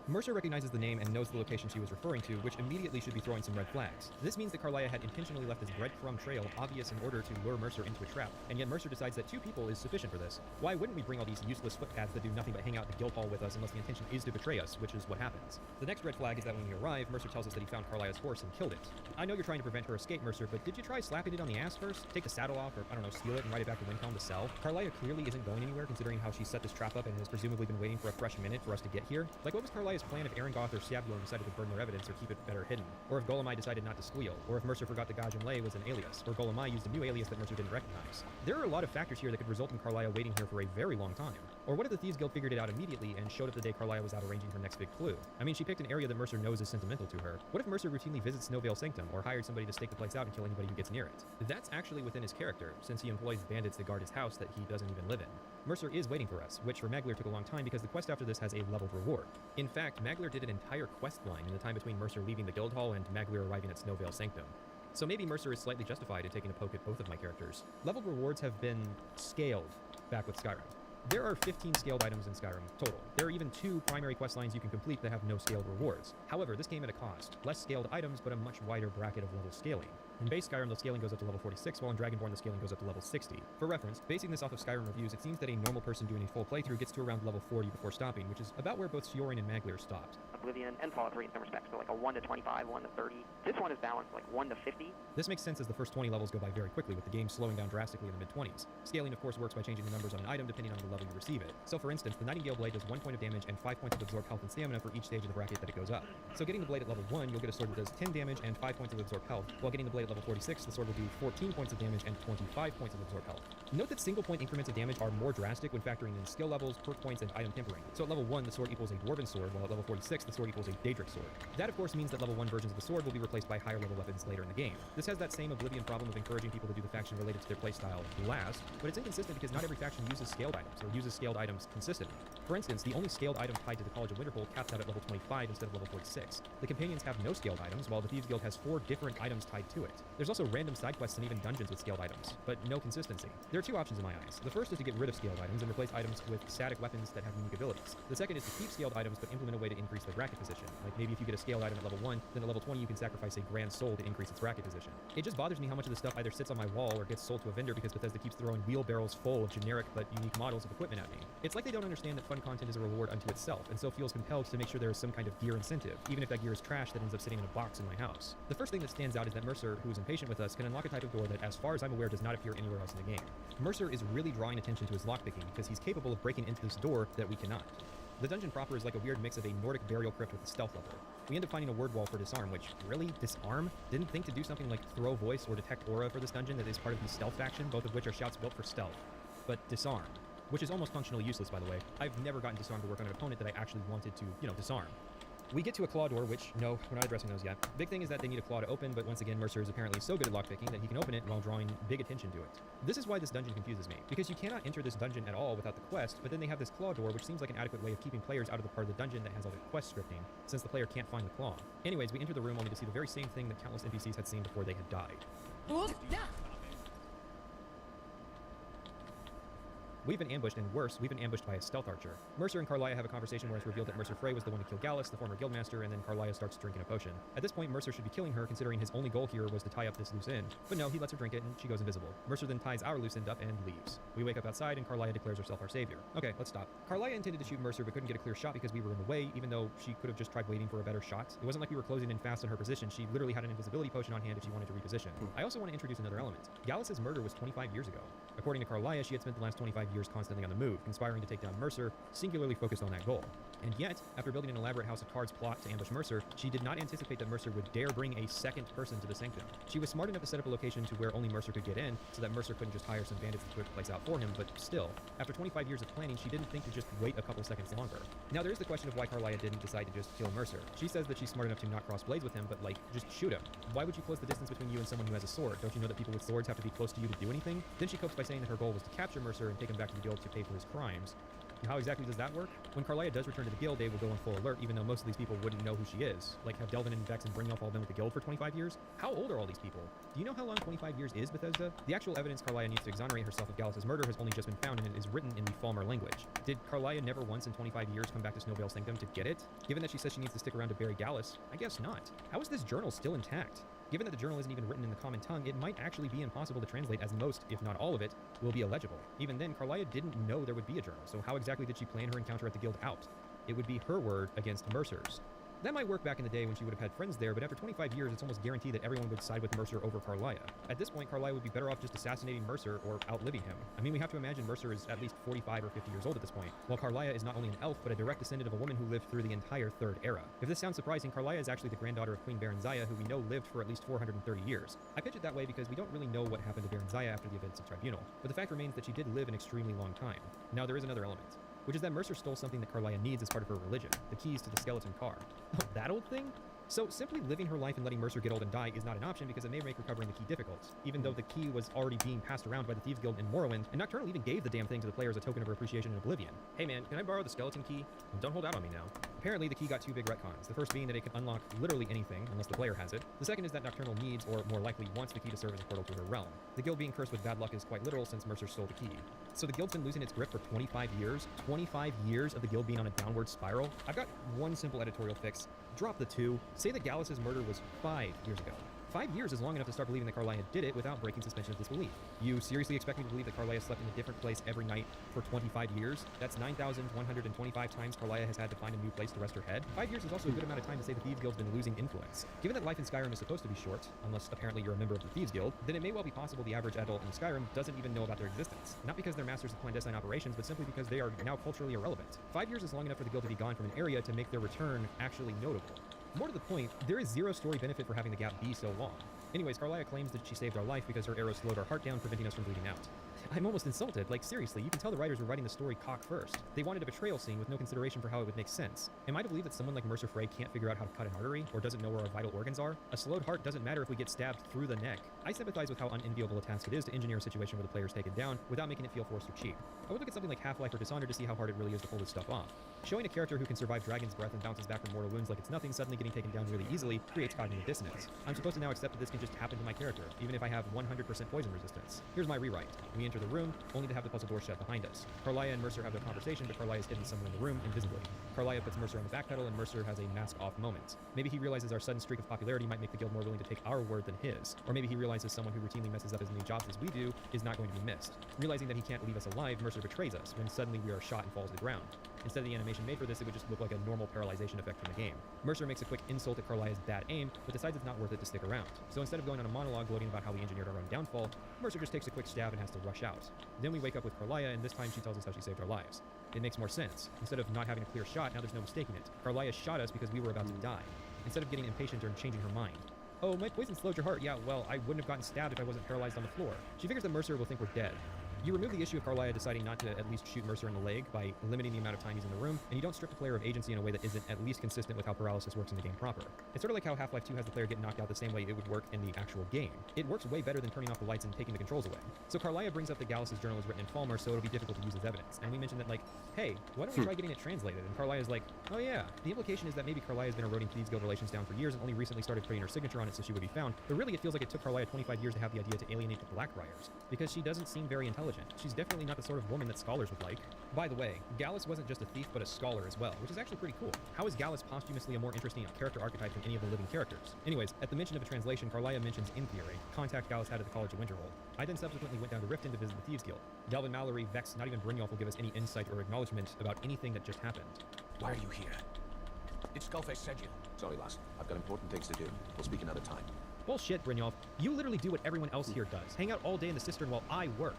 Mercer recognizes the name and knows the location she was referring to, which immediately should be throwing some red flags. This means that Karliah had intentionally left this breadcrumb trail obvious in order to lure Mercer into a trap, and yet Mercer decides that 2 people is sufficient for this. Why wouldn't we bring all these useless footpads that do nothing but hang out in the guild hall with us unless the intention is to betray us, which is what happens. The next red flag is that when we arrive, Mercer tells us that he found Karliah's horse and killed it. I know you're trying to prevent her escape, Mercer, but did you try slapping it on the ass first? Take the saddle off, or I don't know, steal it and ride it back to Windhelm to sell? Karliah clearly isn't going anywhere, considering how she set this trap up and has presumably been waiting for a fresh minute for us to get here. Like, what was Karliah's plan if Arengoth or Syablorn decided to burn their evidence or keep it better hidden? Or if Golemai decided not to squeal? Or if Mercer forgot that Gajum Lay was an alias? Or Golemai used a new alias that Mercer didn't recognize? There are a lot of factors here that could result in Karliah waiting here for a very long time. Or what if the Thieves Guild figured it out immediately and showed up the day Karliah was out arranging her next big clue? I mean, she picked an area that Mercer knows is sentimental to her. What if Mercer routinely visits Snowvale Sanctum, or hired somebody to stake the place out and kill anybody who gets near it? That's actually within his character, since he employs bandits that guard his house that he doesn't even live in. Mercer is waiting for us, which for Maglir took a long time because the quest after this has a leveled reward. In fact, Maglir did an entire quest line in the time between Mercer leaving the guild hall and Maglir arriving at Snowvale Sanctum. So maybe Mercer is slightly justified in taking a poke at both of my characters. Leveled rewards have been scaled back with Skyrim. There are 15 scaled items in Skyrim total. There are even 2 primary quest lines you can complete that have no scaled rewards. However, this came at a cost. Less scaled items, but a much wider bracket of level scaling. In base Skyrim, the scaling goes up to level 46, while in Dragonborn, the scaling goes up to level 60. For reference, basing this off of Skyrim reviews, it seems that a normal person doing a full playthrough gets to around level 40 before stopping, which is about where both Fiorin and Maglir stopped. Oblivion and Fallout 3 in some respects, so like a 1 to 25, 1 to 30. This one is balanced like 1 to 50. This makes sense as the first 20 levels go by very quickly, with the game slowing down drastically in the mid-20s. Scaling, of course, works by changing the numbers on an item depending on the level you receive it. So for instance, the Nightingale Blade does 1 point of damage and 5 points of absorbed health and stamina for each stage of the bracket that it goes up. So getting the blade at level 1, you'll get a sword that does 10 damage and 5 points of absorbed health, while getting the blade at level 46, the sword will do 14 points of damage and 25 points of absorbed health. Note that single point increments of damage are more drastic when factoring in skill levels, perk points, and item tempering. So at level 1, the sword equals a Dwarven sword, while at level 46, the sword equals a Daedric sword. That of course means that level 1 versions of the sword will be replaced by higher level weapons later in the game. This has that same Oblivion problem of encouraging people to do the faction related to their playstyle last, but it's inconsistent because not every faction uses scaled items, or uses scaled items consistently. For instance, the only scaled item tied to the College of Winterhold caps out at level 25 instead of level 46. The Companions have no scaled items, while the Thieves Guild has 4 different items tied to it. There's also random side quests and even dungeons with scaled items, but no consistency. There are 2 options in my eyes. The first is to get rid of scaled items and replace items with static weapons that have unique abilities. The second is to keep scaled items but implement a way to increase the bracket position. Like maybe if you get a scaled item at level 1, then at level 20 you can sacrifice a grand soul to increase its bracket position. It just bothers me how much of the stuff either sits on my wall or gets sold to a vendor because Bethesda keeps throwing wheelbarrows full of generic but unique models of equipment at me. It's like they don't understand that fun content is a reward unto itself, and so feels compelled to make sure there is some kind of gear incentive, even if that gear is trash that ends up sitting in a box in my house. The first thing that stands out is that Mercer, who is impatient with us, can unlock a type of door that, as far as I'm aware, does not appear anywhere else in the game. Mercer is really drawing attention to his lockpicking because he's capable of breaking into this door that we cannot. The dungeon proper is like a weird mix of a Nordic burial crypt with a stealth level. We end up finding a word wall for disarm, which, really? Disarm? Didn't think to do something like throw voice or detect aura for this dungeon that is part of the stealth faction, both of which are shouts built for stealth. But disarm, which is almost functionally useless, by the way. I've never gotten disarm to work on an opponent that I actually wanted to, disarm. We get to a claw door, which, no, we're not addressing those yet. Big thing is that they need a claw to open, but once again, Mercer is apparently so good at lockpicking that he can open it while drawing big attention to it. This is why this dungeon confuses me, because you cannot enter this dungeon at all without the quest, but then they have this claw door, which seems like an adequate way of keeping players out of the part of the dungeon that has all the quest scripting, since the player can't find the claw. Anyways, we enter the room only to see the very same thing that countless NPCs had seen before they had died. We've been ambushed, and worse, we've been ambushed by a stealth archer. Mercer and Carlia have a conversation where it's revealed that Mercer Frey was the one to kill Gallus, the former guildmaster, and then Carlia starts drinking a potion. At this point, Mercer should be killing her, considering his only goal here was to tie up this loose end. But no, he lets her drink it, and she goes invisible. Mercer then ties our loose end up and leaves. We wake up outside, and Carlia declares herself our savior. Okay, let's stop. Carlia intended to shoot Mercer, but couldn't get a clear shot because we were in the way, even though she could have just tried waiting for a better shot. It wasn't like we were closing in fast on her position. She literally had an invisibility potion on hand if she wanted to reposition. I also want to introduce another element. Gallus's murder was 25 years ago. According to Carlia, she had spent the last 25 years constantly on the move, conspiring to take down Mercer, singularly focused on that goal. And yet, after building an elaborate House of Cards plot to ambush Mercer, she did not anticipate that Mercer would dare bring a second person to the Sanctum. She was smart enough to set up a location to where only Mercer could get in, so that Mercer couldn't just hire some bandits to clear the place out for him, but still, after 25 years of planning, she didn't think to just wait a couple seconds longer. Now, there is the question of why Carlia didn't decide to just kill Mercer. She says that she's smart enough to not cross blades with him, but just shoot him. Why would you close the distance between you and someone who has a sword? Don't you know that people with swords have to be close to you to do anything? Then she copes by saying that her goal was to capture Mercer and take him back to the guild to pay for his crimes. How exactly does that work? When Carlia does return to the guild, they will go on full alert, even though most of these people wouldn't know who she is. Like, have Delvin and Vex and Brynjolf all been with the guild for 25 years? How old are all these people? Do you know how long 25 years is, Bethesda? The actual evidence Carlia needs to exonerate herself of Gallus's murder has only just been found, and it is written in the Falmer language. Did Carlia never once in 25 years come back to Snowveil Sanctum to get it? Given that she says she needs to stick around to bury Gallus, I guess not. How is this journal still intact? Given that the journal isn't even written in the common tongue, it might actually be impossible to translate, as most, if not all of it, will be illegible. Even then, Carlia didn't know there would be a journal, so how exactly did she plan her encounter at the guild out? It would be her word against Mercer's. That might work back in the day when she would have had friends there, but after 25 years, it's almost guaranteed that everyone would side with Mercer over Carlia. At this point, Carlia would be better off just assassinating Mercer or outliving him. I mean, we have to imagine Mercer is at least 45 or 50 years old at this point, while Carlia is not only an elf, but a direct descendant of a woman who lived through the entire Third Era. If this sounds surprising, Carlia is actually the granddaughter of Queen Baronzaya, who we know lived for at least 430 years. I pitch it that way because we don't really know what happened to Baronzaya after the events of Tribunal, but the fact remains that she did live an extremely long time. Now, there is another element, which is that Mercer stole something that Carlia needs as part of her religion, the keys to the skeleton car. Oh, that old thing? So simply living her life and letting Mercer get old and die is not an option because it may make recovering the key difficult, even though the key was already being passed around by the Thieves Guild in Morrowind, and Nocturnal even gave the damn thing to the player as a token of her appreciation in Oblivion. Hey man, can I borrow the skeleton key? Don't hold out on me now. Apparently the key got two big retcons, the first being that it can unlock literally anything, unless the player has it. The second is that Nocturnal needs, or more likely wants, the key to serve as a portal to her realm. The guild being cursed with bad luck is quite literal since Mercer stole the key. So the guild's been losing its grip for 25 years? 25 years of the guild being on a downward spiral? I've got one simple editorial fix. Drop the two. Say that Gallus's murder was 5 years ago. 5 years is long enough to start believing that Carlia did it without breaking suspension of disbelief. You seriously expect me to believe that Carlia slept in a different place every night for 25 years? That's 9,125 times Carlia has had to find a new place to rest her head. 5 years is also a good amount of time to say the Thieves Guild's been losing influence. Given that life in Skyrim is supposed to be short, unless apparently you're a member of the Thieves Guild, then it may well be possible the average adult in Skyrim doesn't even know about their existence. Not because they're masters of clandestine operations, but simply because they are now culturally irrelevant. 5 years is long enough for the guild to be gone from an area to make their return actually notable. More to the point, there is zero story benefit for having the gap be so long. Anyways, Carlia claims that she saved our life because her arrows slowed our heart down, preventing us from bleeding out. I'm almost insulted. Like, seriously, you can tell the writers were writing the story cock first. They wanted a betrayal scene with no consideration for how it would make sense. Am I to believe that someone like Mercer Frey can't figure out how to cut an artery, or doesn't know where our vital organs are? A slowed heart doesn't matter if we get stabbed through the neck. I sympathize with how unenviable a task it is to engineer a situation where the player is taken down without making it feel forced or cheap. I would look at something like Half-Life or Dishonored to see how hard it really is to pull this stuff off. Showing a character who can survive Dragon's Breath and bounces back from mortal wounds like it's nothing suddenly getting taken down really easily creates cognitive dissonance. I'm supposed to now accept that this can just happen to my character, even if I have 100% poison resistance. Here's my rewrite. We enter enter the room, only to have the puzzle door shut behind us. Carlia and Mercer have a conversation, but Carlia is hidden somewhere in the room, invisibly. Carlia puts Mercer on the back pedal, and Mercer has a mask-off moment. Maybe he realizes our sudden streak of popularity might make the guild more willing to take our word than his. Or maybe he realizes someone who routinely messes up as many jobs as we do is not going to be missed. Realizing that he can't leave us alive, Mercer betrays us, when suddenly we are shot and fall to the ground. Instead of the animation made for this, it would just look like a normal paralyzation effect from the game. Mercer makes a quick insult at Carlia's bad aim, but decides it's not worth it to stick around. So instead of going on a monologue gloating about how we engineered our own downfall, Mercer just takes a quick stab and has to rush out. Then we wake up with Carlia, and this time she tells us how she saved our lives. It makes more sense. Instead of not having a clear shot, now there's no mistaking it. Carlia shot us because we were about to die. Instead of getting impatient or changing her mind. Oh, my poison slowed your heart. Yeah, well, I wouldn't have gotten stabbed if I wasn't paralyzed on the floor. She figures that Mercer will think we're dead. You remove the issue of Carlia deciding not to at least shoot Mercer in the leg by limiting the amount of time he's in the room, and you don't strip the player of agency in a way that isn't at least consistent with how paralysis works in the game proper. It's sort of like how Half-Life 2 has the player get knocked out the same way it would work in the actual game. It works way better than turning off the lights and taking the controls away. So Carlia brings up that Gallus's journal is written in Falmer, so it'll be difficult to use as evidence. And we mentioned that, like, hey, why don't we try getting it translated? And Carlia's like, oh yeah. The implication is that maybe Carlia's been eroding Thieves Guild relations down for years and only recently started putting her signature on it so she would be found. But really, it feels like it took Carlia 25 years to have the idea to alienate the Blackbriars, because she doesn't seem very intelligent. She's definitely not the sort of woman that scholars would like. By the way, Gallus wasn't just a thief, but a scholar as well, which is actually pretty cool. How is Gallus posthumously a more interesting character archetype than any of the living characters? Anyways, at the mention of a translation, Carlia mentions, in theory, contact Gallus had at the College of Winterhold. I then subsequently went down to Riften to visit the Thieves Guild. Delvin, Mallory, Vex, not even Brynjolf will give us any insight or acknowledgement about anything that just happened. Why are you here? Did Skullface send you? Sorry, lass. I've got important things to do. We'll speak another time. Bullshit, Brynjolf. You literally do what everyone else here does. Hang out all day in the cistern while I work.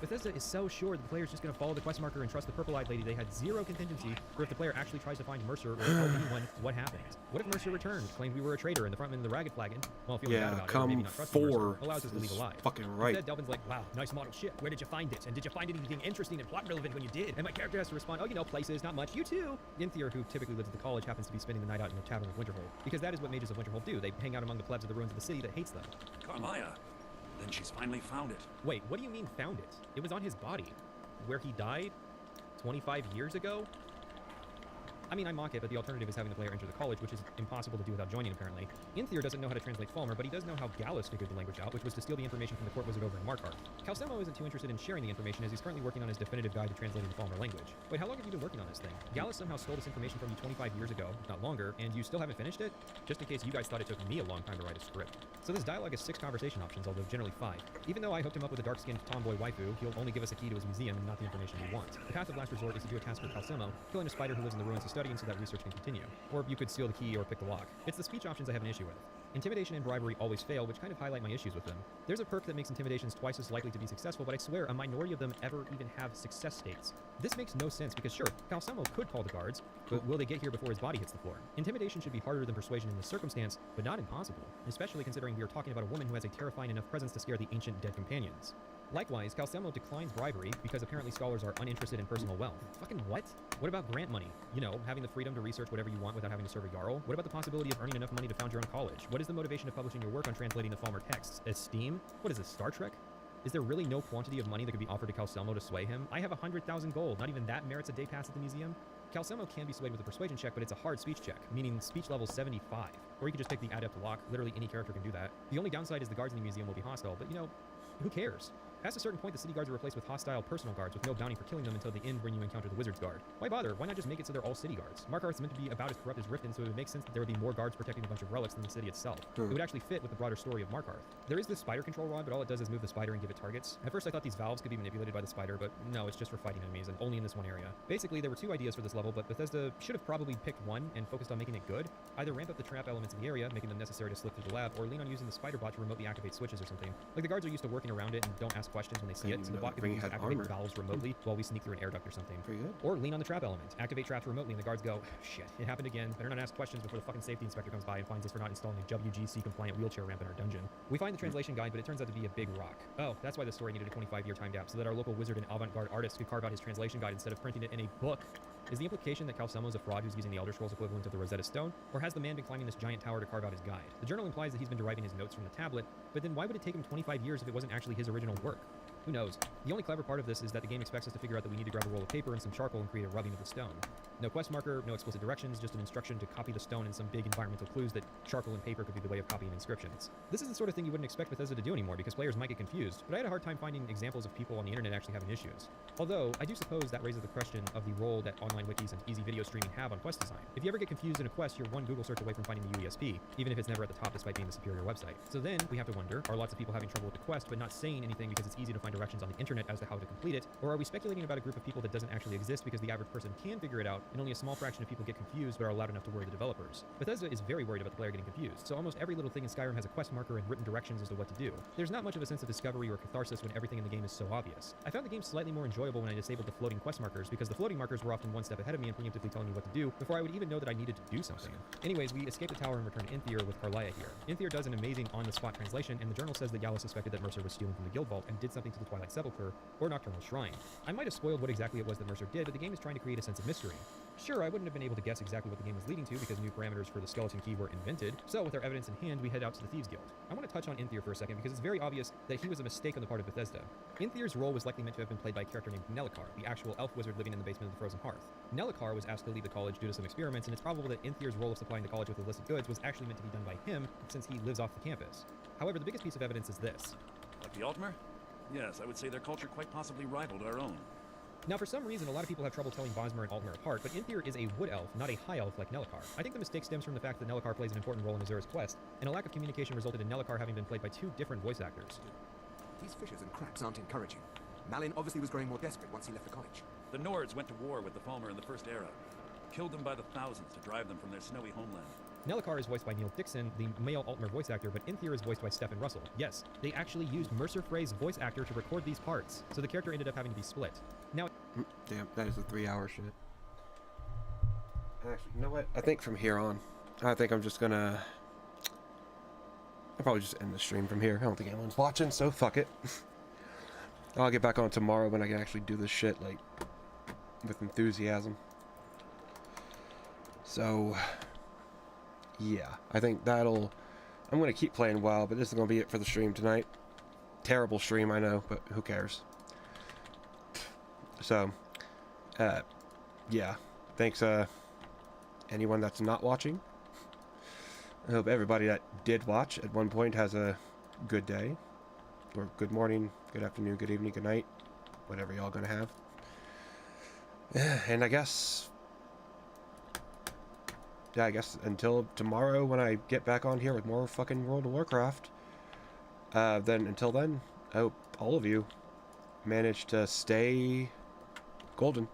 Bethesda is so sure that the player's just going to follow the quest marker and trust the purple-eyed lady. They had zero contingency for if the player actually tries to find Mercer or tell anyone what happened. What if Mercer returned, claimed we were a traitor, and the frontman of the Ragged Flagon, while feeling bad about it, or maybe not trusting Mercer, allows us to leave alive? Fucking right. Instead, Delvin's like, wow, nice model ship. Where did you find it? And did you find anything interesting and plot relevant when you did? And my character has to respond, oh, you know, places, not much. You too. Inthier, who typically lives at the college, happens to be spending the night out in the tavern of Winterhold, because that is what mages of Winterhold do. They hang out among the plebs of the ruins of the city that hates them. Carlia. Then she's finally found it. Wait, what do you mean found it? It was on his body. Where he died 25 years ago? I mean, I mock it, but the alternative is having the player enter the college, which is impossible to do without joining, apparently. Inthier doesn't know how to translate Falmer, but he does know how Gallus figured the language out, which was to steal the information from the court wizard over in Markarth. Calcemo isn't too interested in sharing the information, as he's currently working on his definitive guide to translating the Falmer language. Wait, how long have you been working on this thing? Gallus somehow stole this information from you 25 years ago, if not longer, and you still haven't finished it? Just in case you guys thought it took me a long time to write a script. So this dialogue has 6 conversation options, although generally 5. Even though I hooked him up with a dark-skinned tomboy waifu, he'll only give us a key to his museum and not the information we want. The path of last resort is to do a task with Calcemo, killing a spider who lives in the ruins of studying so that research can continue. Or you could steal the key or pick the lock. It's the speech options I have an issue with. Intimidation and bribery always fail, which kind of highlight my issues with them. There's a perk that makes intimidations twice as likely to be successful, but I swear a minority of them ever even have success states. This makes no sense because sure, Calcemo could call the guards, but will they get here before his body hits the floor? Intimidation should be harder than persuasion in this circumstance, but not impossible, especially considering we are talking about a woman who has a terrifying enough presence to scare the ancient dead companions. Likewise, Calcemo declines bribery because apparently scholars are uninterested in personal wealth. Fucking what? What about grant money? You know, having the freedom to research whatever you want without having to serve a Jarl? What about the possibility of earning enough money to found your own college? What is the motivation of publishing your work on translating the Falmer texts? Esteem? What is this, Star Trek? Is there really no quantity of money that could be offered to Calcemo to sway him? I have 100,000 gold. Not even that merits a day pass at the museum. Calcemo can be swayed with a persuasion check, but it's a hard speech check, meaning speech level 75. Or you could just take the adept lock. Literally any character can do that. The only downside is the guards in the museum will be hostile, but you know, who cares? Past a certain point, the city guards are replaced with hostile personal guards with no bounty for killing them until the end when you encounter the wizard's guard. Why bother? Why not just make it so they're all city guards? Markarth's meant to be about as corrupt as Riften, so it would make sense that there would be more guards protecting a bunch of relics than the city itself. It would actually fit with the broader story of Markarth. There is this spider control rod, but all it does is move the spider and give it targets. At first I thought these valves could be manipulated by the spider, but no, it's just for fighting enemies and only in this one area. Basically, there were 2 ideas for this level, but Bethesda should have probably picked one and focused on making it good. Either ramp up the trap elements in the area, making them necessary to slip through the lab, or lean on using the spider bot to remotely activate switches or something. Like the guards are used to working around it and don't ask questions when they see it, so the bot could use to activate valves remotely while we sneak through an air duct or something. Pretty good. Or lean on the trap element, activate traps remotely, and the guards go, shit, it happened again. Better not ask questions before the fucking safety inspector comes by and finds us for not installing a WGC-compliant wheelchair ramp in our dungeon. We find the translation guide, but it turns out to be a big rock. Oh, that's why the story needed a 25-year time gap, so that our local wizard and avant-garde artist could carve out his translation guide instead of printing it in a book. Is the implication that Calcemo is a fraud who's using the Elder Scrolls equivalent of the Rosetta Stone, or has the man been climbing this giant tower to carve out his guide? The journal implies that he's been deriving his notes from the tablet, but then why would it take him 25 years if it wasn't actually his original work? Who knows? The only clever part of this is that the game expects us to figure out that we need to grab a roll of paper and some charcoal and create a rubbing of the stone. No quest marker, no explicit directions, just an instruction to copy the stone and some big environmental clues that charcoal and paper could be the way of copying inscriptions. This is the sort of thing you wouldn't expect Bethesda to do anymore because players might get confused, but I had a hard time finding examples of people on the internet actually having issues. Although, I do suppose that raises the question of the role that online wikis and easy video streaming have on quest design. If you ever get confused in a quest, you're one Google search away from finding the UESP, even if it's never at the top despite being the superior website. So then, we have to wonder, are lots of people having trouble with the quest but not saying anything because it's easy to find directions on the internet as to how to complete it, or are we speculating about a group of people that doesn't actually exist because the average person can figure it out and only a small fraction of people get confused but are allowed enough to worry the developers? Bethesda is very worried about the player getting confused, so almost every little thing in Skyrim has a quest marker and written directions as to what to do. There's not much of a sense of discovery or catharsis when everything in the game is so obvious. I found the game slightly more enjoyable when I disabled the floating quest markers because the floating markers were often one step ahead of me and preemptively telling me what to do before I would even know that I needed to do something. Anyways, we escape the tower and return to Inthier with Carlia here. Inthier does an amazing on-the-spot translation, and the journal says that Yala suspected that Mercer was stealing from the Guild Vault and did something to the Twilight Sepulchre, or Nocturnal Shrine. I might have spoiled what exactly it was that Mercer did, but the game is trying to create a sense of mystery. Sure, I wouldn't have been able to guess exactly what the game was leading to because new parameters for the skeleton key were invented, so with our evidence in hand, we head out to the Thieves Guild. I want to touch on Inthier for a second because it's very obvious that he was a mistake on the part of Bethesda. Inthier's role was likely meant to have been played by a character named Nelicar, the actual elf wizard living in the basement of the Frozen Hearth. Nelicar was asked to leave the college due to some experiments, and it's probable that Inthier's role of supplying the college with illicit goods was actually meant to be done by him since he lives off the campus. However, the biggest piece of evidence is this. Like the Altmer? Yes, I would say their culture quite possibly rivaled our own. Now, for some reason, a lot of people have trouble telling Bosmer and Altmer apart, but Inthier is a wood elf, not a high elf like Nelicar. I think the mistake stems from the fact that Nelicar plays an important role in Azura's quest, and a lack of communication resulted in Nelicar having been played by two different voice actors. These fissures and cracks aren't encouraging. Malin obviously was growing more desperate once he left the college. The Nords went to war with the Falmer in the First Era. Killed them by the thousands to drive them from their snowy homeland. Nelicar is voiced by Neil Dixon, the male Altmer voice actor, but Inthier is voiced by Stephen Russell. Yes, they actually used Mercer Frey's voice actor to record these parts, so the character ended up having to be split. Now, damn, that is a 3-hour shit. Actually, you know what? I think from here on, I think I'm just gonna... I'll probably just end the stream from here. I don't think anyone's watching, so fuck it. I'll get back on tomorrow when I can actually do this shit, like, with enthusiasm. So... yeah, I think that'll... I'm going to keep playing WoW, but this is going to be it for the stream tonight. Terrible stream, I know, but who cares? So, yeah. Thanks, anyone that's not watching. I hope everybody that did watch at one point has a good day. Or good morning, good afternoon, good evening, good night. Whatever y'all going to have. And I guess... yeah, I guess until tomorrow when I get back on here with more fucking World of Warcraft. Then until then, I hope all of you manage to stay golden.